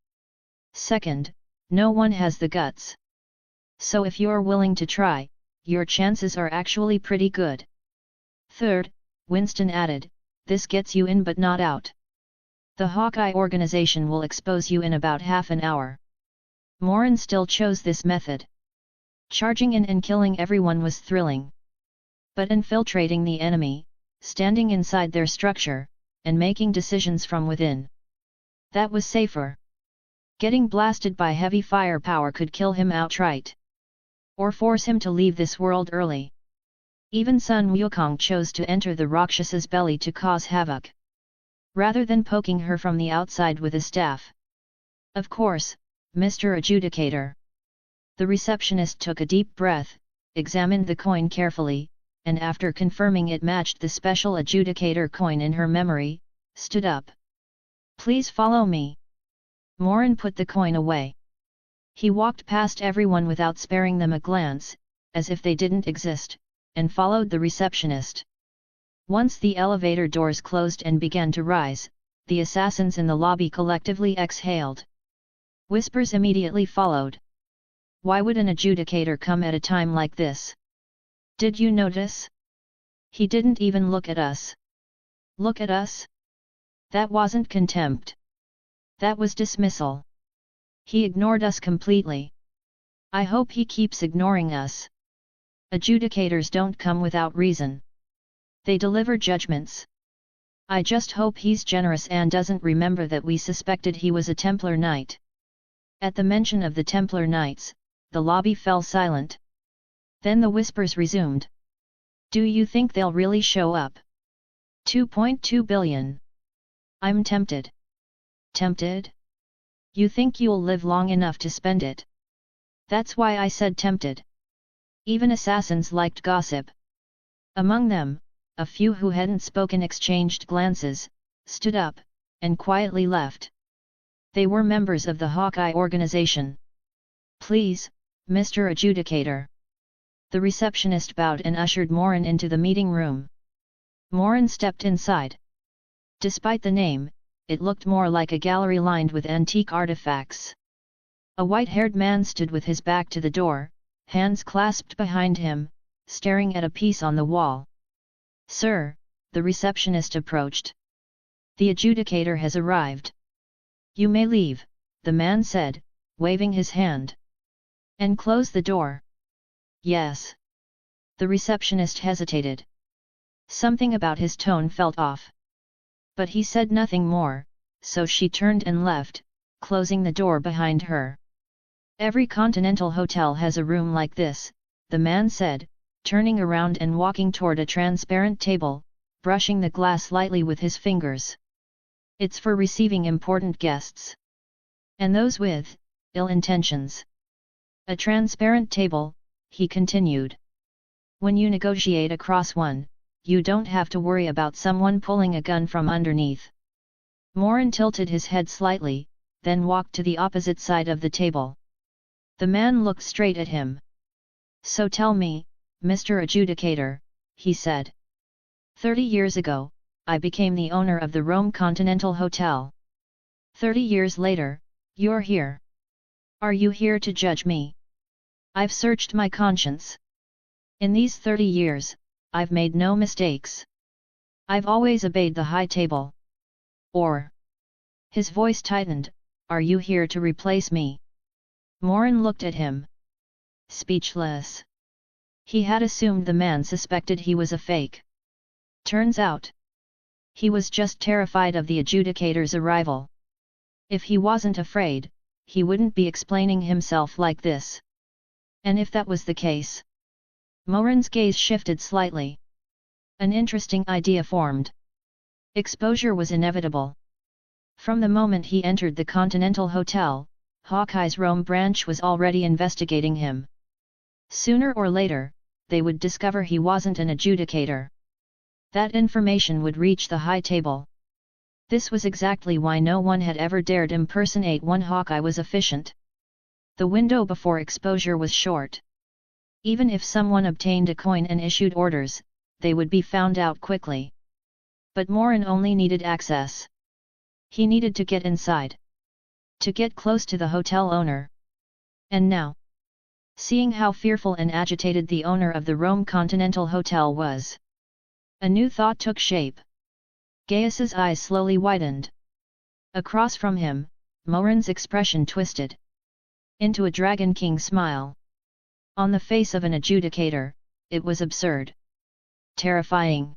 Second, no one has the guts. So if you're willing to try, your chances are actually pretty good. Third, Winston added, this gets you in but not out. The Hawkeye organization will expose you in about half an hour. Morin still chose this method. Charging in and killing everyone was thrilling. But infiltrating the enemy, standing inside their structure, and making decisions from within, that was safer. Getting blasted by heavy firepower could kill him outright. Or force him to leave this world early. Even Sun Wukong chose to enter the Rakshasa's belly to cause havoc. Rather than poking her from the outside with a staff. Of course, Mr. Adjudicator. The receptionist took a deep breath, examined the coin carefully, and after confirming it matched the special adjudicator coin in her memory, stood up. Please follow me. Morin put the coin away. He walked past everyone without sparing them a glance, as if they didn't exist, and followed the receptionist. Once the elevator doors closed and began to rise, the assassins in the lobby collectively exhaled. Whispers immediately followed. Why would an adjudicator come at a time like this? Did you notice? He didn't even look at us. Look at us. That wasn't contempt. That was dismissal. He ignored us completely. I hope he keeps ignoring us. Adjudicators don't come without reason. They deliver judgments. I just hope he's generous and doesn't remember that we suspected he was a Templar Knight. At the mention of the Templar Knights, the lobby fell silent. Then the whispers resumed. Do you think they'll really show up? 2.2 billion. I'm tempted. Tempted? You think you'll live long enough to spend it? That's why I said tempted. Even assassins liked gossip. Among them, a few who hadn't spoken exchanged glances, stood up, and quietly left. They were members of the Hawkeye organization. Please, Mr. Adjudicator. The receptionist bowed and ushered Morin into the meeting room. Morin stepped inside. Despite the name, it looked more like a gallery lined with antique artifacts. A white-haired man stood with his back to the door, hands clasped behind him, staring at a piece on the wall. Sir, the receptionist approached. The adjudicator has arrived. You may leave, the man said, waving his hand. And close the door. Yes. The receptionist hesitated. Something about his tone felt off. But he said nothing more, so she turned and left, closing the door behind her. Every continental hotel has a room like this, the man said, turning around and walking toward a transparent table, brushing the glass lightly with his fingers. It's for receiving important guests. And those with ill intentions. A transparent table, he continued. When you negotiate across one, you don't have to worry about someone pulling a gun from underneath. Morin tilted his head slightly, then walked to the opposite side of the table. The man looked straight at him. So tell me, Mr. Adjudicator, he said. 30 years ago, I became the owner of the Rome Continental Hotel. 30 years later, you're here. Are you here to judge me? I've searched my conscience. In these 30 years, I've made no mistakes. I've always obeyed the high table. Or. His voice tightened, are you here to replace me? Morin looked at him. Speechless. He had assumed the man suspected he was a fake. Turns out, he was just terrified of the adjudicator's arrival. If he wasn't afraid, he wouldn't be explaining himself like this. And if that was the case? Morin's gaze shifted slightly. An interesting idea formed. Exposure was inevitable. From the moment he entered the Continental Hotel, Hawkeye's Rome branch was already investigating him. Sooner or later, they would discover he wasn't an adjudicator. That information would reach the high table. This was exactly why no one had ever dared impersonate one. Hawkeye was efficient. The window before exposure was short. Even if someone obtained a coin and issued orders, they would be found out quickly. But Morin only needed access. He needed to get inside. To get close to the hotel owner. And now, seeing how fearful and agitated the owner of the Rome Continental Hotel was, a new thought took shape. Gaius's eyes slowly widened. Across from him, Morin's expression twisted into a Dragon King smile. On the face of an adjudicator, it was absurd. Terrifying.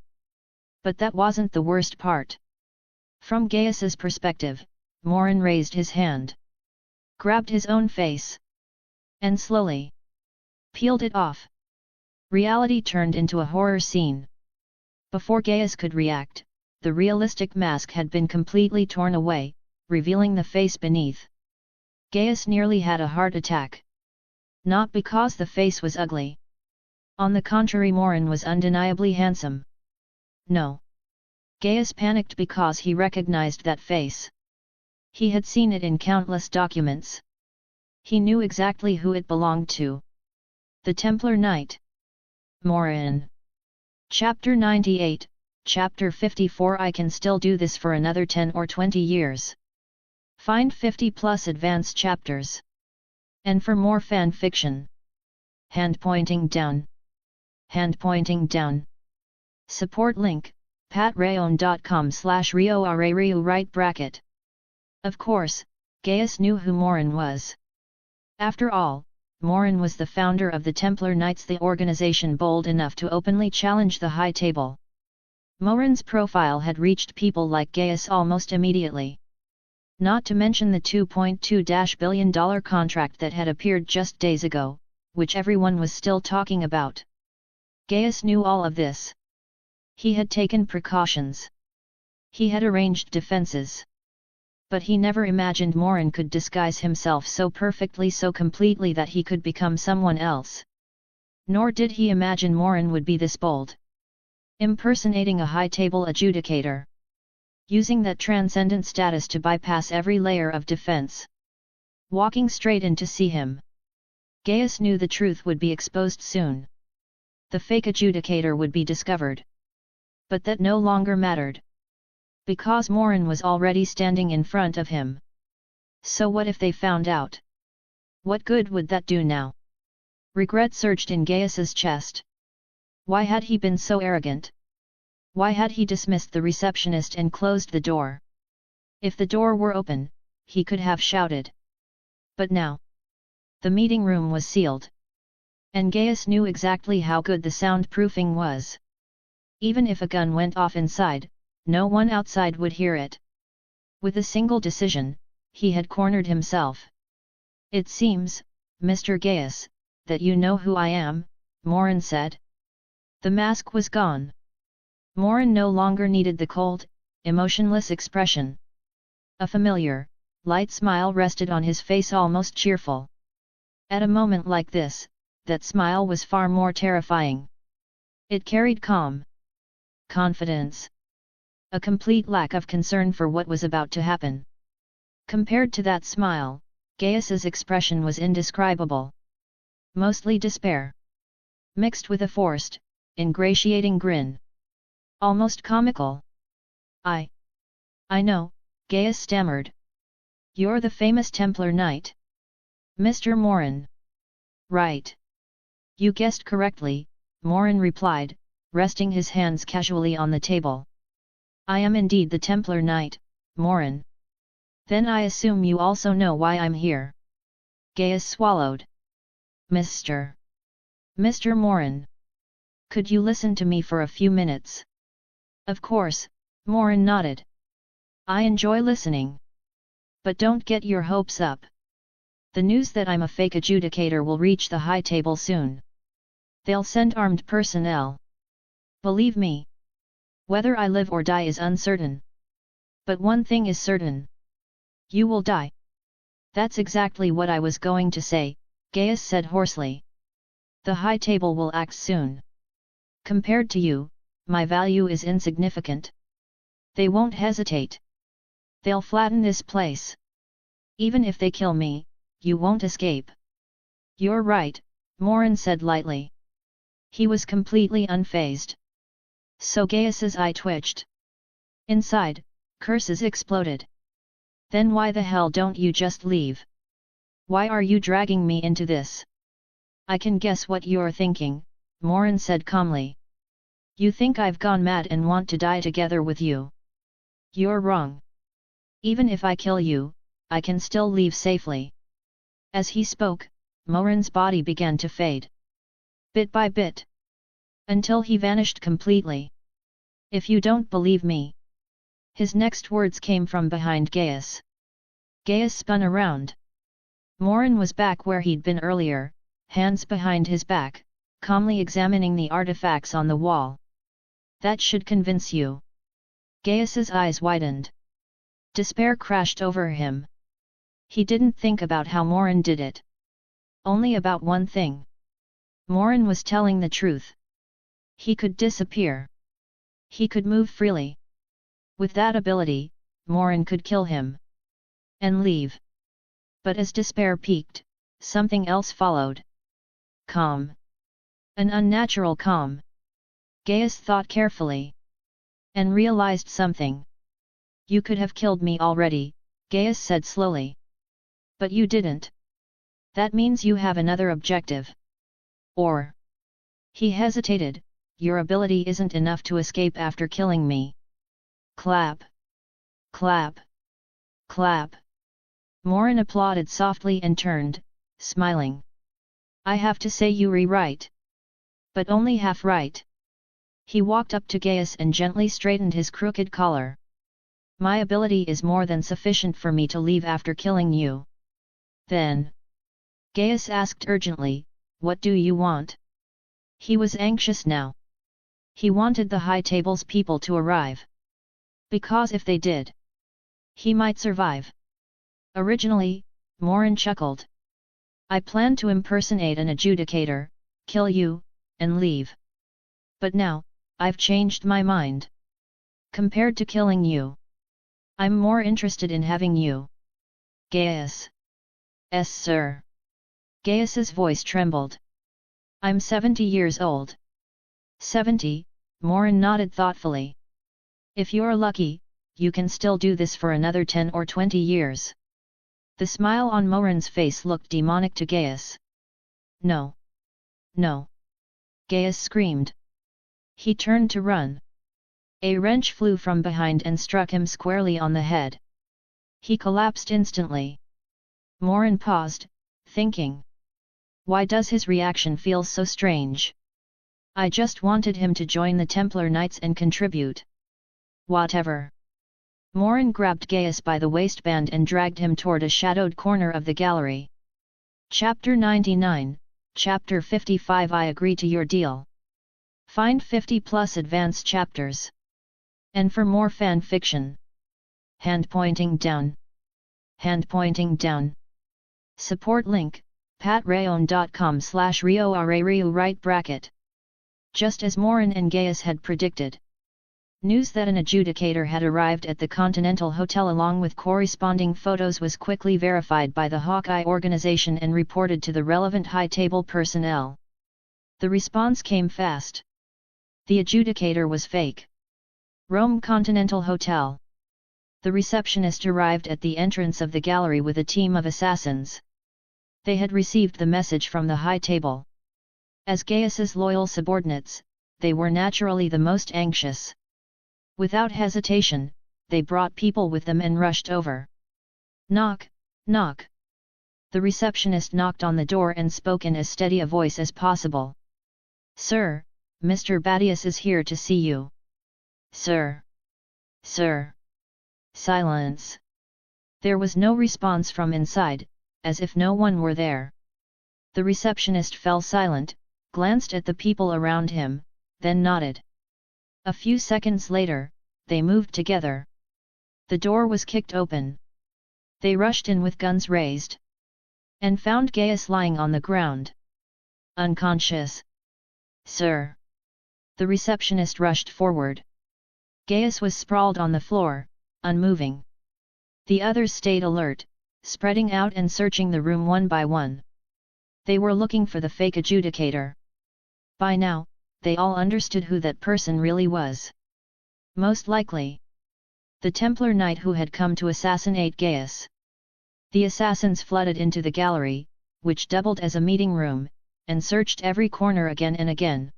But that wasn't the worst part. From Gaius's perspective, Morin raised his hand, grabbed his own face, and slowly peeled it off. Reality turned into a horror scene. Before Gaius could react, the realistic mask had been completely torn away, revealing the face beneath. Gaius nearly had a heart attack. Not because the face was ugly. On the contrary, Morin was undeniably handsome. No. Gaius panicked because he recognized that face. He had seen it in countless documents. He knew exactly who it belonged to. The Templar Knight. Morin. Chapter 98, Chapter 54. I can still do this for another 10 or 20 years. Find 50 plus advanced chapters. And for more fan fiction. Hand pointing down. Hand pointing down. Support link, patreon.com/rioarariu right bracket. Of course, Gaius knew who Morin was. After all, Morin was the founder of the Templar Knights, the organization bold enough to openly challenge the High Table. Morin's profile had reached people like Gaius almost immediately. Not to mention the $2.2 billion contract that had appeared just days ago, which everyone was still talking about. Gaius knew all of this. He had taken precautions. He had arranged defenses. But he never imagined Morin could disguise himself so perfectly, so completely that he could become someone else. Nor did he imagine Morin would be this bold. Impersonating a high-table adjudicator. Using that transcendent status to bypass every layer of defense. Walking straight in to see him. Gaius knew the truth would be exposed soon. The fake adjudicator would be discovered. But that no longer mattered. Because Morin was already standing in front of him. So what if they found out? What good would that do now? Regret surged in Gaius's chest. Why had he been so arrogant? Why had he dismissed the receptionist and closed the door? If the door were open, he could have shouted. But now, the meeting room was sealed. And Gaius knew exactly how good the soundproofing was. Even if a gun went off inside, no one outside would hear it. With a single decision, he had cornered himself. "It seems, Mr. Gaius, that you know who I am," Morin said. The mask was gone. Morin no longer needed the cold, emotionless expression. A familiar, light smile rested on his face, almost cheerful. At a moment like this, that smile was far more terrifying. It carried calm, confidence, a complete lack of concern for what was about to happen. Compared to that smile, Gaius's expression was indescribable. Mostly despair. Mixed with a forced, ingratiating grin. Almost comical. I know," Gaius stammered. "You're the famous Templar Knight. Mr. Morin." "Right. You guessed correctly," Morin replied, resting his hands casually on the table. "I am indeed the Templar Knight, Morin. Then I assume you also know why I'm here." Gaius swallowed. Mr. Morin. Could you listen to me for a few minutes?" "Of course," Morin nodded. "I enjoy listening. But don't get your hopes up. The news that I'm a fake adjudicator will reach the High Table soon. They'll send armed personnel. Believe me. Whether I live or die is uncertain. But one thing is certain. You will die." "That's exactly what I was going to say," Gaius said hoarsely. "The High Table will act soon. Compared to you, my value is insignificant. They won't hesitate. They'll flatten this place. Even if they kill me, you won't escape." "You're right," Morin said lightly. He was completely unfazed. So Gaius's eye twitched. Inside, curses exploded. "Then why the hell don't you just leave? Why are you dragging me into this?" "I can guess what you're thinking," Morin said calmly. "You think I've gone mad and want to die together with you. You're wrong. Even if I kill you, I can still leave safely." As he spoke, Morin's body began to fade. Bit by bit. Until he vanished completely. "If you don't believe me." His next words came from behind Gaius. Gaius spun around. Morin was back where he'd been earlier, hands behind his back, calmly examining the artifacts on the wall. "That should convince you." Gaius's eyes widened. Despair crashed over him. He didn't think about how Morin did it. Only about one thing. Morin was telling the truth. He could disappear. He could move freely. With that ability, Morin could kill him. And leave. But as despair peaked, something else followed. Calm. An unnatural calm. Gaius thought carefully. And realized something. "You could have killed me already," Gaius said slowly. "But you didn't. That means you have another objective. Or..." He hesitated, your ability isn't enough to escape after killing me. Clap. Clap. Clap. Morin applauded softly and turned, smiling. I have to say you right. But only half right. He walked up to Gaius and gently straightened his crooked collar. My ability is more than sufficient for me to leave after killing you. Then? Gaius asked urgently, what do you want? He was anxious now. He wanted the High Table's people to arrive. Because if they did, he might survive. Originally, Morin chuckled. I planned to impersonate an adjudicator, kill you, and leave. But now, I've changed my mind. Compared to killing you, I'm more interested in having you. Gaius. Yes, sir. Gaius's voice trembled. I'm 70 years old. 70, Morin nodded thoughtfully. If you're lucky, you can still do this for another 10 or 20 years. The smile on Morin's face looked demonic to Gaius. No. No. Gaius screamed. He turned to run. A wrench flew from behind and struck him squarely on the head. He collapsed instantly. Morin paused, thinking. Why does his reaction feel so strange? I just wanted him to join the Templar Knights and contribute. Whatever. Morin grabbed Gaius by the waistband and dragged him toward a shadowed corner of the gallery. Chapter 99, Chapter 55 I agree to your deal. Find 50 plus advanced chapters. And for more fan fiction. Hand pointing down. Hand pointing down. Support link, patreon.com/RioRaRiu right bracket. Just as Morin and Gaius had predicted. News that an adjudicator had arrived at the Continental Hotel along with corresponding photos was quickly verified by the Hawkeye organization and reported to the relevant High Table personnel. The response came fast. The adjudicator was fake. Rome Continental Hotel. The receptionist arrived at the entrance of the gallery with a team of assassins. They had received the message from the High Table. As Gaius's loyal subordinates, they were naturally the most anxious. Without hesitation, they brought people with them and rushed over. Knock, knock. The receptionist knocked on the door and spoke in as steady a voice as possible. Sir, Mr. Badius is here to see you. Sir. Sir. Silence. There was no response from inside, as if no one were there. The receptionist fell silent, glanced at the people around him, then nodded. A few seconds later, they moved together. The door was kicked open. They rushed in with guns raised. And found Gaius lying on the ground. Unconscious. Sir. The receptionist rushed forward. Gaius was sprawled on the floor, unmoving. The others stayed alert, spreading out and searching the room one by one. They were looking for the fake adjudicator. By now, they all understood who that person really was. Most likely, the Templar knight who had come to assassinate Gaius. The assassins flooded into the gallery, which doubled as a meeting room, and searched every corner again and again.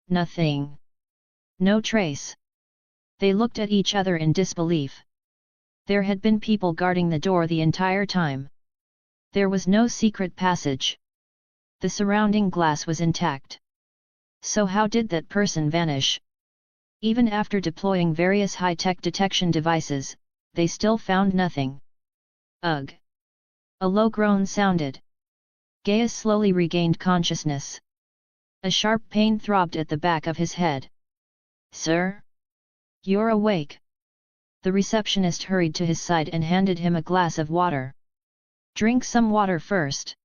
Nothing. No trace. They looked at each other in disbelief. There had been people guarding the door the entire time. There was no secret passage. The surrounding glass was intact. So how did that person vanish? Even after deploying various high-tech detection devices, they still found nothing. Ugh! A low groan sounded. Gaius slowly regained consciousness. A sharp pain throbbed at the back of his head. Sir? You're awake. The receptionist hurried to his side and handed him a glass of water. Drink some water first.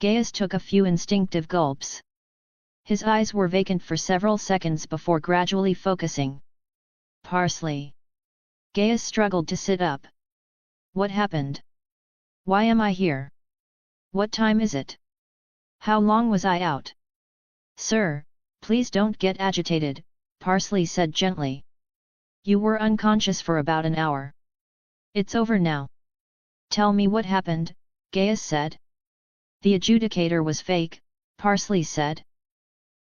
Gaius took a few instinctive gulps. His eyes were vacant for several seconds before gradually focusing. Parsley. Gaius struggled to sit up. What happened? Why am I here? What time is it? How long was I out? Sir, please don't get agitated, Parsley said gently. You were unconscious for about an hour. It's over now. Tell me what happened, Gaius said. The adjudicator was fake, Parsley said.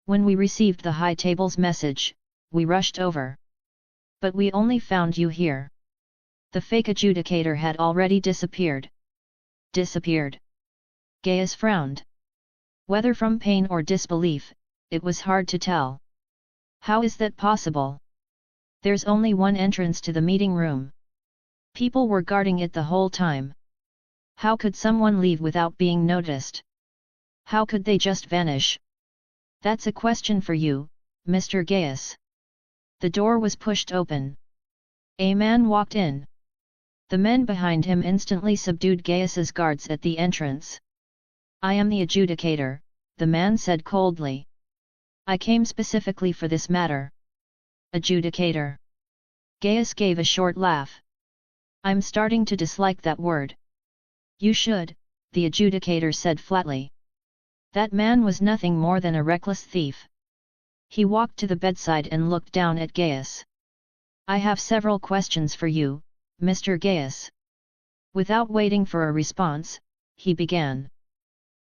When we received the high table's message, we rushed over. But we only found you here. The fake adjudicator had already disappeared. Disappeared? Gaius frowned. Whether from pain or disbelief, it was hard to tell. How is that possible? There's only one entrance to the meeting room. People were guarding it the whole time. How could someone leave without being noticed? How could they just vanish? That's a question for you, Mr. Gaius. The door was pushed open. A man walked in. The men behind him instantly subdued Gaius's guards at the entrance. I am the adjudicator, the man said coldly. I came specifically for this matter. Adjudicator. Gaius gave a short laugh. I'm starting to dislike that word. You should, the adjudicator said flatly. That man was nothing more than a reckless thief. He walked to the bedside and looked down at Gaius. I have several questions for you, Mr. Gaius. Without waiting for a response, he began.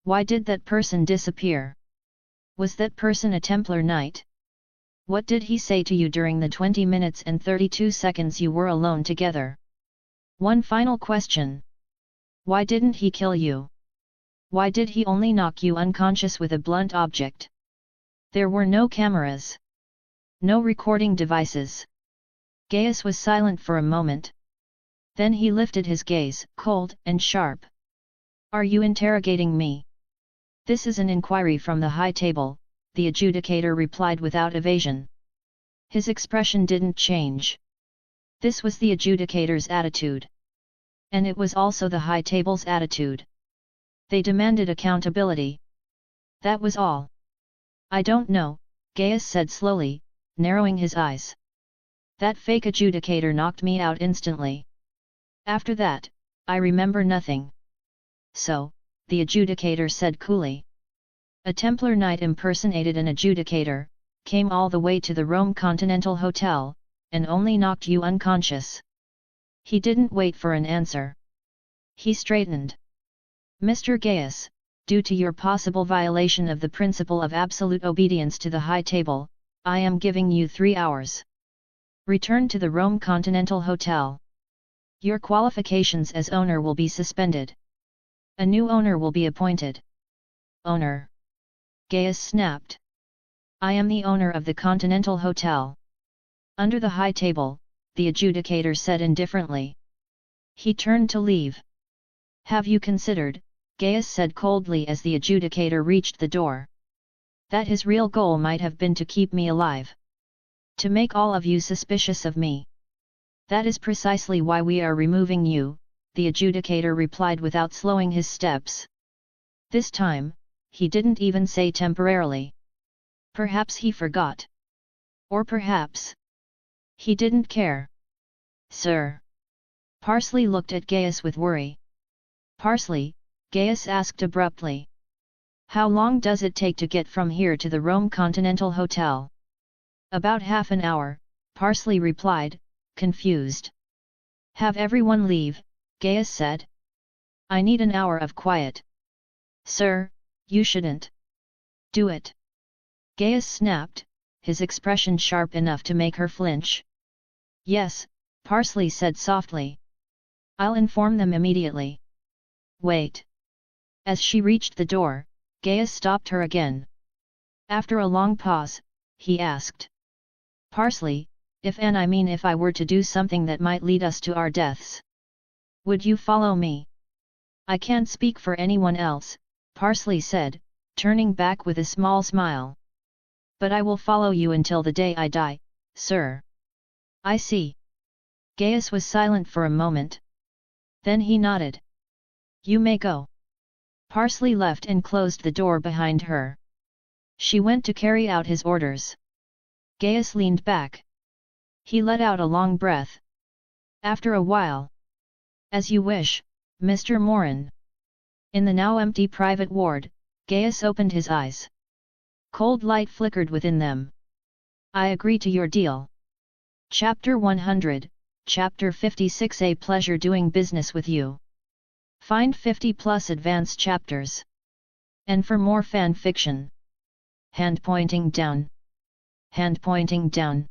Why did that person disappear? Was that person a Templar knight? What did he say to you during the 20 minutes and 32 seconds you were alone together? One final question. Why didn't he kill you? Why did he only knock you unconscious with a blunt object? There were no cameras. No recording devices. Gaius was silent for a moment. Then he lifted his gaze, cold and sharp. Are you interrogating me? This is an inquiry from the high table, the adjudicator replied without evasion. His expression didn't change. This was the adjudicator's attitude. And it was also the high table's attitude. They demanded accountability. That was all. I don't know, Gaius said slowly, narrowing his eyes. That fake adjudicator knocked me out instantly. After that, I remember nothing. So, the adjudicator said coolly. A Templar knight impersonated an adjudicator, came all the way to the Rome Continental Hotel, and only knocked you unconscious. He didn't wait for an answer. He straightened. Mr. Gaius, due to your possible violation of the principle of absolute obedience to the high table, I am giving you 3 hours. Return to the Rome Continental Hotel. Your qualifications as owner will be suspended. A new owner will be appointed. Owner? Gaius snapped. I am the owner of the Continental Hotel. Under the high table, the adjudicator said indifferently. He turned to leave. Have you considered, Gaius said coldly as the adjudicator reached the door, that his real goal might have been to keep me alive? To make all of you suspicious of me. That is precisely why we are removing you, the adjudicator replied without slowing his steps. This time, he didn't even say temporarily. Perhaps he forgot. Or perhaps he didn't care. Sir. Parsley looked at Gaius with worry. Parsley, Gaius asked abruptly. How long does it take to get from here to the Rome Continental Hotel? About half an hour, Parsley replied, confused. Have everyone leave, Gaius said. I need an hour of quiet. Sir, you shouldn't do it. Gaius snapped, his expression sharp enough to make her flinch. Yes, Parsley said softly. I'll inform them immediately. Wait. As she reached the door, Gaius stopped her again. After a long pause, he asked. Parsley, if I were to do something that might lead us to our deaths, would you follow me? I can't speak for anyone else, Parsley said, turning back with a small smile. But I will follow you until the day I die, sir. I see. Gaius was silent for a moment. Then he nodded. You may go. Parsley left and closed the door behind her. She went to carry out his orders. Gaius leaned back. He let out a long breath. After a while. As you wish, Mr. Morin. In the now empty private ward, Gaius opened his eyes. Cold light flickered within them. I agree to your deal. Chapter 100, Chapter 56. A pleasure doing business with you. Find 50+ advanced chapters. And for more fan fiction, hand pointing down. Hand pointing down.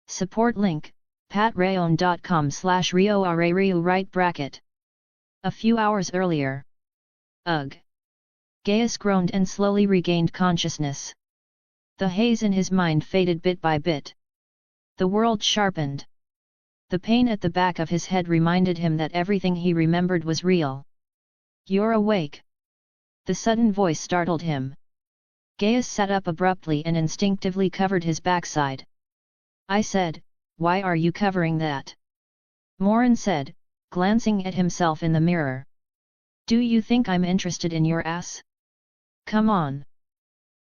Support link, patreon.com/rioarariu right bracket. A few hours earlier. Ugh. Gaius groaned and slowly regained consciousness. The haze in his mind faded bit by bit. The world sharpened. The pain at the back of his head reminded him that everything he remembered was real. You're awake. The sudden voice startled him. Gaius sat up abruptly and instinctively covered his backside. I said, why are you covering that? Morin said, glancing at himself in the mirror. Do you think I'm interested in your ass? Come on.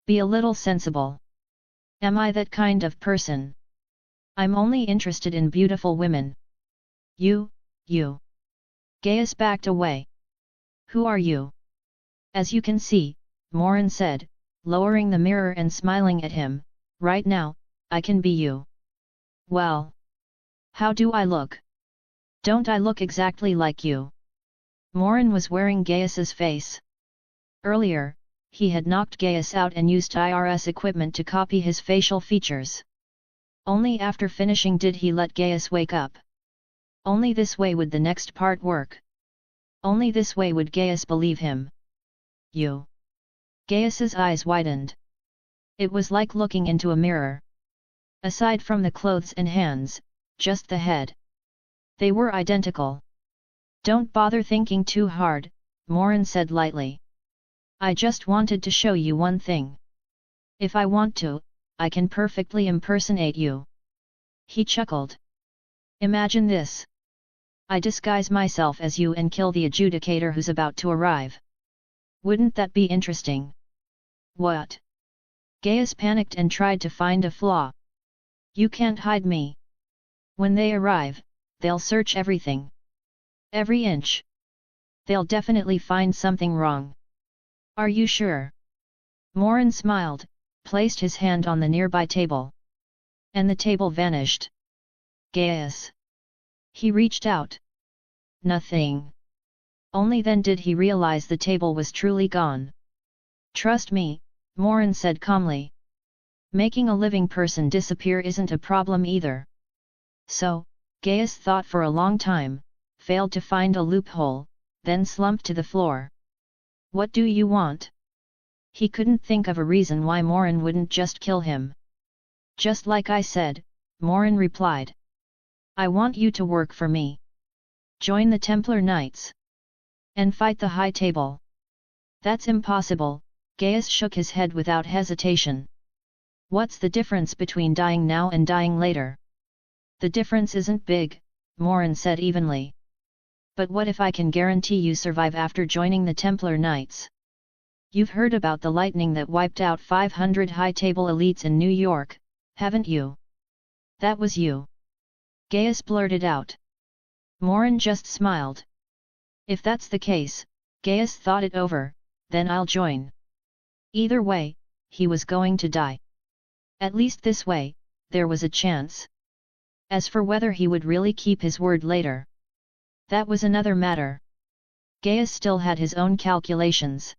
Be a little sensible. Am I that kind of person? I'm only interested in beautiful women. You. Gaius backed away. Who are you? As you can see, Morin said, lowering the mirror and smiling at him, right now, I can be you. Well. How do I look? Don't I look exactly like you? Morin was wearing Gaius's face. Earlier, he had knocked Gaius out and used IRS equipment to copy his facial features. Only after finishing did he let Gaius wake up. Only this way would the next part work. Only this way would Gaius believe him. You. Gaius's eyes widened. It was like looking into a mirror. Aside from the clothes and hands, just the head. They were identical. Don't bother thinking too hard, Morin said lightly. I just wanted to show you one thing. If I want to, I can perfectly impersonate you. He chuckled. Imagine this. I disguise myself as you and kill the adjudicator who's about to arrive. Wouldn't that be interesting? What? Gaius panicked and tried to find a flaw. You can't hide me. When they arrive, they'll search everything. Every inch. They'll definitely find something wrong. Are you sure? Morin smiled, placed his hand on the nearby table. And the table vanished. Gaius. He reached out. Nothing. Only then did he realize the table was truly gone. Trust me, Morin said calmly. Making a living person disappear isn't a problem either. So, Gaius thought for a long time, failed to find a loophole, then slumped to the floor. What do you want? He couldn't think of a reason why Morin wouldn't just kill him. Just like I said, Morin replied. I want you to work for me. Join the Templar Knights. And fight the High Table. That's impossible, Gaius shook his head without hesitation. What's the difference between dying now and dying later? The difference isn't big, Morin said evenly. But what if I can guarantee you survive after joining the Templar Knights? You've heard about the lightning that wiped out 500 High Table elites in New York, haven't you? That was you. Gaius blurted out. Morin just smiled. If that's the case, Gaius thought it over, then I'll join. Either way, he was going to die. At least this way, there was a chance. As for whether he would really keep his word later, that was another matter. Gaius still had his own calculations.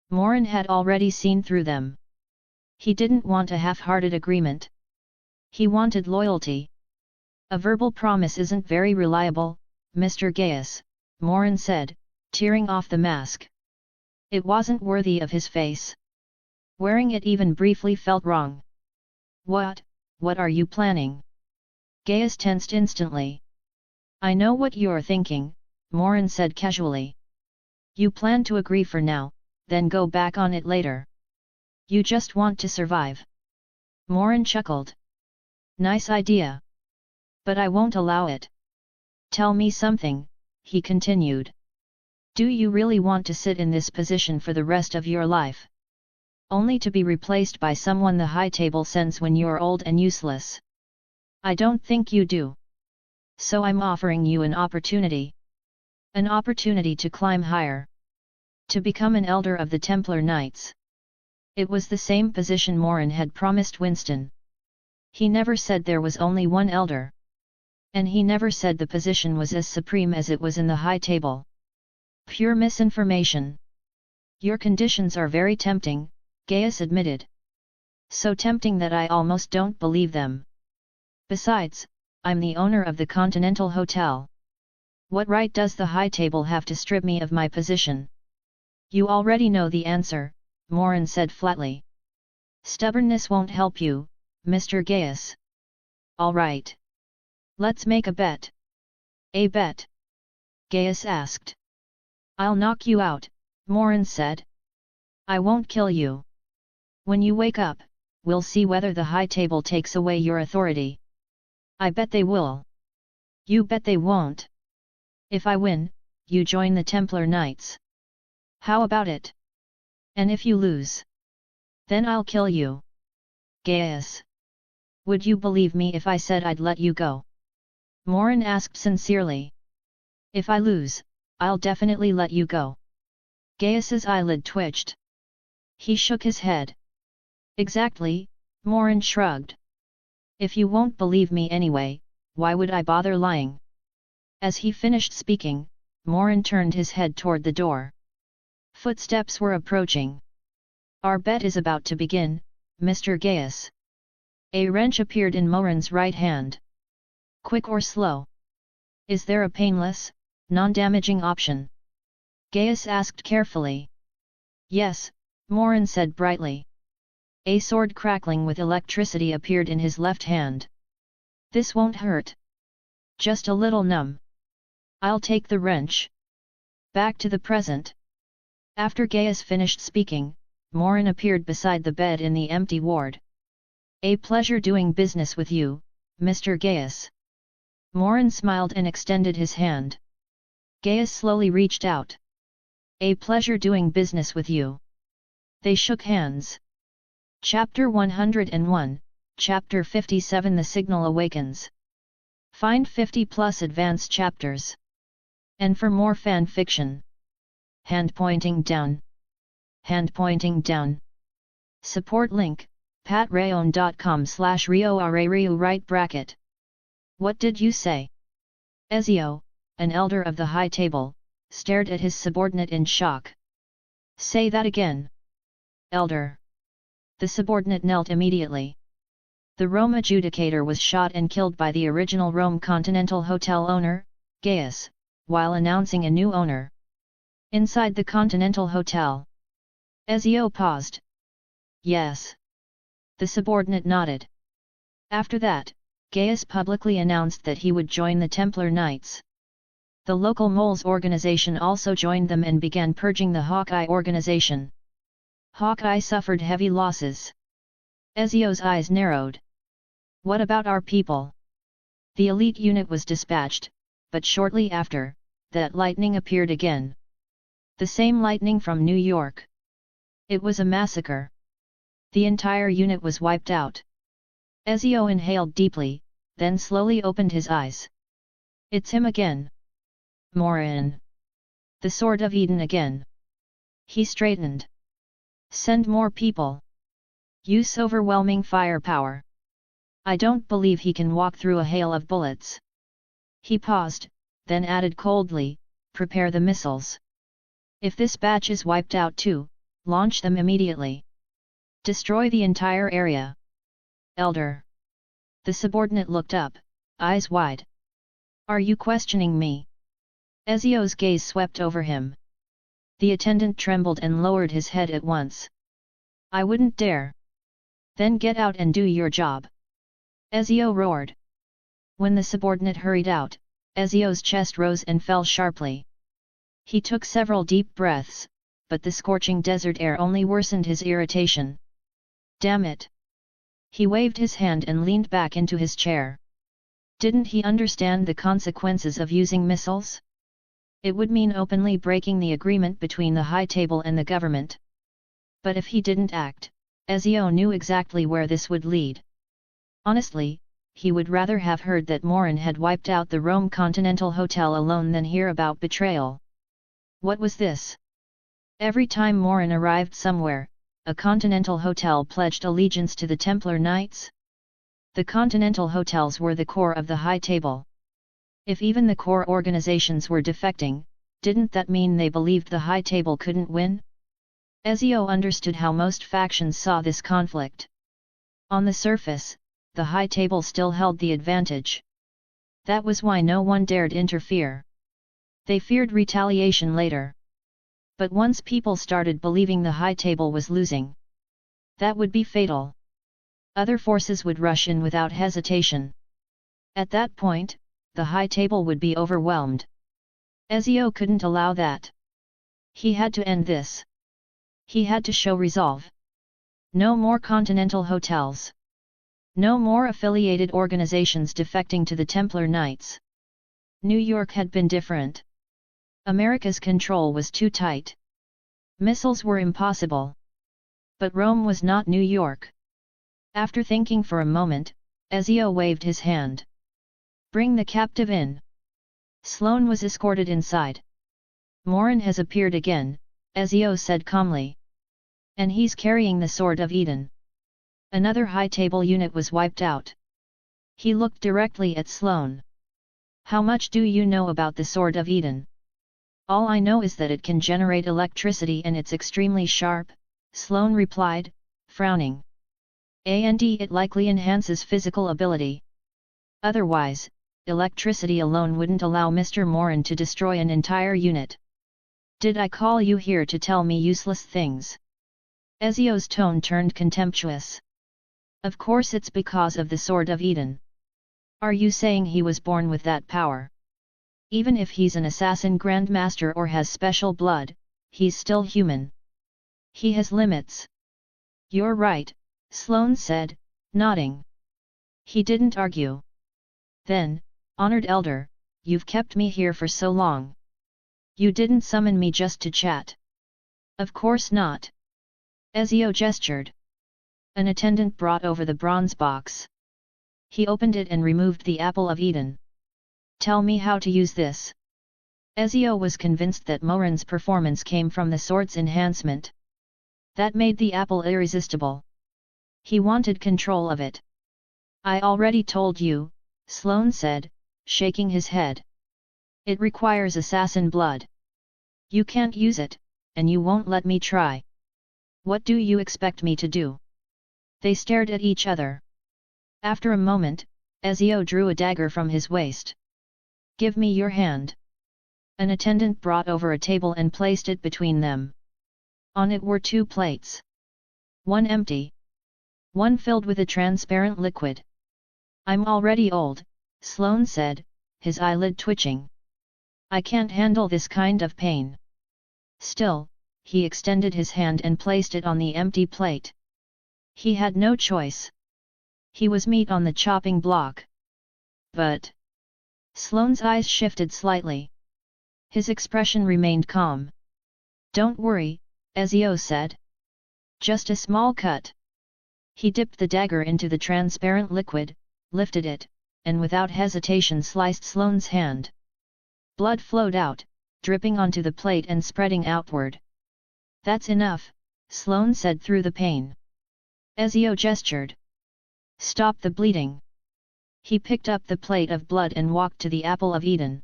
Morin had already seen through them. He didn't want a half-hearted agreement. He wanted loyalty. A verbal promise isn't very reliable, Mr. Gaius, Morin said, tearing off the mask. It wasn't worthy of his face. Wearing it even briefly felt wrong. What are you planning? Gaius tensed instantly. I know what you're thinking, Morin said casually. You plan to agree for now, then go back on it later. You just want to survive. Morin chuckled. Nice idea. But I won't allow it. Tell me something, he continued. Do you really want to sit in this position for the rest of your life? Only to be replaced by someone the High Table sends when you're old and useless. I don't think you do. So I'm offering you an opportunity. An opportunity to climb higher. To become an elder of the Templar Knights. It was the same position Morin had promised Winston. He never said there was only one elder. And he never said the position was as supreme as it was in the High Table. Pure misinformation. Your conditions are very tempting, Gaius admitted. So tempting that I almost don't believe them. Besides, I'm the owner of the Continental Hotel. What right does the high table have to strip me of my position? You already know the answer, Morin said flatly. Stubbornness won't help you, Mr. Gaius. All right. Let's make a bet. A bet? Gaius asked. I'll knock you out, Morin said. I won't kill you. When you wake up, we'll see whether the high table takes away your authority. I bet they will. You bet they won't. If I win, you join the Templar Knights. How about it? And if you lose? Then I'll kill you. Gaius. Would you believe me if I said I'd let you go? Morin asked sincerely. If I lose, I'll definitely let you go. Gaius's eyelid twitched. He shook his head. Exactly, Morin shrugged. If you won't believe me anyway, why would I bother lying? As he finished speaking, Morin turned his head toward the door. Footsteps were approaching. Our bet is about to begin, Mr. Gaius. A wrench appeared in Morin's right hand. Quick or slow? Is there a painless, non-damaging option? Gaius asked carefully. Yes, Morin said brightly. A sword crackling with electricity appeared in his left hand. This won't hurt. Just a little numb. I'll take the wrench. Back to the present. After Gaius finished speaking, Morin appeared beside the bed in the empty ward. A pleasure doing business with you, Mr. Gaius. Morin smiled and extended his hand. Gaius slowly reached out. A pleasure doing business with you. They shook hands. Chapter 101, Chapter 57 The Signal Awakens. Find 50+ advanced chapters. And for more fan fiction. Hand pointing down. Hand pointing down. Support link, patreon.com/rioarariu right bracket. What did you say? Ezio, an elder of the high table, stared at his subordinate in shock. Say that again. Elder. The subordinate knelt immediately. The Rome adjudicator was shot and killed by the original Rome Continental Hotel owner, Gaius, while announcing a new owner. Inside the Continental Hotel. Ezio paused. Yes. The subordinate nodded. After that, Gaius publicly announced that he would join the Templar Knights. The local moles organization also joined them and began purging the Hawkeye organization. Hawkeye suffered heavy losses. Ezio's eyes narrowed. What about our people? The elite unit was dispatched, but shortly after, that lightning appeared again. The same lightning from New York. It was a massacre. The entire unit was wiped out. Ezio inhaled deeply, then slowly opened his eyes. It's him again. Morin. The Sword of Eden again. He straightened. Send more people. Use overwhelming firepower. I don't believe he can walk through a hail of bullets. He paused, then added coldly, prepare the missiles. If this batch is wiped out too, launch them immediately. Destroy the entire area. Elder. The subordinate looked up, eyes wide. Are you questioning me? Ezio's gaze swept over him. The attendant trembled and lowered his head at once. I wouldn't dare. Then get out and do your job. Ezio roared. When the subordinate hurried out, Ezio's chest rose and fell sharply. He took several deep breaths, but the scorching desert air only worsened his irritation. Damn it! He waved his hand and leaned back into his chair. Didn't he understand the consequences of using missiles? It would mean openly breaking the agreement between the high table and the government. But if he didn't act, Ezio knew exactly where this would lead. Honestly, he would rather have heard that Morin had wiped out the Rome Continental Hotel alone than hear about betrayal. What was this? Every time Morin arrived somewhere, a Continental Hotel pledged allegiance to the Templar Knights? The Continental Hotels were the core of the high table. If even the core organizations were defecting, didn't that mean they believed the high table couldn't win? Ezio understood how most factions saw this conflict. On the surface, the high table still held the advantage. That was why no one dared interfere. They feared retaliation later. But once people started believing the high table was losing, that would be fatal. Other forces would rush in without hesitation. At that point, the high table would be overwhelmed. Ezio couldn't allow that. He had to end this. He had to show resolve. No more continental hotels. No more affiliated organizations defecting to the Templar Knights. New York had been different. America's control was too tight. Missiles were impossible. But Rome was not New York. After thinking for a moment, Ezio waved his hand. Bring the captive in. Sloane was escorted inside. Morin has appeared again, Ezio said calmly. And he's carrying the Sword of Eden. Another high table unit was wiped out. He looked directly at Sloane. How much do you know about the Sword of Eden? All I know is that it can generate electricity and it's extremely sharp, Sloane replied, frowning. And it likely enhances physical ability. Otherwise, electricity alone wouldn't allow Mr. Morin to destroy an entire unit. Did I call you here to tell me useless things? Ezio's tone turned contemptuous. Of course it's because of the Sword of Eden. Are you saying he was born with that power? Even if he's an assassin grandmaster or has special blood, he's still human. He has limits. You're right, Sloane said, nodding. He didn't argue. Then, honored elder, you've kept me here for so long. You didn't summon me just to chat. Of course not. Ezio gestured. An attendant brought over the bronze box. He opened it and removed the Apple of Eden. Tell me how to use this. Ezio was convinced that Morin's performance came from the sword's enhancement. That made the apple irresistible. He wanted control of it. I already told you, Sloane said, shaking his head. It requires assassin blood. You can't use it, and you won't let me try. What do you expect me to do? They stared at each other. After a moment, Ezio drew a dagger from his waist. Give me your hand. An attendant brought over a table and placed it between them. On it were 2 plates. One empty. One filled with a transparent liquid. I'm already old, Sloane said, his eyelid twitching. I can't handle this kind of pain. Still, he extended his hand and placed it on the empty plate. He had no choice. He was meat on the chopping block. But Sloane's eyes shifted slightly. His expression remained calm. Don't worry, Ezio said. Just a small cut. He dipped the dagger into the transparent liquid, lifted it, and without hesitation sliced Sloane's hand. Blood flowed out, dripping onto the plate and spreading outward. That's enough, Sloane said through the pain. Ezio gestured. Stop the bleeding. He picked up the plate of blood and walked to the Apple of Eden.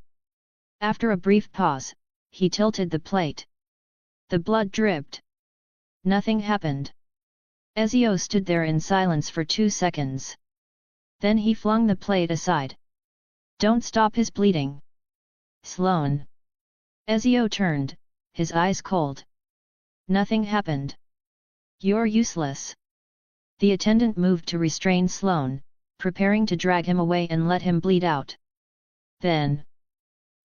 After a brief pause, he tilted the plate. The blood dripped. Nothing happened. Ezio stood there in silence for 2 seconds. Then he flung the plate aside. Don't stop his bleeding. Sloane. Ezio turned, his eyes cold. Nothing happened. You're useless. The attendant moved to restrain Sloane, preparing to drag him away and let him bleed out. Then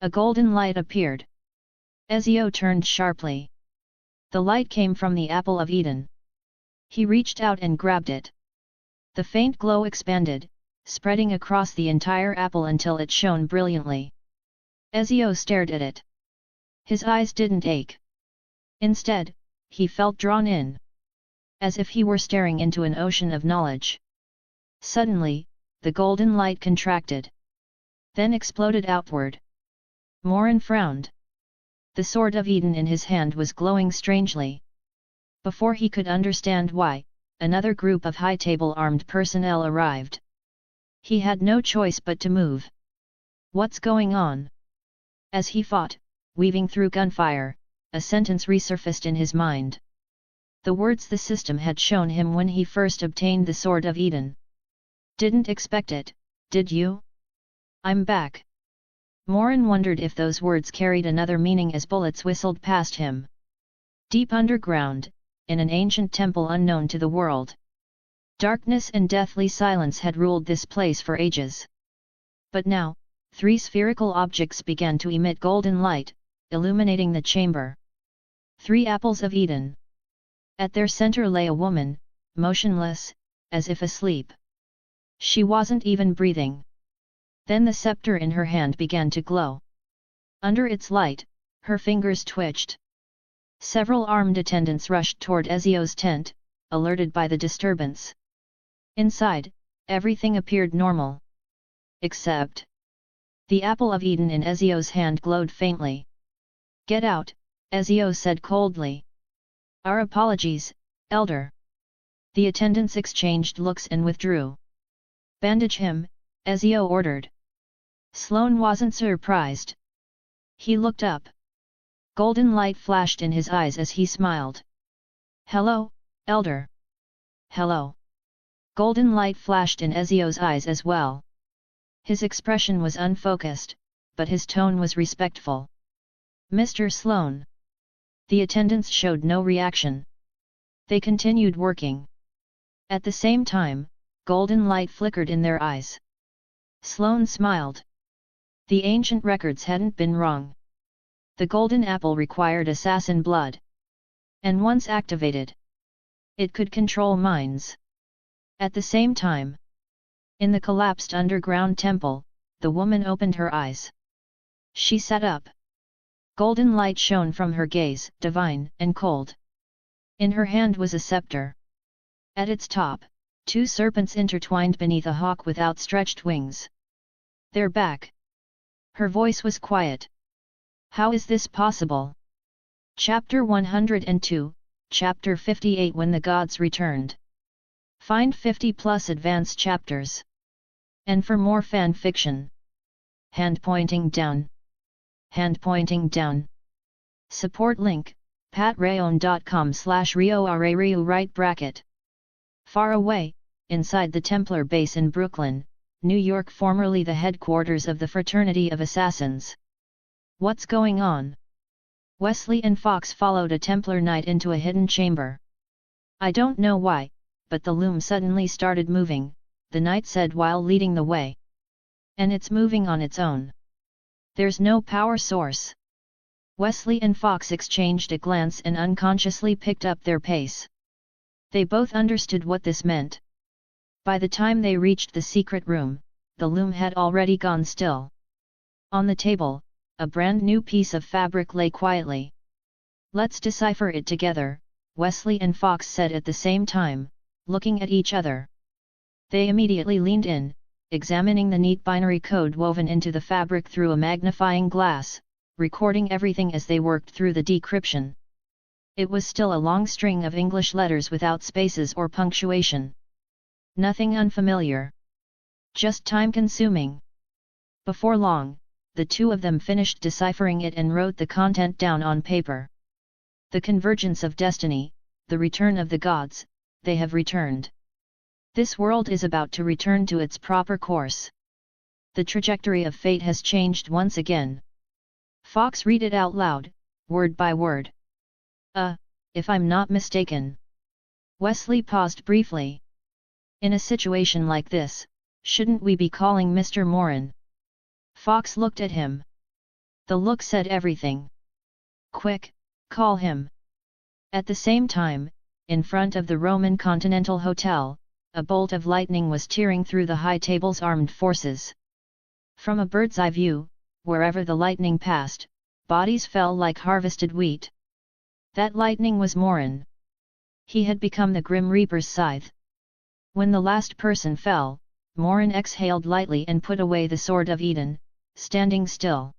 a golden light appeared. Ezio turned sharply. The light came from the Apple of Eden. He reached out and grabbed it. The faint glow expanded, spreading across the entire apple until it shone brilliantly. Ezio stared at it. His eyes didn't ache. Instead, he felt drawn in. As if he were staring into an ocean of knowledge. Suddenly, the golden light contracted. Then exploded outward. Morin frowned. The Sword of Eden in his hand was glowing strangely. Before he could understand why, another group of high-table armed personnel arrived. He had no choice but to move. What's going on? As he fought, weaving through gunfire, a sentence resurfaced in his mind. The words the system had shown him when he first obtained the Sword of Eden. Didn't expect it, did you? I'm back. Morin wondered if those words carried another meaning as bullets whistled past him. Deep underground, in an ancient temple unknown to the world. Darkness and deathly silence had ruled this place for ages. But now, 3 spherical objects began to emit golden light, illuminating the chamber. 3 apples of Eden. At their center lay a woman, motionless, as if asleep. She wasn't even breathing. Then the scepter in her hand began to glow. Under its light, her fingers twitched. Several armed attendants rushed toward Ezio's tent, alerted by the disturbance. Inside, everything appeared normal. Except the apple of Eden in Ezio's hand glowed faintly. "Get out," Ezio said coldly. "Our apologies, Elder." The attendants exchanged looks and withdrew. "Bandage him," Ezio ordered. Sloane wasn't surprised. He looked up. Golden light flashed in his eyes as he smiled. "Hello, Elder." "Hello." Golden light flashed in Ezio's eyes as well. His expression was unfocused, but his tone was respectful. "Mr. Sloane." The attendants showed no reaction. They continued working. At the same time, golden light flickered in their eyes. Sloane smiled. The ancient records hadn't been wrong. The golden apple required assassin blood. And once activated, it could control minds. At the same time, in the collapsed underground temple, the woman opened her eyes. She sat up. Golden light shone from her gaze, divine and cold. In her hand was a scepter. At its top, 2 serpents intertwined beneath a hawk with outstretched wings. "They're back." Her voice was quiet. "How is this possible?" Chapter 102, Chapter 58 When the Gods Returned. Find 50+ advanced chapters. And for more fan fiction. Hand pointing down. Hand pointing down. Support link, patreon.com/rioarariu right bracket. Far away, inside the Templar base in Brooklyn, New York, formerly the headquarters of the Fraternity of Assassins. "What's going on?" Wesley and Fox followed a Templar knight into a hidden chamber. "I don't know why, but the loom suddenly started moving," the knight said while leading the way. "And it's moving on its own. There's no power source." Wesley and Fox exchanged a glance and unconsciously picked up their pace. They both understood what this meant. By the time they reached the secret room, the loom had already gone still. On the table, a brand new piece of fabric lay quietly. "Let's decipher it together," Wesley and Fox said at the same time, looking at each other. They immediately leaned in, examining the neat binary code woven into the fabric through a magnifying glass, recording everything as they worked through the decryption. It was still a long string of English letters without spaces or punctuation. Nothing unfamiliar. Just time-consuming. Before long, the two of them finished deciphering it and wrote the content down on paper. "The convergence of destiny, the return of the gods, they have returned. This world is about to return to its proper course. The trajectory of fate has changed once again." Fox read it out loud, word by word. If I'm not mistaken." Wesley paused briefly. "In a situation like this, shouldn't we be calling Mr. Morin?" Fox looked at him. The look said everything. "Quick, call him." At the same time, in front of the Roman Continental Hotel, a bolt of lightning was tearing through the high table's armed forces. From a bird's eye view, wherever the lightning passed, bodies fell like harvested wheat. That lightning was Morin. He had become the Grim Reaper's scythe. When the last person fell, Morin exhaled lightly and put away the Sword of Eden, standing still.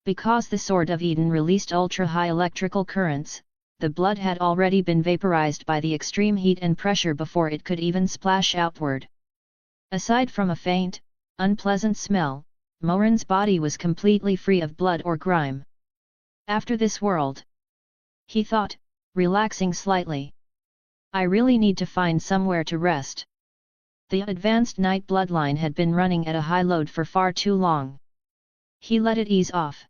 Because the Sword of Eden released ultra-high electrical currents, the blood had already been vaporized by the extreme heat and pressure before it could even splash outward. Aside from a faint, unpleasant smell, Morin's body was completely free of blood or grime. After this world, he thought, relaxing slightly. I really need to find somewhere to rest. The advanced night bloodline had been running at a high load for far too long. He let it ease off.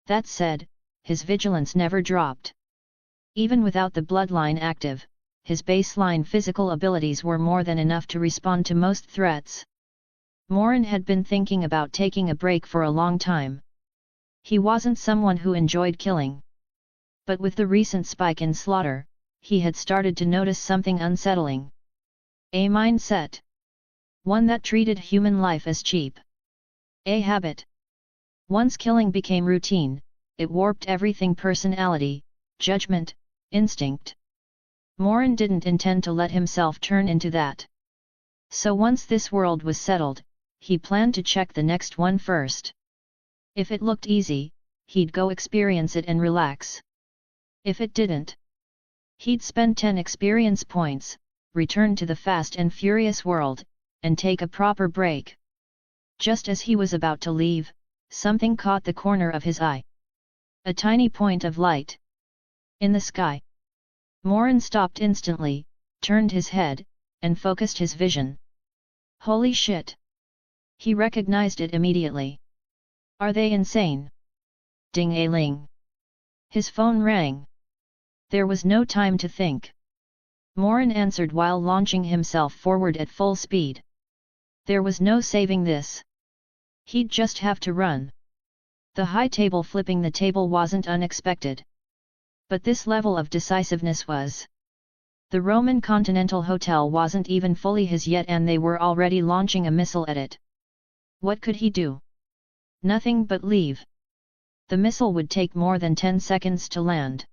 That said, his vigilance never dropped. Even without the bloodline active, his baseline physical abilities were more than enough to respond to most threats. Morin had been thinking about taking a break for a long time. He wasn't someone who enjoyed killing. But with the recent spike in slaughter, he had started to notice something unsettling. A mindset. One that treated human life as cheap. A habit. Once killing became routine, it warped everything: personality, judgment, instinct. Morin didn't intend to let himself turn into that. So once this world was settled, he planned to check the next one first. If it looked easy, he'd go experience it and relax. If it didn't, he'd spend 10 experience points, return to the fast and furious world, and take a proper break. Just as he was about to leave, something caught the corner of his eye. A tiny point of light. In the sky. Morin stopped instantly, turned his head, and focused his vision. Holy shit! He recognized it immediately. Are they insane? Ding-a-ling. His phone rang. There was no time to think. Morin answered while launching himself forward at full speed. There was no saving this. He'd just have to run. The high table flipping the table wasn't unexpected. But this level of decisiveness was. The Roman Continental Hotel wasn't even fully his yet, and they were already launching a missile at it. What could he do? Nothing but leave. The missile would take more than 10 seconds to land.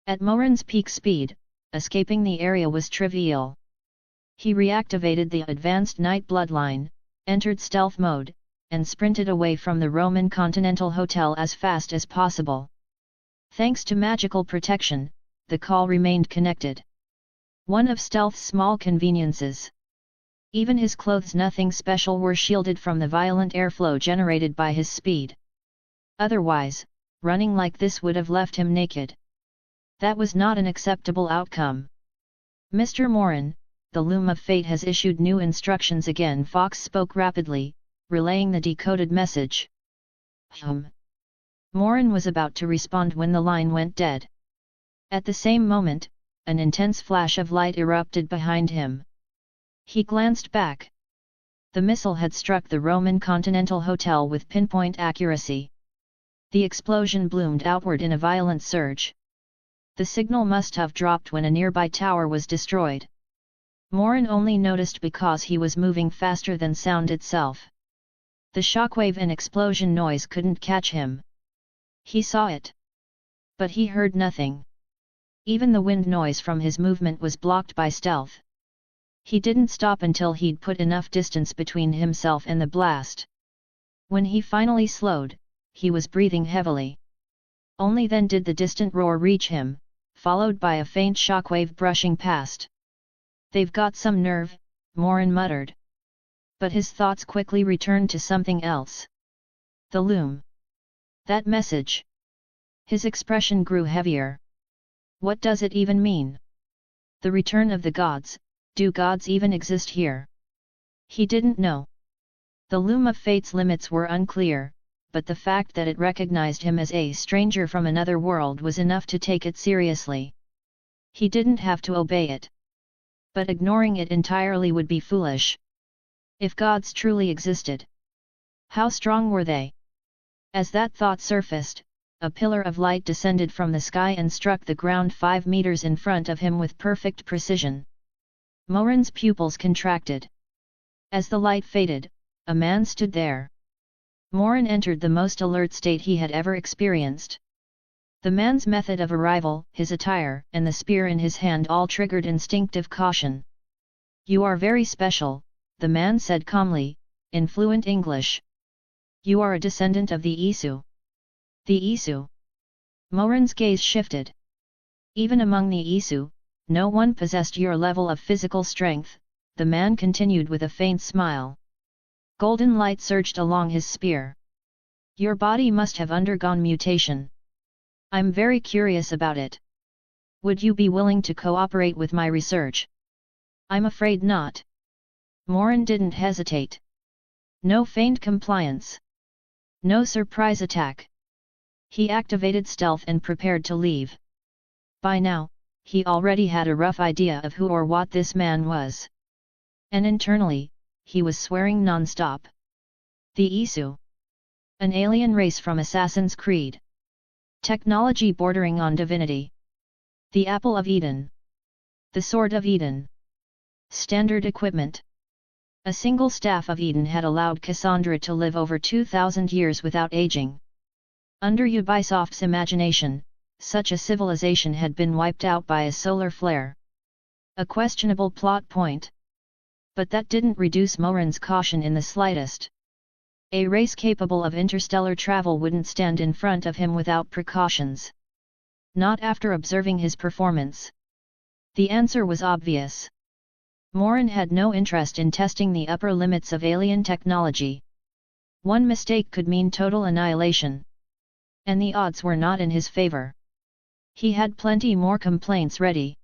At Morin's peak speed, escaping the area was trivial. He reactivated the advanced night bloodline, entered stealth mode, and sprinted away from the Roman Continental Hotel as fast as possible. Thanks to magical protection, the call remained connected. One of stealth's small conveniences. Even his clothes, nothing special, were shielded from the violent airflow generated by his speed. Otherwise, running like this would have left him naked. That was not an acceptable outcome. Mr. Morin, the loom of fate has issued new instructions again. Fox spoke rapidly, relaying the decoded message. Morin was about to respond when the line went dead. At the same moment, an intense flash of light erupted behind him. He glanced back. The missile had struck the Roman Continental Hotel with pinpoint accuracy. The explosion bloomed outward in a violent surge. The signal must have dropped when a nearby tower was destroyed. Morin only noticed because he was moving faster than sound itself. The shockwave and explosion noise couldn't catch him. He saw it. But he heard nothing. Even the wind noise from his movement was blocked by stealth. He didn't stop until he'd put enough distance between himself and the blast. When he finally slowed, he was breathing heavily. Only then did the distant roar reach him, followed by a faint shockwave brushing past. They've got some nerve, Morin muttered. But his thoughts quickly returned to something else. The loom. That message. His expression grew heavier. What does it even mean? The return of the gods. Do gods even exist here? He didn't know. The loom of fate's limits were unclear, but the fact that it recognized him as a stranger from another world was enough to take it seriously. He didn't have to obey it. But ignoring it entirely would be foolish. If gods truly existed, how strong were they? As that thought surfaced, a pillar of light descended from the sky and struck the ground 5 meters in front of him with perfect precision. Morin's pupils contracted. As the light faded, a man stood there. Morin entered the most alert state he had ever experienced. The man's method of arrival, his attire, and the spear in his hand all triggered instinctive caution. "You are very special," the man said calmly, in fluent English. "You are a descendant of the Isu." The Isu? Morin's gaze shifted. Even among the Isu, no one possessed your level of physical strength, the man continued with a faint smile. Golden light surged along his spear. Your body must have undergone mutation. I'm very curious about it. Would you be willing to cooperate with my research? I'm afraid not. Morin didn't hesitate. No feigned compliance. No surprise attack. He activated stealth and prepared to leave. By now, he already had a rough idea of who or what this man was. And internally, he was swearing non-stop. The Isu. An alien race from Assassin's Creed. Technology bordering on divinity. The Apple of Eden. The Sword of Eden. Standard equipment. A single staff of Eden had allowed Cassandra to live over 2,000 years without aging. Under Ubisoft's imagination, such a civilization had been wiped out by a solar flare. A questionable plot point. But that didn't reduce Morin's caution in the slightest. A race capable of interstellar travel wouldn't stand in front of him without precautions. Not after observing his performance. The answer was obvious. Morin had no interest in testing the upper limits of alien technology. One mistake could mean total annihilation. And the odds were not in his favor. He had plenty more complaints ready.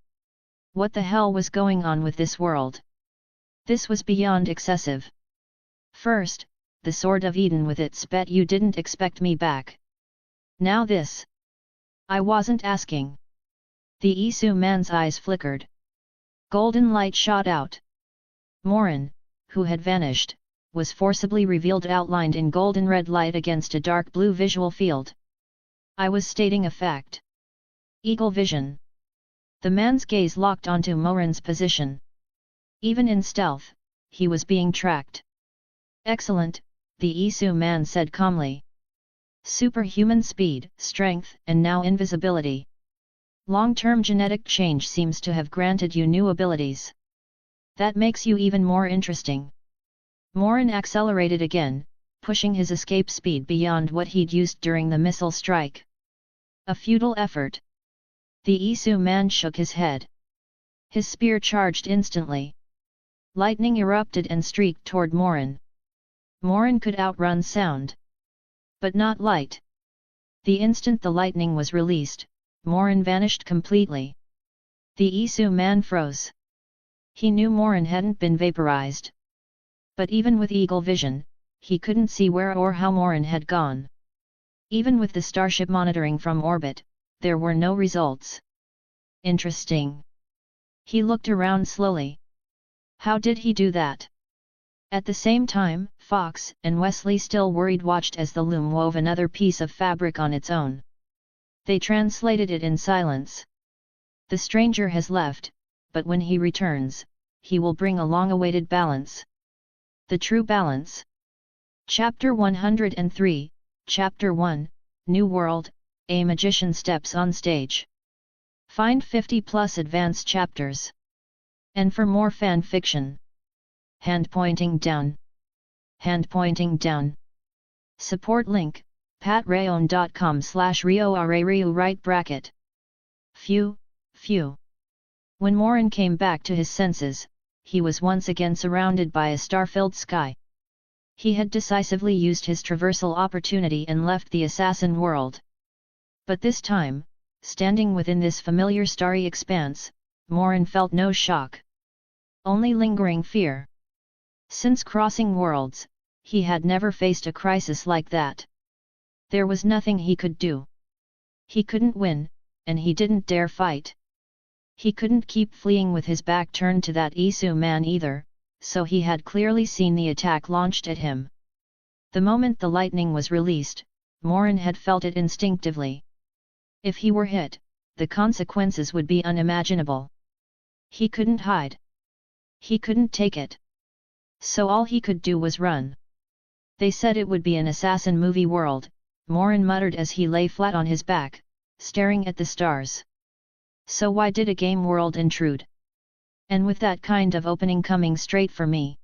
What the hell was going on with this world? This was beyond excessive. First, the Sword of Eden with its bet you didn't expect me back. Now this. I wasn't asking. The Isu man's eyes flickered. Golden light shot out. Morin, who had vanished, was forcibly revealed outlined in golden red light against a dark blue visual field. I was stating a fact. Eagle vision. The man's gaze locked onto Morin's position. Even in stealth, he was being tracked. Excellent, the Isu man said calmly. Superhuman speed, strength, and now invisibility. Long-term genetic change seems to have granted you new abilities. That makes you even more interesting. Morin accelerated again, pushing his escape speed beyond what he'd used during the missile strike. A futile effort. The Isu man shook his head. His spear charged instantly. Lightning erupted and streaked toward Morin. Morin could outrun sound. But not light. The instant the lightning was released, Morin vanished completely. The Isu man froze. He knew Morin hadn't been vaporized. But even with eagle vision, he couldn't see where or how Morin had gone. Even with the starship monitoring from orbit, there were no results. Interesting. He looked around slowly. How did he do that? At the same time, Fox and Wesley, still worried, watched as the loom wove another piece of fabric on its own. They translated it in silence. The stranger has left, but when he returns, he will bring a long-awaited balance. The true balance. Chapter 103, Chapter 1, New World, A Magician Steps on Stage. Find 50+ advanced chapters. And for more fan fiction. Hand pointing down. Hand pointing down. Support link, patreon.com/rioarariu right bracket. Phew. When Morin came back to his senses, he was once again surrounded by a star-filled sky. He had decisively used his traversal opportunity and left the assassin world. But this time, standing within this familiar starry expanse, Morin felt no shock. Only lingering fear. Since crossing worlds, he had never faced a crisis like that. There was nothing he could do. He couldn't win, and he didn't dare fight. He couldn't keep fleeing with his back turned to that Isu man either, so he had clearly seen the attack launched at him. The moment the lightning was released, Morin had felt it instinctively. If he were hit, the consequences would be unimaginable. He couldn't hide. He couldn't take it. So all he could do was run. They said it would be an assassin movie world, Morin muttered as he lay flat on his back, staring at the stars. So why did a game world intrude? And with that kind of opening coming straight for me.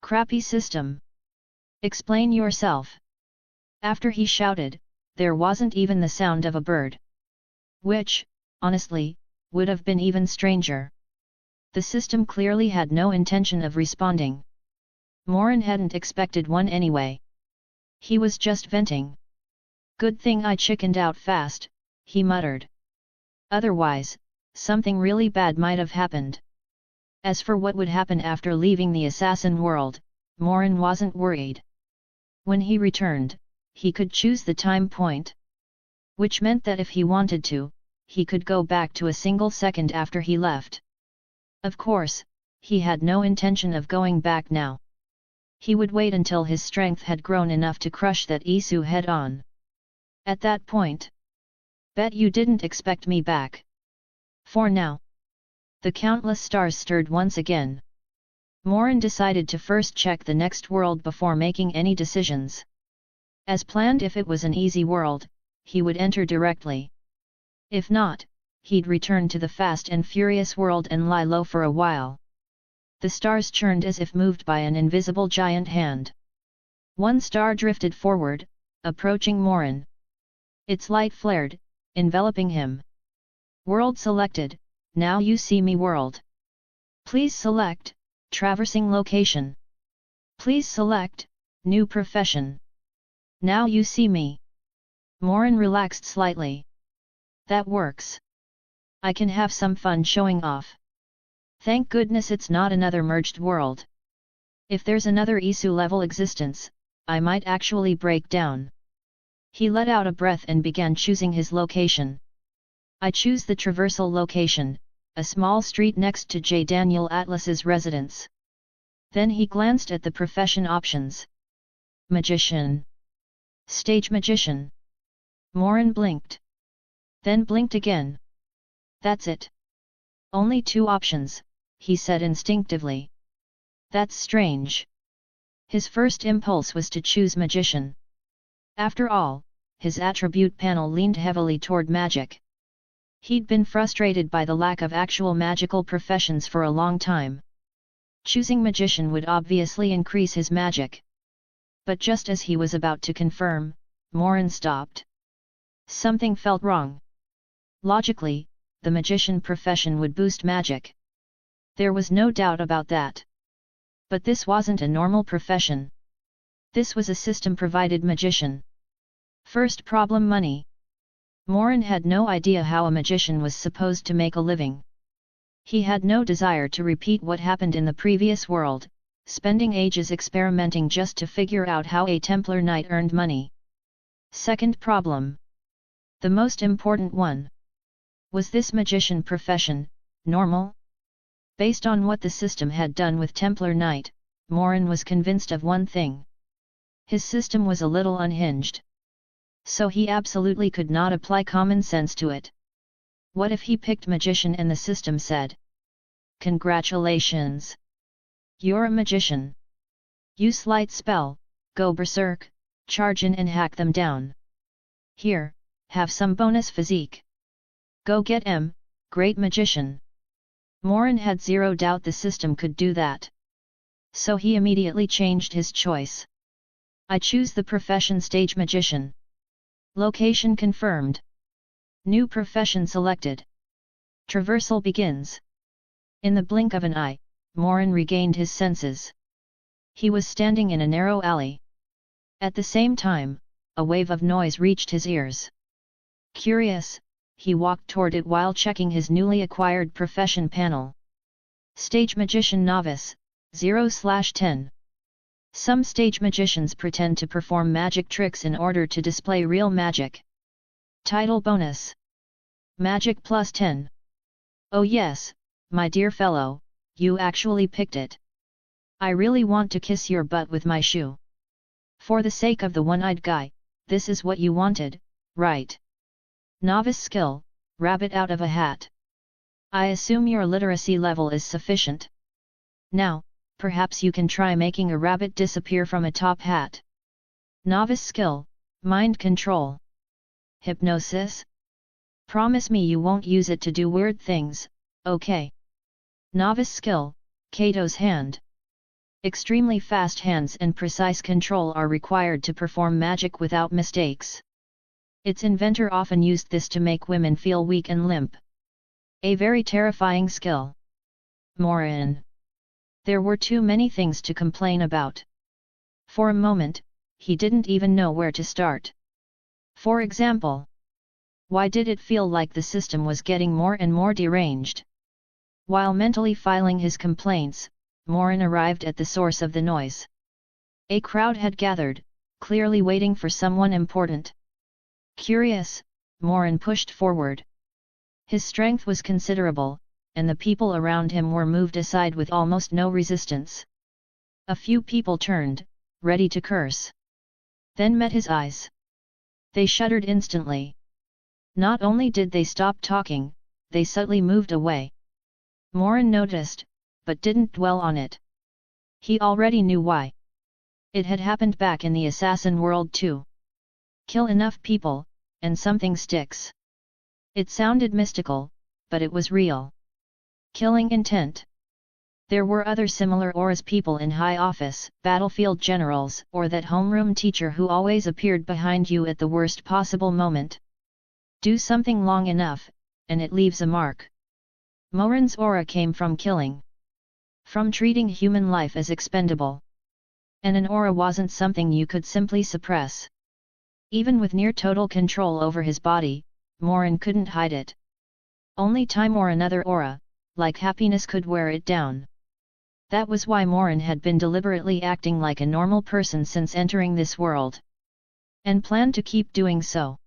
Crappy system. Explain yourself. After he shouted, there wasn't even the sound of a bird. Which, honestly, would have been even stranger. The system clearly had no intention of responding. Morin hadn't expected one anyway. He was just venting. Good thing I chickened out fast, he muttered. Otherwise, something really bad might have happened. As for what would happen after leaving the assassin world, Morin wasn't worried. When he returned, he could choose the time point. Which meant that if he wanted to, he could go back to a single second after he left. Of course, he had no intention of going back now. He would wait until his strength had grown enough to crush that Isu head-on. At that point. Bet you didn't expect me back. For now. The countless stars stirred once again. Morin decided to first check the next world before making any decisions. As planned, if it was an easy world, he would enter directly. If not, he'd return to the fast and furious world and lie low for a while. The stars churned as if moved by an invisible giant hand. One star drifted forward, approaching Morin. Its light flared, enveloping him. World selected, now you see me world. Please select, traversing location. Please select, new profession. Now you see me. Morin relaxed slightly. That works. I can have some fun showing off. Thank goodness it's not another merged world. If there's another Isu-level existence, I might actually break down. He let out a breath and began choosing his location. I choose the traversal location, a small street next to J. Daniel Atlas's residence. Then he glanced at the profession options. Magician. Stage magician. Morin blinked. Then blinked again. That's it. Only 2 options, he said instinctively. That's strange. His first impulse was to choose magician. After all, his attribute panel leaned heavily toward magic. He'd been frustrated by the lack of actual magical professions for a long time. Choosing magician would obviously increase his magic. But just as he was about to confirm, Morin stopped. Something felt wrong. Logically, the magician profession would boost magic. There was no doubt about that. But this wasn't a normal profession. This was a system-provided magician. First problem: money. Morin had no idea how a magician was supposed to make a living. He had no desire to repeat what happened in the previous world, spending ages experimenting just to figure out how a Templar knight earned money. Second problem. The most important one. Was this magician profession normal? Based on what the system had done with Templar Knight, Morin was convinced of one thing. His system was a little unhinged. So he absolutely could not apply common sense to it. What if he picked magician and the system said, "Congratulations! You're a magician. Use light spell, go berserk, charge in and hack them down. Here, have some bonus physique. Go get em, great magician." Morin had zero doubt the system could do that. So he immediately changed his choice. I choose the profession stage magician. Location confirmed. New profession selected. Traversal begins. In the blink of an eye, Morin regained his senses. He was standing in a narrow alley. At the same time, a wave of noise reached his ears. Curious, he walked toward it while checking his newly acquired profession panel. Stage Magician Novice, 0/10. Some stage magicians pretend to perform magic tricks in order to display real magic. Title bonus. Magic plus 10. Oh yes, my dear fellow, you actually picked it. I really want to kiss your butt with my shoe. For the sake of the one-eyed guy, this is what you wanted, right? Novice skill, rabbit out of a hat. I assume your literacy level is sufficient. Now, perhaps you can try making a rabbit disappear from a top hat. Novice skill, mind control. Hypnosis? Promise me you won't use it to do weird things, okay? Novice skill, Kato's hand. Extremely fast hands and precise control are required to perform magic without mistakes. Its inventor often used this to make women feel weak and limp. A very terrifying skill. Morin. There were too many things to complain about. For a moment, he didn't even know where to start. For example, Why did it feel like the system was getting more and more deranged? While mentally filing his complaints, Morin arrived at the source of the noise. A crowd had gathered, clearly waiting for someone important. Curious, Morin pushed forward. His strength was considerable, and the people around him were moved aside with almost no resistance. A few people turned, ready to curse. Then met his eyes. They shuddered instantly. Not only did they stop talking, they subtly moved away. Morin noticed, but didn't dwell on it. He already knew why. It had happened back in the assassin world too. Kill enough people, and something sticks. It sounded mystical, but it was real. Killing intent. There were other similar auras, people in high office, battlefield generals, or that homeroom teacher who always appeared behind you at the worst possible moment. Do something long enough, and it leaves a mark. Morin's aura came from killing. From treating human life as expendable. And an aura wasn't something you could simply suppress. Even with near total control over his body, Morin couldn't hide it. Only time or another aura, like happiness, could wear it down. That was why Morin had been deliberately acting like a normal person since entering this world. And planned to keep doing so.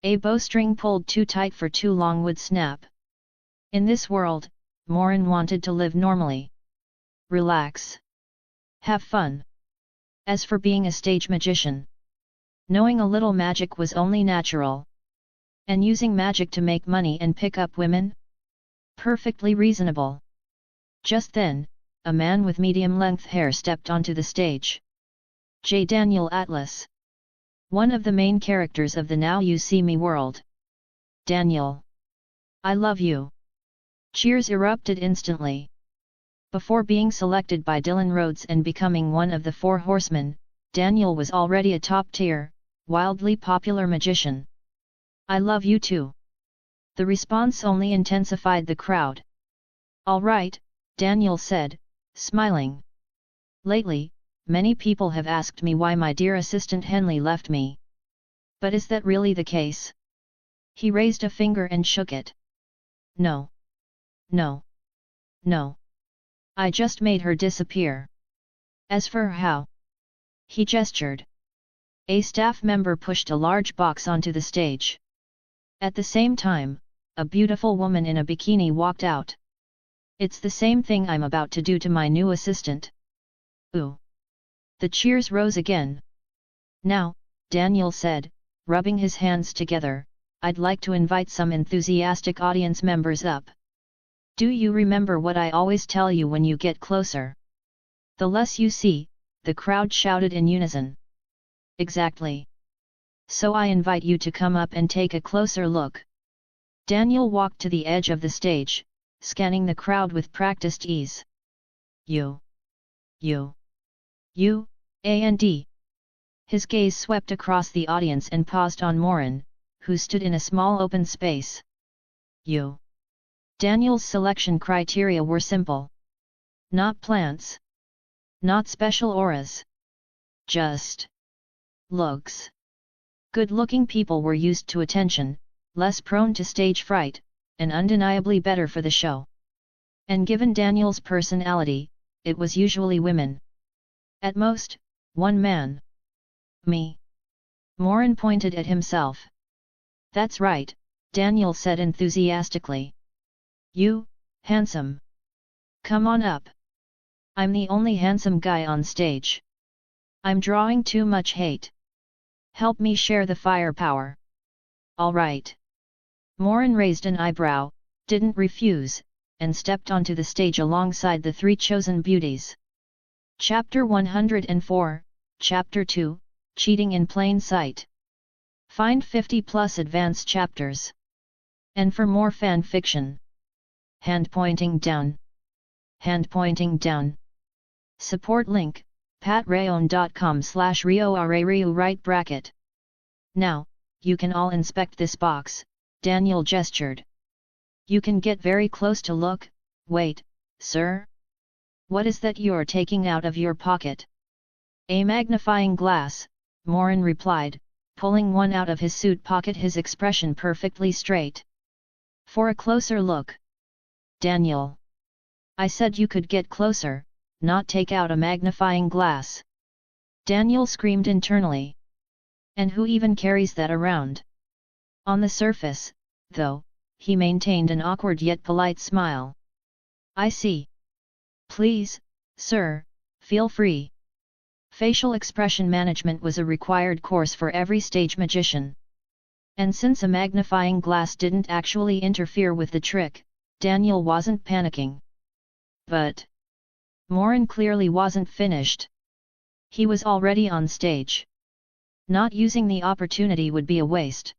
A bowstring pulled too tight for too long would snap. In this world, Morin wanted to live normally. Relax. Have fun. As for being a stage magician, knowing a little magic was only natural. And using magic to make money and pick up women? Perfectly reasonable. Just then, a man with medium-length hair stepped onto the stage. J. Daniel Atlas. One of the main characters of the Now You See Me world. Daniel. I love you. Cheers erupted instantly. Before being selected by Dylan Rhodes and becoming one of the Four Horsemen, Daniel was already a top-tier, wildly popular magician. I love you too. The response only intensified the crowd. All right, Daniel said, smiling. Lately, many people have asked me why my dear assistant Henley left me. But is that really the case? He raised a finger and shook it. No. No. No. I just made her disappear. As for how? He gestured. A staff member pushed a large box onto the stage. At the same time, a beautiful woman in a bikini walked out. It's the same thing I'm about to do to my new assistant. Ooh. The cheers rose again. Now, Daniel said, rubbing his hands together, I'd like to invite some enthusiastic audience members up. Do you remember what I always tell you when you get closer? The less you see, the crowd shouted in unison. Exactly. So I invite you to come up and take a closer look. Daniel walked to the edge of the stage, scanning the crowd with practiced ease. You. And His gaze swept across the audience and paused on Morin, who stood in a small open space. You. Daniel's selection criteria were simple. Not plants. Not special auras. Just looks. Good-looking people were used to attention, less prone to stage fright, and undeniably better for the show. And given Daniel's personality, it was usually women. At most, one man. Me. Morin pointed at himself. That's right, Daniel said enthusiastically. You, handsome. Come on up. I'm the only handsome guy on stage. I'm drawing too much hate. Help me share the firepower. All right. Morin raised an eyebrow, didn't refuse, and stepped onto the stage alongside the three chosen beauties. Chapter 104, Chapter 2, Cheating in Plain Sight. Find 50+ advanced chapters. And for more fan fiction. Hand pointing down. Hand pointing down. Support link, patreon.com/RioRaRiu right bracket. Now, you can all inspect this box, Daniel gestured. You can get very close to look. Wait, sir? What is that you're taking out of your pocket? A magnifying glass, Morin replied, pulling one out of his suit pocket, his expression perfectly straight. For a closer look. Daniel. I said you could get closer, not take out a magnifying glass. Daniel screamed internally. And who even carries that around? On the surface, though, he maintained an awkward yet polite smile. I see. Please, sir, feel free. Facial expression management was a required course for every stage magician. And since a magnifying glass didn't actually interfere with the trick, Daniel wasn't panicking. But Morin clearly wasn't finished. He was already on stage. Not using the opportunity would be a waste.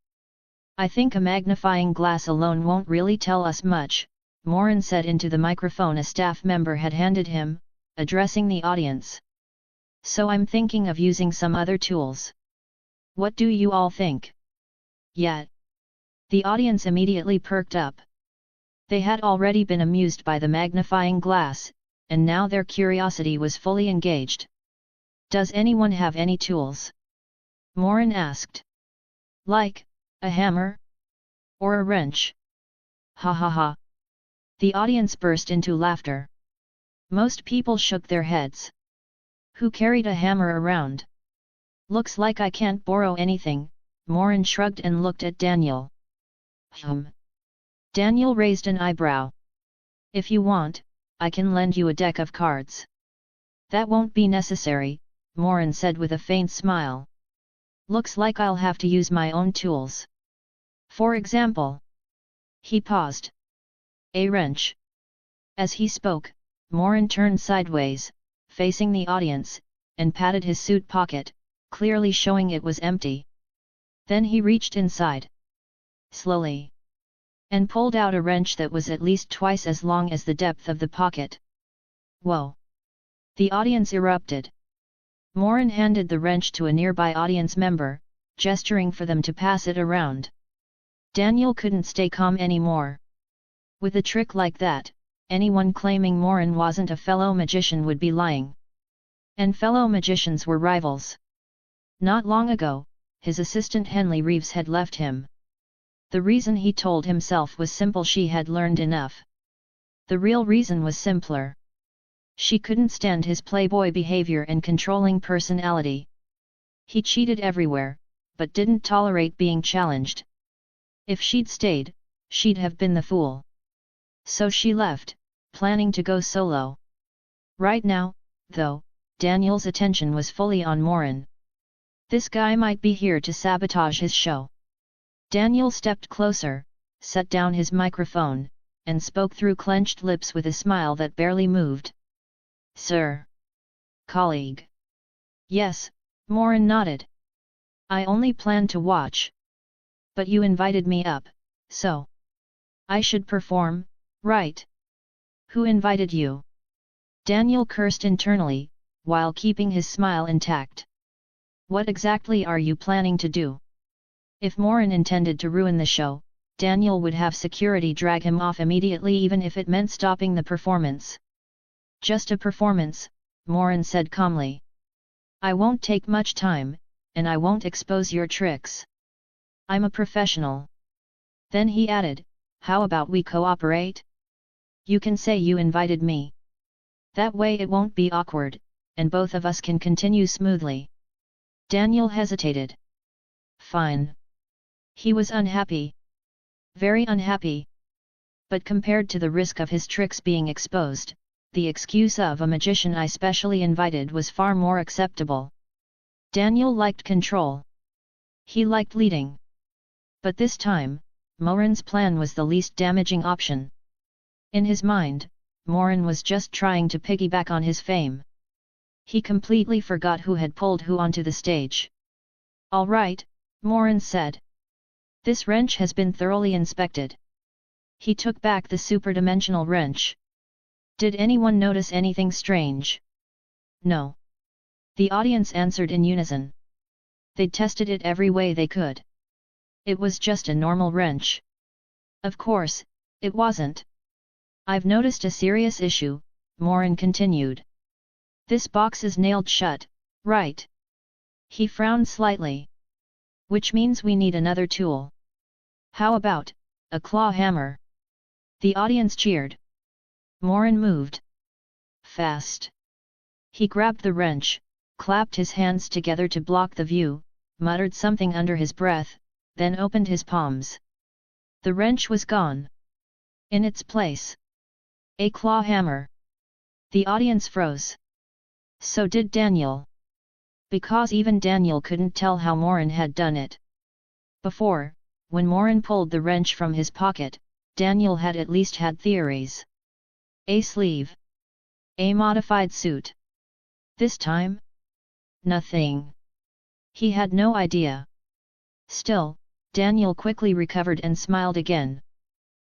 I think a magnifying glass alone won't really tell us much, Morin said into the microphone a staff member had handed him, addressing the audience. So I'm thinking of using some other tools. What do you all think? Yet. The audience immediately perked up. They had already been amused by the magnifying glass, and now their curiosity was fully engaged. Does anyone have any tools? Morin asked. Like a hammer? Or a wrench? Ha ha ha. The audience burst into laughter. Most people shook their heads. Who carried a hammer around? Looks like I can't borrow anything, Morin shrugged and looked at Daniel. Daniel raised an eyebrow. If you want, I can lend you a deck of cards. That won't be necessary, Morin said with a faint smile. Looks like I'll have to use my own tools. For example. He paused. A wrench. As he spoke, Morin turned sideways, facing the audience, and patted his suit pocket, clearly showing it was empty. Then he reached inside. Slowly. And pulled out a wrench that was at least twice as long as the depth of the pocket. Whoa! The audience erupted. Morin handed the wrench to a nearby audience member, gesturing for them to pass it around. Daniel couldn't stay calm anymore. With a trick like that, anyone claiming Morin wasn't a fellow magician would be lying. And fellow magicians were rivals. Not long ago, his assistant Henley Reeves had left him. The reason he told himself was simple: she had learned enough. The real reason was simpler. She couldn't stand his playboy behavior and controlling personality. He cheated everywhere, but didn't tolerate being challenged. If she'd stayed, she'd have been the fool. So she left, planning to go solo. Right now, though, Daniel's attention was fully on Morin. This guy might be here to sabotage his show. Daniel stepped closer, set down his microphone, and spoke through clenched lips with a smile that barely moved. Sir. Colleague. Yes, Morin nodded. I only planned to watch. But you invited me up, so I should perform, right? Who invited you? Daniel cursed internally, while keeping his smile intact. What exactly are you planning to do? If Morin intended to ruin the show, Daniel would have security drag him off immediately, even if it meant stopping the performance. Just a performance, Morin said calmly. I won't take much time, and I won't expose your tricks. I'm a professional. Then he added, how about we cooperate? You can say you invited me. That way it won't be awkward, and both of us can continue smoothly. Daniel hesitated. Fine. He was unhappy. Very unhappy. But compared to the risk of his tricks being exposed, the excuse of a magician I specially invited was far more acceptable. Daniel liked control. He liked leading. But this time, Morin's plan was the least damaging option. In his mind, Morin was just trying to piggyback on his fame. He completely forgot who had pulled who onto the stage. All right, Morin said. This wrench has been thoroughly inspected. He took back the superdimensional wrench. Did anyone notice anything strange? No. The audience answered in unison. They'd tested it every way they could. It was just a normal wrench. Of course, it wasn't. I've noticed a serious issue, Morin continued. This box is nailed shut, right? He frowned slightly. Which means we need another tool. How about a claw hammer? The audience cheered. Morin moved fast. He grabbed the wrench, clapped his hands together to block the view, muttered something under his breath, then opened his palms. The wrench was gone. In its place, a claw hammer. The audience froze. So did Daniel. Because even Daniel couldn't tell how Morin had done it. Before, when Morin pulled the wrench from his pocket, Daniel had at least had theories. A sleeve. A modified suit. This time? Nothing. He had no idea. Still, Daniel quickly recovered and smiled again.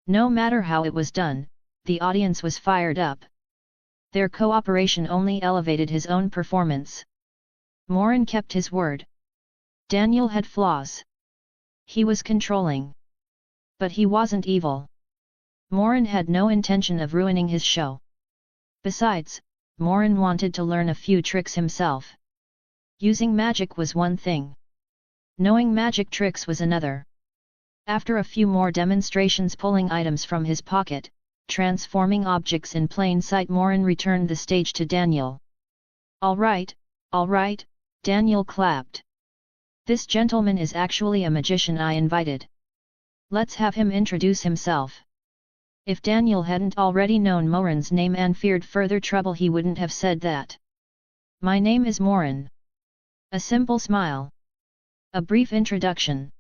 No matter how it was done, the audience was fired up. Their cooperation only elevated his own performance. Morin kept his word. Daniel had flaws. He was controlling. But he wasn't evil. Morin had no intention of ruining his show. Besides, Morin wanted to learn a few tricks himself. Using magic was one thing. Knowing magic tricks was another. After a few more demonstrations pulling items from his pocket, transforming objects in plain sight, Morin returned the stage to Daniel. All right, Daniel clapped. This gentleman is actually a magician I invited. Let's have him introduce himself. If Daniel hadn't already known Morin's name and feared further trouble, he wouldn't have said that. My name is Morin. A simple smile. A brief introduction.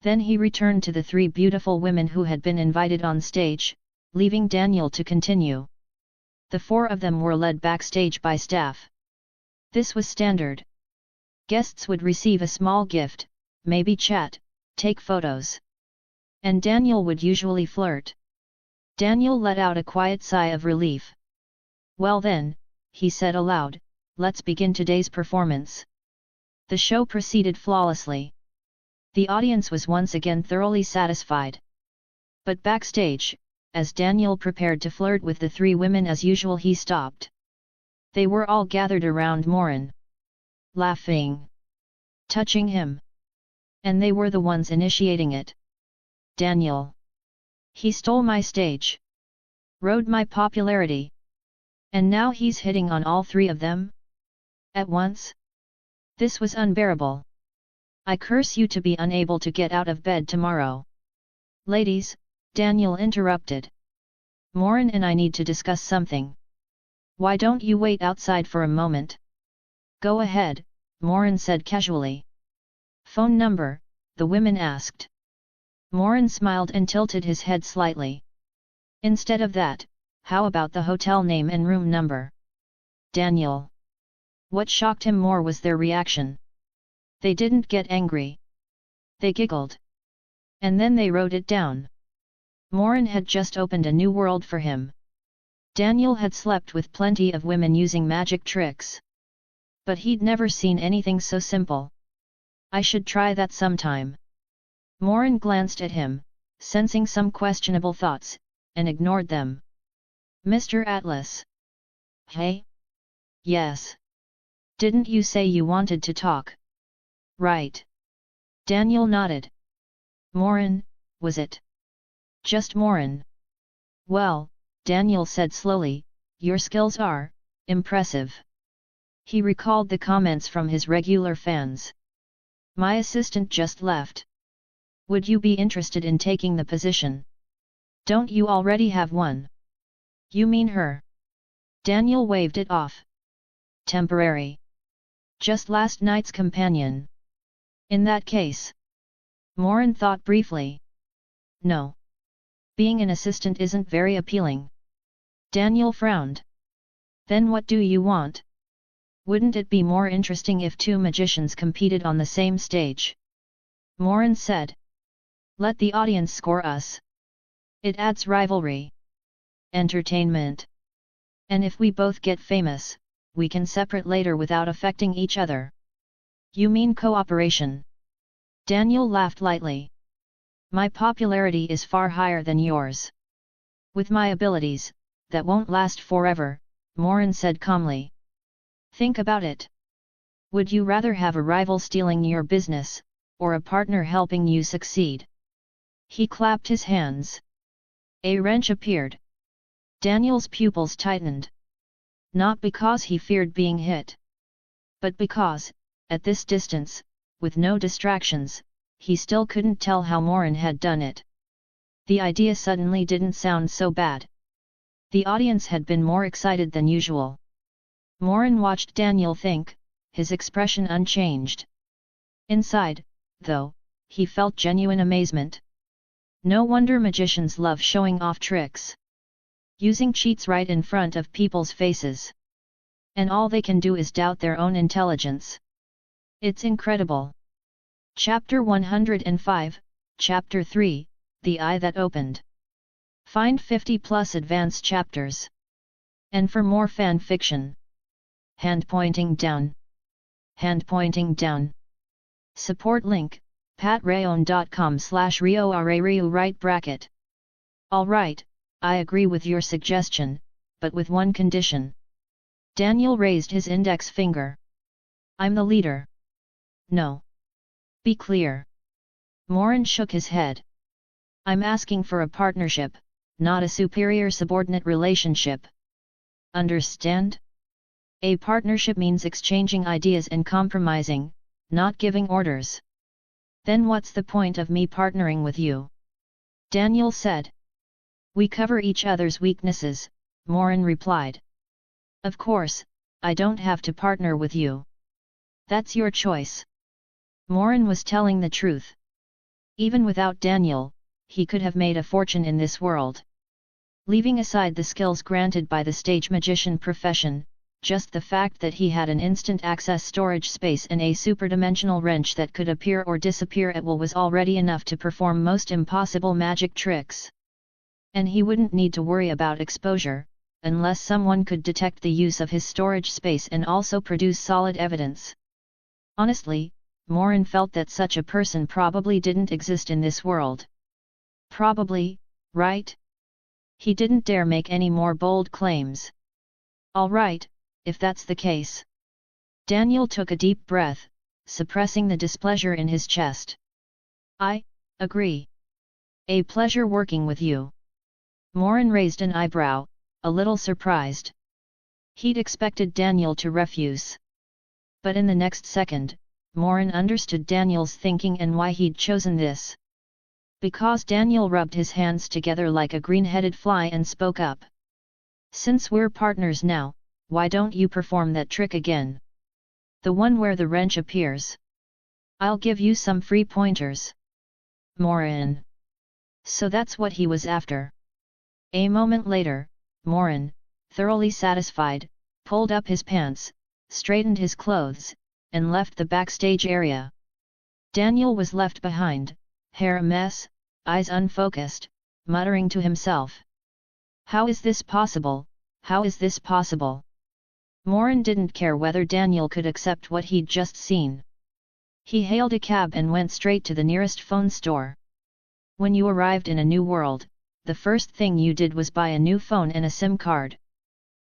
Then he returned to the three beautiful women who had been invited on stage, leaving Daniel to continue. The four of them were led backstage by staff. This was standard. Guests would receive a small gift, maybe chat, take photos. And Daniel would usually flirt. Daniel let out a quiet sigh of relief. Well then, he said aloud, let's begin today's performance. The show proceeded flawlessly. The audience was once again thoroughly satisfied. But backstage, as Daniel prepared to flirt with the three women as usual, he stopped. They were all gathered around Morin. Laughing. Touching him. And they were the ones initiating it. Daniel. He stole my stage. Rode my popularity. And now he's hitting on all three of them? At once? This was unbearable. I curse you to be unable to get out of bed tomorrow. Ladies, Daniel interrupted. Morin and I need to discuss something. Why don't you wait outside for a moment? Go ahead, Morin said casually. Phone number, the women asked. Morin smiled and tilted his head slightly. Instead of that, how about the hotel name and room number? Daniel. What shocked him more was their reaction. They didn't get angry. They giggled. And then they wrote it down. Morin had just opened a new world for him. Daniel had slept with plenty of women using magic tricks. But he'd never seen anything so simple. I should try that sometime. Morin glanced at him, sensing some questionable thoughts, and ignored them. Mr. Atlas. Hey? Yes. Didn't you say you wanted to talk? Right. Daniel nodded. Morin, was it? Just Morin. Well, Daniel said slowly, your skills are impressive. He recalled the comments from his regular fans. My assistant just left. Would you be interested in taking the position? Don't you already have one? You mean her? Daniel waved it off. Temporary. Just last night's companion. In that case. Morin thought briefly. No. Being an assistant isn't very appealing. Daniel frowned. Then what do you want? Wouldn't it be more interesting if two magicians competed on the same stage? Morin said. Let the audience score us. It adds rivalry. Entertainment. And if we both get famous, we can separate later without affecting each other. You mean cooperation? Daniel laughed lightly. My popularity is far higher than yours. With my abilities, that won't last forever, Morin said calmly. Think about it. Would you rather have a rival stealing your business, or a partner helping you succeed. He clapped his hands. A wrench appeared. Daniel's pupils tightened. Not because he feared being hit, but because, at this distance, with no distractions, he still couldn't tell how Morin had done it. The idea suddenly didn't sound so bad. The audience had been more excited than usual. Morin watched Daniel think, his expression unchanged. Inside, though, he felt genuine amazement. No wonder magicians love showing off tricks. Using cheats right in front of people's faces. And all they can do is doubt their own intelligence. It's incredible. Chapter 105, Chapter 3, The Eye That Opened. Find 50 plus advanced chapters. And for more fan fiction. Hand pointing down. Hand pointing down. Support link, patreon.com/rioarariu right bracket. Alright, I agree with your suggestion, but with one condition. Daniel raised his index finger. I'm the leader. No. Be clear. Morin shook his head. I'm asking for a partnership, not a superior-subordinate relationship. Understand? A partnership means exchanging ideas and compromising, not giving orders. Then what's the point of me partnering with you? Daniel said. We cover each other's weaknesses, Morin replied. Of course, I don't have to partner with you. That's your choice. Morin was telling the truth. Even without Daniel, he could have made a fortune in this world. Leaving aside the skills granted by the stage magician profession, just the fact that he had an instant access storage space and a superdimensional wrench that could appear or disappear at will was already enough to perform most impossible magic tricks. And he wouldn't need to worry about exposure, unless someone could detect the use of his storage space and also produce solid evidence. Honestly, Morin felt that such a person probably didn't exist in this world. Probably, right? He didn't dare make any more bold claims. All right, if that's the case. Daniel took a deep breath, suppressing the displeasure in his chest. I agree. A pleasure working with you. Morin raised an eyebrow, a little surprised. He'd expected Daniel to refuse. But in the next second, Morin understood Daniel's thinking and why he'd chosen this. Because Daniel rubbed his hands together like a green-headed fly and spoke up. Since we're partners now, why don't you perform that trick again? The one where the wrench appears. I'll give you some free pointers. Morin. So that's what he was after. A moment later, Morin, thoroughly satisfied, pulled up his pants, straightened his clothes, and left the backstage area. Daniel was left behind, hair a mess, eyes unfocused, muttering to himself. How is this possible? How is this possible? Morin didn't care whether Daniel could accept what he'd just seen. He hailed a cab and went straight to the nearest phone store. When you arrived in a new world, the first thing you did was buy a new phone and a SIM card.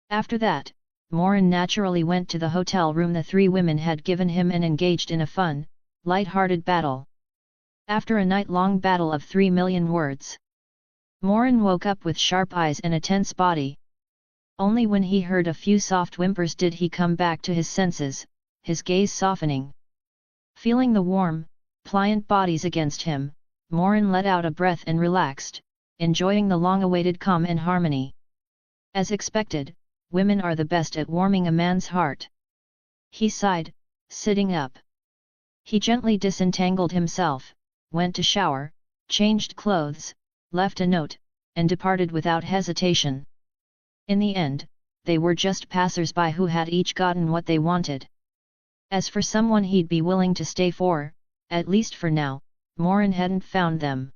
After that, Morin naturally went to the hotel room the three women had given him and engaged in a fun, light-hearted battle. After a night-long battle of 3 million words, Morin woke up with sharp eyes and a tense body. Only when he heard a few soft whimpers did he come back to his senses, his gaze softening. Feeling the warm, pliant bodies against him, Morin let out a breath and relaxed, enjoying the long-awaited calm and harmony. As expected, women are the best at warming a man's heart. He sighed, sitting up. He gently disentangled himself, went to shower, changed clothes, left a note, and departed without hesitation. In the end, they were just passers-by who had each gotten what they wanted. As for someone he'd be willing to stay for, at least for now, Morin hadn't found them.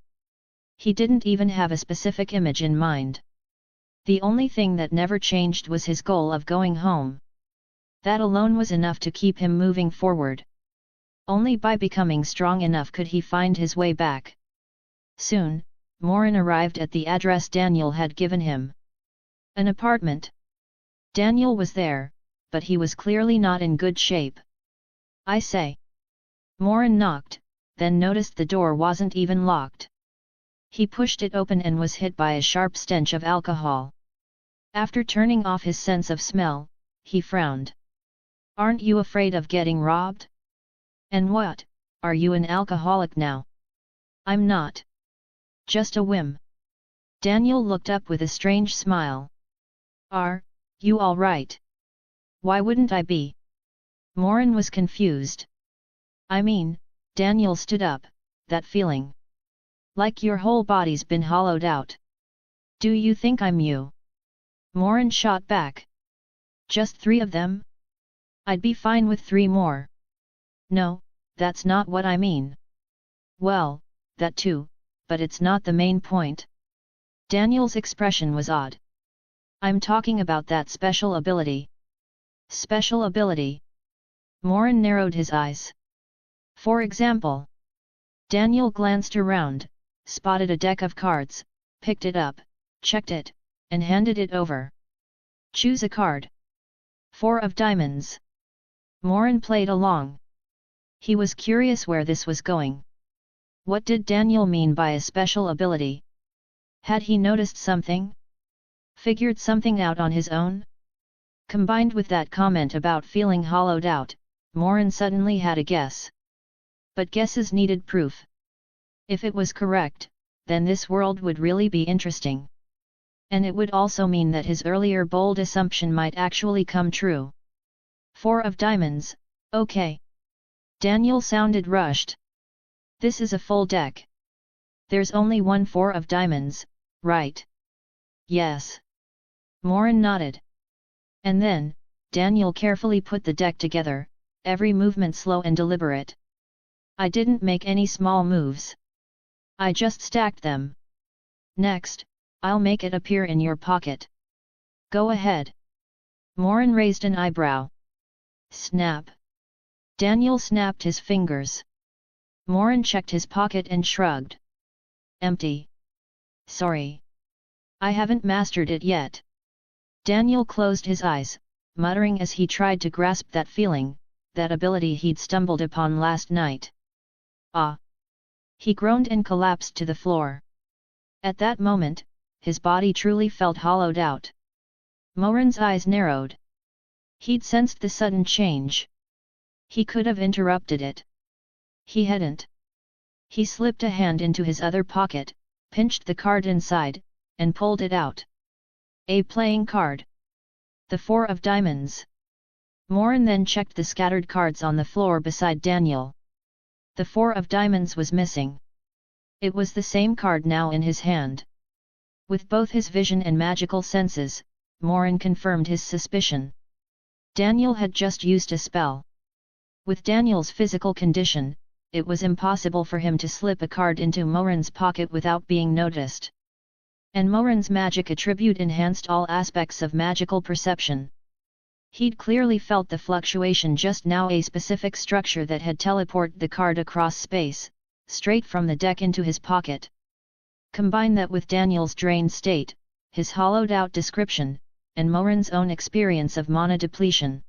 He didn't even have a specific image in mind. The only thing that never changed was his goal of going home. That alone was enough to keep him moving forward. Only by becoming strong enough could he find his way back. Soon, Morin arrived at the address Daniel had given him. An apartment. Daniel was there, but he was clearly not in good shape. I say. Morin knocked, then noticed the door wasn't even locked. He pushed it open and was hit by a sharp stench of alcohol. After turning off his sense of smell, he frowned. "Aren't you afraid of getting robbed? And what, are you an alcoholic now?" "I'm not. Just a whim." Daniel looked up with a strange smile. "Are you all right?" "Why wouldn't I be?" Morin was confused. "I mean," Daniel stood up, "that feeling. Like your whole body's been hollowed out. Do you think I'm you?" Morin shot back. "Just 3 of them? I'd be fine with 3 more." "No, that's not what I mean." "Well, that too, but it's not the main point." Daniel's expression was odd. "I'm talking about that special ability." "Special ability?" Morin narrowed his eyes. "For example?" Daniel glanced around, spotted a deck of cards, picked it up, checked it, and handed it over. "Choose a card." 4 of diamonds. Morin played along. He was curious where this was going. What did Daniel mean by a special ability? Had he noticed something? Figured something out on his own? Combined with that comment about feeling hollowed out, Morin suddenly had a guess. But guesses needed proof. If it was correct, then this world would really be interesting. And it would also mean that his earlier bold assumption might actually come true. 4 of diamonds, okay. Daniel sounded rushed. "This is a full deck. There's only one 4 of diamonds, right?" "Yes." Morin nodded. And then, Daniel carefully put the deck together, every movement slow and deliberate. "I didn't make any small moves. I just stacked them. Next, I'll make it appear in your pocket." "Go ahead." Morin raised an eyebrow. Snap. Daniel snapped his fingers. Morin checked his pocket and shrugged. "Empty. Sorry. I haven't mastered it yet." Daniel closed his eyes, muttering as he tried to grasp that feeling, that ability he'd stumbled upon last night. "Ah!" He groaned and collapsed to the floor. At that moment, his body truly felt hollowed out. Morin's eyes narrowed. He'd sensed the sudden change. He could have interrupted it. He hadn't. He slipped a hand into his other pocket, pinched the card inside, and pulled it out. A playing card. The 4 of diamonds. Morin then checked the scattered cards on the floor beside Daniel. The 4 of diamonds was missing. It was the same card now in his hand. With both his vision and magical senses, Morin confirmed his suspicion. Daniel had just used a spell. With Daniel's physical condition, it was impossible for him to slip a card into Morin's pocket without being noticed. And Morin's magic attribute enhanced all aspects of magical perception. He'd clearly felt the fluctuation just now, a specific structure that had teleported the card across space, straight from the deck into his pocket. Combine that with Daniel's drained state, his hollowed-out description, and Morin's own experience of mana depletion.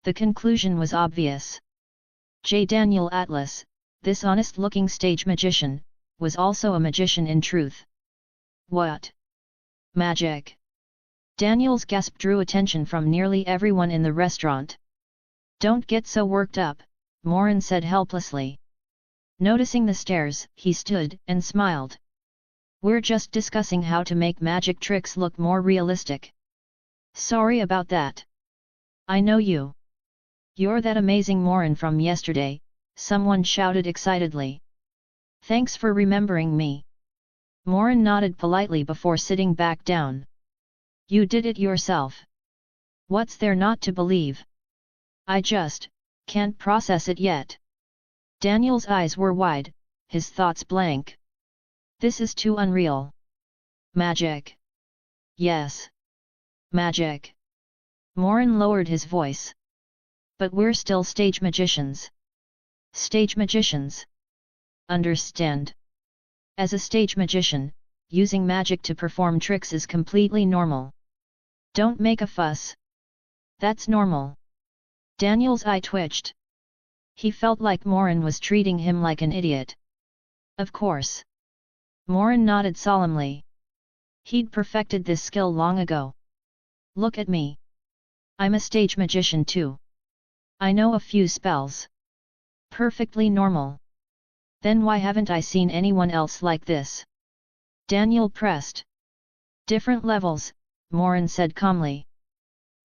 The conclusion was obvious. Daniel Atlas, this honest-looking stage magician, was also a magician in truth. What? Magic? Daniel's gasp drew attention from nearly everyone in the restaurant. "Don't get so worked up," Morin said helplessly. Noticing the stares, he stood and smiled. "We're just discussing how to make magic tricks look more realistic." "Sorry about that. I know you. You're that amazing Morin from yesterday," someone shouted excitedly. "Thanks for remembering me." Morin nodded politely before sitting back down. "You did it yourself. What's there not to believe? I just can't process it yet." Daniel's eyes were wide, his thoughts blank. "This is too unreal." "Magic. Yes. Magic." Morin lowered his voice. "But we're still stage magicians." "Stage magicians? Understand. As a stage magician, using magic to perform tricks is completely normal. Don't make a fuss. That's normal." Daniel's eye twitched. He felt like Morin was treating him like an idiot. Of course. Morin nodded solemnly. He'd perfected this skill long ago. Look at me. I'm a stage magician too. I know a few spells. Perfectly normal. Then why haven't I seen anyone else like this? Daniel pressed. Different levels, Morin said calmly.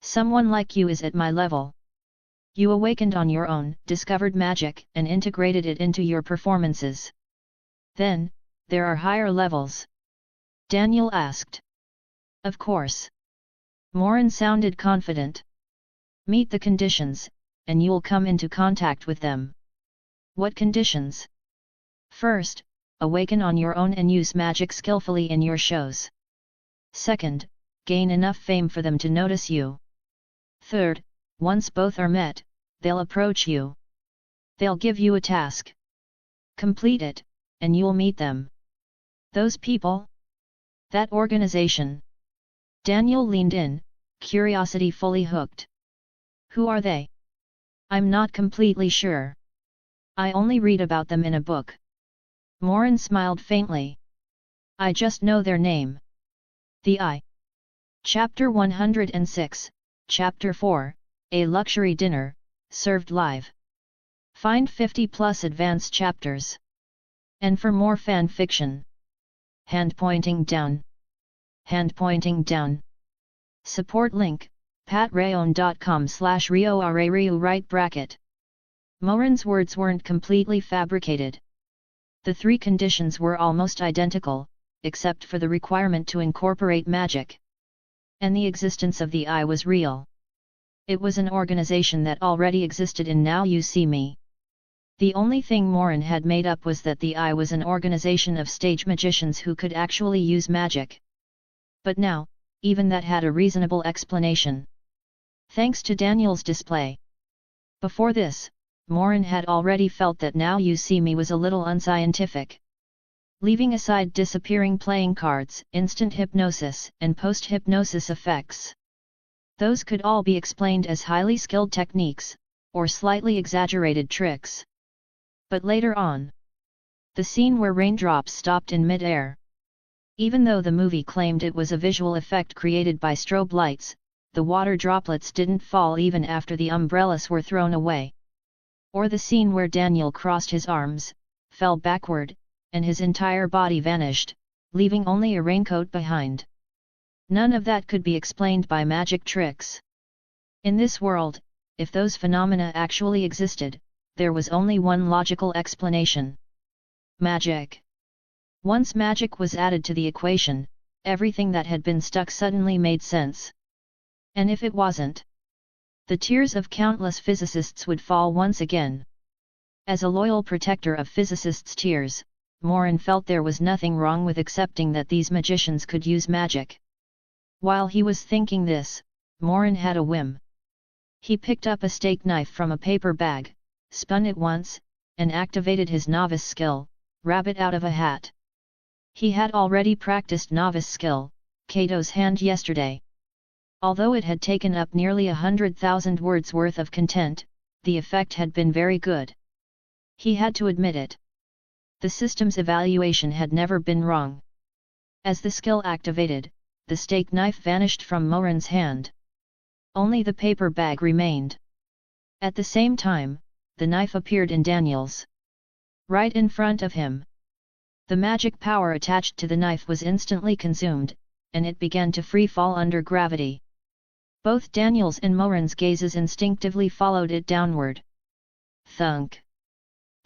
Someone like you is at my level. You awakened on your own, discovered magic, and integrated it into your performances. Then, there are higher levels. Daniel asked. Of course. Morin sounded confident. Meet the conditions, and you'll come into contact with them. What conditions? First, awaken on your own and use magic skillfully in your shows. Second, gain enough fame for them to notice you. Third, once both are met, they'll approach you. They'll give you a task. Complete it, and you'll meet them. Those people? That organization. Daniel leaned in, curiosity fully hooked. Who are they? I'm not completely sure. I only read about them in a book. Morin smiled faintly. I just know their name. The Eye. Chapter 106, Chapter 4, A Luxury Dinner, served live. Find 50+ advanced chapters. And for more fan fiction. Hand pointing down. Hand pointing down. Support link, patreon.com/RioRaRiu right bracket. Morin's words weren't completely fabricated. The three conditions were almost identical, except for the requirement to incorporate magic. And the existence of the Eye was real. It was an organization that already existed in Now You See Me. The only thing Morin had made up was that the Eye was an organization of stage magicians who could actually use magic. But now, even that had a reasonable explanation. Thanks to Daniel's display. Before this, Morin had already felt that Now You See Me was a little unscientific. Leaving aside disappearing playing cards, instant hypnosis, and post-hypnosis effects. Those could all be explained as highly skilled techniques, or slightly exaggerated tricks. But later on, the scene where raindrops stopped in mid-air. Even though the movie claimed it was a visual effect created by strobe lights, the water droplets didn't fall even after the umbrellas were thrown away. Or the scene where Daniel crossed his arms, fell backward, and his entire body vanished, leaving only a raincoat behind. None of that could be explained by magic tricks. In this world, if those phenomena actually existed, there was only one logical explanation. Magic. Once magic was added to the equation, everything that had been stuck suddenly made sense. And if it wasn't, the tears of countless physicists would fall once again. As a loyal protector of physicists' tears, Morin felt there was nothing wrong with accepting that these magicians could use magic. While he was thinking this, Morin had a whim. He picked up a steak knife from a paper bag, spun it once, and activated his novice skill, rabbit out of a hat. He had already practiced novice skill, Cato's hand, yesterday. Although it had taken up nearly 100,000 words worth of content, the effect had been very good. He had to admit it. The system's evaluation had never been wrong. As the skill activated, the steak knife vanished from Morin's hand. Only the paper bag remained. At the same time, the knife appeared in Daniel's. Right in front of him. The magic power attached to the knife was instantly consumed, and it began to free fall under gravity. Both Daniel's and Morin's gazes instinctively followed it downward. Thunk.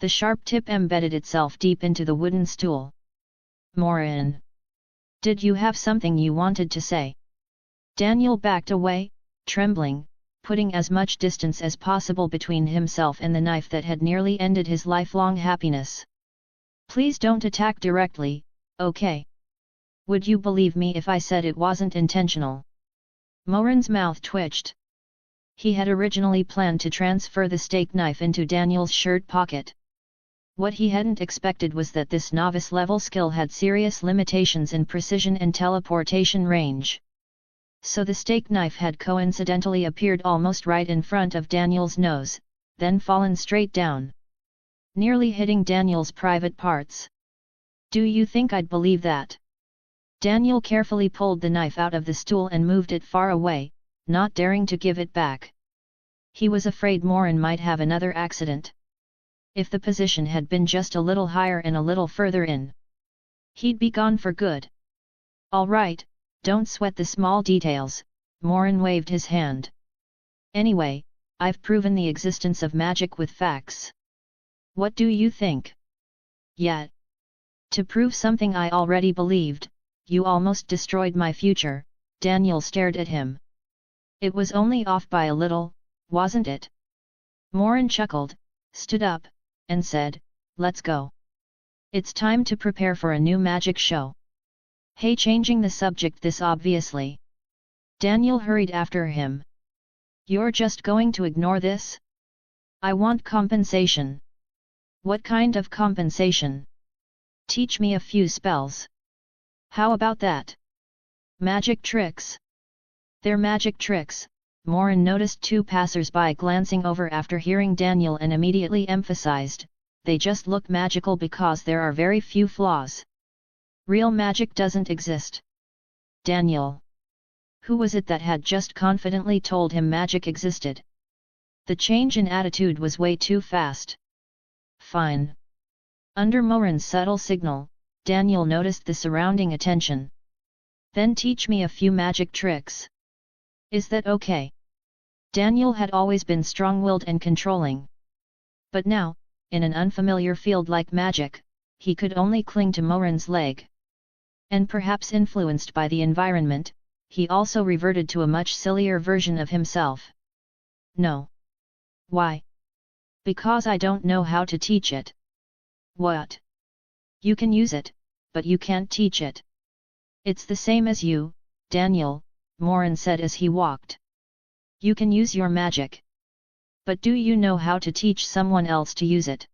The sharp tip embedded itself deep into the wooden stool. Morin. Did you have something you wanted to say? Daniel backed away, trembling, putting as much distance as possible between himself and the knife that had nearly ended his lifelong happiness. Please don't attack directly, okay? Would you believe me if I said it wasn't intentional? Morin's mouth twitched. He had originally planned to transfer the steak knife into Daniel's shirt pocket. What he hadn't expected was that this novice-level skill had serious limitations in precision and teleportation range. So the steak knife had coincidentally appeared almost right in front of Daniel's nose, then fallen straight down, nearly hitting Daniel's private parts. Do you think I'd believe that? Daniel carefully pulled the knife out of the stool and moved it far away, not daring to give it back. He was afraid Morin might have another accident. If the position had been just a little higher and a little further in, he'd be gone for good. All right, don't sweat the small details, Morin waved his hand. Anyway, I've proven the existence of magic with facts. What do you think? Yet, to prove something I already believed, you almost destroyed my future. Daniel stared at him. It was only off by a little, wasn't it? Morin chuckled, stood up, and said, let's go. It's time to prepare for a new magic show. Hey, changing the subject this obviously. Daniel hurried after him. You're just going to ignore this? I want compensation. What kind of compensation? Teach me a few spells. How about that? Magic tricks? They're magic tricks. Morin noticed two passers-by glancing over after hearing Daniel and immediately emphasized, they just look magical because there are very few flaws. Real magic doesn't exist. Daniel. Who was it that had just confidently told him magic existed? The change in attitude was way too fast. Fine. Under Morin's subtle signal, Daniel noticed the surrounding attention. Then teach me a few magic tricks. Is that okay? Daniel had always been strong-willed and controlling. But now, in an unfamiliar field like magic, he could only cling to Morin's leg. And perhaps influenced by the environment, he also reverted to a much sillier version of himself. No. Why? Because I don't know how to teach it. What? You can use it, but you can't teach it. It's the same as you, Daniel, Morin said as he walked. You can use your magic. But do you know how to teach someone else to use it?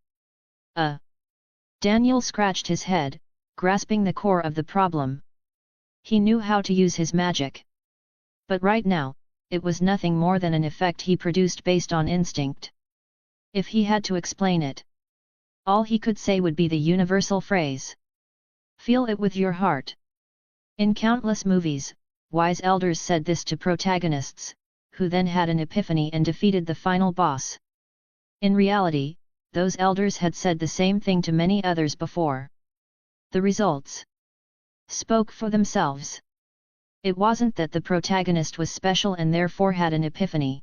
Daniel scratched his head, grasping the core of the problem. He knew how to use his magic. But right now, it was nothing more than an effect he produced based on instinct. If he had to explain it, all he could say would be the universal phrase. Feel it with your heart. In countless movies, wise elders said this to protagonists, who then had an epiphany and defeated the final boss. In reality, those elders had said the same thing to many others before. The results spoke for themselves. It wasn't that the protagonist was special and therefore had an epiphany.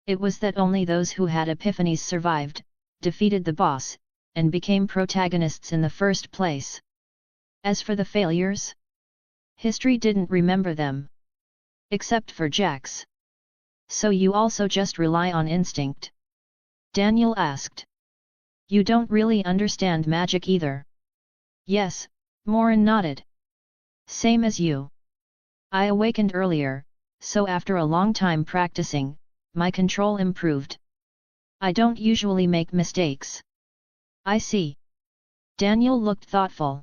It was that only those who had epiphanies survived, defeated the boss, and became protagonists in the first place. As for the failures, history didn't remember them. Except for Jax. So you also just rely on instinct? Daniel asked. You don't really understand magic either. Yes, Morin nodded. Same as you. I awakened earlier, so after a long time practicing, my control improved. I don't usually make mistakes. I see. Daniel looked thoughtful.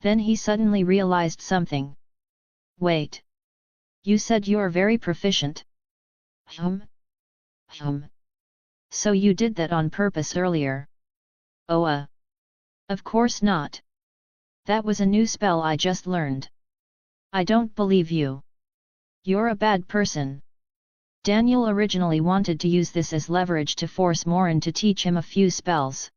Then he suddenly realized something. Wait. You said you're very proficient. So you did that on purpose earlier? Oh Of course not. That was a new spell I just learned. I don't believe you. You're a bad person. Daniel originally wanted to use this as leverage to force Morin to teach him a few spells.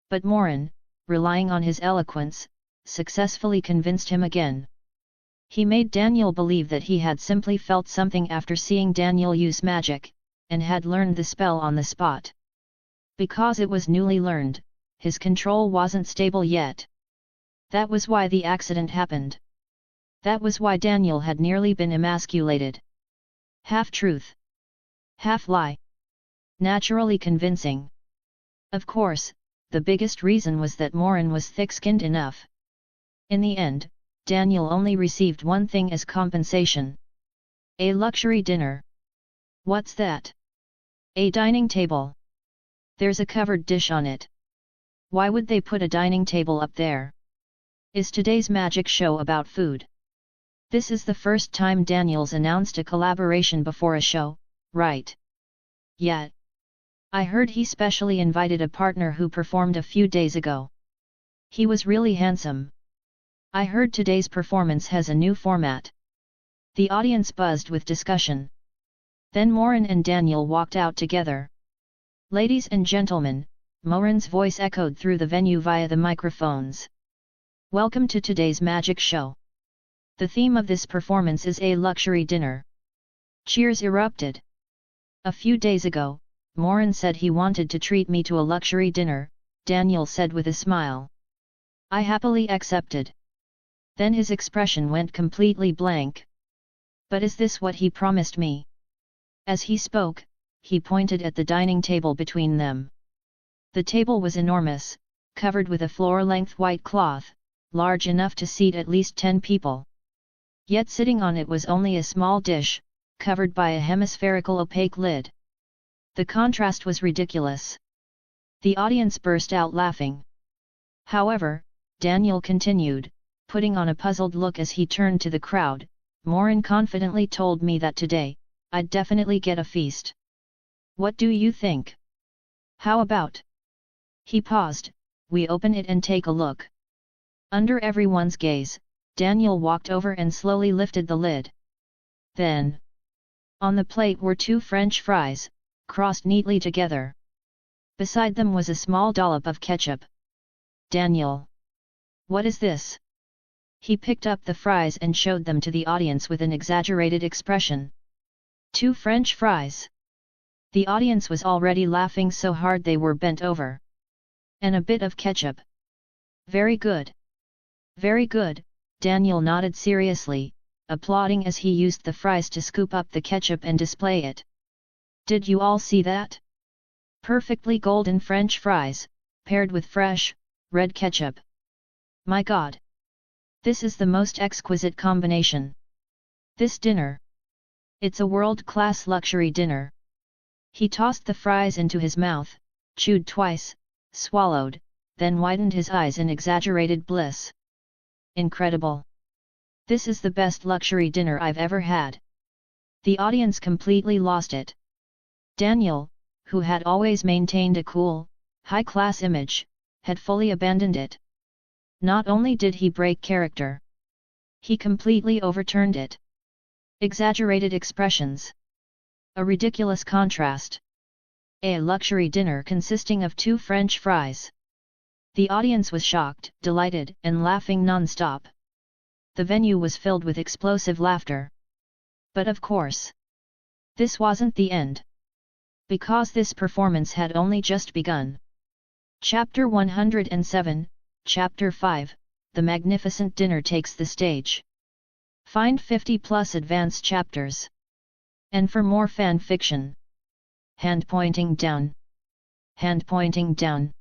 But Morin, relying on his eloquence, successfully convinced him again. He made Daniel believe that he had simply felt something after seeing Daniel use magic, and had learned the spell on the spot. Because it was newly learned, his control wasn't stable yet. That was why the accident happened. That was why Daniel had nearly been emasculated. Half truth. Half lie. Naturally convincing. Of course, the biggest reason was that Morin was thick-skinned enough. In the end, Daniel only received one thing as compensation. A luxury dinner. What's that? A dining table. There's a covered dish on it. Why would they put a dining table up there? Is today's magic show about food? This is the first time Daniel's announced a collaboration before a show, right? Yet. I heard he specially invited a partner who performed a few days ago. He was really handsome. I heard today's performance has a new format. The audience buzzed with discussion. Then Morin and Daniel walked out together. Ladies and gentlemen, Morin's voice echoed through the venue via the microphones. Welcome to today's magic show. The theme of this performance is a luxury dinner. Cheers erupted. A few days ago, Morin said he wanted to treat me to a luxury dinner, Daniel said with a smile. I happily accepted. Then his expression went completely blank. But is this what he promised me? As he spoke, he pointed at the dining table between them. The table was enormous, covered with a floor-length white cloth, large enough to seat at least 10 people. Yet sitting on it was only a small dish, covered by a hemispherical opaque lid. The contrast was ridiculous. The audience burst out laughing. However, Daniel continued, putting on a puzzled look as he turned to the crowd. Morin confidently told me that today, I'd definitely get a feast. What do you think? How about? He paused, we open it and take a look. Under everyone's gaze, Daniel walked over and slowly lifted the lid. Then, on the plate were 2 French fries, crossed neatly together. Beside them was a small dollop of ketchup. Daniel. What is this? He picked up the fries and showed them to the audience with an exaggerated expression. 2 French fries. The audience was already laughing so hard they were bent over. And a bit of ketchup. Very good. Very good, Daniel nodded seriously, applauding as he used the fries to scoop up the ketchup and display it. Did you all see that? Perfectly golden French fries, paired with fresh, red ketchup. My God! This is the most exquisite combination. This dinner. It's a world-class luxury dinner. He tossed the fries into his mouth, chewed twice, swallowed, then widened his eyes in exaggerated bliss. Incredible! This is the best luxury dinner I've ever had. The audience completely lost it. Daniel, who had always maintained a cool, high-class image, had fully abandoned it. Not only did he break character, he completely overturned it. Exaggerated expressions. A ridiculous contrast. A luxury dinner consisting of 2 French fries. The audience was shocked, delighted, and laughing non-stop. The venue was filled with explosive laughter. But of course, this wasn't the end. Because this performance had only just begun. Chapter 107, Chapter 5, The Magnificent Dinner takes the stage. Find 50+ advanced chapters. And for more fan fiction. Hand pointing down. Hand pointing down.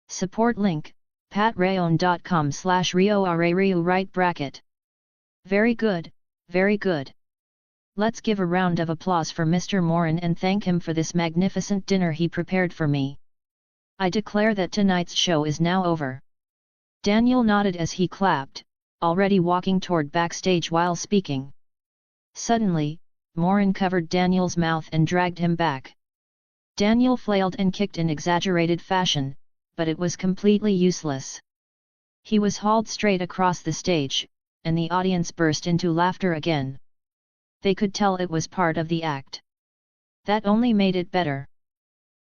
Support link, patreon.com/rioarariu right bracket. Very good, very good. Let's give a round of applause for Mr. Morin and thank him for this magnificent dinner he prepared for me. I declare that tonight's show is now over. Daniel nodded as he clapped, already walking toward backstage while speaking. Suddenly, Morin covered Daniel's mouth and dragged him back. Daniel flailed and kicked in exaggerated fashion, but it was completely useless. He was hauled straight across the stage, and the audience burst into laughter again. They could tell it was part of the act. That only made it better.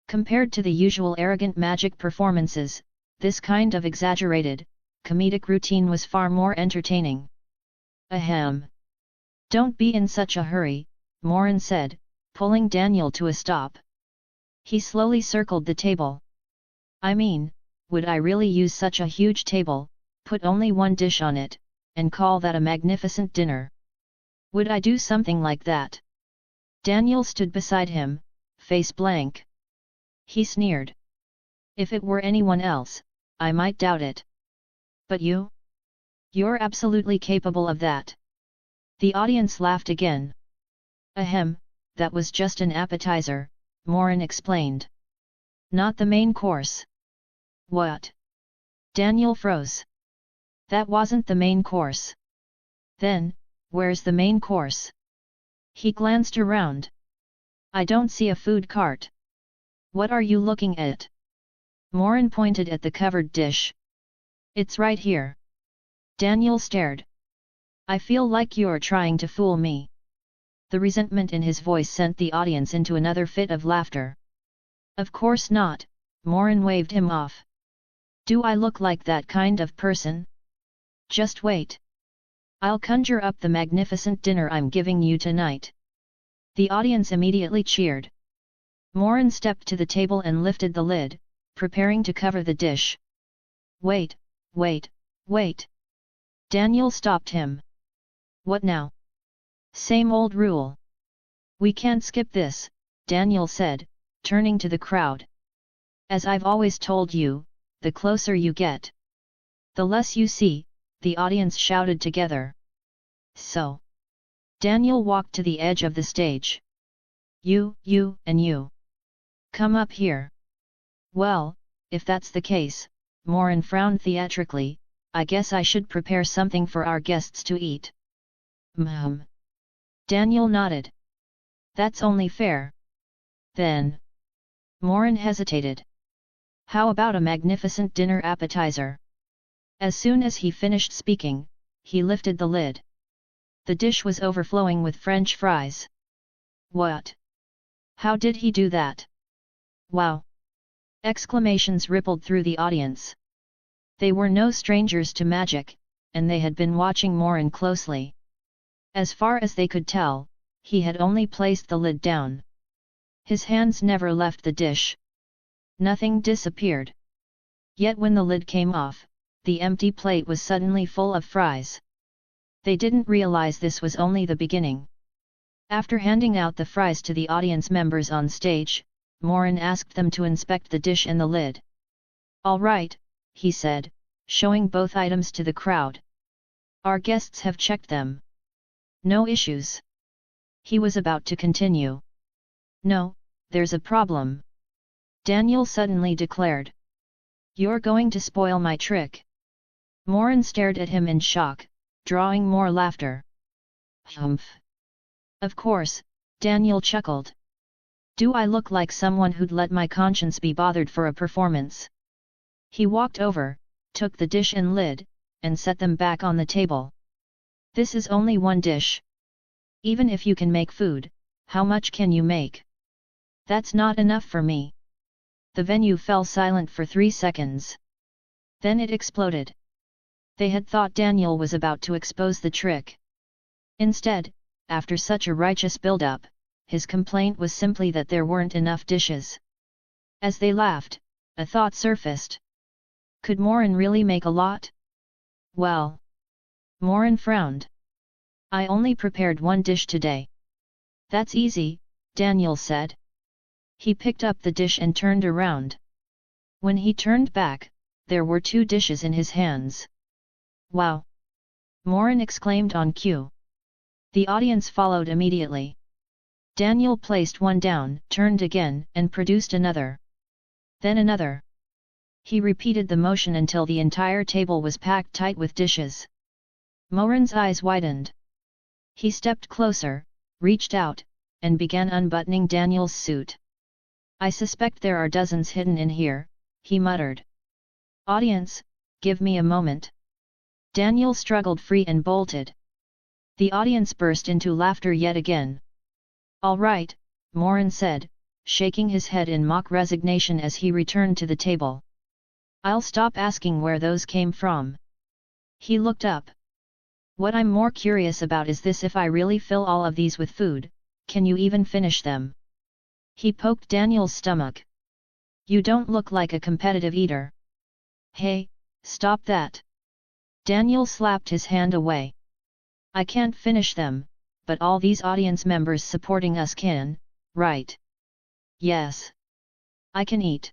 Compared to the usual arrogant magic performances, this kind of exaggerated, comedic routine was far more entertaining. Ahem. Don't be in such a hurry, Morin said, pulling Daniel to a stop. He slowly circled the table. I mean, would I really use such a huge table, put only 1 dish on it, and call that a magnificent dinner? Would I do something like that? Daniel stood beside him, face blank. He sneered. If it were anyone else, I might doubt it. But you? You're absolutely capable of that. The audience laughed again. Ahem, that was just an appetizer, Morin explained. Not the main course. What? Daniel froze. That wasn't the main course. Then, where's the main course? He glanced around. I don't see a food cart. What are you looking at? Morin pointed at the covered dish. It's right here. Daniel stared. I feel like you're trying to fool me. The resentment in his voice sent the audience into another fit of laughter. Of course not, Morin waved him off. Do I look like that kind of person? Just wait. I'll conjure up the magnificent dinner I'm giving you tonight. The audience immediately cheered. Morin stepped to the table and lifted the lid, preparing to cover the dish. Wait, wait, wait. Daniel stopped him. What now? Same old rule. We can't skip this, Daniel said, turning to the crowd. As I've always told you, the closer you get, the less you see, the audience shouted together. So. Daniel walked to the edge of the stage. You, and you. Come up here. Well, if that's the case, Morin frowned theatrically, I guess I should prepare something for our guests to eat. Daniel nodded. That's only fair. Then. Morin hesitated. How about a magnificent dinner appetizer? As soon as he finished speaking, he lifted the lid. The dish was overflowing with French fries. What? How did he do that? Wow! Exclamations rippled through the audience. They were no strangers to magic, and they had been watching Morin closely. As far as they could tell, he had only placed the lid down. His hands never left the dish. Nothing disappeared. Yet when the lid came off, the empty plate was suddenly full of fries. They didn't realize this was only the beginning. After handing out the fries to the audience members on stage, Morin asked them to inspect the dish and the lid. All right, he said, showing both items to the crowd. Our guests have checked them. No issues. He was about to continue. No, there's a problem. Daniel suddenly declared. You're going to spoil my trick. Morin stared at him in shock, drawing more laughter. Humph. Of course, Daniel chuckled. Do I look like someone who'd let my conscience be bothered for a performance? He walked over, took the dish and lid, and set them back on the table. This is only one dish. Even if you can make food, how much can you make? That's not enough for me. The venue fell silent for 3 seconds. Then it exploded. They had thought Daniel was about to expose the trick. Instead, after such a righteous build-up, his complaint was simply that there weren't enough dishes. As they laughed, a thought surfaced. Could Morin really make a lot? Well. Morin frowned. I only prepared one dish today. That's easy, Daniel said. He picked up the dish and turned around. When he turned back, there were 2 dishes in his hands. Wow! Morin exclaimed on cue. The audience followed immediately. Daniel placed one down, turned again, and produced another. Then another. He repeated the motion until the entire table was packed tight with dishes. Morin's eyes widened. He stepped closer, reached out, and began unbuttoning Daniel's suit. I suspect there are dozens hidden in here, he muttered. Audience, give me a moment. Daniel struggled free and bolted. The audience burst into laughter yet again. All right, Morin said, shaking his head in mock resignation as he returned to the table. I'll stop asking where those came from. He looked up. What I'm more curious about is this: if I really fill all of these with food, can you even finish them? He poked Daniel's stomach. You don't look like a competitive eater. Hey, stop that. Daniel slapped his hand away. I can't finish them, but all these audience members supporting us can, right? Yes. I can eat.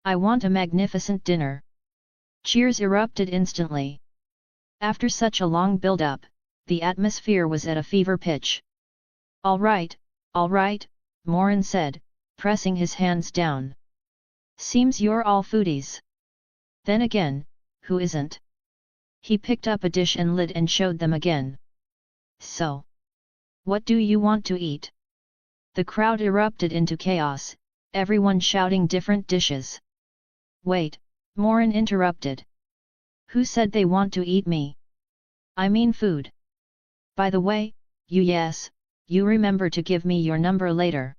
I want a magnificent dinner. Cheers erupted instantly. After such a long build-up, the atmosphere was at a fever pitch. All right, Morin said, pressing his hands down. Seems you're all foodies. Then again, who isn't? He picked up a dish and lid and showed them again. So, what do you want to eat? The crowd erupted into chaos, everyone shouting different dishes. Wait, Morin interrupted. Who said they want to eat me? I mean food. By the way, you remember to give me your number later.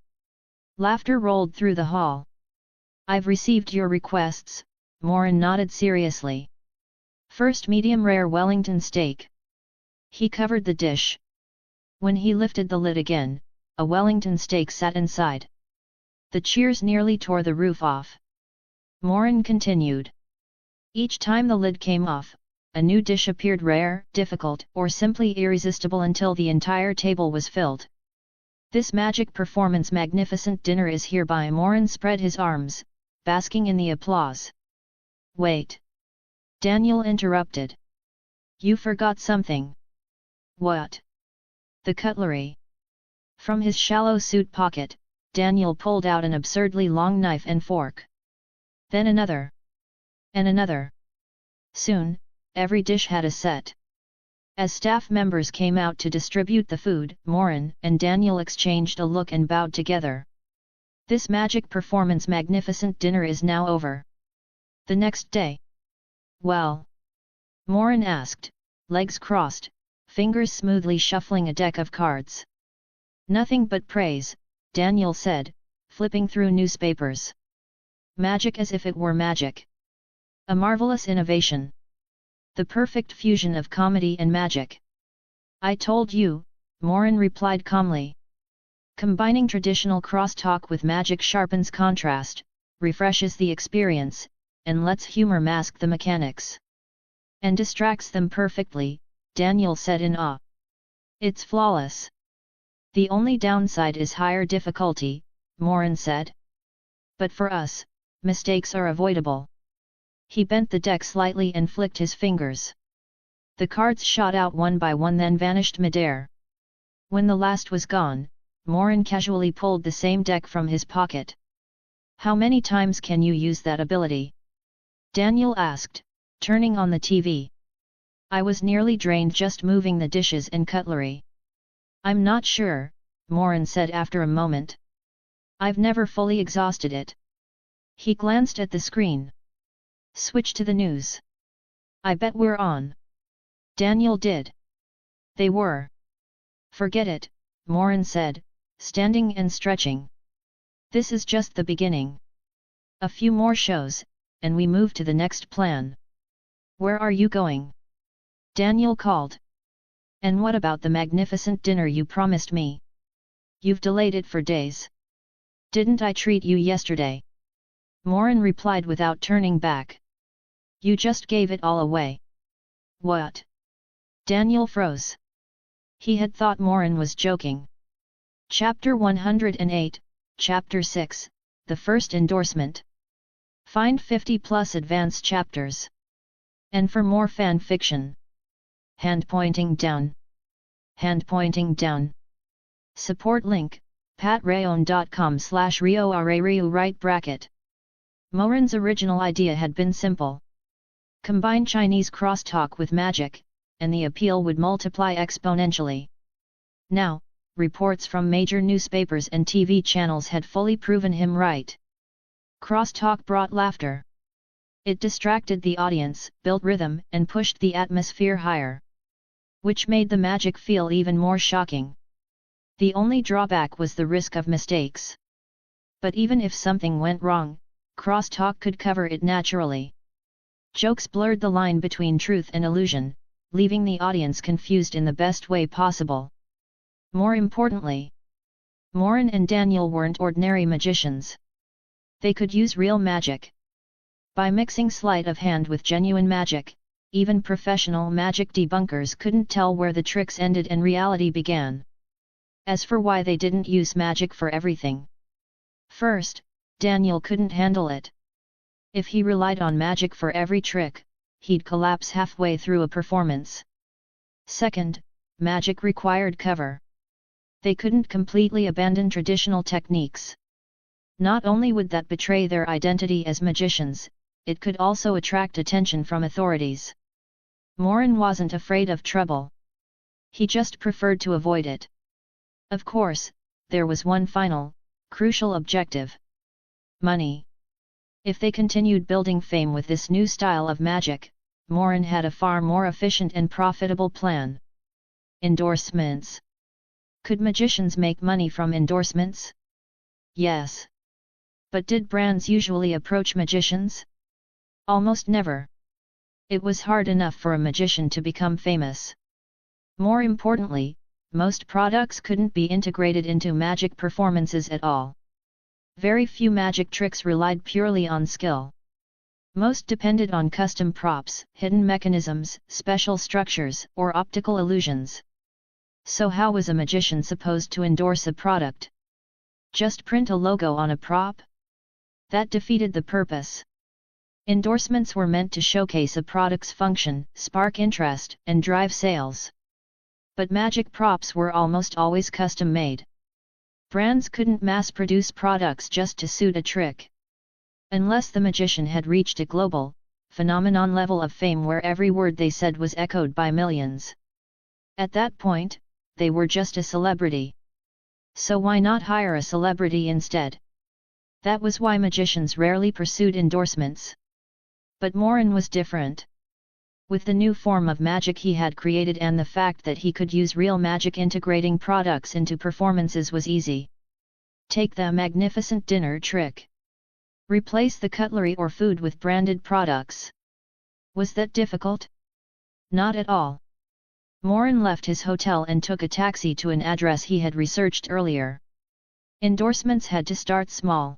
Laughter rolled through the hall. I've received your requests, Morin nodded seriously. First medium rare Wellington steak. He covered the dish. When he lifted the lid again, a Wellington steak sat inside. The cheers nearly tore the roof off. Morin continued. Each time the lid came off, a new dish appeared, rare, difficult, or simply irresistible, until the entire table was filled. This magic performance magnificent dinner is hereby. Morin spread his arms, basking in the applause. Wait! Daniel interrupted. You forgot something. What? The cutlery. From his shallow suit pocket, Daniel pulled out an absurdly long knife and fork. Then another. And another. Soon, every dish had a set. As staff members came out to distribute the food, Morin and Daniel exchanged a look and bowed together. This magic performance magnificent dinner is now over. The next day. Well? Morin asked, legs crossed, fingers smoothly shuffling a deck of cards. Nothing but praise, Daniel said, flipping through newspapers. Magic as if it were magic. A marvelous innovation. The perfect fusion of comedy and magic. I told you, Morin replied calmly. Combining traditional crosstalk with magic sharpens contrast, refreshes the experience, and lets humor mask the mechanics. And distracts them perfectly, Daniel said in awe. It's flawless. The only downside is higher difficulty, Morin said. But for us, mistakes are avoidable. He bent the deck slightly and flicked his fingers. The cards shot out one by one, then vanished midair. When the last was gone, Morin casually pulled the same deck from his pocket. How many times can you use that ability? Daniel asked, turning on the TV. I was nearly drained just moving the dishes and cutlery. I'm not sure, Morin said after a moment. I've never fully exhausted it. He glanced at the screen. Switch to the news. I bet we're on. Daniel did. They were. Forget it, Morin said, standing and stretching. This is just the beginning. A few more shows, and we move to the next plan. Where are you going? Daniel called. And what about the magnificent dinner you promised me? You've delayed it for days. Didn't I treat you yesterday? Morin replied without turning back. You just gave it all away. What? Daniel froze. He had thought Morin was joking. Chapter 108, Chapter 6, The First Endorsement. Find 50+ advanced chapters. And for more fan fiction. Hand pointing down. Hand pointing down. Support link, patreon.com/rioarariu right bracket. Morin's original idea had been simple. Combine Chinese crosstalk with magic, and the appeal would multiply exponentially. Now, reports from major newspapers and TV channels had fully proven him right. Crosstalk brought laughter. It distracted the audience, built rhythm, and pushed the atmosphere higher. Which made the magic feel even more shocking. The only drawback was the risk of mistakes. But even if something went wrong, crosstalk could cover it naturally. Jokes blurred the line between truth and illusion, leaving the audience confused in the best way possible. More importantly, Morin and Daniel weren't ordinary magicians. They could use real magic. By mixing sleight of hand with genuine magic, even professional magic debunkers couldn't tell where the tricks ended and reality began. As for why they didn't use magic for everything. First, Daniel couldn't handle it. If he relied on magic for every trick, he'd collapse halfway through a performance. Second, magic required cover. They couldn't completely abandon traditional techniques. Not only would that betray their identity as magicians, it could also attract attention from authorities. Morin wasn't afraid of trouble. He just preferred to avoid it. Of course, there was one final, crucial objective. Money. If they continued building fame with this new style of magic, Morin had a far more efficient and profitable plan. Endorsements. Could magicians make money from endorsements? Yes. But did brands usually approach magicians? Almost never. It was hard enough for a magician to become famous. More importantly, most products couldn't be integrated into magic performances at all. Very few magic tricks relied purely on skill. Most depended on custom props, hidden mechanisms, special structures, or optical illusions. So how was a magician supposed to endorse a product? Just print a logo on a prop? That defeated the purpose. Endorsements were meant to showcase a product's function, spark interest, and drive sales. But magic props were almost always custom-made. Brands couldn't mass-produce products just to suit a trick. Unless the magician had reached a global, phenomenon level of fame where every word they said was echoed by millions. At that point, they were just a celebrity. So why not hire a celebrity instead? That was why magicians rarely pursued endorsements. But Morin was different. With the new form of magic he had created and the fact that he could use real magic, integrating products into performances was easy. Take the magnificent dinner trick. Replace the cutlery or food with branded products. Was that difficult? Not at all. Morin left his hotel and took a taxi to an address he had researched earlier. Endorsements had to start small.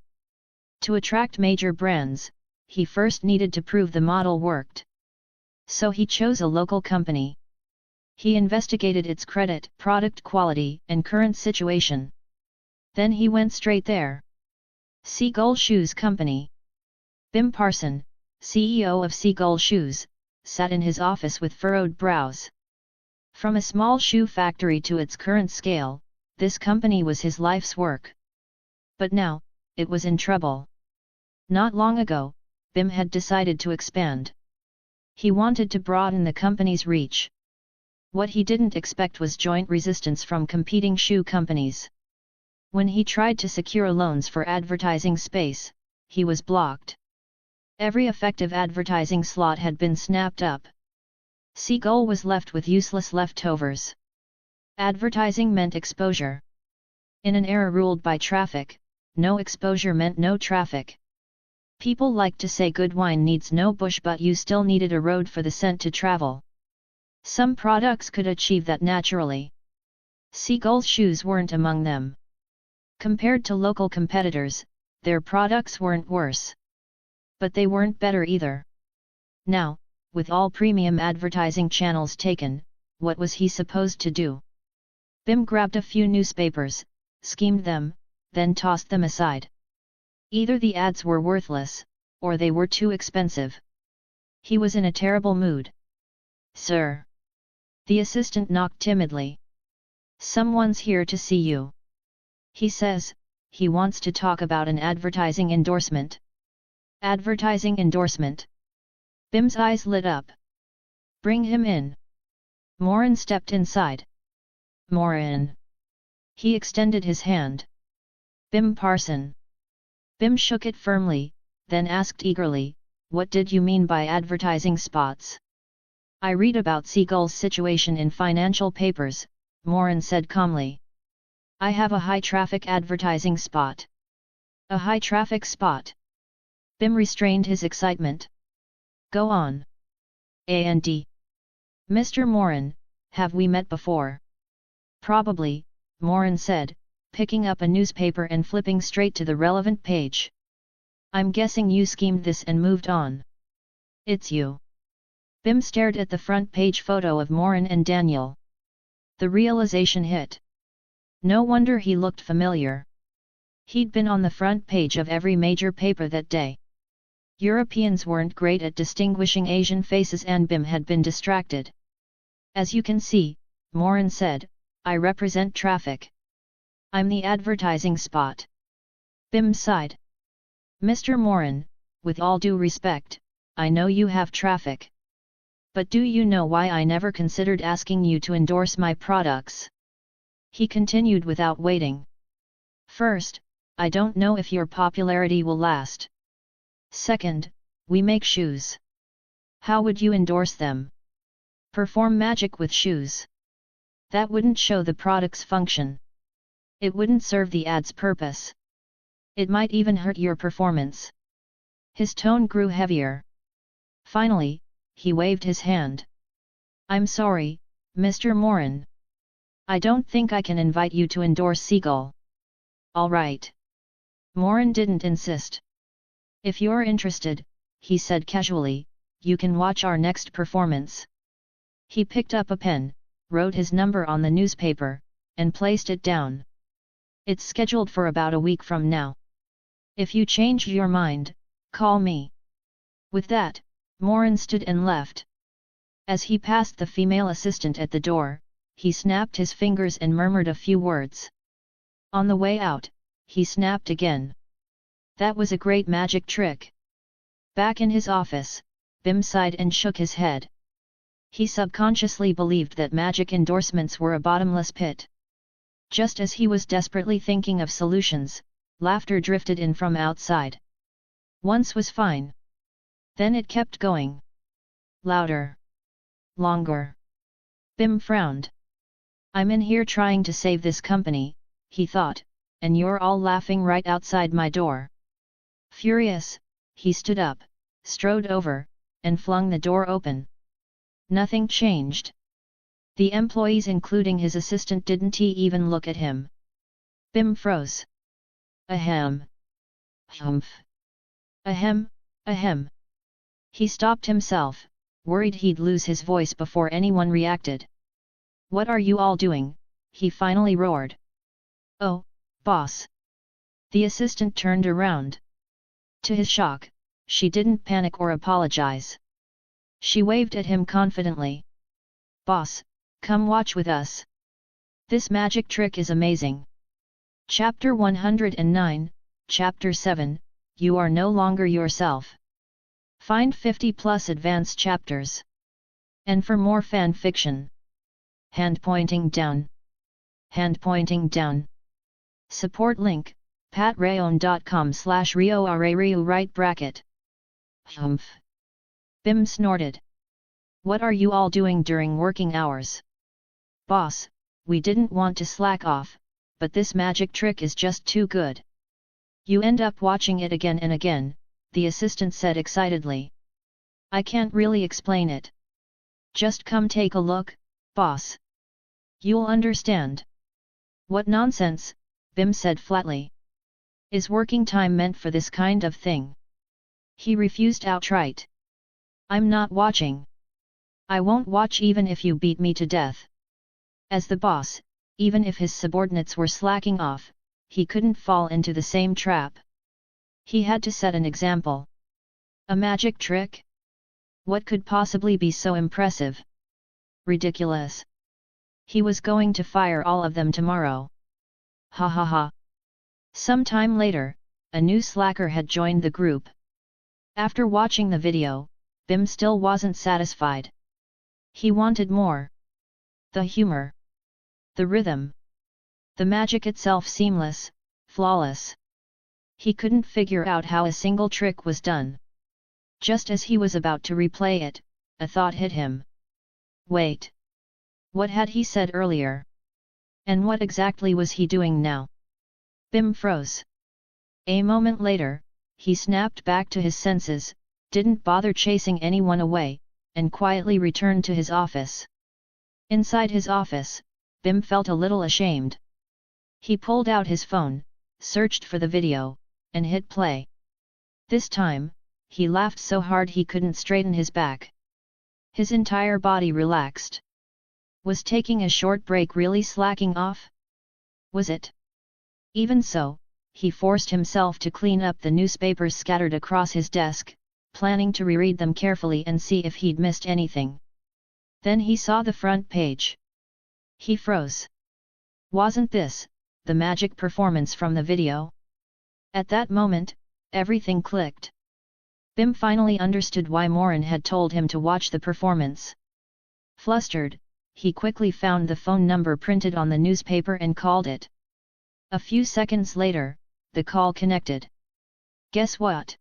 To attract major brands, he first needed to prove the model worked. So he chose a local company. He investigated its credit, product quality, and current situation. Then he went straight there. Seagull Shoes Company. Bim Parson, CEO of Seagull Shoes, sat in his office with furrowed brows. From a small shoe factory to its current scale, this company was his life's work. But now, it was in trouble. Not long ago, Bim had decided to expand. He wanted to broaden the company's reach. What he didn't expect was joint resistance from competing shoe companies. When he tried to secure loans for advertising space, he was blocked. Every effective advertising slot had been snapped up. Seagull was left with useless leftovers. Advertising meant exposure. In an era ruled by traffic, no exposure meant no traffic. People like to say good wine needs no bush, but you still needed a road for the scent to travel. Some products could achieve that naturally. Seagull's shoes weren't among them. Compared to local competitors, their products weren't worse. But they weren't better either. Now, with all premium advertising channels taken, what was he supposed to do? Bim grabbed a few newspapers, schemed them, then tossed them aside. Either the ads were worthless, or they were too expensive. He was in a terrible mood. "Sir." The assistant knocked timidly. "Someone's here to see you. He says, he wants to talk about an advertising endorsement." "Advertising endorsement?" Bim's eyes lit up. "Bring him in." Morin stepped inside. "Morin." He extended his hand. "Bim Parson." Bim shook it firmly, then asked eagerly, "What did you mean by advertising spots?" "I read about Seagull's situation in financial papers," Morin said calmly. "I have a high-traffic advertising spot." "A high-traffic spot?" Bim restrained his excitement. "Go on." "And Mr. Morin, have we met before?" "Probably," Morin said, picking up a newspaper and flipping straight to the relevant page. "I'm guessing you schemed this and moved on." "It's you." Bim stared at the front page photo of Morin and Daniel. The realization hit. No wonder he looked familiar. He'd been on the front page of every major paper that day. Europeans weren't great at distinguishing Asian faces and Bim had been distracted. "As you can see," Morin said, "I represent traffic. I'm the advertising spot." Bim sighed. "Mr. Morin, with all due respect, I know you have traffic. But do you know why I never considered asking you to endorse my products?" He continued without waiting. "First, I don't know if your popularity will last. Second, we make shoes. How would you endorse them? Perform magic with shoes. That wouldn't show the product's function. It wouldn't serve the ad's purpose. It might even hurt your performance. His tone grew heavier. Finally, he waved his hand. I'm sorry, Mr. Morin. I don't think I can invite you to endorse Seagull. All right. Morin didn't insist. If you're interested, he said casually, you can watch our next performance. He picked up a pen, wrote his number on the newspaper, and placed it down. It's scheduled for about a week from now. If you change your mind, call me. With that, Morin stood and left. As he passed the female assistant at the door, he snapped his fingers and murmured a few words. On the way out, he snapped again. That was a great magic trick. Back in his office, Bim sighed and shook his head. He subconsciously believed that magic endorsements were a bottomless pit. Just as he was desperately thinking of solutions, laughter drifted in from outside. Once was fine. Then it kept going. Louder. Longer. Bim frowned. I'm in here trying to save this company, he thought, and you're all laughing right outside my door. Furious, he stood up, strode over, and flung the door open. Nothing changed. The employees including his assistant didn't even look at him. Bim froze. Ahem. Humph. Ahem, ahem. He stopped himself, worried he'd lose his voice before anyone reacted. What are you all doing? He finally roared. Oh, boss. The assistant turned around. To his shock, she didn't panic or apologize. She waved at him confidently. Boss, come watch with us. This magic trick is amazing. Chapter 109, Chapter 7, You Are No Longer Yourself. Find 50+ advanced chapters. And for more fan fiction. Hand pointing down. Hand pointing down. Support link, patreon.com/rioarariu right bracket. Humph. Bim snorted. What are you all doing during working hours? Boss, we didn't want to slack off, but this magic trick is just too good. You end up watching it again and again, the assistant said excitedly. I can't really explain it. Just come take a look, boss. You'll understand. What nonsense, Bim said flatly. Is working time meant for this kind of thing? He refused outright. I'm not watching. I won't watch even if you beat me to death. As the boss, even if his subordinates were slacking off, he couldn't fall into the same trap. He had to set an example. A magic trick? What could possibly be so impressive? Ridiculous. He was going to fire all of them tomorrow. Ha ha ha. Some time later, a new slacker had joined the group. After watching the video, Bim still wasn't satisfied. He wanted more. The humor. The rhythm. The magic itself seamless, flawless. He couldn't figure out how a single trick was done. Just as he was about to replay it, a thought hit him. Wait. What had he said earlier? And what exactly was he doing now? Bim froze. A moment later, he snapped back to his senses, didn't bother chasing anyone away, and quietly returned to his office. Inside his office, Bim felt a little ashamed. He pulled out his phone, searched for the video, and hit play. This time, he laughed so hard he couldn't straighten his back. His entire body relaxed. Was taking a short break really slacking off? Was it? Even so, he forced himself to clean up the newspapers scattered across his desk, planning to reread them carefully and see if he'd missed anything. Then he saw the front page. He froze. Wasn't this the magic performance from the video? At that moment, everything clicked. Bim finally understood why Morin had told him to watch the performance. Flustered, he quickly found the phone number printed on the newspaper and called it. A few seconds later, the call connected. Guess what?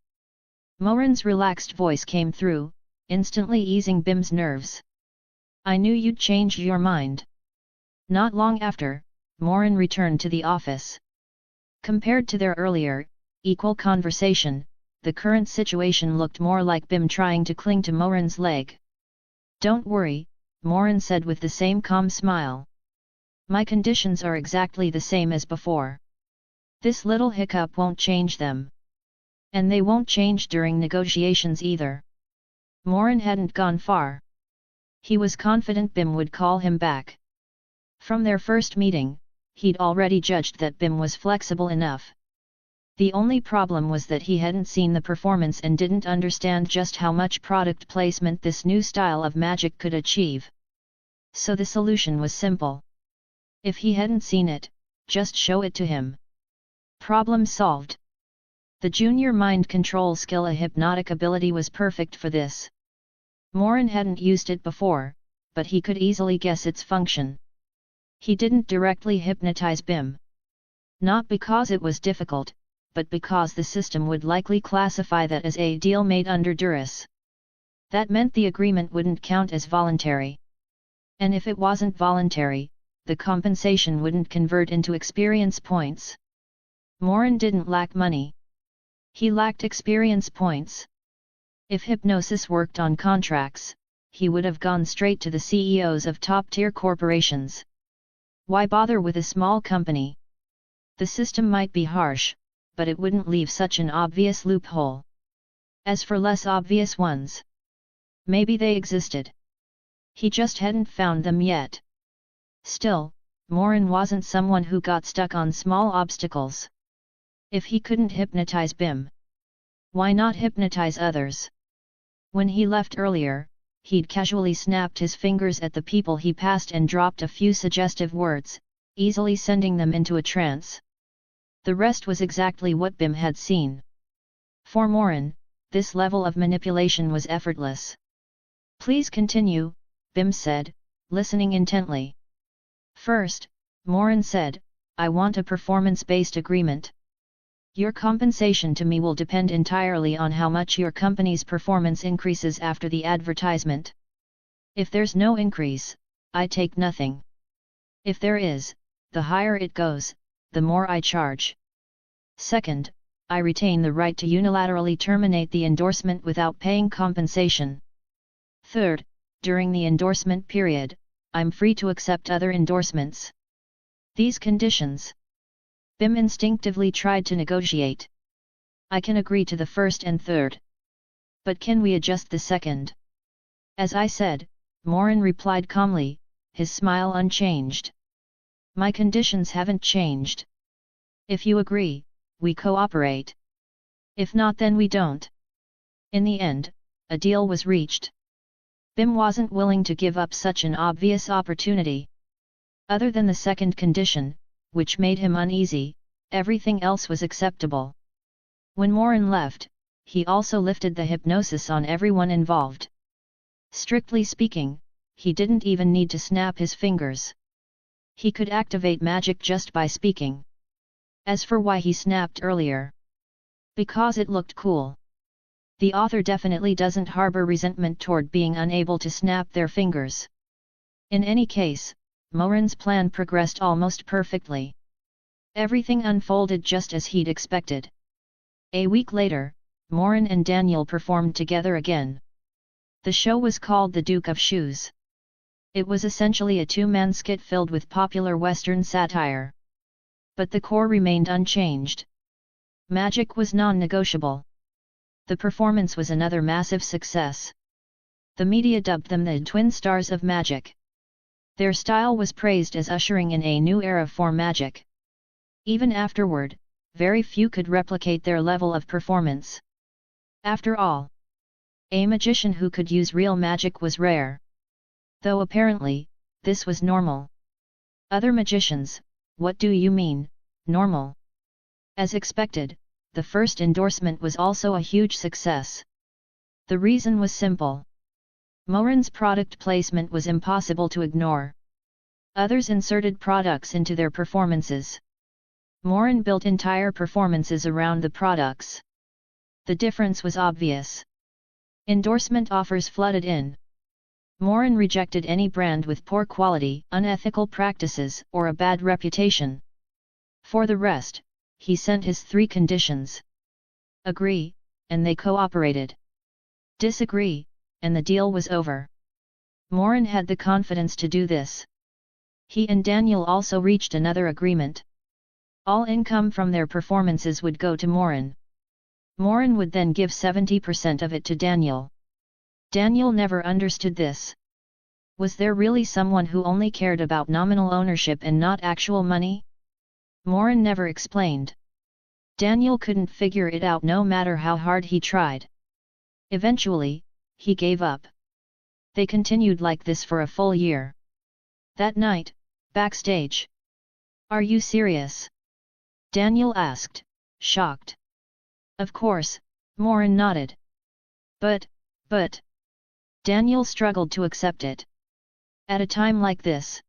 Morin's relaxed voice came through, instantly easing Bim's nerves. I knew you'd change your mind. Not long after, Morin returned to the office. Compared to their earlier, equal conversation, the current situation looked more like Bim trying to cling to Morin's leg. Don't worry, Morin said with the same calm smile. My conditions are exactly the same as before. This little hiccup won't change them. And they won't change during negotiations either. Morin hadn't gone far. He was confident Bim would call him back. From their first meeting, he'd already judged that Bim was flexible enough. The only problem was that he hadn't seen the performance and didn't understand just how much product placement this new style of magic could achieve. So the solution was simple. If he hadn't seen it, just show it to him. Problem solved. The junior mind control skill, a hypnotic ability, was perfect for this. Morin hadn't used it before, but he could easily guess its function. He didn't directly hypnotize Bim. Not because it was difficult, but because the system would likely classify that as a deal made under duress. That meant the agreement wouldn't count as voluntary. And if it wasn't voluntary, the compensation wouldn't convert into experience points. Morin didn't lack money. He lacked experience points. If hypnosis worked on contracts, he would have gone straight to the CEOs of top-tier corporations. Why bother with a small company? The system might be harsh, but it wouldn't leave such an obvious loophole. As for less obvious ones, maybe they existed. He just hadn't found them yet. Still, Morin wasn't someone who got stuck on small obstacles. If he couldn't hypnotize Bim, why not hypnotize others? When he left earlier, he'd casually snapped his fingers at the people he passed and dropped a few suggestive words, easily sending them into a trance. The rest was exactly what Bim had seen. For Morin, this level of manipulation was effortless. Please continue, Bim said, listening intently. First, Morin said, I want a performance-based agreement. Your compensation to me will depend entirely on how much your company's performance increases after the advertisement. If there's no increase, I take nothing. If there is, the higher it goes, the more I charge. Second, I retain the right to unilaterally terminate the endorsement without paying compensation. Third, during the endorsement period, I'm free to accept other endorsements. These conditions. Bim instinctively tried to negotiate. I can agree to the first and third. But can we adjust the second? As I said, Morin replied calmly, his smile unchanged. My conditions haven't changed. If you agree, we cooperate. If not, then we don't. In the end, a deal was reached. Bim wasn't willing to give up such an obvious opportunity. Other than the second condition, which made him uneasy, everything else was acceptable. When Morin left, he also lifted the hypnosis on everyone involved. Strictly speaking, he didn't even need to snap his fingers. He could activate magic just by speaking. As for why he snapped earlier, because it looked cool. The author definitely doesn't harbor resentment toward being unable to snap their fingers. In any case, Morin's plan progressed almost perfectly. Everything unfolded just as he'd expected. A week later, Morin and Daniel performed together again. The show was called The Duke of Shoes. It was essentially a two-man skit filled with popular Western satire. But the core remained unchanged. Magic was non-negotiable. The performance was another massive success. The media dubbed them the twin stars of magic. Their style was praised as ushering in a new era for magic. Even afterward, very few could replicate their level of performance. After all, a magician who could use real magic was rare. Though apparently, this was normal. Other magicians, what do you mean, normal? As expected, the first endorsement was also a huge success. The reason was simple. Morin's product placement was impossible to ignore. Others inserted products into their performances. Morin built entire performances around the products. The difference was obvious. Endorsement offers flooded in. Morin rejected any brand with poor quality, unethical practices, or a bad reputation. For the rest, he sent his 3 conditions. Agree, and they cooperated. Disagree, and the deal was over. Morin had the confidence to do this. He and Daniel also reached another agreement. All income from their performances would go to Morin. Morin would then give 70% of it to Daniel. Daniel never understood this. Was there really someone who only cared about nominal ownership and not actual money? Morin never explained. Daniel couldn't figure it out no matter how hard he tried. Eventually, he gave up. They continued like this for a full year. That night, backstage. "Are you serious?" Daniel asked, shocked. "Of course," Morin nodded. But. Daniel struggled to accept it. "At a time like this?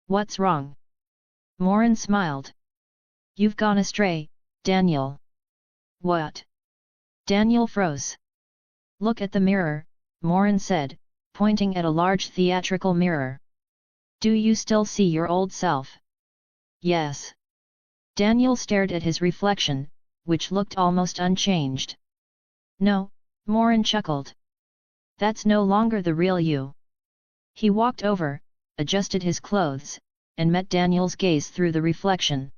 What's wrong?" Morin smiled. "You've gone astray, Daniel." "What?" Daniel froze. "Look at the mirror," Morin said, pointing at a large theatrical mirror. "Do you still see your old self?" "Yes." Daniel stared at his reflection, which looked almost unchanged. "No," Morin chuckled. "That's no longer the real you." He walked over, adjusted his clothes, and met Daniel's gaze through the reflection.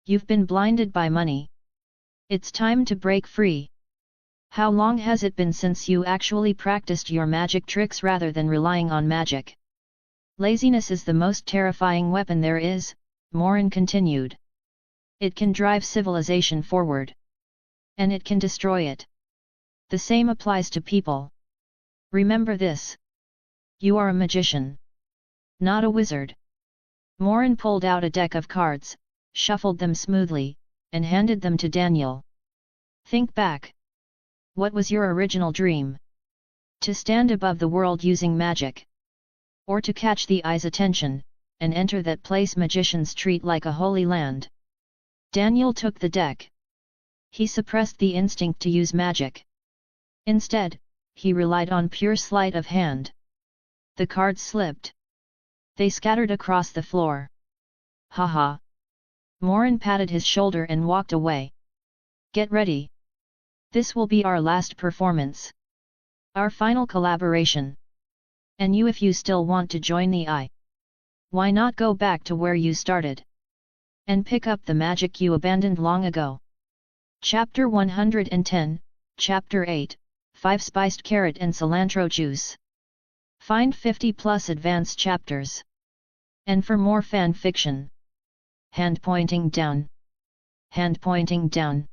"You've been blinded by money. It's time to break free. How long has it been since you actually practiced your magic tricks rather than relying on magic?" "Laziness is the most terrifying weapon there is," Morin continued. "It can drive civilization forward. And it can destroy it. The same applies to people. Remember this. You are a magician. Not a wizard." Morin pulled out a deck of cards, shuffled them smoothly, and handed them to Daniel. "Think back. What was your original dream? To stand above the world using magic? Or to catch the eye's attention, and enter that place magicians treat like a holy land?" Daniel took the deck. He suppressed the instinct to use magic. Instead, he relied on pure sleight of hand. The cards slipped. They scattered across the floor. "Ha ha!" Morin patted his shoulder and walked away. "Get ready. This will be our last performance. Our final collaboration. And you, if you still want to join the eye, why not go back to where you started? And pick up the magic you abandoned long ago." Chapter 110, Chapter 8, 5 Spiced Carrot and Cilantro Juice. Find 50 plus advanced chapters. And for more fan fiction. Hand pointing down. Hand pointing down.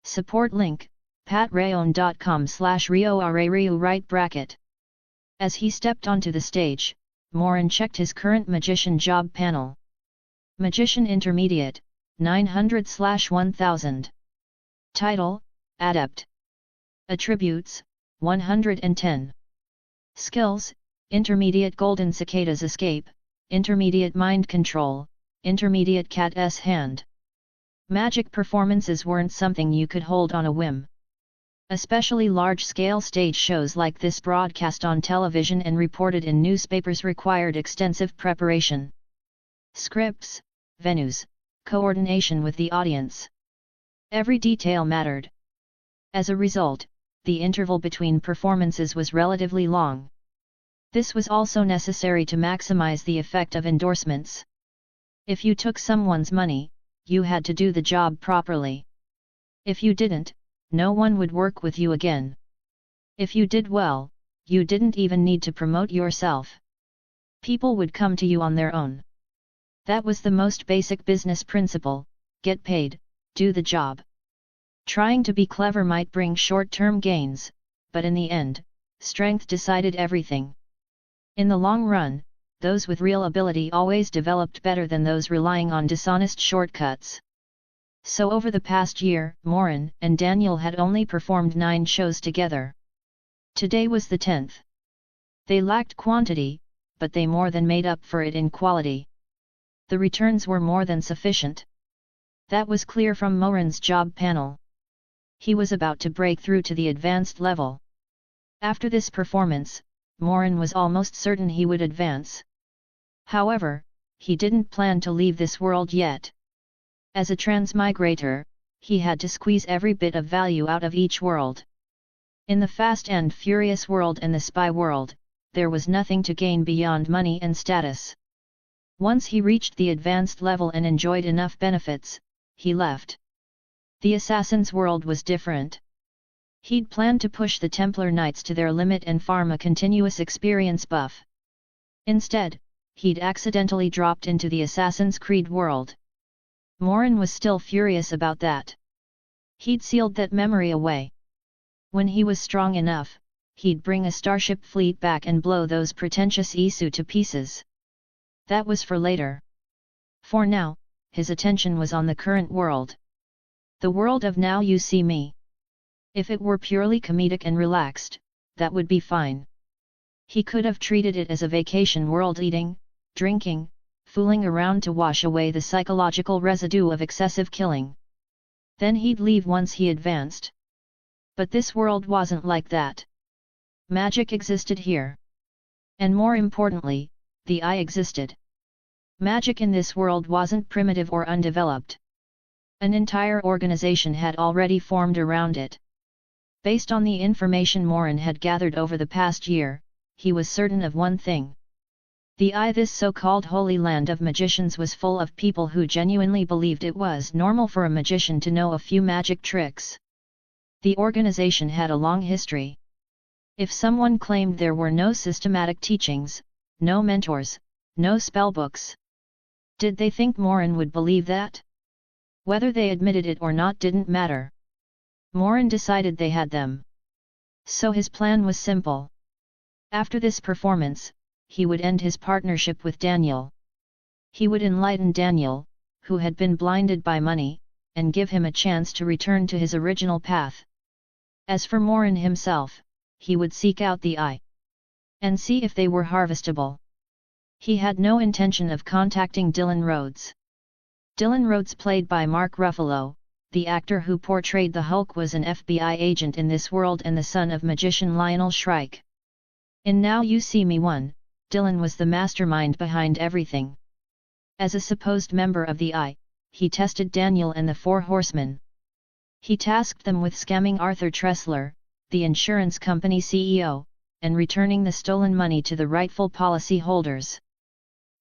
Support link, patreon.com/RioRaRiu right bracket. As he stepped onto the stage, Morin checked his current magician job panel. Magician Intermediate, 900/1000. Title, Adept. Attributes, 110. Skills, Intermediate Golden Cicada's Escape, Intermediate Mind Control, Intermediate Cat's Hand. Magic performances weren't something you could hold on a whim. Especially large-scale stage shows like this broadcast on television and reported in newspapers required extensive preparation. Scripts, venues, coordination with the audience. Every detail mattered. As a result, the interval between performances was relatively long. This was also necessary to maximize the effect of endorsements. If you took someone's money, you had to do the job properly. If you didn't, no one would work with you again. If you did well, you didn't even need to promote yourself. People would come to you on their own. That was the most basic business principle: get paid, do the job. Trying to be clever might bring short-term gains, but in the end, strength decided everything. In the long run, those with real ability always developed better than those relying on dishonest shortcuts. So over the past year, Morin and Daniel had only performed 9 shows together. Today was the 10th. They lacked quantity, but they more than made up for it in quality. The returns were more than sufficient. That was clear from Morin's job panel. He was about to break through to the advanced level. After this performance, Morin was almost certain he would advance. However, he didn't plan to leave this world yet. As a transmigrator, he had to squeeze every bit of value out of each world. In the Fast and Furious world and the Spy world, there was nothing to gain beyond money and status. Once he reached the advanced level and enjoyed enough benefits, he left. The Assassin's world was different. He'd planned to push the Templar Knights to their limit and farm a continuous experience buff. Instead, he'd accidentally dropped into the Assassin's Creed world. Morin was still furious about that. He'd sealed that memory away. When he was strong enough, he'd bring a starship fleet back and blow those pretentious Isu to pieces. That was for later. For now, his attention was on the current world. The world of Now You See Me. If it were purely comedic and relaxed, that would be fine. He could have treated it as a vacation world, eating, drinking, fooling around to wash away the psychological residue of excessive killing. Then he'd leave once he advanced. But this world wasn't like that. Magic existed here. And more importantly, the Eye existed. Magic in this world wasn't primitive or undeveloped. An entire organization had already formed around it. Based on the information Morin had gathered over the past year, he was certain of one thing. The Eye, this so-called holy land of magicians, was full of people who genuinely believed it was normal for a magician to know a few magic tricks. The organization had a long history. If someone claimed there were no systematic teachings, no mentors, no spellbooks, did they think Morin would believe that? Whether they admitted it or not didn't matter. Morin decided they had them. So his plan was simple. After this performance, he would end his partnership with Daniel. He would enlighten Daniel, who had been blinded by money, and give him a chance to return to his original path. As for Morin himself, he would seek out the Eye and see if they were harvestable. He had no intention of contacting Dylan Rhodes. Dylan Rhodes, played by Mark Ruffalo, the actor who portrayed the Hulk, was an FBI agent in this world and the son of magician Lionel Shrike. In Now You See Me 1, Dylan was the mastermind behind everything. As a supposed member of the Eye, he tested Daniel and the Four Horsemen. He tasked them with scamming Arthur Tressler, the insurance company CEO, and returning the stolen money to the rightful policy holders.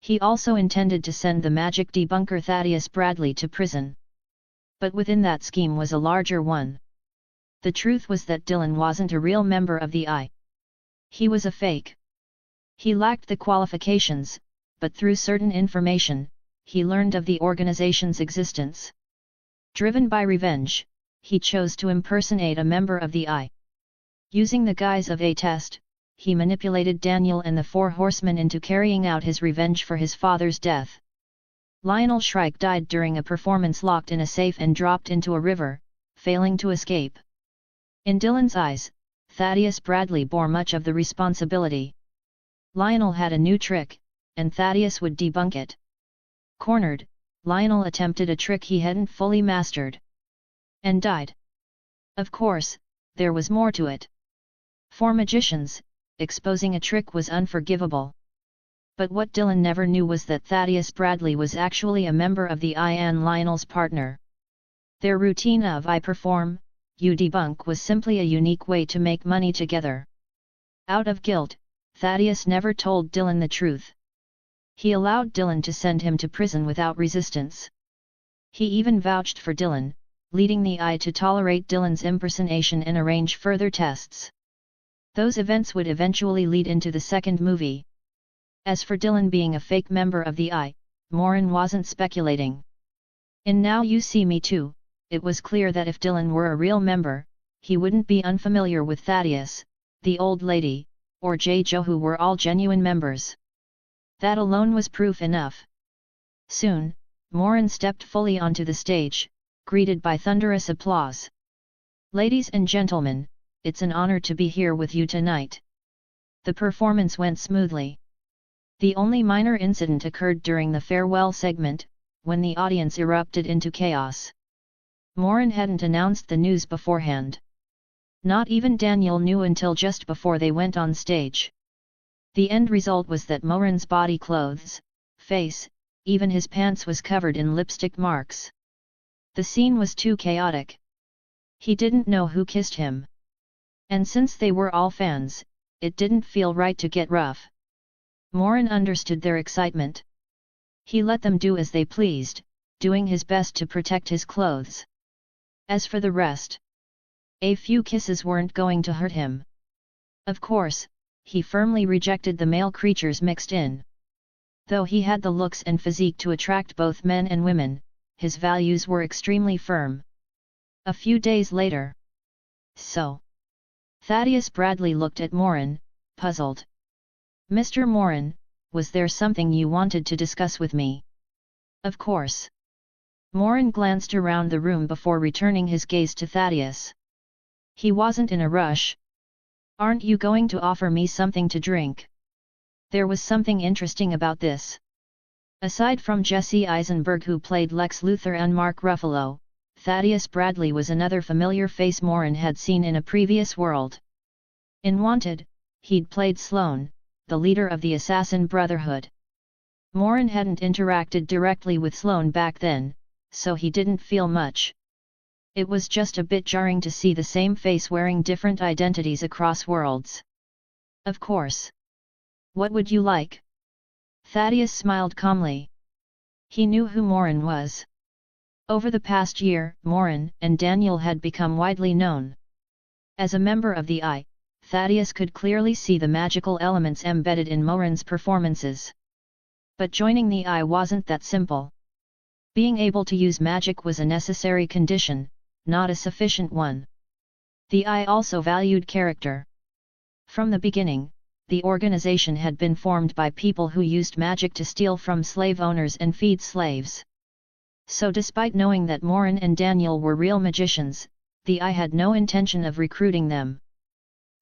He also intended to send the magic debunker Thaddeus Bradley to prison. But within that scheme was a larger one. The truth was that Dylan wasn't a real member of the Eye. He was a fake. He lacked the qualifications, but through certain information, he learned of the organization's existence. Driven by revenge, he chose to impersonate a member of the Eye. Using the guise of a test, he manipulated Daniel and the Four Horsemen into carrying out his revenge for his father's death. Lionel Shrike died during a performance locked in a safe and dropped into a river, failing to escape. In Dylan's eyes, Thaddeus Bradley bore much of the responsibility. Lionel had a new trick, and Thaddeus would debunk it. Cornered, Lionel attempted a trick he hadn't fully mastered. And died. Of course, there was more to it. For magicians, exposing a trick was unforgivable. But what Dylan never knew was that Thaddeus Bradley was actually a member of the Eye and Lionel's partner. Their routine of I perform, you debunk was simply a unique way to make money together. Out of guilt, Thaddeus never told Dylan the truth. He allowed Dylan to send him to prison without resistance. He even vouched for Dylan, leading the Eye to tolerate Dylan's impersonation and arrange further tests. Those events would eventually lead into the second movie. As for Dylan being a fake member of the Eye, Morin wasn't speculating. In Now You See Me 2, it was clear that if Dylan were a real member, he wouldn't be unfamiliar with Thaddeus, the old lady, or Joe, who were all genuine members. That alone was proof enough. Soon, Morin stepped fully onto the stage, greeted by thunderous applause. "Ladies and gentlemen, it's an honor to be here with you tonight." The performance went smoothly. The only minor incident occurred during the farewell segment, when the audience erupted into chaos. Morin hadn't announced the news beforehand. Not even Daniel knew until just before they went on stage. The end result was that Morin's body clothes, face, even his pants was covered in lipstick marks. The scene was too chaotic. He didn't know who kissed him. And since they were all fans, it didn't feel right to get rough. Morin understood their excitement. He let them do as they pleased, doing his best to protect his clothes. As for the rest, a few kisses weren't going to hurt him. Of course, he firmly rejected the male creatures mixed in. Though he had the looks and physique to attract both men and women, his values were extremely firm. A few days later. So. Thaddeus Bradley looked at Morin, puzzled. Mr. Morin, was there something you wanted to discuss with me? Of course. Morin glanced around the room before returning his gaze to Thaddeus. He wasn't in a rush. Aren't you going to offer me something to drink? There was something interesting about this. Aside from Jesse Eisenberg, who played Lex Luthor, and Mark Ruffalo, Thaddeus Bradley was another familiar face Morin had seen in a previous world. In Wanted, he'd played Sloane, the leader of the Assassin Brotherhood. Morin hadn't interacted directly with Sloane back then, so he didn't feel much. It was just a bit jarring to see the same face wearing different identities across worlds. Of course. What would you like? Thaddeus smiled calmly. He knew who Morin was. Over the past year, Morin and Daniel had become widely known. As a member of the Eye, Thaddeus could clearly see the magical elements embedded in Morin's performances. But joining the Eye wasn't that simple. Being able to use magic was a necessary condition, not a sufficient one. The Eye also valued character. From the beginning, the organization had been formed by people who used magic to steal from slave owners and feed slaves. So despite knowing that Morin and Daniel were real magicians, the Eye had no intention of recruiting them.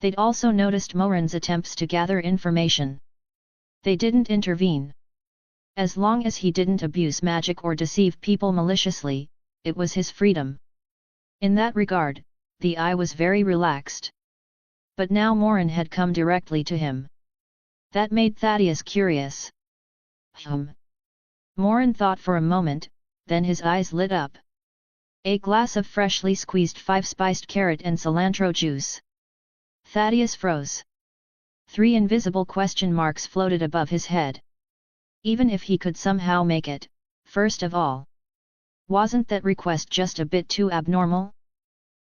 They'd also noticed Morin's attempts to gather information. They didn't intervene. As long as he didn't abuse magic or deceive people maliciously, it was his freedom. In that regard, the Eye was very relaxed. But now Morin had come directly to him. That made Thaddeus curious. Morin thought for a moment, then his eyes lit up. A glass of freshly squeezed 5-spiced carrot and cilantro juice. Thaddeus froze. 3 invisible question marks floated above his head. Even if he could somehow make it, first of all. Wasn't that request just a bit too abnormal?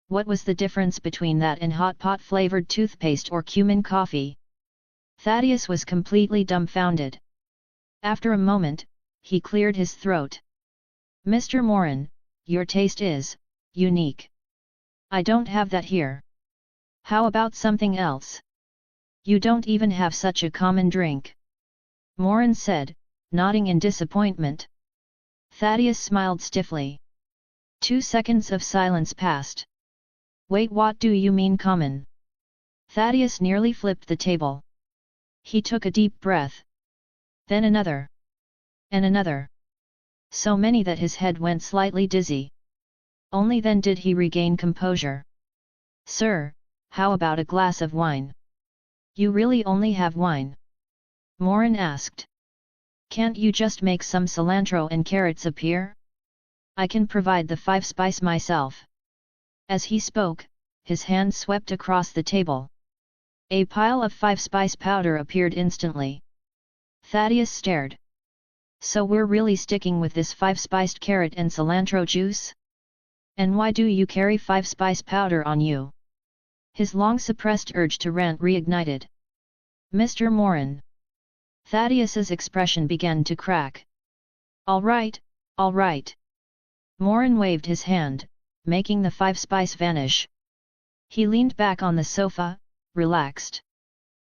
What was the difference between that and hot pot flavored toothpaste or cumin coffee? Thaddeus was completely dumbfounded. After a moment, he cleared his throat. Mr. Morin, your taste is unique. I don't have that here. How about something else? You don't even have such a common drink. Morin said, nodding in disappointment. Thaddeus smiled stiffly. 2 seconds of silence passed. Wait, what do you mean common? Thaddeus nearly flipped the table. He took a deep breath. Then another. And another. So many that his head went slightly dizzy. Only then did he regain composure. Sir, how about a glass of wine? You really only have wine? Morin asked. Can't you just make some cilantro and carrots appear? I can provide the 5-spice myself. As he spoke, his hand swept across the table. A pile of 5-spice powder appeared instantly. Thaddeus stared. So we're really sticking with this 5-spiced carrot and cilantro juice? And why do you carry 5-spice powder on you? His long-suppressed urge to rant reignited. Mr. Morin. Thaddeus's expression began to crack. All right, all right. Morin waved his hand, making the 5-spice vanish. He leaned back on the sofa, relaxed.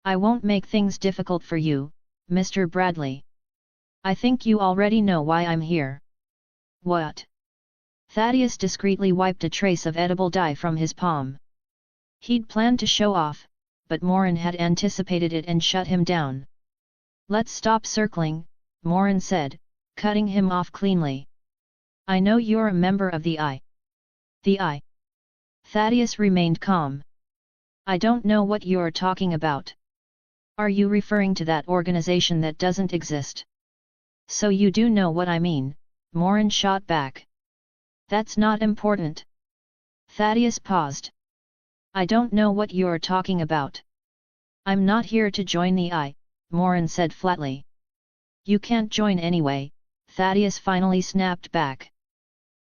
I won't make things difficult for you, Mr. Bradley. I think you already know why I'm here. What? Thaddeus discreetly wiped a trace of edible dye from his palm. He'd planned to show off, but Morin had anticipated it and shut him down. Let's stop circling, Morin said, cutting him off cleanly. I know you're a member of the I. The I. Thaddeus remained calm. I don't know what you're talking about. Are you referring to that organization that doesn't exist? So you do know what I mean, Morin shot back. That's not important. Thaddeus paused. I don't know what you're talking about. I'm not here to join the I, Morin said flatly. You can't join anyway, Thaddeus finally snapped back.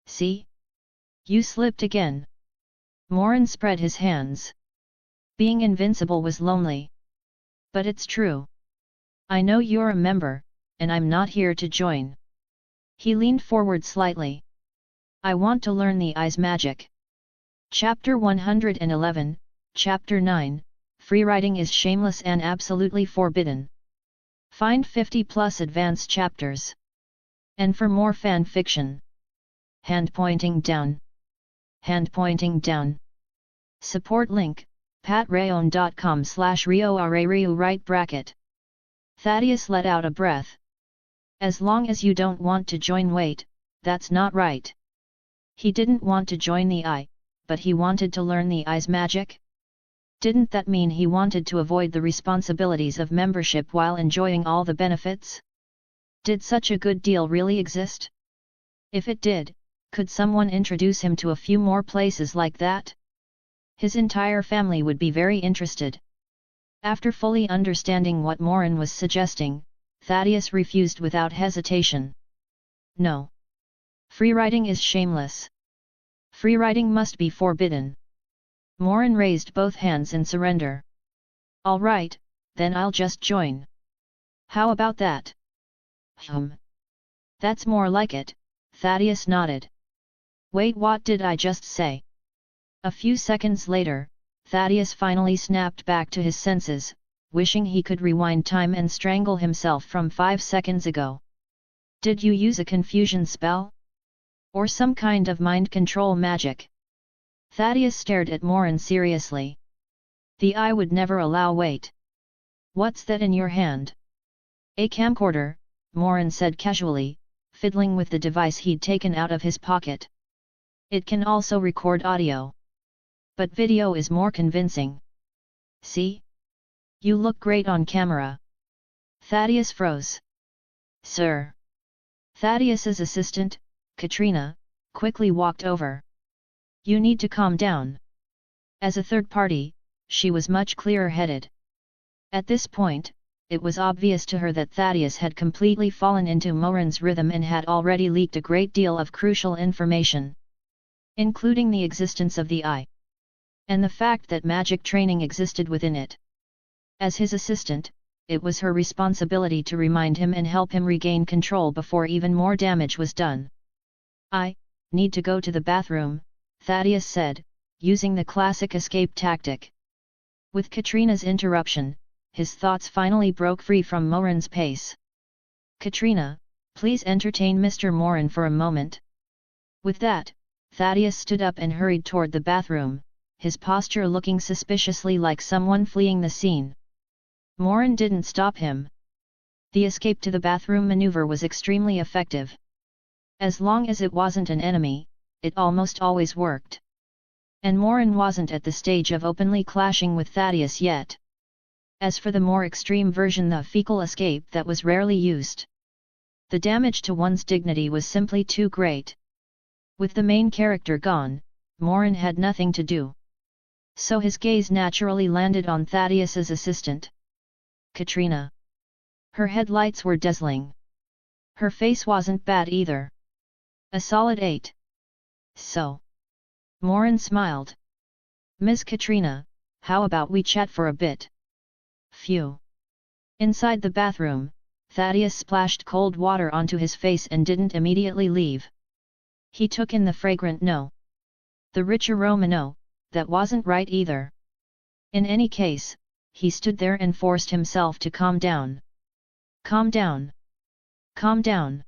See? You slipped again. Morin spread his hands. Being invincible was lonely. But it's true. I know you're a member, and I'm not here to join. He leaned forward slightly. I want to learn the Eye's magic. Chapter 111, Chapter 9, Freewriting is shameless and absolutely forbidden. Find 50+ advanced chapters. And for more fan fiction. Hand pointing down. Hand pointing down. Support link, patreon.com/rioarariu right bracket. Thaddeus let out a breath. As long as you don't want to join, wait, that's not right. He didn't want to join the Eye, but he wanted to learn the Eye's magic? Didn't that mean he wanted to avoid the responsibilities of membership while enjoying all the benefits? Did such a good deal really exist? If it did, could someone introduce him to a few more places like that? His entire family would be very interested. After fully understanding what Morin was suggesting, Thaddeus refused without hesitation. No. Freewriting is shameless. Freewriting must be forbidden. Morin raised both hands in surrender. All right, then I'll just join. How about that? That's more like it, Thaddeus nodded. Wait, what did I just say? A few seconds later, Thaddeus finally snapped back to his senses, wishing he could rewind time and strangle himself from 5 seconds ago. Did you use a confusion spell? Or some kind of mind control magic? Thaddeus stared at Morin seriously. The Eye would never allow. Wait. What's that in your hand? A camcorder, Morin said casually, fiddling with the device he'd taken out of his pocket. It can also record audio. But video is more convincing. See? You look great on camera. Thaddeus froze. Sir. Thaddeus's assistant, Katrina, quickly walked over. You need to calm down. As a third party, she was much clearer-headed. At this point, it was obvious to her that Thaddeus had completely fallen into Morin's rhythm and had already leaked a great deal of crucial information, including the existence of the Eye, and the fact that magic training existed within it. As his assistant, it was her responsibility to remind him and help him regain control before even more damage was done. I need to go to the bathroom, Thaddeus said, using the classic escape tactic. With Katrina's interruption, his thoughts finally broke free from Morin's pace. Katrina, please entertain Mr. Morin for a moment. With that, Thaddeus stood up and hurried toward the bathroom, his posture looking suspiciously like someone fleeing the scene. Morin didn't stop him. The escape to the bathroom maneuver was extremely effective. As long as it wasn't an enemy, it almost always worked. And Morin wasn't at the stage of openly clashing with Thaddeus yet. As for the more extreme version, the fecal escape, that was rarely used. The damage to one's dignity was simply too great. With the main character gone, Morin had nothing to do. So his gaze naturally landed on Thaddeus's assistant, Katrina. Her headlights were dazzling. Her face wasn't bad either. A solid 8. So. Morin smiled. Ms. Katrina, how about we chat for a bit? Phew. Inside the bathroom, Thaddeus splashed cold water onto his face and didn't immediately leave. He took in the fragrant no. The rich aroma no, that wasn't right either. In any case, he stood there and forced himself to calm down. Calm down. Calm down.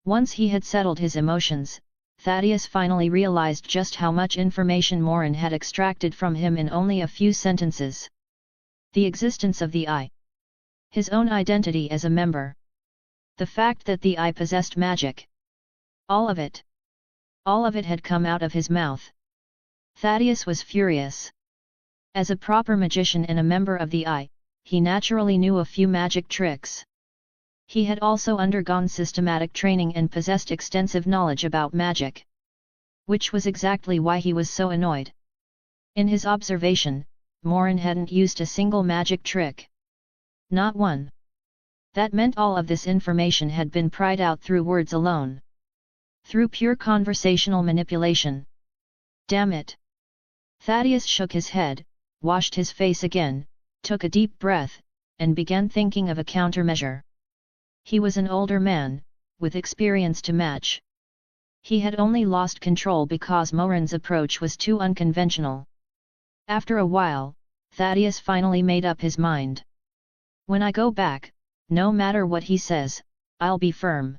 Once he had settled his emotions, Thaddeus finally realized just how much information Morin had extracted from him in only a few sentences. The existence of the Eye. His own identity as a member. The fact that the Eye possessed magic. All of it. All of it had come out of his mouth. Thaddeus was furious. As a proper magician and a member of the Eye, he naturally knew a few magic tricks. He had also undergone systematic training and possessed extensive knowledge about magic. Which was exactly why he was so annoyed. In his observation, Morin hadn't used a single magic trick. Not one. That meant all of this information had been pried out through words alone. Through pure conversational manipulation. Damn it! Thaddeus shook his head, washed his face again, took a deep breath, and began thinking of a countermeasure. He was an older man, with experience to match. He had only lost control because Morin's approach was too unconventional. After a while, Thaddeus finally made up his mind. When I go back, no matter what he says, I'll be firm.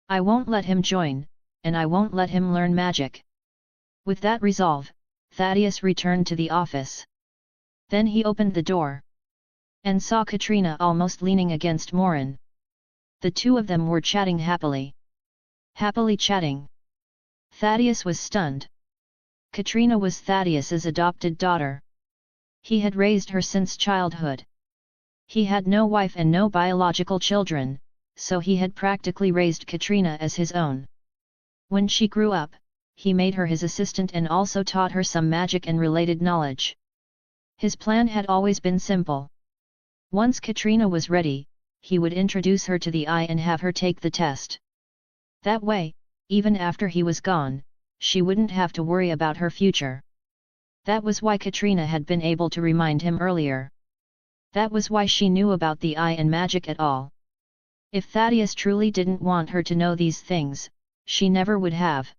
I won't let him join, and I won't let him learn magic. With that resolve, Thaddeus returned to the office. Then he opened the door. And saw Katrina almost leaning against Morin. The two of them were chatting happily. Happily chatting. Thaddeus was stunned. Katrina was Thaddeus's adopted daughter. He had raised her since childhood. He had no wife and no biological children, so he had practically raised Katrina as his own. When she grew up, he made her his assistant and also taught her some magic and related knowledge. His plan had always been simple. Once Katrina was ready, he would introduce her to the Eye and have her take the test. That way, even after he was gone, she wouldn't have to worry about her future. That was why Katrina had been able to remind him earlier. That was why she knew about the Eye and magic at all. If Thaddeus truly didn't want her to know these things, she never would have.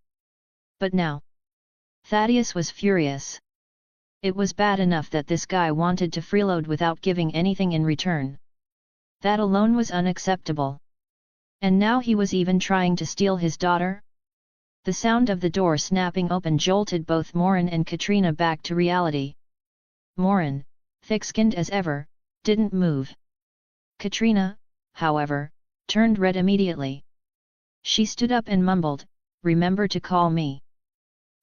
But now, Thaddeus was furious. It was bad enough that this guy wanted to freeload without giving anything in return. That alone was unacceptable. And now he was even trying to steal his daughter? The sound of the door snapping open jolted both Morin and Katrina back to reality. Morin, thick-skinned as ever, didn't move. Katrina, however, turned red immediately. She stood up and mumbled, "Remember to call me."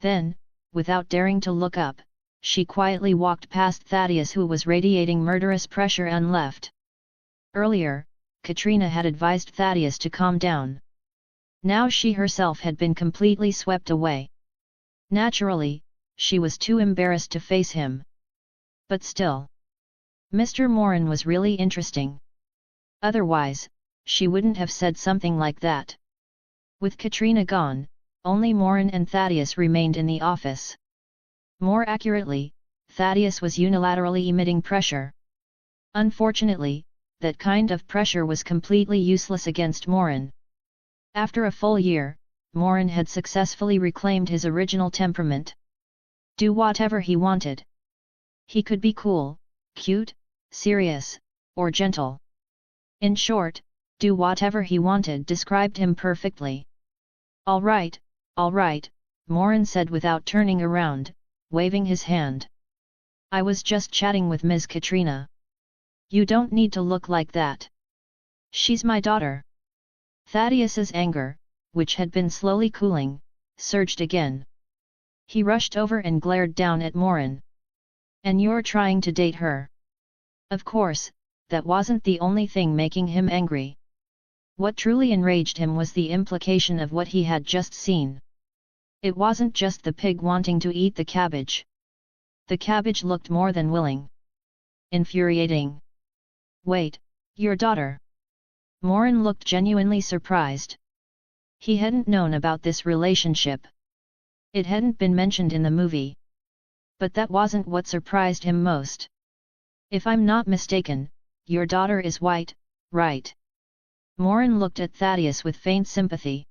Then, without daring to look up, she quietly walked past Thaddeus, who was radiating murderous pressure and left. Earlier, Katrina had advised Thaddeus to calm down. Now she herself had been completely swept away. Naturally, she was too embarrassed to face him. But still, Mr. Morin was really interesting. Otherwise, she wouldn't have said something like that. With Katrina gone, only Morin and Thaddeus remained in the office. More accurately, Thaddeus was unilaterally emitting pressure. Unfortunately, that kind of pressure was completely useless against Morin. After a full year, Morin had successfully reclaimed his original temperament. Do whatever he wanted. He could be cool, cute, serious, or gentle. In short, do whatever he wanted described him perfectly. All right, Morin said without turning around, waving his hand. I was just chatting with Ms. Katrina. You don't need to look like that. She's my daughter. Thaddeus's anger, which had been slowly cooling, surged again. He rushed over and glared down at Morin. And you're trying to date her? Of course, that wasn't the only thing making him angry. What truly enraged him was the implication of what he had just seen. It wasn't just the pig wanting to eat the cabbage. The cabbage looked more than willing. Infuriating. Wait, your daughter? Morin looked genuinely surprised. He hadn't known about this relationship. It hadn't been mentioned in the movie. But that wasn't what surprised him most. If I'm not mistaken, your daughter is white, right? Morin looked at Thaddeus with faint sympathy.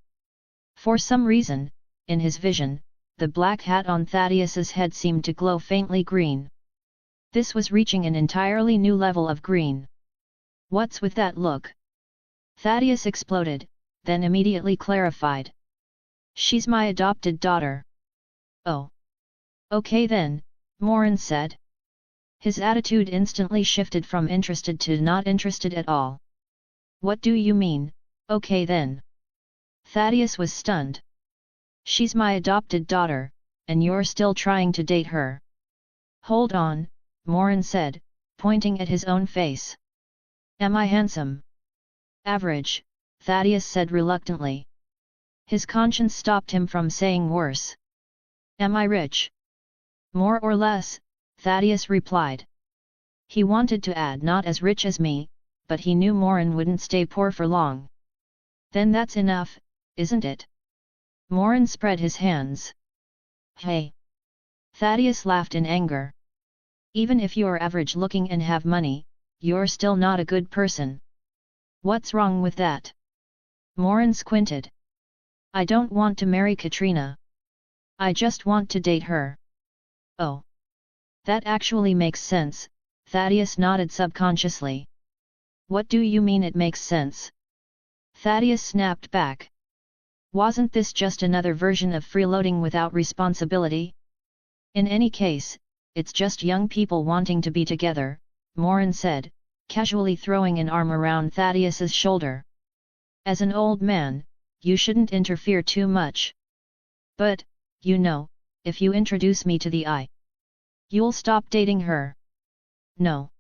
For some reason, in his vision, the black hat on Thaddeus's head seemed to glow faintly green. This was reaching an entirely new level of green. What's with that look? Thaddeus exploded, then immediately clarified. She's my adopted daughter. Oh. Okay then, Morin said. His attitude instantly shifted from interested to not interested at all. What do you mean, okay then? Thaddeus was stunned. She's my adopted daughter, and you're still trying to date her. Hold on, Morin said, pointing at his own face. Am I handsome? Average, Thaddeus said reluctantly. His conscience stopped him from saying worse. Am I rich? More or less, Thaddeus replied. He wanted to add not as rich as me, but he knew Morin wouldn't stay poor for long. Then that's enough, isn't it? Morin spread his hands. Hey! Thaddeus laughed in anger. Even if you're average looking and have money, you're still not a good person. What's wrong with that? Morin squinted. I don't want to marry Katrina. I just want to date her. Oh. That actually makes sense, Thaddeus nodded subconsciously. What do you mean it makes sense? Thaddeus snapped back. Wasn't this just another version of freeloading without responsibility? In any case, it's just young people wanting to be together, Morin said, casually throwing an arm around Thaddeus's shoulder. As an old man, you shouldn't interfere too much. But, you know, if you introduce me to the eye, you'll stop dating her. No.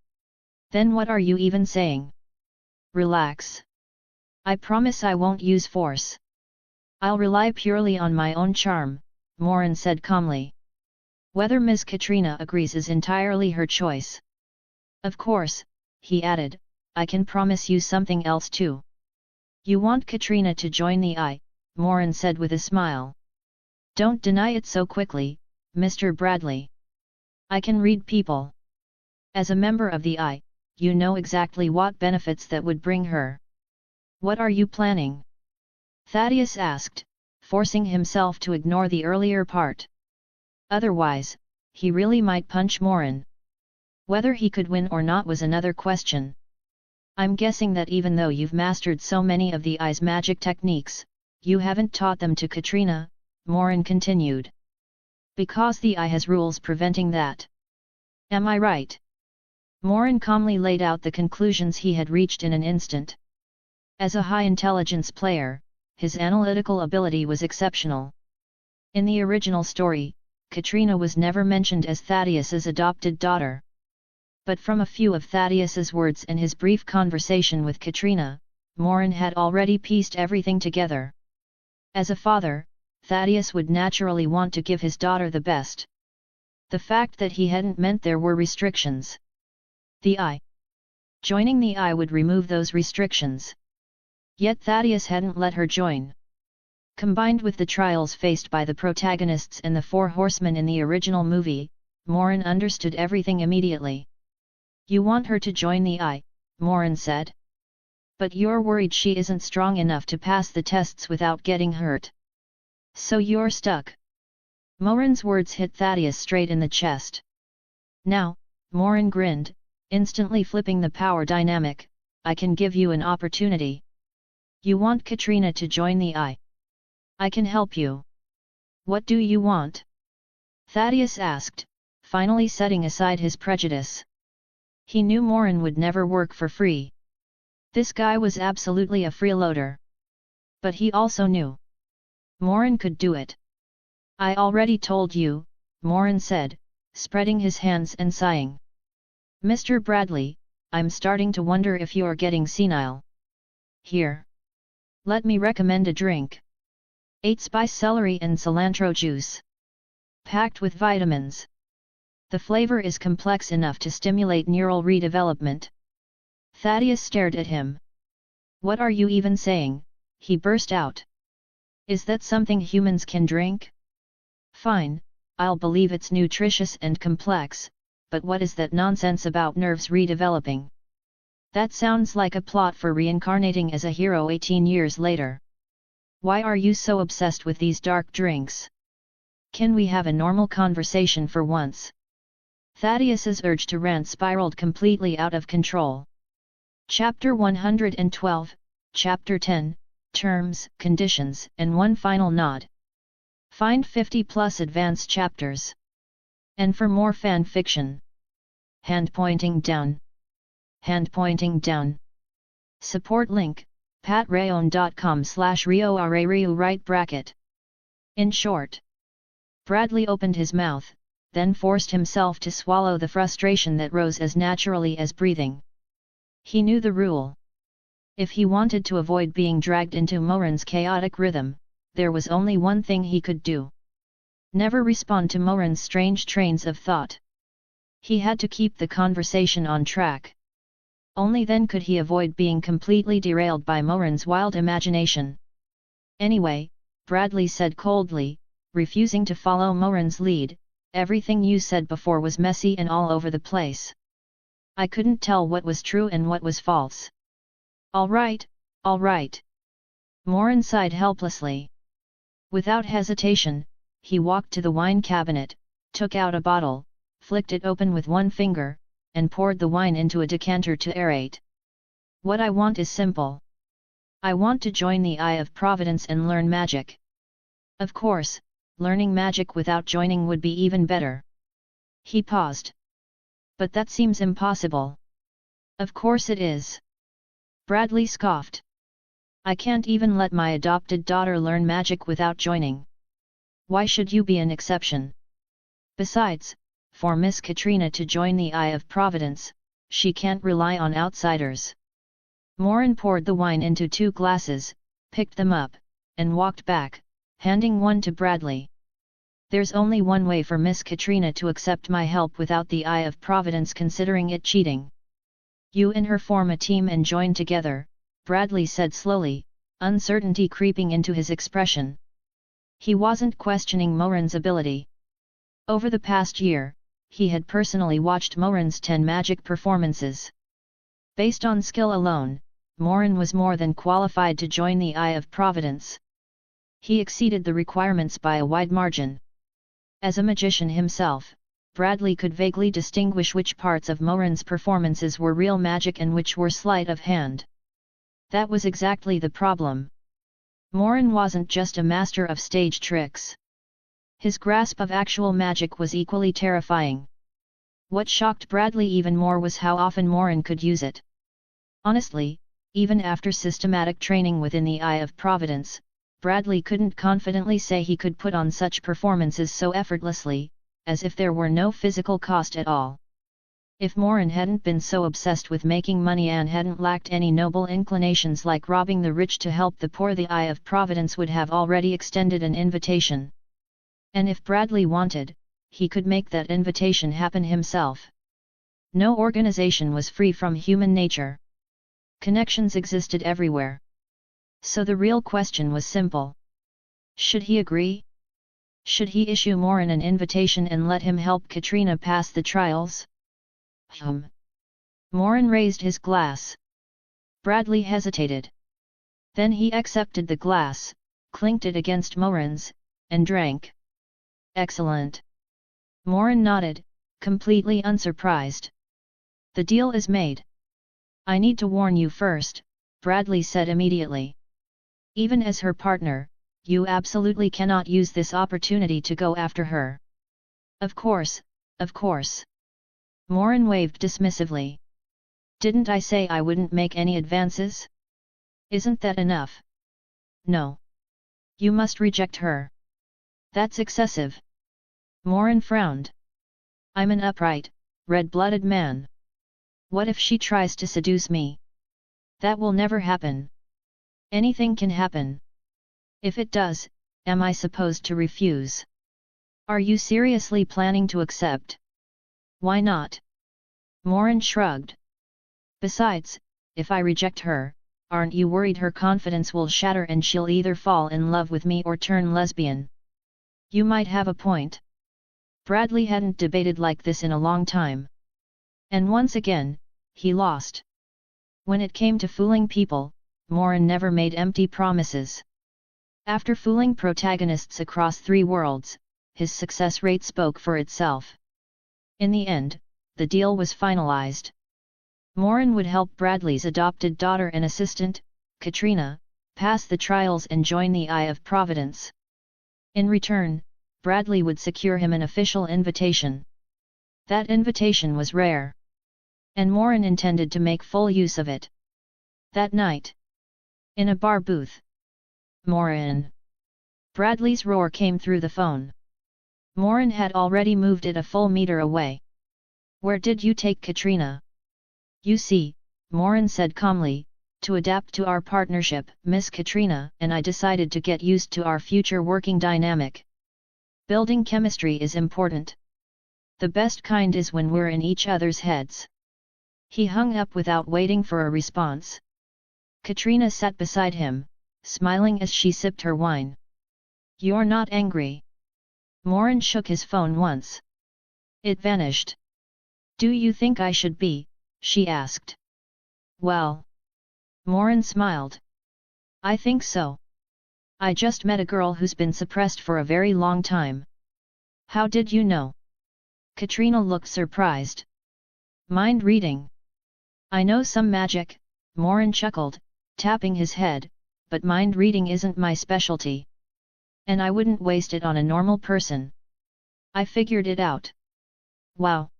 Then what are you even saying? Relax. I promise I won't use force. I'll rely purely on my own charm, Morin said calmly. Whether Ms. Katrina agrees is entirely her choice. Of course, he added, I can promise you something else too. You want Katrina to join the eye, Morin said with a smile. Don't deny it so quickly, Mr. Bradley. I can read people. As a member of the eye, you know exactly what benefits that would bring her. What are you planning? Thaddeus asked, forcing himself to ignore the earlier part. Otherwise, he really might punch Morin. Whether he could win or not was another question. I'm guessing that even though you've mastered so many of the eye's magic techniques, you haven't taught them to Katrina, Morin continued. Because the eye has rules preventing that. Am I right? Morin calmly laid out the conclusions he had reached in an instant. As a high-intelligence player, his analytical ability was exceptional. In the original story, Katrina was never mentioned as Thaddeus's adopted daughter. But from a few of Thaddeus's words and his brief conversation with Katrina, Morin had already pieced everything together. As a father, Thaddeus would naturally want to give his daughter the best. The fact that he hadn't meant there were restrictions. The eye. Joining the eye would remove those restrictions. Yet Thaddeus hadn't let her join. Combined with the trials faced by the protagonists and the four horsemen in the original movie, Morin understood everything immediately. You want her to join the eye, Morin said. But you're worried she isn't strong enough to pass the tests without getting hurt. So you're stuck. Morin's words hit Thaddeus straight in the chest. Now, Morin grinned, instantly flipping the power dynamic, I can give you an opportunity. You want Katrina to join the eye. I can help you. What do you want? Thaddeus asked, finally setting aside his prejudice. He knew Morin would never work for free. This guy was absolutely a freeloader. But he also knew Morin could do it. I already told you, Morin said, spreading his hands and sighing. Mr. Bradley, I'm starting to wonder if you're getting senile. Here. Let me recommend a drink. 8-spice celery and cilantro juice. Packed with vitamins. The flavor is complex enough to stimulate neural redevelopment. Thaddeus stared at him. What are you even saying? He burst out. Is that something humans can drink? Fine, I'll believe it's nutritious and complex, but what is that nonsense about nerves redeveloping? That sounds like a plot for reincarnating as a hero 18 years later. Why are you so obsessed with these dark drinks? Can we have a normal conversation for once? Thaddeus's urge to rant spiraled completely out of control. Chapter 112, Chapter 10, Terms, Conditions, and one final nod. Find 50+ advanced chapters. And for more fan fiction. Hand pointing down. Hand pointing down. Support link, patreon.com/RioRaRiu right bracket. In short, Bradley opened his mouth, then forced himself to swallow the frustration that rose as naturally as breathing. He knew the rule. If he wanted to avoid being dragged into Morin's chaotic rhythm, there was only one thing he could do. Never respond to Morin's strange trains of thought. He had to keep the conversation on track. Only then could he avoid being completely derailed by Morin's wild imagination. Anyway, Bradley said coldly, refusing to follow Morin's lead, everything you said before was messy and all over the place. I couldn't tell what was true and what was false. All right, all right. Morin sighed helplessly. Without hesitation, he walked to the wine cabinet, took out a bottle, flicked it open with one finger, and poured the wine into a decanter to aerate. What I want is simple. I want to join the Eye of Providence and learn magic. Of course, learning magic without joining would be even better. He paused. But that seems impossible. Of course it is. Bradley scoffed. I can't even let my adopted daughter learn magic without joining. Why should you be an exception? Besides, for Miss Katrina to join the Eye of Providence, she can't rely on outsiders. Morin poured the wine into 2 glasses, picked them up, and walked back, handing one to Bradley. There's only one way for Miss Katrina to accept my help without the Eye of Providence considering it cheating. You and her form a team and join together, Bradley said slowly, uncertainty creeping into his expression. He wasn't questioning Morin's ability. Over the past year, he had personally watched Morin's 10 magic performances. Based on skill alone, Morin was more than qualified to join the Eye of Providence. He exceeded the requirements by a wide margin. As a magician himself, Bradley could vaguely distinguish which parts of Morin's performances were real magic and which were sleight of hand. That was exactly the problem. Morin wasn't just a master of stage tricks. His grasp of actual magic was equally terrifying. What shocked Bradley even more was how often Morin could use it. Honestly, even after systematic training within the Eye of Providence, Bradley couldn't confidently say he could put on such performances so effortlessly, as if there were no physical cost at all. If Morin hadn't been so obsessed with making money and hadn't lacked any noble inclinations like robbing the rich to help the poor, the Eye of Providence would have already extended an invitation. And if Bradley wanted, he could make that invitation happen himself. No organization was free from human nature. Connections existed everywhere. So the real question was simple. Should he agree? Should he issue Morin an invitation and let him help Katrina pass the trials? Morin raised his glass. Bradley hesitated. Then he accepted the glass, clinked it against Morin's, and drank. Excellent. Morin nodded, completely unsurprised. The deal is made. I need to warn you first, Bradley said immediately. Even as her partner, you absolutely cannot use this opportunity to go after her. Of course, of course. Morin waved dismissively. Didn't I say I wouldn't make any advances? Isn't that enough? No. You must reject her. That's excessive. Morin frowned. I'm an upright, red-blooded man. What if she tries to seduce me? That will never happen. Anything can happen. If it does, am I supposed to refuse? Are you seriously planning to accept? Why not? Morin shrugged. Besides, if I reject her, aren't you worried her confidence will shatter and she'll either fall in love with me or turn lesbian? You might have a point. Bradley hadn't debated like this in a long time. And once again, he lost. When it came to fooling people, Morin never made empty promises. After fooling protagonists across 3 worlds, his success rate spoke for itself. In the end, the deal was finalized. Morin would help Bradley's adopted daughter and assistant, Katrina, pass the trials and join the Eye of Providence. In return, Bradley would secure him an official invitation. That invitation was rare. And Morin intended to make full use of it. That night. In a bar booth. Morin. Bradley's roar came through the phone. Morin had already moved it a full meter away. "Where did you take Katrina?" "You see," Morin said calmly, "to adapt to our partnership, Miss Katrina and I decided to get used to our future working dynamic. Building chemistry is important. The best kind is when we're in each other's heads." He hung up without waiting for a response. Katrina sat beside him, smiling as she sipped her wine. "You're not angry?" Morin shook his phone once. It vanished. "Do you think I should be?" she asked. "Well..." Morin smiled. "I think so. I just met a girl who's been suppressed for a very long time." "How did you know?" Katrina looked surprised. "Mind reading. I know some magic," Morin chuckled, tapping his head, "but mind reading isn't my specialty. And I wouldn't waste it on a normal person. I figured it out." "Wow."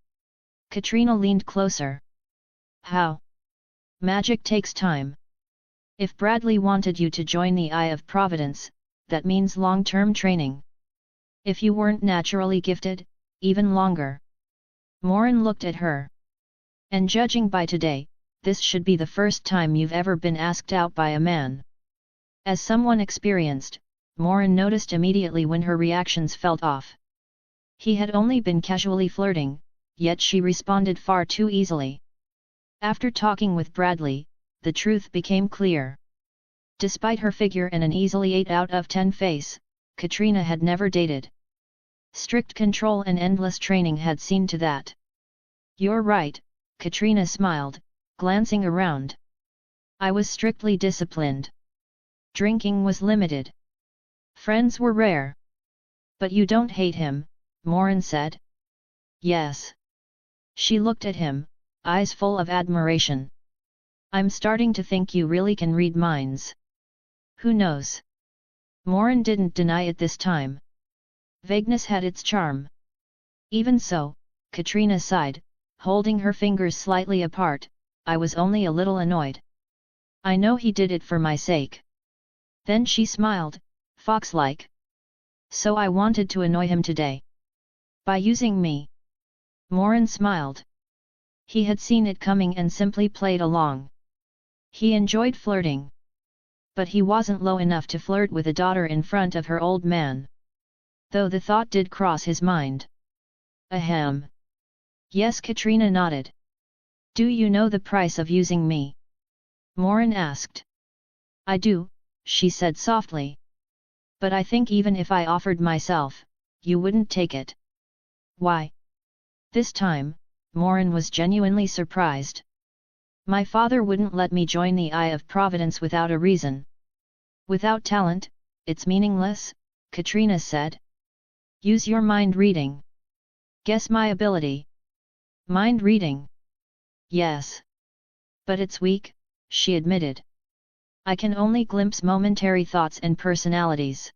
Katrina leaned closer. "How?" "Magic takes time. If Bradley wanted you to join the Eye of Providence, that means long-term training. If you weren't naturally gifted, even longer." Morin looked at her. "And judging by today, this should be the first time you've ever been asked out by a man." As someone experienced, Morin noticed immediately when her reactions felt off. He had only been casually flirting, yet she responded far too easily. After talking with Bradley, the truth became clear. Despite her figure and an easily 8 out of 10 face, Katrina had never dated. Strict control and endless training had seen to that. "You're right," Katrina smiled, glancing around. "I was strictly disciplined. Drinking was limited. Friends were rare." "But you don't hate him," Morin said. "Yes." She looked at him, eyes full of admiration. "I'm starting to think you really can read minds." "Who knows?" Morin didn't deny it this time. Vagueness had its charm. "Even so," Katrina sighed, holding her fingers slightly apart, "I was only a little annoyed. I know he did it for my sake." Then she smiled, fox-like. "So I wanted to annoy him today. By using me." Morin smiled. He had seen it coming and simply played along. He enjoyed flirting. But he wasn't low enough to flirt with a daughter in front of her old man. Though the thought did cross his mind. "Ahem." "Yes," Katrina nodded. "Do you know the price of using me?" Morin asked. "I do," she said softly. "But I think even if I offered myself, you wouldn't take it." "Why?" This time, Morin was genuinely surprised. "My father wouldn't let me join the Eye of Providence without a reason." "Without talent, it's meaningless," Katrina said. "Use your mind reading." "Guess my ability." "Mind reading?" "Yes. But it's weak," she admitted. "I can only glimpse momentary thoughts and personalities."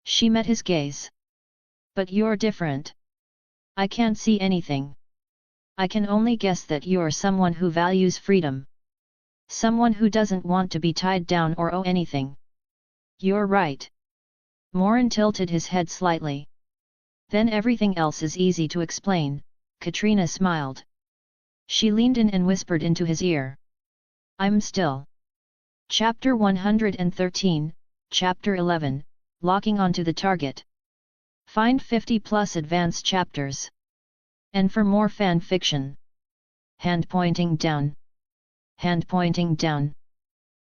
She met his gaze. "But you're different. I can't see anything. I can only guess that you're someone who values freedom. Someone who doesn't want to be tied down or owe anything." "You're right." Morin tilted his head slightly. "Then everything else is easy to explain," Katrina smiled. She leaned in and whispered into his ear. "I'm still." Chapter 113, Chapter 11, Locking onto the target. Find 50+ advanced chapters. And for more fan fiction. Hand pointing down. Hand pointing down.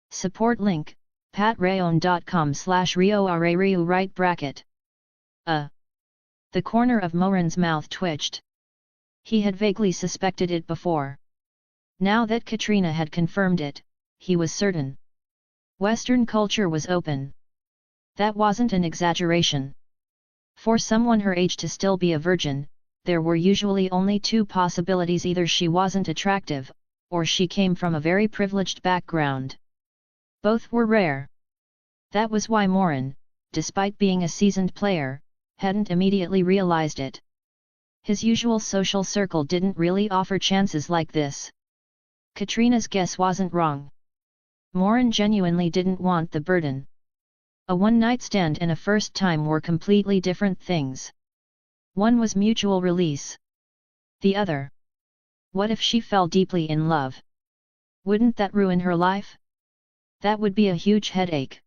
Support link, patreon.com/rioarariu right bracket. The corner of Morin's mouth twitched. He had vaguely suspected it before. Now that Katrina had confirmed it, he was certain. Western culture was open. That wasn't an exaggeration. For someone her age to still be a virgin, there were usually only two possibilities: either she wasn't attractive, or she came from a very privileged background. Both were rare. That was why Morin, despite being a seasoned player, hadn't immediately realized it. His usual social circle didn't really offer chances like this. Katrina's guess wasn't wrong. Morin genuinely didn't want the burden. A one-night stand and a first time were completely different things. One was mutual release. The other. What if she fell deeply in love? Wouldn't that ruin her life? That would be a huge headache.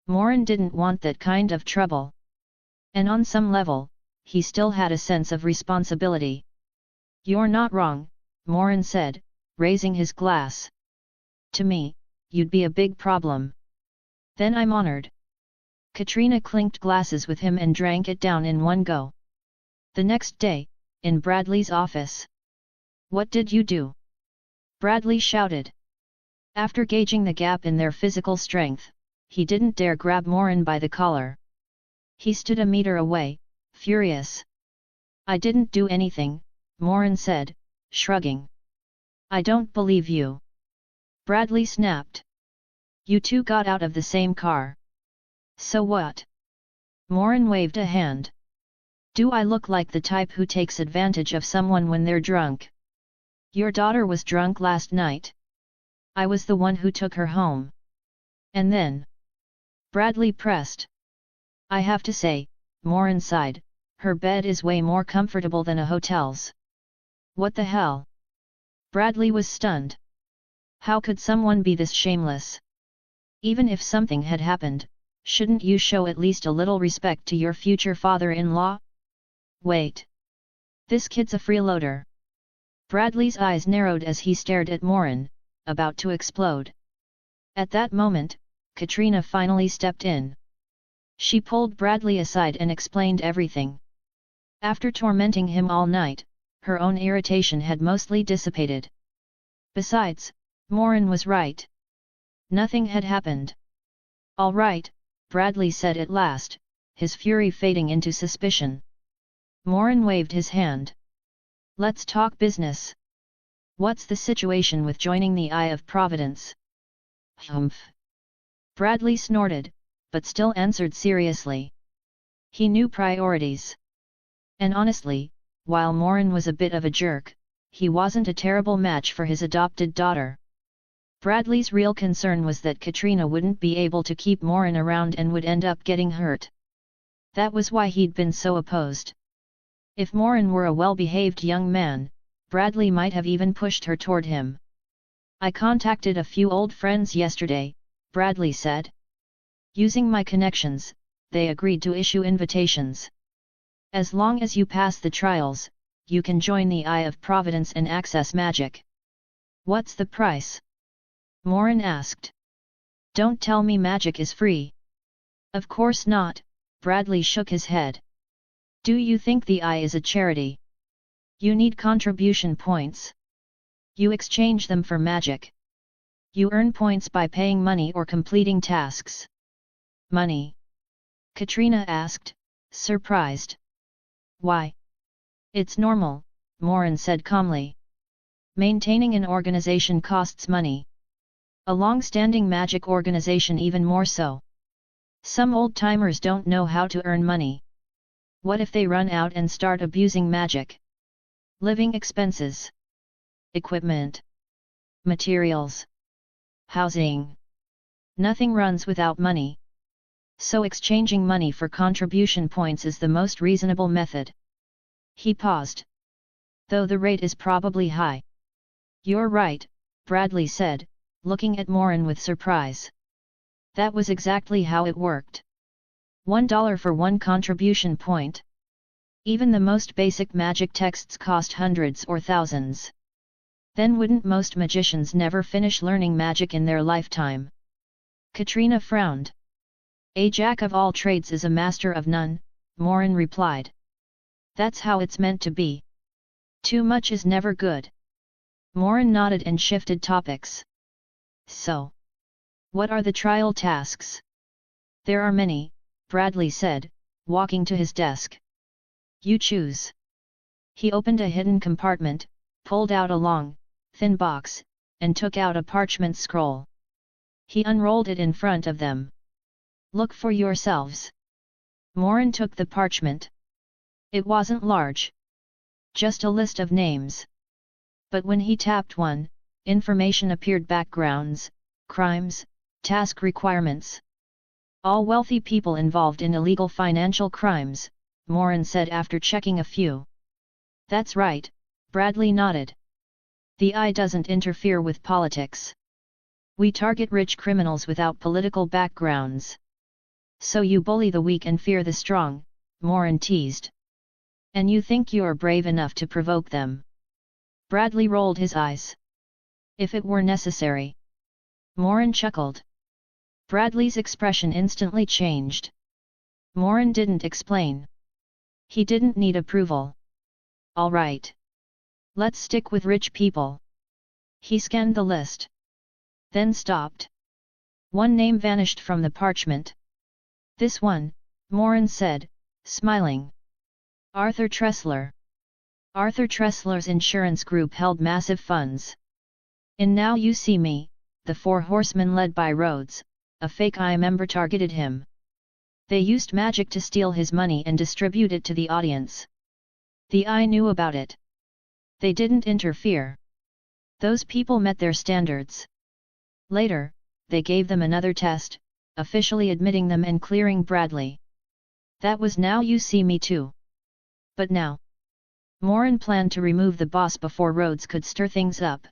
Morin didn't want that kind of trouble. And on some level, he still had a sense of responsibility. "You're not wrong," Morin said, raising his glass. "To me, you'd be a big problem." "Then I'm honored." Katrina clinked glasses with him and drank it down in one go. The next day, in Bradley's office. "What did you do?" Bradley shouted. After gauging the gap in their physical strength, he didn't dare grab Morin by the collar. He stood a meter away, furious. "I didn't do anything," Morin said, shrugging. "I don't believe you." Bradley snapped. "You two got out of the same car. So what?" Morin waved a hand. "Do I look like the type who takes advantage of someone when they're drunk?" "Your daughter was drunk last night. I was the one who took her home." "And then?" Bradley pressed. "I have to say," Morin sighed, "her bed is way more comfortable than a hotel's." "What the hell?" Bradley was stunned. How could someone be this shameless? Even if something had happened, shouldn't you show at least a little respect to your future father-in-law? Wait. This kid's a freeloader. Bradley's eyes narrowed as he stared at Morin, about to explode. At that moment, Katrina finally stepped in. She pulled Bradley aside and explained everything. After tormenting him all night, her own irritation had mostly dissipated. Besides, Morin was right. Nothing had happened. "All right," Bradley said at last, his fury fading into suspicion. Morin waved his hand. "Let's talk business. What's the situation with joining the Eye of Providence?" "Humph." Bradley snorted, but still answered seriously. He knew priorities. And honestly, while Morin was a bit of a jerk, he wasn't a terrible match for his adopted daughter. Bradley's real concern was that Katrina wouldn't be able to keep Morin around and would end up getting hurt. That was why he'd been so opposed. If Morin were a well-behaved young man, Bradley might have even pushed her toward him. "I contacted a few old friends yesterday," Bradley said. "Using my connections, they agreed to issue invitations. As long as you pass the trials, you can join the Eye of Providence and access magic." "What's the price?" Morin asked. "Don't tell me magic is free." "Of course not," Bradley shook his head. "Do you think the Eye is a charity? You need contribution points. You exchange them for magic. You earn points by paying money or completing tasks." "Money?" Katrina asked, surprised. "Why? It's normal," Morin said calmly. "Maintaining an organization costs money. A long-standing magic organization even more so. Some old-timers don't know how to earn money. What if they run out and start abusing magic? Living expenses. Equipment. Materials. Housing. Nothing runs without money. So exchanging money for contribution points is the most reasonable method." He paused. "Though the rate is probably high." "You're right," Bradley said, looking at Morin with surprise. That was exactly how it worked. $1 for one contribution point. Even the most basic magic texts cost hundreds or thousands. Then wouldn't most magicians never finish learning magic in their lifetime? Katrina frowned. "A jack of all trades is a master of none," Morin replied. "That's how it's meant to be. Too much is never good." Morin nodded and shifted topics. "So, what are the trial tasks?" "There are many," Bradley said, walking to his desk. "You choose." He opened a hidden compartment, pulled out a long, thin box, and took out a parchment scroll. He unrolled it in front of them. "Look for yourselves." Morin took the parchment. It wasn't large. Just a list of names. But when he tapped one, information appeared: backgrounds, crimes, task requirements. All wealthy people involved in illegal financial crimes, Morin said after checking a few. That's right, Bradley nodded. The I doesn't interfere with politics. We target rich criminals without political backgrounds. So you bully the weak and fear the strong, Morin teased. And you think you're brave enough to provoke them? Bradley rolled his eyes. If it were necessary. Morin chuckled. Bradley's expression instantly changed. Morin didn't explain. He didn't need approval. All right. Let's stick with rich people. He scanned the list. Then stopped. One name vanished from the parchment. This one, Morin said, smiling. Arthur Tressler. Arthur Tressler's insurance group held massive funds. In Now You See Me, the four horsemen led by Rhodes, a fake I member targeted him. They used magic to steal his money and distribute it to the audience. The I knew about it. They didn't interfere. Those people met their standards. Later, they gave them another test, officially admitting them and clearing Bradley. That was Now You See Me too. But now, Morin planned to remove the boss before Rhodes could stir things up.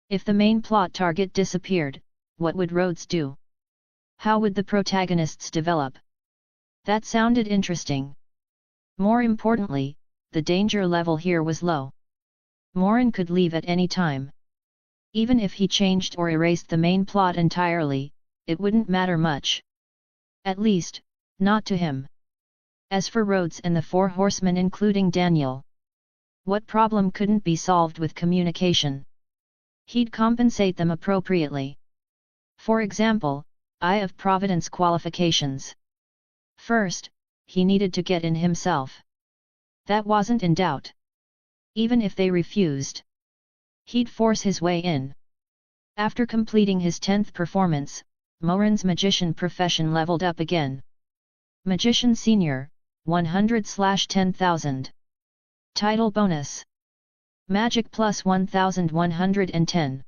If the main plot target disappeared, what would Rhodes do? How would the protagonists develop? That sounded interesting. More importantly, the danger level here was low. Morin could leave at any time. Even if he changed or erased the main plot entirely, it wouldn't matter much. At least, not to him. As for Rhodes and the four horsemen including Daniel, what problem couldn't be solved with communication? He'd compensate them appropriately. For example, Eye of Providence qualifications. First, he needed to get in himself. That wasn't in doubt. Even if they refused, he'd force his way in. After completing his 10th performance, Morin's magician profession leveled up again. Magician Senior, 100/10,000. Title bonus. Magic plus 1110.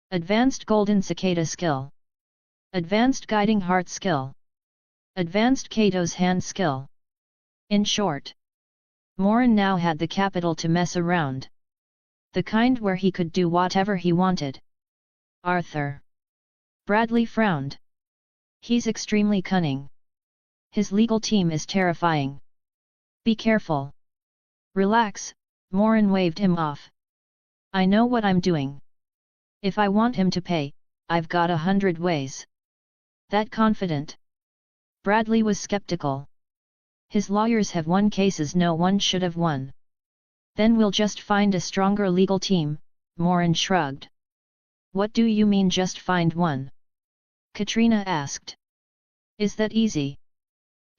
Advanced Golden Cicada skill. Advanced Guiding Heart skill. Advanced Kato's hand skill. In short, Morin now had the capital to mess around. The kind where he could do whatever he wanted. Arthur. Bradley frowned. He's extremely cunning. His legal team is terrifying. Be careful. Relax, Morin waved him off. I know what I'm doing. If I want him to pay, I've got 100 ways. That confident? Bradley was skeptical. His lawyers have won cases no one should have won. Then we'll just find a stronger legal team, Morin shrugged. What do you mean just find one? Katrina asked. Is that easy?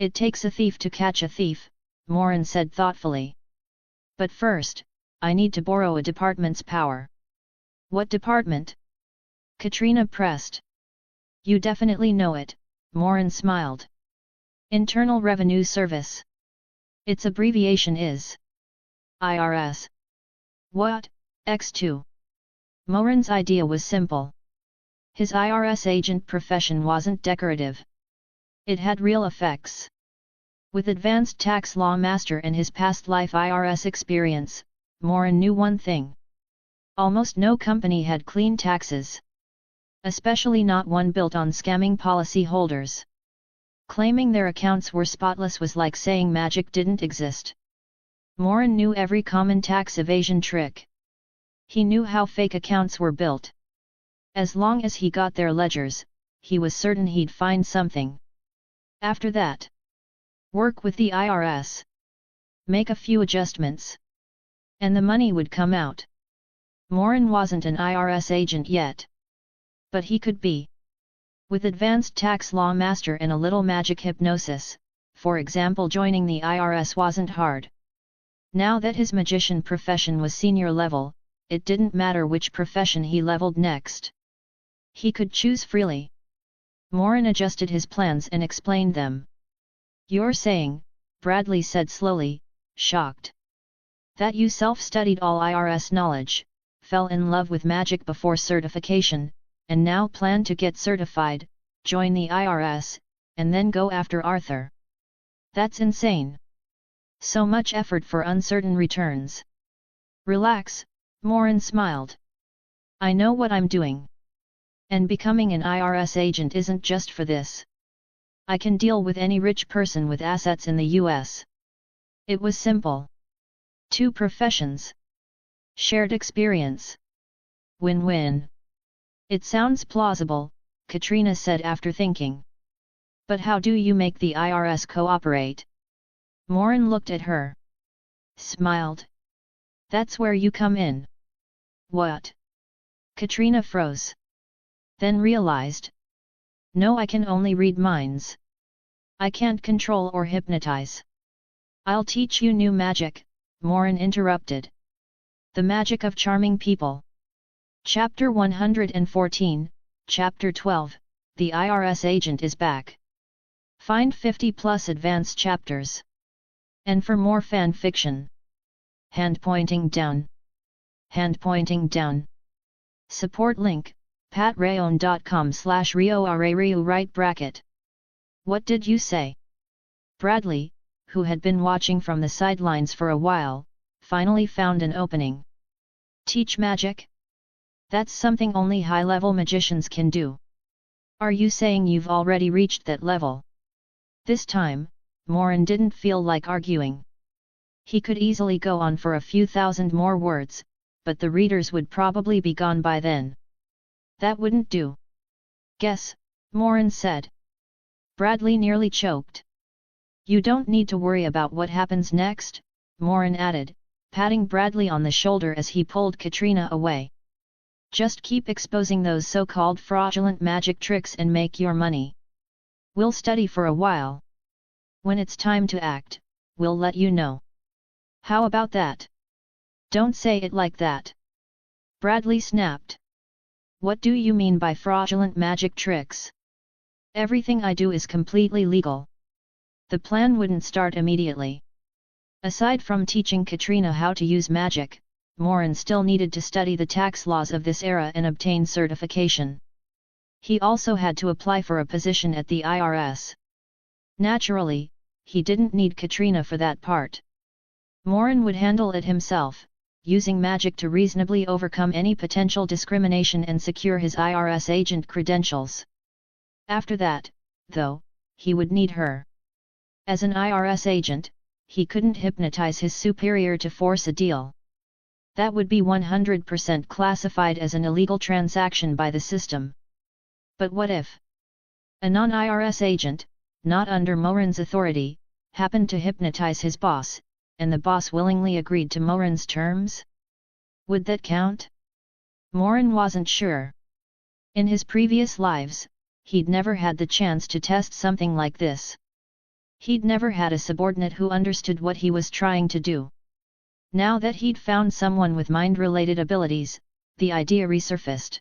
It takes a thief to catch a thief, Morin said thoughtfully. But first, I need to borrow a department's power. What department? Katrina pressed. You definitely know it, Morin smiled. Internal Revenue Service. Its abbreviation is IRS. What? X2. Morin's idea was simple. His IRS agent profession wasn't decorative. It had real effects. With advanced tax law master and his past life IRS experience, Morin knew one thing. Almost no company had clean taxes. Especially not one built on scamming policyholders. Claiming their accounts were spotless was like saying magic didn't exist. Morin knew every common tax evasion trick. He knew how fake accounts were built. As long as he got their ledgers, he was certain he'd find something. After that, work with the IRS. Make a few adjustments. And the money would come out. Morin wasn't an IRS agent yet. But he could be. With advanced tax law master and a little magic hypnosis, for example, joining the IRS wasn't hard. Now that his magician profession was senior level, it didn't matter which profession he leveled next. He could choose freely. Morin adjusted his plans and explained them. You're saying, Bradley said slowly, shocked, that you self-studied all IRS knowledge, fell in love with magic before certification, and now plan to get certified, join the IRS, and then go after Arthur. That's insane. So much effort for uncertain returns. Relax, Morin smiled. I know what I'm doing. And becoming an IRS agent isn't just for this. I can deal with any rich person with assets in the US. It was simple. 2 professions. Shared experience. Win-win. It sounds plausible, Katrina said after thinking. But how do you make the IRS cooperate? Morin looked at her. Smiled. That's where you come in. What? Katrina froze. Then realized. No, I can only read minds. I can't control or hypnotize. I'll teach you new magic, Morin interrupted. The magic of charming people. Chapter 114, Chapter 12, The IRS Agent is Back. Find 50+ advanced chapters. And for more fan fiction. Hand pointing down. Hand pointing down. Support link, patreon.com/RioRaRiu right bracket. What did you say? Bradley, who had been watching from the sidelines for a while, finally found an opening. Teach magic? That's something only high-level magicians can do. Are you saying you've already reached that level? This time, Morin didn't feel like arguing. He could easily go on for a few thousand more words, but the readers would probably be gone by then. That wouldn't do. Guess, Morin said. Bradley nearly choked. You don't need to worry about what happens next, Morin added, patting Bradley on the shoulder as he pulled Katrina away. Just keep exposing those so-called fraudulent magic tricks and make your money. We'll study for a while. When it's time to act, we'll let you know. How about that? Don't say it like that. Bradley snapped. What do you mean by fraudulent magic tricks? Everything I do is completely legal. The plan wouldn't start immediately. Aside from teaching Katrina how to use magic, Morin still needed to study the tax laws of this era and obtain certification. He also had to apply for a position at the IRS. Naturally, he didn't need Katrina for that part. Morin would handle it himself, using magic to reasonably overcome any potential discrimination and secure his IRS agent credentials. After that, though, he would need her. As an IRS agent, he couldn't hypnotize his superior to force a deal. That would be 100% classified as an illegal transaction by the system. But what if a non-IRS agent, not under Morin's authority, happened to hypnotize his boss, and the boss willingly agreed to Morin's terms? Would that count? Morin wasn't sure. In his previous lives, he'd never had the chance to test something like this. He'd never had a subordinate who understood what he was trying to do. Now that he'd found someone with mind-related abilities, the idea resurfaced.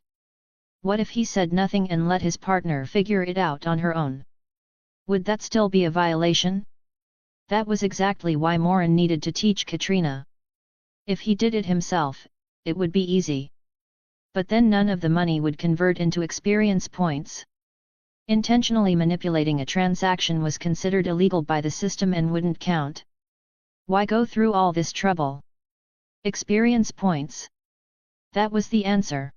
What if he said nothing and let his partner figure it out on her own? Would that still be a violation? That was exactly why Morin needed to teach Katrina. If he did it himself, it would be easy. But then none of the money would convert into experience points. Intentionally manipulating a transaction was considered illegal by the system and wouldn't count. Why go through all this trouble? Experience points. That was the answer.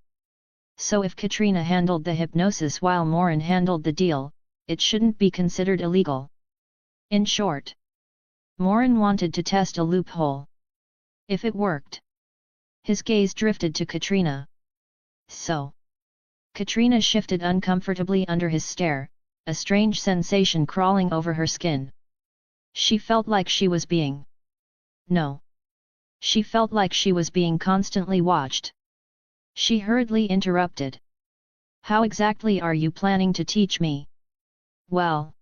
So if Katrina handled the hypnosis while Morin handled the deal, it shouldn't be considered illegal. In short, Morin wanted to test a loophole. If it worked. His gaze drifted to Katrina. So. Katrina shifted uncomfortably under his stare, a strange sensation crawling over her skin. She felt like she was being. No. She felt like she was being constantly watched. She hurriedly interrupted. How exactly are you planning to teach me? Well.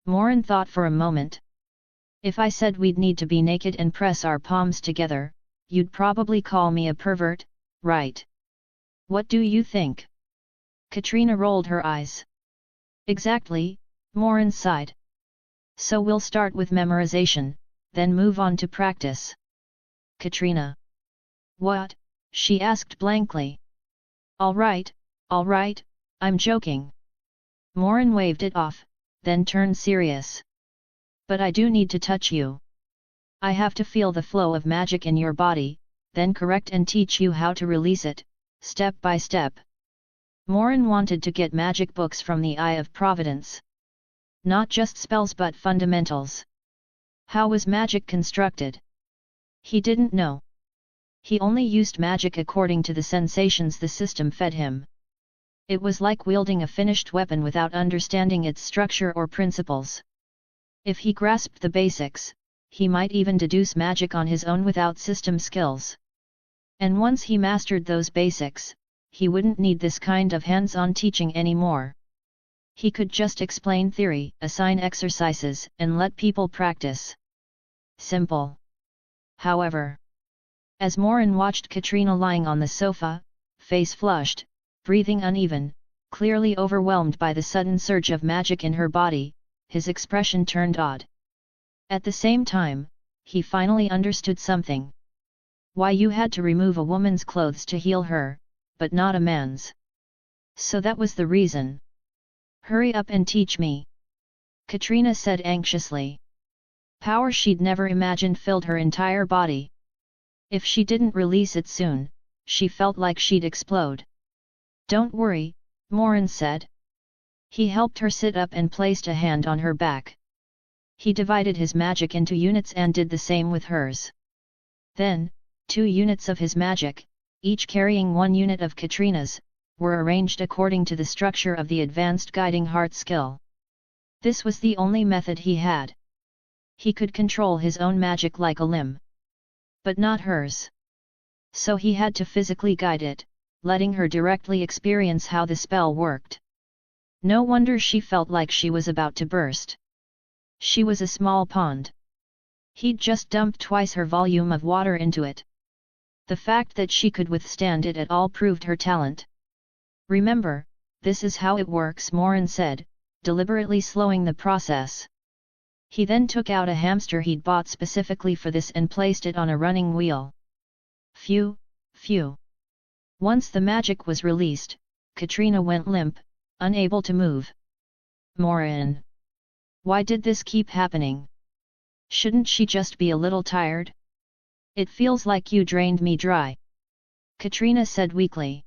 Morin thought for a moment. If I said we'd need to be naked and press our palms together, you'd probably call me a pervert, right? What do you think? Katrina rolled her eyes. Exactly, Morin sighed. So we'll start with memorization, then move on to practice. Katrina. What? She asked blankly. All right, I'm joking. Morin waved it off, then turned serious. But I do need to touch you. I have to feel the flow of magic in your body, then correct and teach you how to release it, step by step. Morin wanted to get magic books from the Eye of Providence. Not just spells but fundamentals. How was magic constructed? He didn't know. He only used magic according to the sensations the system fed him. It was like wielding a finished weapon without understanding its structure or principles. If he grasped the basics, he might even deduce magic on his own without system skills. And once he mastered those basics, he wouldn't need this kind of hands-on teaching anymore. He could just explain theory, assign exercises, and let people practice. Simple. However, as Morin watched Katrina lying on the sofa, face flushed, breathing uneven, clearly overwhelmed by the sudden surge of magic in her body, his expression turned odd. At the same time, he finally understood something. Why you had to remove a woman's clothes to heal her, but not a man's. So that was the reason. Hurry up and teach me. Katrina said anxiously. Power she'd never imagined filled her entire body. If she didn't release it soon, she felt like she'd explode. Don't worry, Morin said. He helped her sit up and placed a hand on her back. He divided his magic into units and did the same with hers. Then, 2 units of his magic, each carrying 1 unit of Katrina's, were arranged according to the structure of the advanced guiding heart skill. This was the only method he had. He could control his own magic like a limb. But not hers. So he had to physically guide it, letting her directly experience how the spell worked. No wonder she felt like she was about to burst. She was a small pond. He'd just dumped twice her volume of water into it. The fact that she could withstand it at all proved her talent. Remember, this is how it works, Morin said, deliberately slowing the process. He then took out a hamster he'd bought specifically for this and placed it on a running wheel. Phew, phew. Once the magic was released, Katrina went limp, unable to move. Morin. Why did this keep happening? Shouldn't she just be a little tired? It feels like you drained me dry. Katrina said weakly.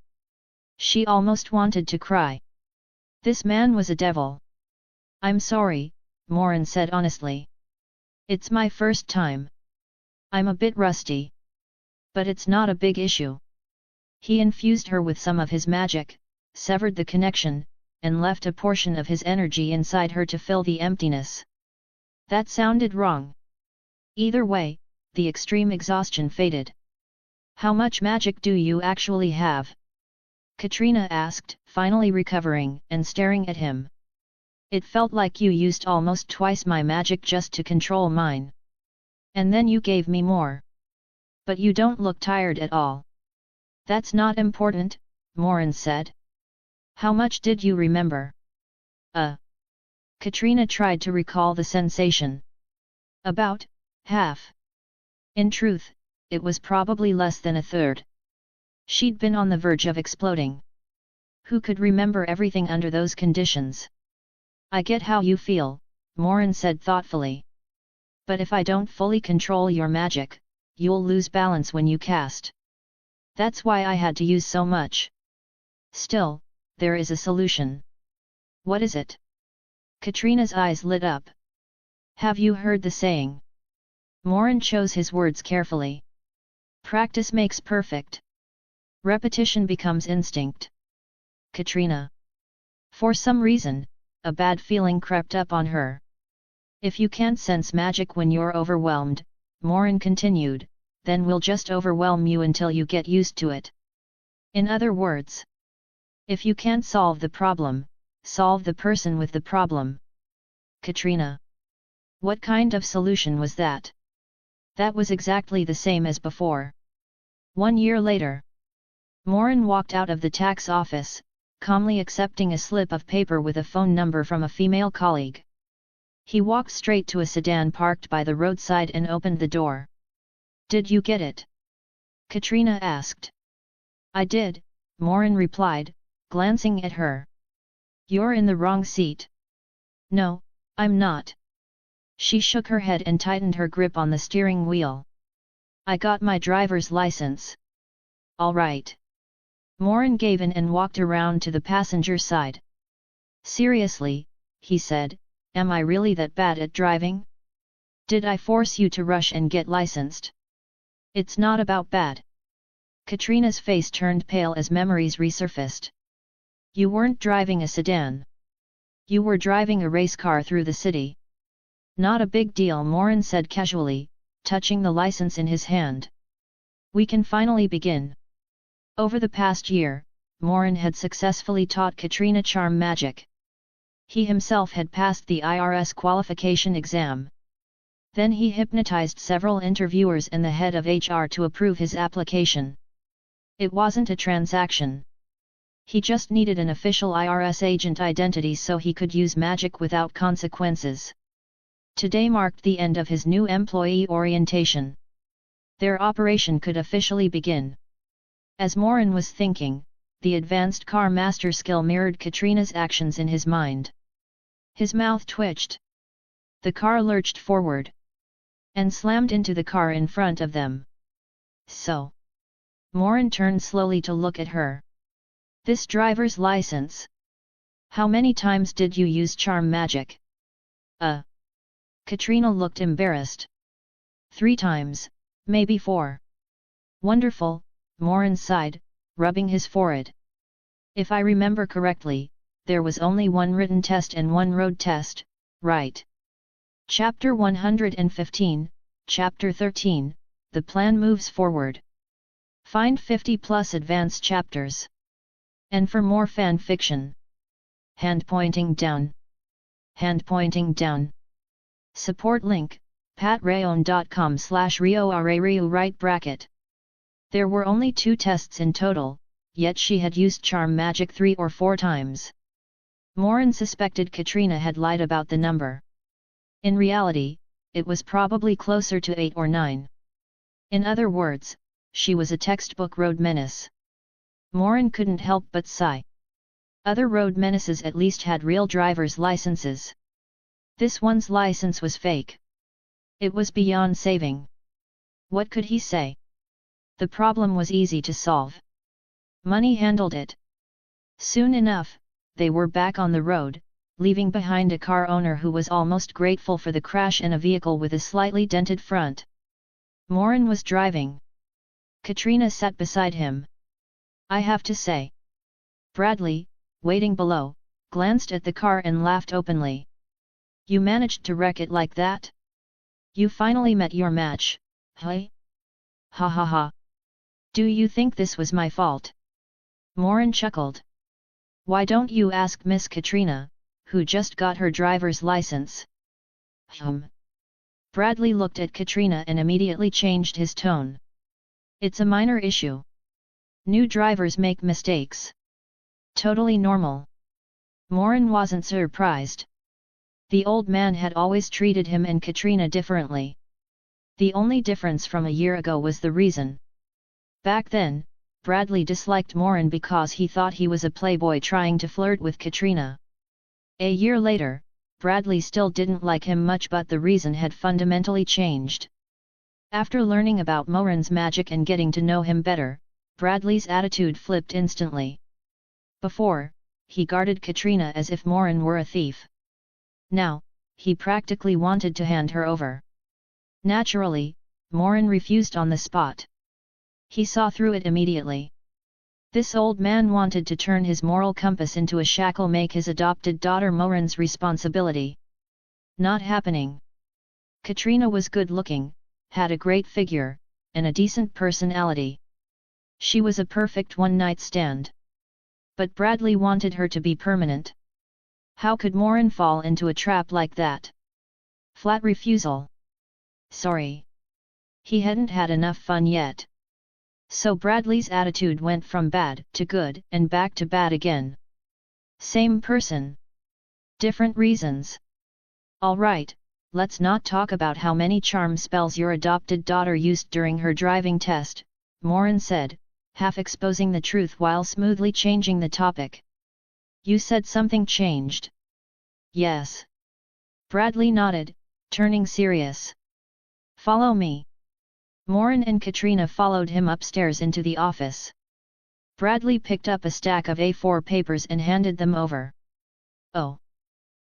She almost wanted to cry. This man was a devil. I'm sorry, Morin said honestly. It's my first time. I'm a bit rusty. But it's not a big issue. He infused her with some of his magic, severed the connection, and left a portion of his energy inside her to fill the emptiness. That sounded wrong. Either way, the extreme exhaustion faded. How much magic do you actually have? Katrina asked, finally recovering and staring at him. It felt like you used almost twice my magic just to control mine. And then you gave me more. But you don't look tired at all. That's not important, Morin said. How much did you remember? Katrina tried to recall the sensation. About half. In truth, it was probably less than a third. She'd been on the verge of exploding. Who could remember everything under those conditions? I get how you feel, Morin said thoughtfully. But if I don't fully control your magic, you'll lose balance when you cast. That's why I had to use so much. Still, there is a solution. What is it? Katrina's eyes lit up. Have you heard the saying? Morin chose his words carefully. Practice makes perfect. Repetition becomes instinct. Katrina. For some reason, a bad feeling crept up on her. If you can't sense magic when you're overwhelmed, Morin continued, then we'll just overwhelm you until you get used to it. In other words, if you can't solve the problem, solve the person with the problem. Katrina. What kind of solution was that? That was exactly the same as before. 1 year later. Morin walked out of the tax office, calmly accepting a slip of paper with a phone number from a female colleague. He walked straight to a sedan parked by the roadside and opened the door. Did you get it? Katrina asked. I did, Morin replied, glancing at her. You're in the wrong seat. No, I'm not. She shook her head and tightened her grip on the steering wheel. I got my driver's license. All right. Morin gave in and walked around to the passenger side. Seriously, he said, am I really that bad at driving? Did I force you to rush and get licensed? It's not about bad. Katrina's face turned pale as memories resurfaced. You weren't driving a sedan. You were driving a race car through the city. Not a big deal, Morin said casually, touching the license in his hand. We can finally begin. Over the past year, Morin had successfully taught Katrina charm magic. He himself had passed the IRS qualification exam. Then he hypnotized several interviewers and the head of HR to approve his application. It wasn't a transaction. He just needed an official IRS agent identity so he could use magic without consequences. Today marked the end of his new employee orientation. Their operation could officially begin. As Morin was thinking, the advanced car master skill mirrored Katrina's actions in his mind. His mouth twitched. The car lurched forward and slammed into the car in front of them. So. Morin turned slowly to look at her. This driver's license. How many times did you use charm magic? Katrina looked embarrassed. 3 times, maybe 4. Wonderful, Morin sighed, rubbing his forehead. If I remember correctly, there was only one written test and one road test, right? Chapter 115, Chapter 13, The Plan Moves Forward. Find 50+ advanced chapters. And for more fan fiction. Hand pointing down. Hand pointing down. Support link, patreon.com/RioRaRiu right bracket. There were only 2 tests in total, yet she had used charm magic 3 or 4 times. Morin suspected Katrina had lied about the number. In reality, it was probably closer to 8 or 9. In other words, she was a textbook road menace. Morin couldn't help but sigh. Other road menaces at least had real driver's licenses. This one's license was fake. It was beyond saving. What could he say? The problem was easy to solve. Money handled it. Soon enough, they were back on the road, leaving behind a car owner who was almost grateful for the crash in a vehicle with a slightly dented front. Morin was driving. Katrina sat beside him. I have to say. Bradley, waiting below, glanced at the car and laughed openly. You managed to wreck it like that? You finally met your match, hey? Ha ha ha. Do you think this was my fault? Morin chuckled. Why don't you ask Miss Katrina, who just got her driver's license? Bradley looked at Katrina and immediately changed his tone. It's a minor issue. New drivers make mistakes. Totally normal. Morin wasn't surprised. The old man had always treated him and Katrina differently. The only difference from a year ago was the reason. Back then, Bradley disliked Morin because he thought he was a playboy trying to flirt with Katrina. A year later, Bradley still didn't like him much, but the reason had fundamentally changed. After learning about Morin's magic and getting to know him better, Bradley's attitude flipped instantly. Before, he guarded Katrina as if Morin were a thief. Now, he practically wanted to hand her over. Naturally, Morin refused on the spot. He saw through it immediately. This old man wanted to turn his moral compass into a shackle, make his adopted daughter Morin's responsibility. Not happening. Katrina was good-looking, had a great figure, and a decent personality. She was a perfect one-night stand. But Bradley wanted her to be permanent. How could Morin fall into a trap like that? Flat refusal. Sorry. He hadn't had enough fun yet. So Bradley's attitude went from bad to good and back to bad again. Same person. Different reasons. All right, let's not talk about how many charm spells your adopted daughter used during her driving test, Morin said, half exposing the truth while smoothly changing the topic. You said something changed. Yes. Bradley nodded, turning serious. Follow me. Morin and Katrina followed him upstairs into the office. Bradley picked up a stack of A4 papers and handed them over. Oh.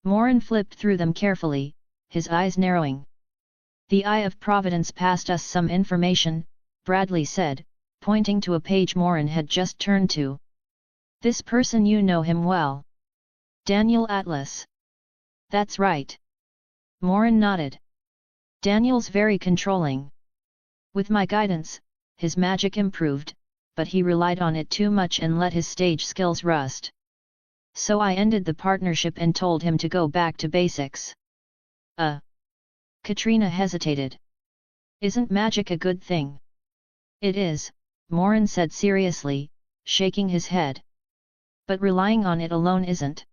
Morin flipped through them carefully, his eyes narrowing. The Eye of Providence passed us some information, Bradley said, pointing to a page Morin had just turned to. This person, you know him well. Daniel Atlas. That's right. Morin nodded. Daniel's very controlling. With my guidance, his magic improved, but he relied on it too much and let his stage skills rust. So I ended the partnership and told him to go back to basics. Katrina hesitated. Isn't magic a good thing? It is, Morin said seriously, shaking his head. But relying on it alone isn't.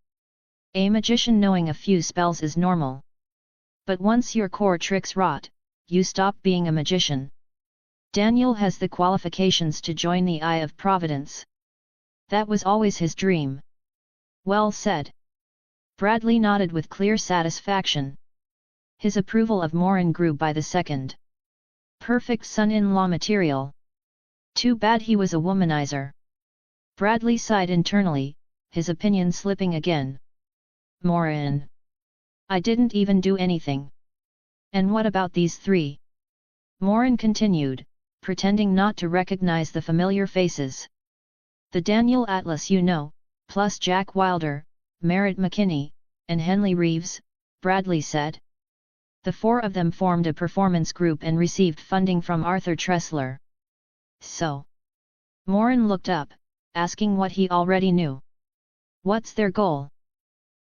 A magician knowing a few spells is normal. But once your core tricks rot, you stop being a magician. Daniel has the qualifications to join the Eye of Providence. That was always his dream. Well said. Bradley nodded with clear satisfaction. His approval of Morin grew by the second. Perfect son-in-law material. Too bad he was a womanizer. Bradley sighed internally, his opinion slipping again. Morin. I didn't even do anything. And what about these three? Morin continued, pretending not to recognize the familiar faces. The Daniel Atlas you know, plus Jack Wilder, Merritt McKinney, and Henley Reeves, Bradley said. The four of them formed a performance group and received funding from Arthur Tressler. So? Morin looked up, asking what he already knew. What's their goal?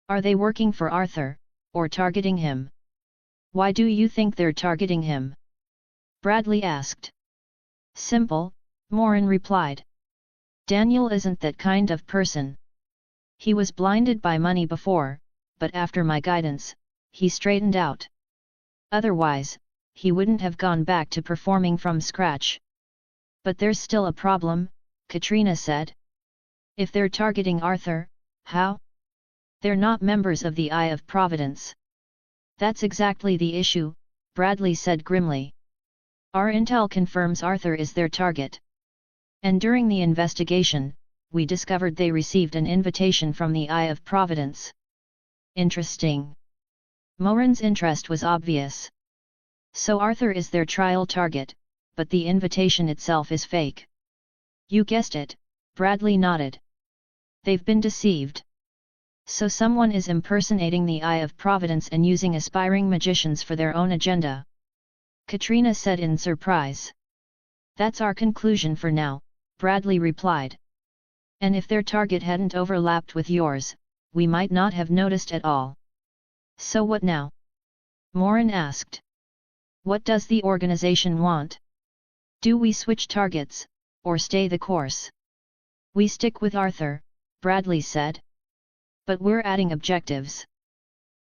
Are they working for Arthur, or targeting him? Why do you think they're targeting him? Bradley asked. Simple, Morin replied. Daniel isn't that kind of person. He was blinded by money before, but after my guidance, he straightened out. Otherwise, he wouldn't have gone back to performing from scratch. But there's still a problem, Katrina said. If they're targeting Arthur, how? They're not members of the Eye of Providence. That's exactly the issue, Bradley said grimly. Our intel confirms Arthur is their target. And during the investigation, we discovered they received an invitation from the Eye of Providence. Interesting. Morin's interest was obvious. So Arthur is their trial target, but the invitation itself is fake. You guessed it, Bradley nodded. They've been deceived. So someone is impersonating the Eye of Providence and using aspiring magicians for their own agenda. Katrina said in surprise. That's our conclusion for now, Bradley replied. And if their target hadn't overlapped with yours, we might not have noticed at all. So what now? Morin asked. What does the organization want? Do we switch targets, or stay the course? We stick with Arthur, Bradley said. But we're adding objectives.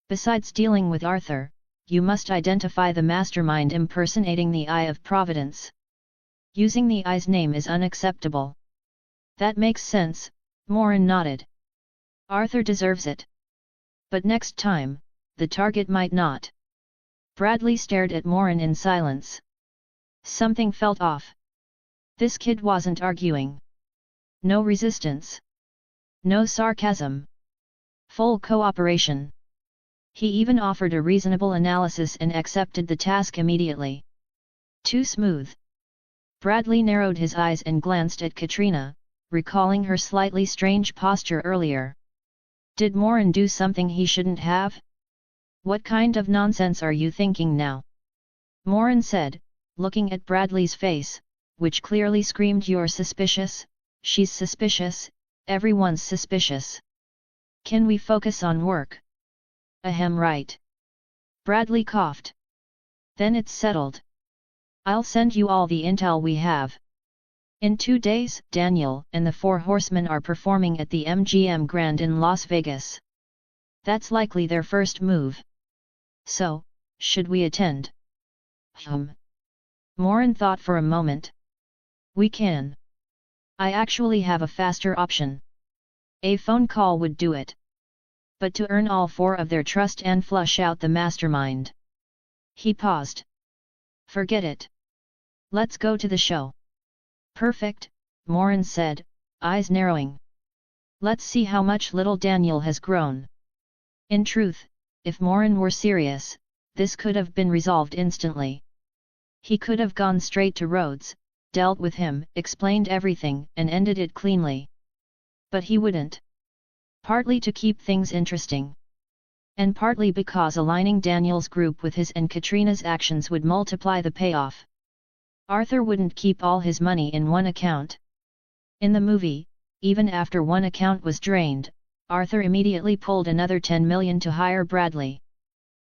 Besides dealing with Arthur, you must identify the mastermind impersonating the Eye of Providence. Using the Eye's name is unacceptable. That makes sense, Morin nodded. Arthur deserves it. But next time, the target might not. Bradley stared at Morin in silence. Something felt off. This kid wasn't arguing. No resistance. No sarcasm. Full cooperation. He even offered a reasonable analysis and accepted the task immediately. Too smooth. Bradley narrowed his eyes and glanced at Katrina, recalling her slightly strange posture earlier. Did Morin do something he shouldn't have? What kind of nonsense are you thinking now? Morin said, looking at Bradley's face, which clearly screamed you're suspicious, she's suspicious, everyone's suspicious. Can we focus on work? Ahem, right. Bradley coughed. Then it's settled. I'll send you all the intel we have. In 2 days, Daniel and the Four Horsemen are performing at the MGM Grand in Las Vegas. That's likely their first move. So, should we attend? Morin thought for a moment. We can. I actually have a faster option. A phone call would do it. but to earn all four of their trust and flush out the mastermind. He paused. Forget it. Let's go to the show. Perfect, Morin said, eyes narrowing. Let's see how much little Daniel has grown. In truth, if Morin were serious, this could have been resolved instantly. He could have gone straight to Rhodes, dealt with him, explained everything, and ended it cleanly. But he wouldn't. Partly to keep things interesting. And partly because aligning Daniel's group with his and Katrina's actions would multiply the payoff. Arthur wouldn't keep all his money in one account. In the movie, even after one account was drained, Arthur immediately pulled another 10 million to hire Bradley.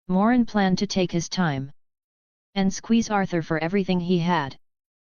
Morin planned to take his time. And squeeze Arthur for everything he had.